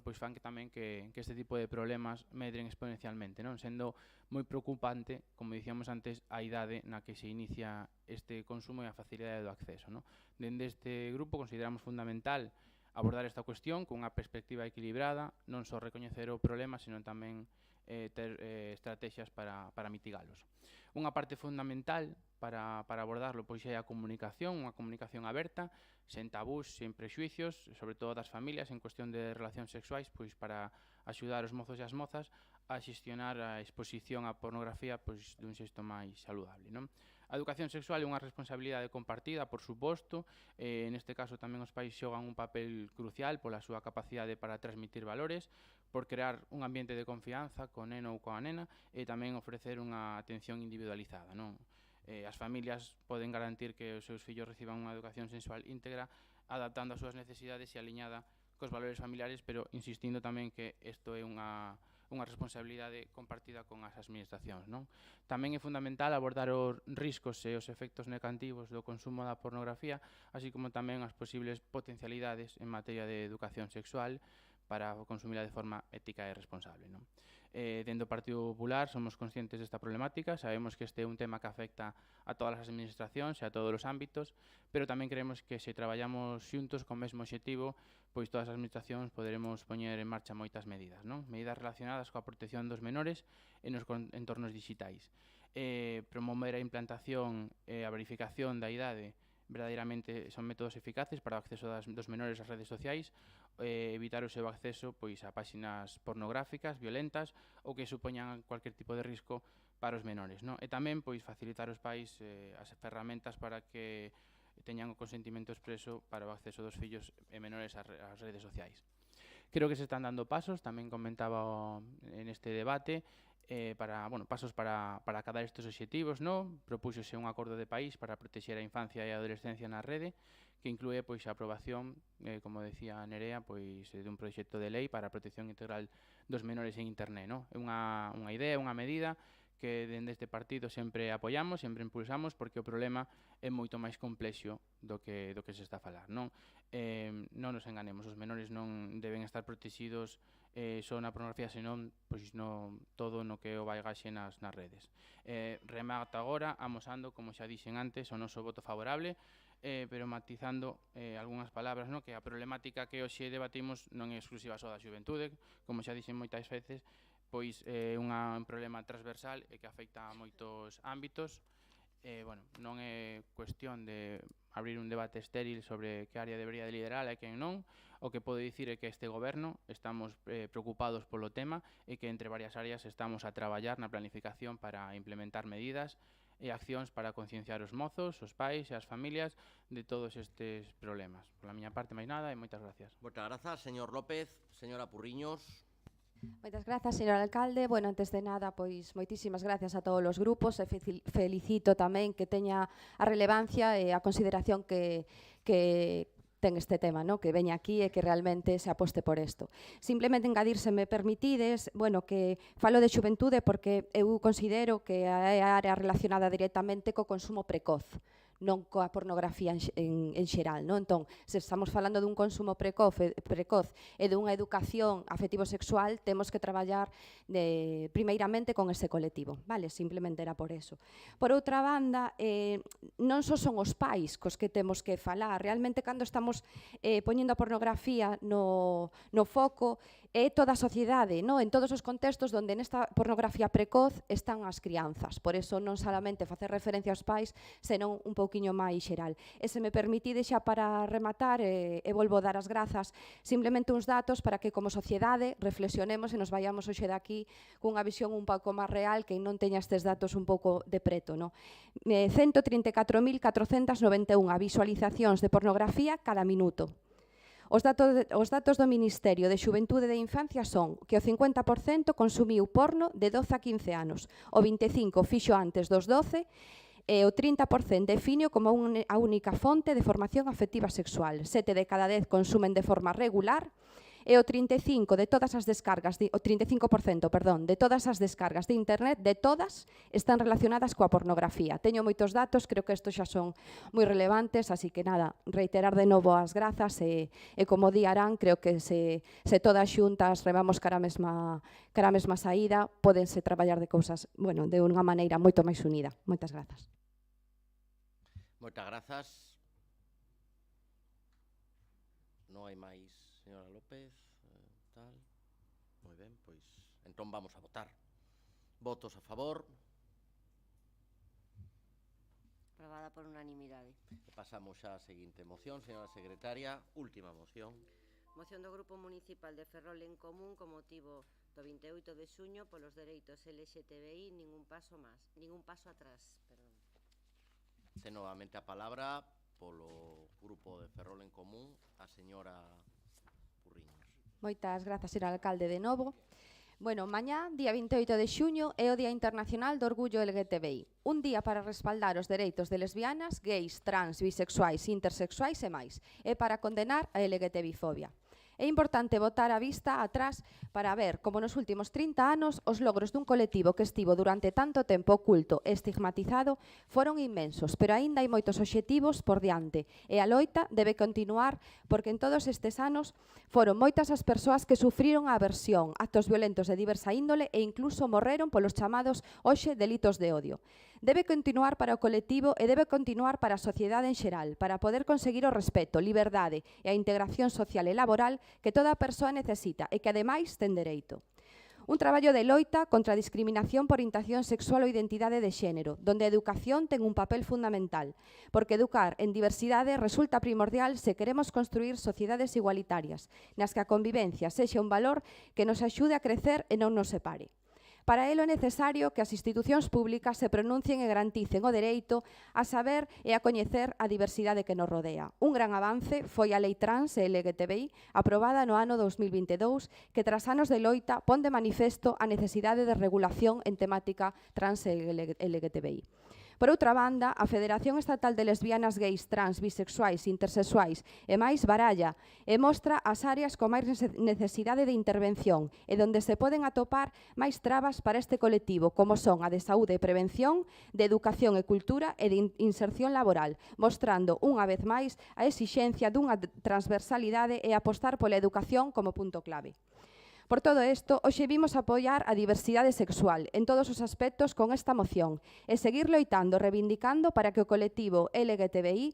pois fan que tamén que este tipo de problemas medren exponencialmente, non? Sendo moi preocupante, como dicíamos antes, a idade na que se inicia este consumo e a facilidade do acceso, non? Dende este grupo consideramos fundamental abordar esta cuestión cunha perspectiva equilibrada, non só recoñecer o problema, senón tamén ter estrategias para mitigalos. Unha parte fundamental para abordarlo pois é a comunicación, unha comunicación aberta, sen tabús, sen prexuicios, sobre todo das familias en cuestión de relacións sexuais, pois para axudar os mozos e as mozas a xestionar a exposición á pornografía pois dun xesto máis saludable, non? A educación sexual é unha responsabilidade compartida, por suposto, neste caso tamén os pais xogan un papel crucial pola súa capacidade para transmitir valores, por crear un ambiente de confianza co neno ou coa nena e tamén ofrecer unha atención individualizada, non? As familias poden garantir que os seus fillos reciban unha educación sexual íntegra, adaptando as súas necesidades e aliñada cos valores familiares, pero insistindo tamén que isto é unha responsabilidade compartida con as administracións, non? Tamén é fundamental abordar os riscos e os efectos negativos do consumo da pornografía, así como tamén as posibles potencialidades en materia de educación sexual para consumila de forma ética e responsable, non? Dentro do Partido Popular somos conscientes desta problemática, sabemos que este é un tema que afecta a todas as administracións e a todos os ámbitos, pero tamén creemos que se traballamos xuntos con o mesmo obxectivo, pois todas as administracións poderemos poñer en marcha moitas medidas, non? Medidas relacionadas coa protección dos menores e nos entornos digitais. Promover a implantación e a verificación da idade verdadeiramente son métodos eficaces para o acceso dos menores ás redes sociais, evitar o seu acceso pois a páxinas pornográficas, violentas ou que supoñan cualquier tipo de risco para os menores, non? E tamén pois facilitar aos pais as ferramentas para que teñan o consentimento expreso para o acceso dos fillos e menores ás redes sociais. Creo que se están dando pasos, tamén comentaba en este debate, pasos para acadar estes obxectivos, non? Propúxose un acordo de país para protexer a infancia e a adolescencia na rede, que inclúe pois a aprobación, como decía Nerea, pois dun proxecto de lei para a protección integral dos menores en internet, non? É unha idea, unha medida que dende este partido sempre apoiamos, sempre impulsamos, porque o problema é moito máis complexo do que se está a falar, non? Non nos enganemos, os menores non deben estar protegidos só na pornografía, senón pois todo no que o vai gaxe nas redes. Remata agora, amosando, como xa dixen antes, o noso voto favorable, pero matizando algunhas palabras, que a problemática que hoxe debatimos non é exclusiva só da xuventude, como xa dixen moitas veces, pois é un problema transversal e que afecta a moitos ámbitos. Non é cuestión de abrir un debate estéril sobre que área debería de liderar e quen non. O que podo dicir é que este goberno estamos preocupados polo tema e que entre varias áreas estamos a traballar na planificación para implementar medidas e accións para concienciar os mozos, os pais e as familias de todos estes problemas. Por la miña parte, máis nada, e moitas gracias. Moitas grazas, señor López. Señora Purriños. Moitas grazas, señor alcalde. Bueno, antes de nada, pois moitísimas gracias a todos os grupos e felicito tamén que teña a relevancia e a consideración que ten este tema, ¿no? Que veña aquí e que realmente se aposte por isto. Simplemente engadir, se me permitides, que falo de xuventude porque eu considero que é a área relacionada directamente co consumo precoz, non coa pornografía en xeral, non? Entón, se estamos falando dun consumo precoz e dunha educación afectivo-sexual, temos que traballar primeiramente con ese colectivo, vale? Simplemente era por eso. Por outra banda, non só son os pais cos que temos que falar, realmente cando estamos poñendo a pornografía no foco, é toda a sociedade, non? En todos os contextos onde nesta pornografía precoz están as crianzas. Por eso non solamente facer referencia aos pais, senón un pouquiño máis xeral. E se me permitide xa para rematar, e volvo dar as grazas, simplemente uns datos para que como sociedade reflexionemos e nos vayamos hoxe daqui cunha visión un pouco máis real que non teña estes datos un pouco de preto, non? 134.491 visualizacións de pornografía cada minuto. Os datos do Ministerio de Xuventude e de Infancia son que o 50% consumiu porno de 12 a 15 anos, o 25% fixo antes dos 12 e o 30% definiu como a única fonte de formación afectiva sexual. 7 de cada 10 consumen de forma regular e o 35% de todas as descargas de internet, de todas, están relacionadas coa pornografía. Teño moitos datos, creo que estos xa son moi relevantes, así que nada, reiterar de novo as grazas e como di Arán, creo que se todas xuntas remamos cara a mesma saída, pódense traballar de cousas, de unha maneira moito máis unida. Moitas grazas. Moitas grazas. non hai máis, señora López, tal. Moi ben, pois entón vamos a votar. Votos a favor. Aprobada por unanimidade. Pasamos xa á seguinte moción, señora secretaria, última moción. Moción do Grupo Municipal de Ferrol en Común co motivo do 28 de xuño polos dereitos LGTBI ningún paso atrás. Perdón. Ten novamente a palabra polo Grupo de Ferrol en Común a señora Purriños. Moitas grazas, señor alcalde, de novo. Bueno, mañá, día 28 de xuño, é o Día Internacional do Orgullo LGTBI. Un día para respaldar os dereitos de lesbianas, gays, trans, bisexuais, intersexuais e máis. E para condenar a LGTBI-fobia. É importante botar a vista atrás para ver como nos últimos 30 anos os logros dun colectivo que estivo durante tanto tempo oculto e estigmatizado foron inmensos, pero aínda hai moitos obxectivos por diante e a loita debe continuar porque en todos estes anos foron moitas as persoas que sufriron a aversión, actos violentos de diversa índole e incluso morreron polos chamados hoxe delitos de odio. Debe continuar para o colectivo e debe continuar para a sociedade en xeral, para poder conseguir o respeto, liberdade e a integración social e laboral que toda persoa necesita e que ademais ten dereito. Un traballo de loita contra a discriminación por orientación sexual ou identidade de xénero, donde a educación ten un papel fundamental, porque educar en diversidade resulta primordial se queremos construir sociedades igualitarias, nas que a convivencia sexa un valor que nos axude a crecer e non nos separe. Para elo é necesario que as institucións públicas se pronuncien e garanticen o dereito a saber e a coñecer a diversidade que nos rodea. Un gran avance foi a Lei Trans e LGTBI, aprobada no ano 2022, que tras anos de loita pon de manifesto a necesidade de regulación en temática trans e LGTBI. Por outra banda, a Federación Estatal de Lesbianas, Gays, Trans, Bisexuais, Intersexuais e máis baralla e mostra as áreas con máis necesidade de intervención e donde se poden atopar máis trabas para este colectivo, como son a de saúde e prevención, de educación e cultura e de inserción laboral, mostrando unha vez máis a exixencia dunha transversalidade e apostar pola educación como punto clave. Por todo isto, hoxe vimos apoiar a diversidade sexual en todos os aspectos con esta moción e seguir loitando, reivindicando para que o colectivo LGTBI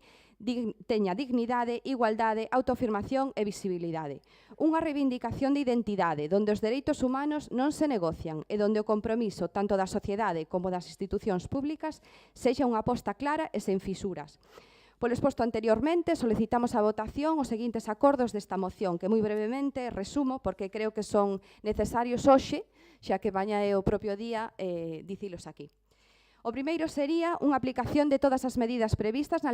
teña dignidade, igualdade, autoafirmación e visibilidade. Unha reivindicación de identidade, donde os dereitos humanos non se negocian e donde o compromiso tanto da sociedade como das institucións públicas sexa unha aposta clara e sen fisuras. Polo exposto anteriormente, solicitamos a votación os seguintes acordos desta moción, que moi brevemente resumo, porque creo que son necesarios hoxe, xa que mañá é o propio día, dicilos aquí. O primeiro sería unha aplicación de todas as medidas previstas na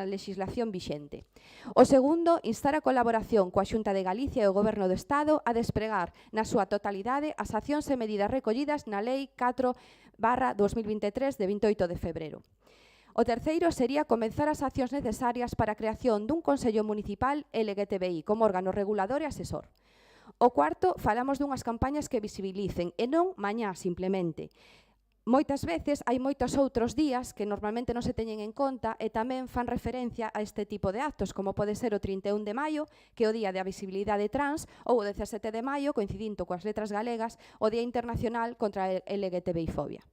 legislación vixente. O segundo, instar a colaboración coa Xunta de Galicia e o Goberno do Estado a despregar na súa totalidade as accións e medidas recollidas na Lei 4/2023 de 28 de febreiro. O terceiro sería comezar as accións necesarias para a creación dun Consello Municipal LGTBI como órgano regulador e asesor. O cuarto, falamos dunhas campañas que visibilicen e non mañá simplemente. Moitas veces hai moitos outros días que normalmente non se teñen en conta e tamén fan referencia a este tipo de actos, como pode ser o 31 de maio, que é o Día da Visibilidade Trans, ou o 17 de maio, coincidindo coas letras galegas, o Día Internacional contra a LGTBI-fobia.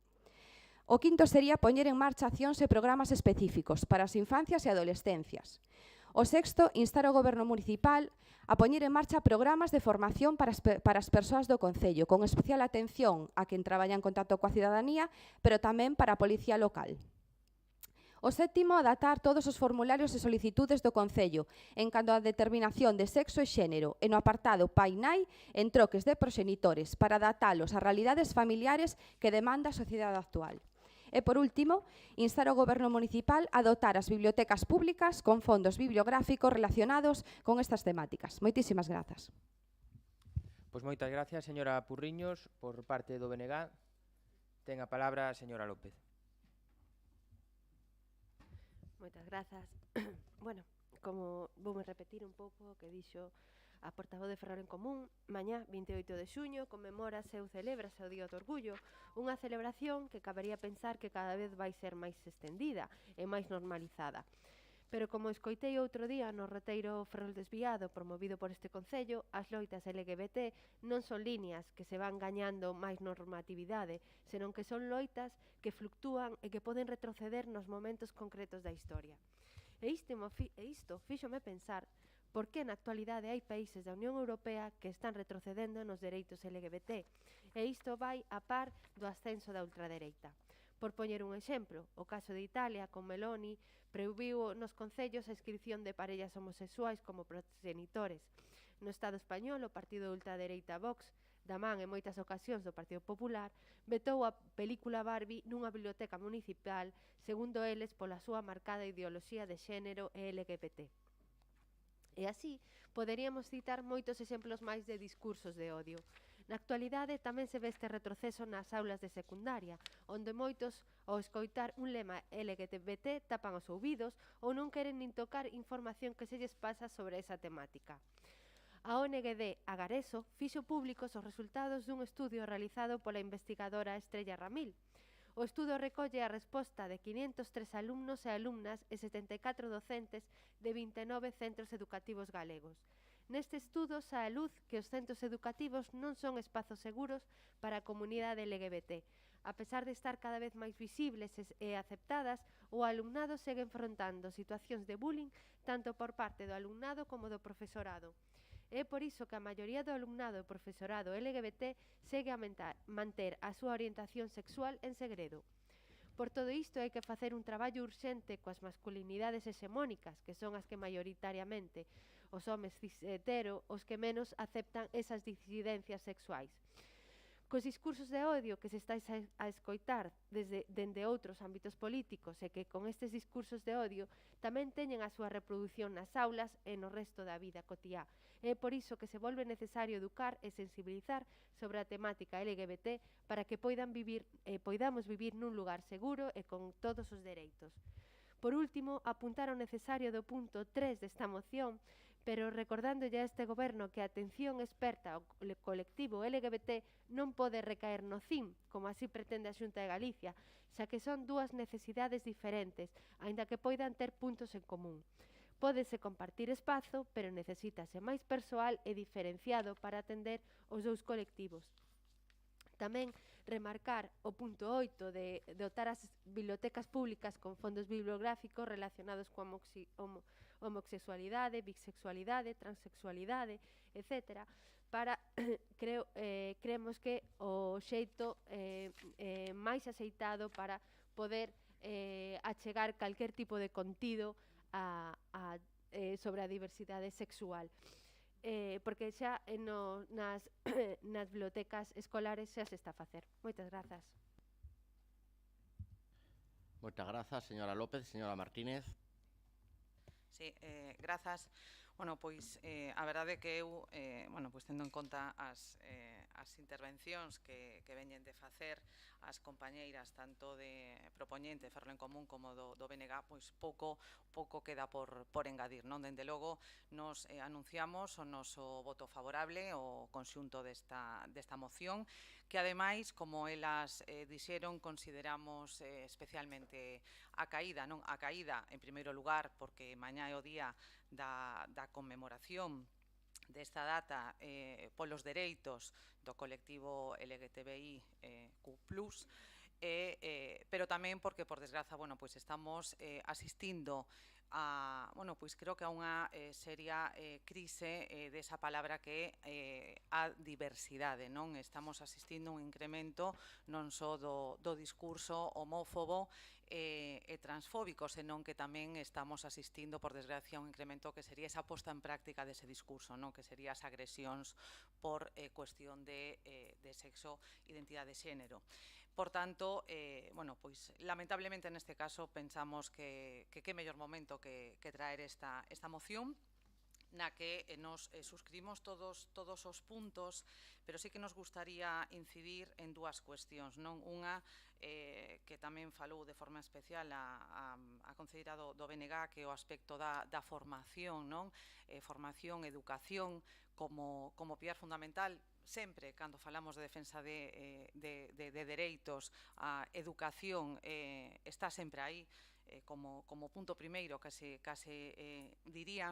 O quinto sería poñer en marcha accións e programas específicos para as infancias e adolescencias. O sexto, instar ao Goberno Municipal a poñer en marcha programas de formación para as persoas do Concello, con especial atención a quen traballa en contacto coa cidadanía, pero tamén para a Policía Local. O sétimo, adaptar todos os formularios e solicitudes do Concello en canto á determinación de sexo e xénero e no apartado pai-nai en troques de proxenitores para adaptalos a realidades familiares que demanda a sociedade actual. E, por último, instar ao Goberno Municipal a dotar as bibliotecas públicas con fondos bibliográficos relacionados con estas temáticas. Moitísimas grazas. Pois moitas gracias, señora Purriños. Por parte do BNG, ten a palabra a señora López. Moitas grazas. Bueno, como voume repetir un pouco o que dixo a portavoz de Ferrol en Común, mañá, 28 de xuño, conmemórase ou celébrase o Día do Orgullo, unha celebración que cabería pensar que cada vez vai ser máis extendida e máis normalizada. Pero como escoitei outro día no roteiro Ferrol Desviado promovido por este Concello, as loitas LGBT non son líneas que se van gañando máis normatividade, senón que son loitas que fluctúan e que poden retroceder nos momentos concretos da historia. E isto fíxome pensar por que na actualidade hai países da Unión Europea que están retrocedendo nos dereitos LGBT, e isto vai a par do ascenso da ultradereita. Por poñer un exemplo, o caso de Italia, con Meloni, prohibiu nos concellos a inscripción de parellas homosexuais como proxenitores. No Estado español, o partido de ultradereita Vox, da man en moitas ocasións do Partido Popular, vetou a película Barbie nunha biblioteca municipal, segundo eles, pola súa marcada ideoloxía de xénero e LGBT. E así, poderíamos citar moitos exemplos máis de discursos de odio. Na actualidade tamén se ve este retroceso nas aulas de secundaria, onde moitos, ao escoitar un lema LGBT, tapan os ouvidos ou non queren nin tocar información que se lles pasa sobre esa temática. A ONG Agareso fixo públicos os resultados dun estudio realizado pola investigadora Estrella Ramil. O estudo recolle a resposta de 503 alumnos e alumnas e 74 docentes de 29 centros educativos galegos. Neste estudo sae a luz que os centros educativos non son espazos seguros para a comunidade LGBT. A pesar de estar cada vez máis visibles e aceptadas, o alumnado segue enfrontando situacións de bullying tanto por parte do alumnado como do profesorado. É por iso que a maioría do alumnado e profesorado LGBT segue a manter a súa orientación sexual en segredo. Por todo isto hai que facer un traballo urxente coas masculinidades hexemónicas, que son as que maioritariamente os homes cis hetero os que menos aceptan esas disidencias sexuais. Cos discursos de odio que se estáis a escoitar dende outros ámbitos políticos e que con estes discursos de odio tamén teñen a súa reproducción nas aulas e no resto da vida cotiá. É por iso que se volve necesario educar e sensibilizar sobre a temática LGBT para que poidamos vivir nun lugar seguro e con todos os dereitos. Por último, apuntar o necesario do punto 3 desta moción, pero recordándolle a este goberno que a atención experta ao colectivo LGBT non pode recaer no CIM, como así pretende a Xunta de Galicia, xa que son dúas necesidades diferentes, aínda que poidan ter puntos en común. Pódese compartir espazo, pero necesítase máis persoal e diferenciado para atender os dous colectivos. Tamén remarcar o punto 8 de dotar as bibliotecas públicas con fondos bibliográficos relacionados coa homosexualidade, bisexualidade, transexualidade, etc. Para, creemos que o xeito máis axeitado para poder achegar calquer tipo de contido sobre a diversidade sexual. Porque xa nas bibliotecas escolares xa se está a facer. Moitas grazas. Moitas grazas, señora López. Señora Martínez. Sí, grazas. Bueno, pois a verdade é que eu, pois tendo en conta as intervencións que veñen de facer as compañeiras tanto de propoñente Ferrol en Común como do BNG, pois pouco queda por engadir, non? Dende logo, nos anunciamos o noso voto favorable ao conxunto desta moción, que ademais, como elas dixeron, consideramos especialmente a caída, non? A caída, en primeiro lugar, porque mañá é o día da conmemoración desta data polos dereitos do colectivo LGTBIQ+, pero tamén porque, por desgraza, pois estamos asistindo a, pois creo que a unha seria crise desa palabra que é a diversidade, non? Estamos asistindo a un incremento non só do discurso homófobo e transfóbico, senón que tamén estamos asistindo, por desgracia, a un incremento que sería esa posta en práctica dese discurso, non? Que sería as agresións por cuestión de sexo, identidade de xénero. Por tanto, pois lamentablemente neste caso pensamos que mellor momento que traer esta moción, na que nos suscribimos todos os puntos, pero sí que nos gustaría incidir en dúas cuestións, non? Unha que tamén falou de forma especial a concelleira do BNG, que é o aspecto da formación, non? Formación, educación, como pilar fundamental, sempre, cando falamos de defensa de dereitos, a educación está sempre aí, como punto primeiro, case diría.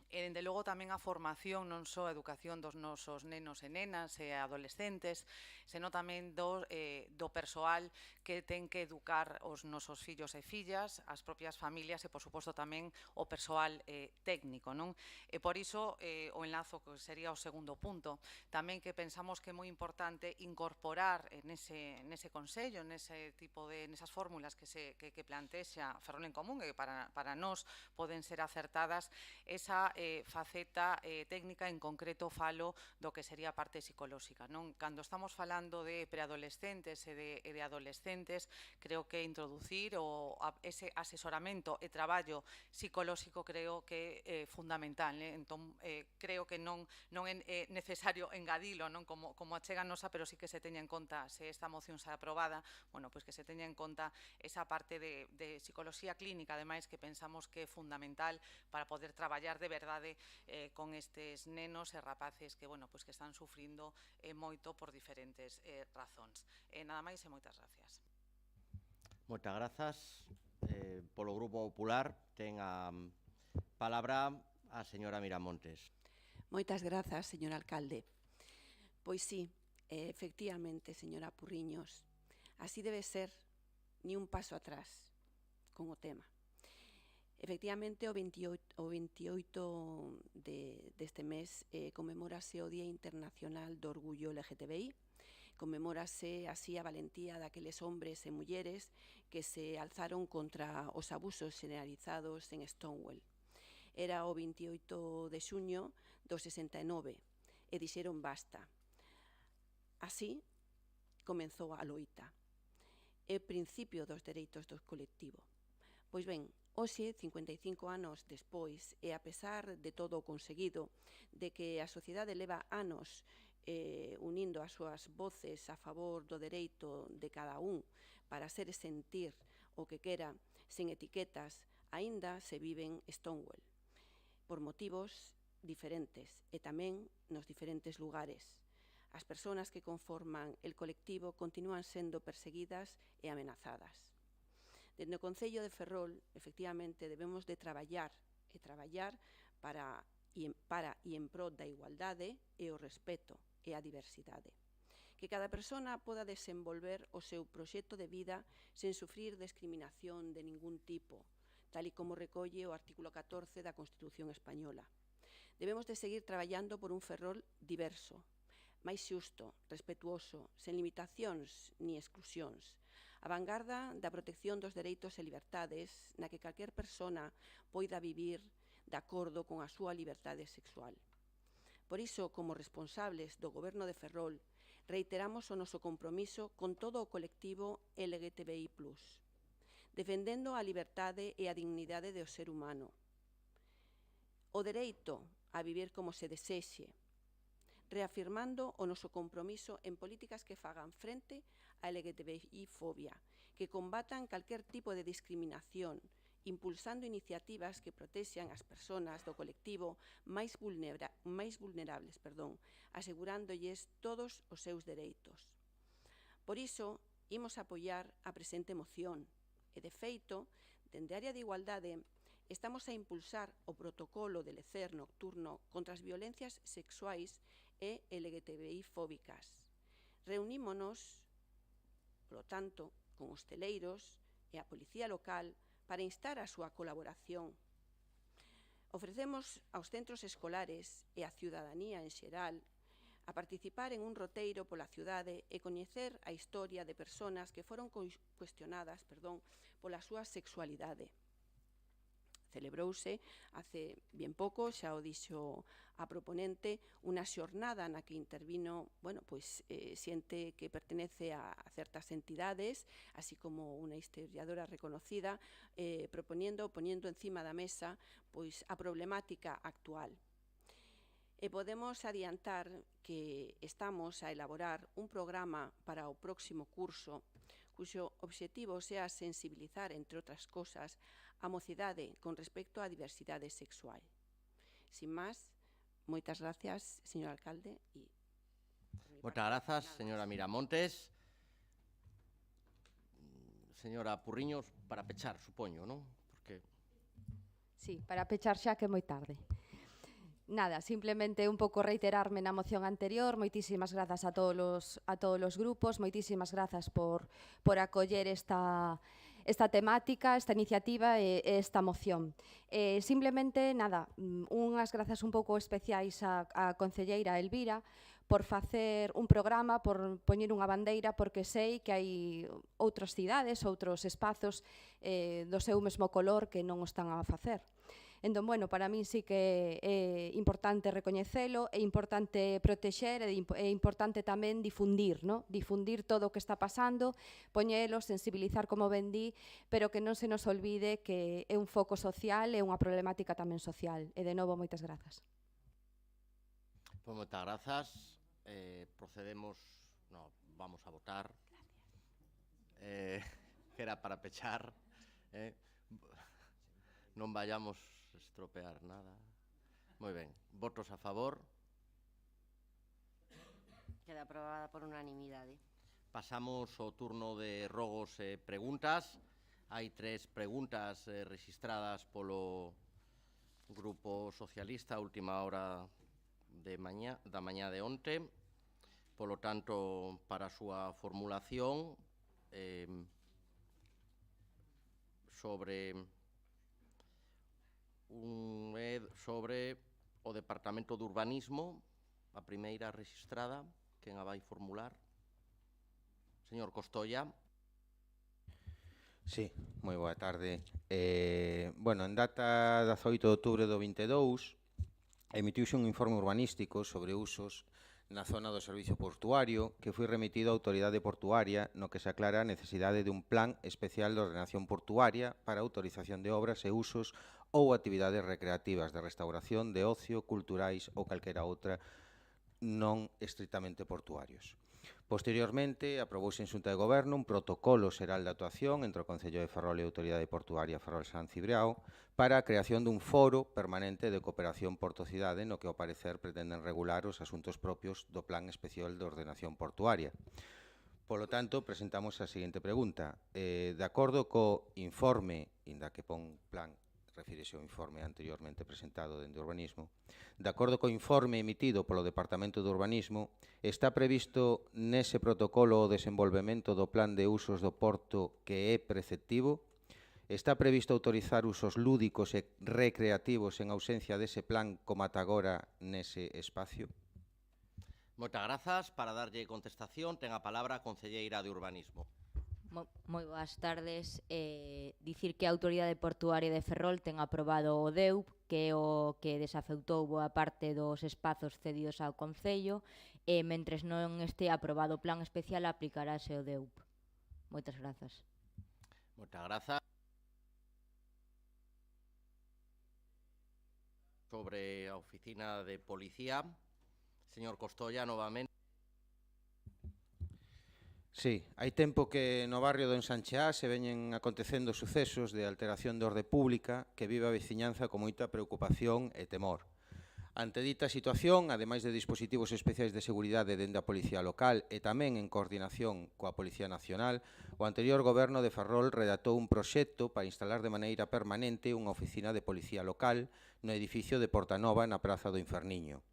E, dende logo, tamén a formación, non só a educación dos nosos nenos e nenas e adolescentes, senón tamén do persoal que ten que educar os nosos fillos e fillas, as propias familias e, por suposto, tamén o persoal técnico, non? E por iso, o enlazo que sería o segundo punto, tamén que pensamos que é moi importante incorporar nese consello, nesas fórmulas que plantexa Ferrol en Común, e para nós poden ser acertadas, esa faceta técnica, en concreto falo do que sería a parte psicolóxica, non? Cando estamos falando de preadolescentes e de adolescentes, creo que introducir ese asesoramento e traballo psicolóxico creo que é fundamental, entón creo que non é necesario engadilo, non? Como achega nosa, pero sí que se teña en conta, se esta moción xa aprobada, bueno, pois que se teña en conta esa parte de psicoloxía clínica, ademais, que pensamos que é fundamental para poder traballar de verdade con estes nenos e rapaces que, bueno, pois que están sufrindo moito por diferentes razóns. Nada máis e moitas gracias. Moitas grazas. Polo Grupo Popular ten a palabra a señora Miramontes. Moitas grazas, señor alcalde. Pois sí, efectivamente, señora Purriños, así debe ser, ni un paso atrás con o tema. Efectivamente, o 28 deste mes conmemórase o Día Internacional do Orgullo LGTBI, conmemórase así a valentía daqueles hombres e mulleres que se alzaron contra os abusos generalizados en Stonewall. Era o 28 de xuño do 69 e dixeron basta. Así comenzou a loita. É o principio dos dereitos do colectivo. Pois ben, hoxe, 55 anos despois, e a pesar de todo o conseguido, de que a sociedade leva anos unindo as súas voces a favor do dereito de cada un para ser e sentir o que quera, sen etiquetas, aínda se vive en Stonewall, por motivos diferentes e tamén nos diferentes lugares. As persoas que conforman el colectivo continúan sendo perseguidas e amenazadas. Dende o Concello de Ferrol, efectivamente, debemos de traballar para e en prol da igualdade e o respeto e a diversidade. Que cada persona poda desenvolver o seu proxecto de vida sen sufrir discriminación de ningún tipo, tal e como recolle o artículo 14 da Constitución Española. Debemos de seguir traballando por un Ferrol diverso, máis xusto, respetuoso, sen limitacións ni exclusións, a vanguarda da protección dos dereitos e liberdades na que calquer persona poida vivir de acordo con a súa liberdade sexual. Por iso, como responsables do Goberno de Ferrol, reiteramos o noso compromiso con todo o colectivo LGTBI+, defendendo a liberdade e a dignidade do ser humano, o dereito a vivir como se desexe, reafirmando o noso compromiso en políticas que fagan frente á LGTBI-fobia, que combatan calquer tipo de discriminación, impulsando iniciativas que protexan as persoas do colectivo máis vulnerables, asegurándolles todos os seus dereitos. Por iso, imos apoiar a presente moción e, de feito, dende a área de igualdade, estamos a impulsar o protocolo de lecer nocturno contra as violencias sexuais e LGTBI-fóbicas. Reunímonos, polo tanto, con hosteleiros e a policía local para instar a súa colaboración. Ofrecemos aos centros escolares e á ciudadanía en xeral a participar en un roteiro pola cidade e coñecer a historia de persoas que foron cuestionadas pola súa sexualidade. Celebrouse hace bien pouco, xa o dixo a proponente, unha xornada na que intervino, xente que pertenece a certas entidades, así como unha historiadora reconocida, poniendo encima da mesa a problemática actual. E podemos adiantar que estamos a elaborar un programa para o próximo curso cuxo obxectivo sea sensibilizar, entre outras cosas, a mocidade con respecto á diversidade sexual. Sin máis, moitas gracias, señor alcalde. Moitas grazas, señora Miramontes. Señora Purriños, para pechar, supoño, non? Porque... Sí, para pechar xa que é moi tarde. Nada, simplemente un pouco reiterarme na moción anterior. Moitísimas grazas a todos os grupos, moitísimas grazas por acoller esta temática, esta iniciativa e esta moción. Simplemente, nada, unhas grazas un pouco especiais á concelleira Elvira por facer un programa, por poñer unha bandeira, porque sei que hai outras cidades, outros espazos do seu mesmo color que non o están a facer. Entón, bueno, para min sí que é importante recoñecelo, é importante protexer, é importante tamén difundir, ¿no? Difundir todo o que está pasando, poñelo, sensibilizar, como ben di, pero que non se nos olvide que é un foco social e unha problemática tamén social. E de novo, moitas grazas. Pues moitas grazas. Procedemos, no, vamos a votar. Que era para pechar. Non vayamos estropear nada. Moi ben. Votos a favor. Queda aprobada por unanimidade. Pasamos ao turno de rogos e preguntas. Hai 3 preguntas registradas polo Grupo Socialista a última hora da mañá de onte. Polo tanto, para a súa formulación sobre o Departamento de Urbanismo, a primeira registrada, quen a vai formular? Señor Costoia. Sí, moi boa tarde. En data 18 de outubro do 22 emitiuse un informe urbanístico sobre usos na zona do servicio portuario que foi remitido á Autoridade Portuaria no que se aclara a necesidade de un plan especial de ordenación portuaria para a autorización de obras e usos ou actividades recreativas de restauración, de ocio, culturais ou calquera outra non estritamente portuarios. Posteriormente, aprobouse en Xunta de Goberno un protocolo xeral de actuación entre o Concello de Ferrol e a Autoridade Portuaria Ferrol-San Cibriao para a creación dun foro permanente de cooperación porto-cidade no que, ao parecer, pretenden regular os asuntos propios do Plan Especial de Ordenación Portuaria. Polo tanto, presentamos a seguinte pregunta. De acordo co informe, inda que pon plan, refírese ao informe anteriormente presentado dende Urbanismo, de acordo co informe emitido polo Departamento de Urbanismo, está previsto nese protocolo o desenvolvemento do plan de usos do porto que é preceptivo? Está previsto autorizar usos lúdicos e recreativos en ausencia dese plan como ata agora nese espacio? Moitas grazas. Para darlle contestación, ten a palabra a concelleira de Urbanismo. Moi boas tardes. Dicir que a Autoridade Portuaria de Ferrol ten aprobado o DEUP, que é o que desafeutou boa parte dos espazos cedidos ao Concello, e mentres non este aprobado o plan especial aplicarase o DEUP. Moitas grazas. Moitas grazas. Sobre a oficina de policía, señor Costoia, novamente. Sí, hai tempo que no barrio do Ensancheá se veñen acontecendo sucesos de alteración de orde pública que vive a veciñanza con moita preocupación e temor. Ante dita situación, ademais de dispositivos especiais de seguridade dende a Policía Local e tamén en coordinación coa Policía Nacional, o anterior goberno de Ferrol redactou un proxecto para instalar de maneira permanente unha oficina de Policía Local no edificio de Portanova na Praza do Inferniño.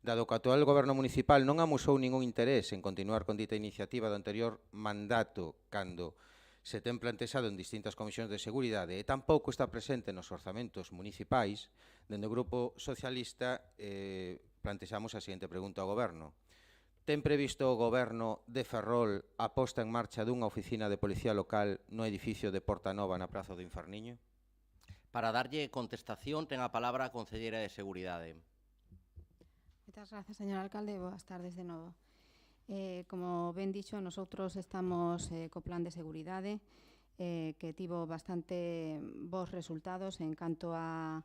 Dado que o actual goberno municipal non amosou ningún interés en continuar con dita iniciativa do anterior mandato cando se ten plantexado en distintas comisións de seguridade e tampouco está presente nos orzamentos municipais, dende o Grupo Socialista plantexamos a seguinte pregunta ao goberno. Ten previsto o goberno de Ferrol a posta en marcha dunha oficina de policía local no edificio de Portanova na Praza do Inferniño? Para darlle contestación, ten a palabra a concelleira de Seguridade. Moitas grazas, señor alcalde. Boas tardes de novo. Como ben dixo, nosotros estamos co plan de seguridade que tivo bastante bons resultados en canto a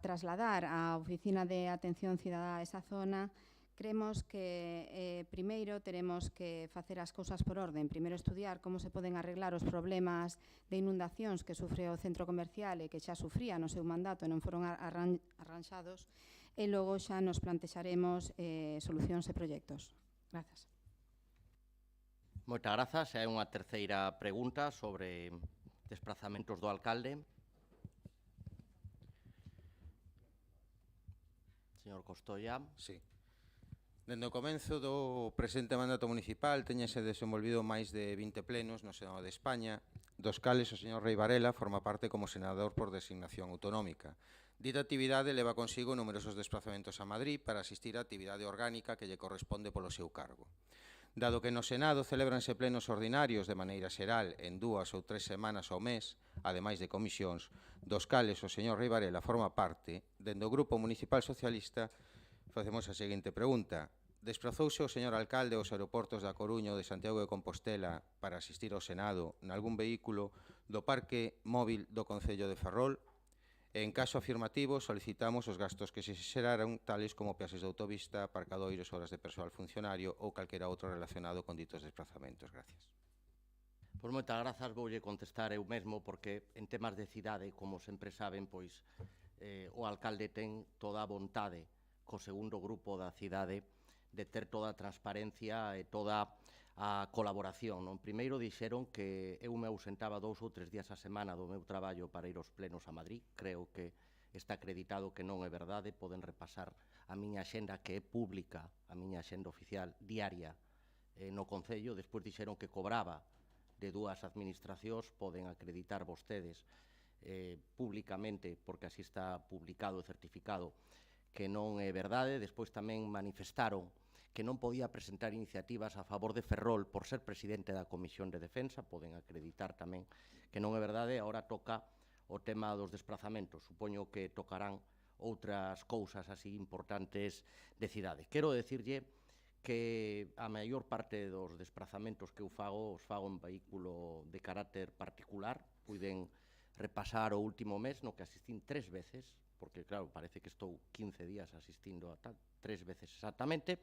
trasladar a Oficina de Atención Cidadá a esa zona. Creemos que primeiro teremos que facer as cousas por orden. Primeiro estudiar como se poden arreglar os problemas de inundacións que sufre o centro comercial e que xa sufría no seu mandato e non foron arranxados, e logo xa nos plantexaremos solucións e proxectos. Grazas. Moitas grazas. Hai unha terceira pregunta sobre desplazamentos do alcalde. Señor Costoya. Sí. Dende o comenzo do presente mandato municipal teñese desenvolvido máis de 20 plenos no Senado de España, dos cales o señor Rei Varela forma parte como senador por designación autonómica. Dita actividade leva consigo numerosos desplazamentos a Madrid para asistir á actividade orgánica que lle corresponde polo seu cargo. Dado que no Senado celébranse plenos ordinarios de maneira xeral en 2 ou 3 semanas ao mes, ademais de comisións, dos cales o señor Rei Varela forma parte, dende o Grupo Municipal Socialista facemos a seguinte pregunta. Desprazouse o señor alcalde aos aeroportos da Coruña ou de Santiago de Compostela para asistir ao Senado nalgún vehículo do Parque Móvil do Concello de Ferrol? En caso afirmativo, solicitamos os gastos que se xeraron, tales como peaxes de autovista, aparcadoiros, horas de persoal funcionario ou calquera outro relacionado con ditos desplazamentos. Gracias. Pois moitas grazas, voulle contestar eu mesmo, porque en temas de cidade, como sempre saben, pois o alcalde ten toda a vontade co segundo grupo da cidade de ter toda a transparencia e toda a colaboración. Non? Primeiro dixeron que eu me ausentaba 2 ou 3 días a semana do meu traballo para ir aos plenos a Madrid. Creo que está acreditado que non é verdade. Poden repasar a miña axenda, que é pública, a miña axenda oficial diaria no Concello. Despois dixeron que cobraba de 2 administracións. Poden acreditar vostedes públicamente, porque así está publicado e certificado, que non é verdade. Despois tamén manifestaron que non podía presentar iniciativas a favor de Ferrol por ser presidente da Comisión de Defensa. Poden acreditar tamén que non é verdade. Ahora toca o tema dos desplazamentos. Supoño que tocarán outras cousas así importantes de cidade. Quero decirlle que a maior parte dos desplazamentos que eu fago, os fago en vehículo de carácter particular. Puiden repasar o último mes no que asistín 3 veces, porque, claro, parece que estou 15 días asistindo a tal, 3 veces exactamente.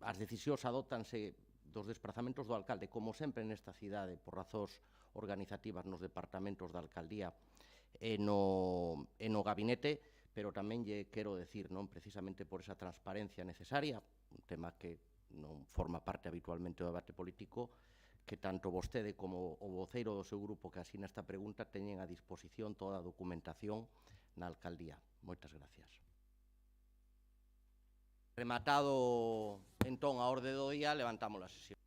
As decisións adóptanse dos desplazamentos do alcalde, como sempre nesta cidade, por razóns organizativas nos departamentos da alcaldía e no gabinete, pero tamén lle quero decir, non precisamente por esa transparencia necesaria, un tema que non forma parte habitualmente do debate político, que tanto vostede como o voceiro do seu grupo que asina esta pregunta teñen a disposición toda a documentación na alcaldía. Moitas gracias. Rematado entón a orde do día, levantamos a sesión.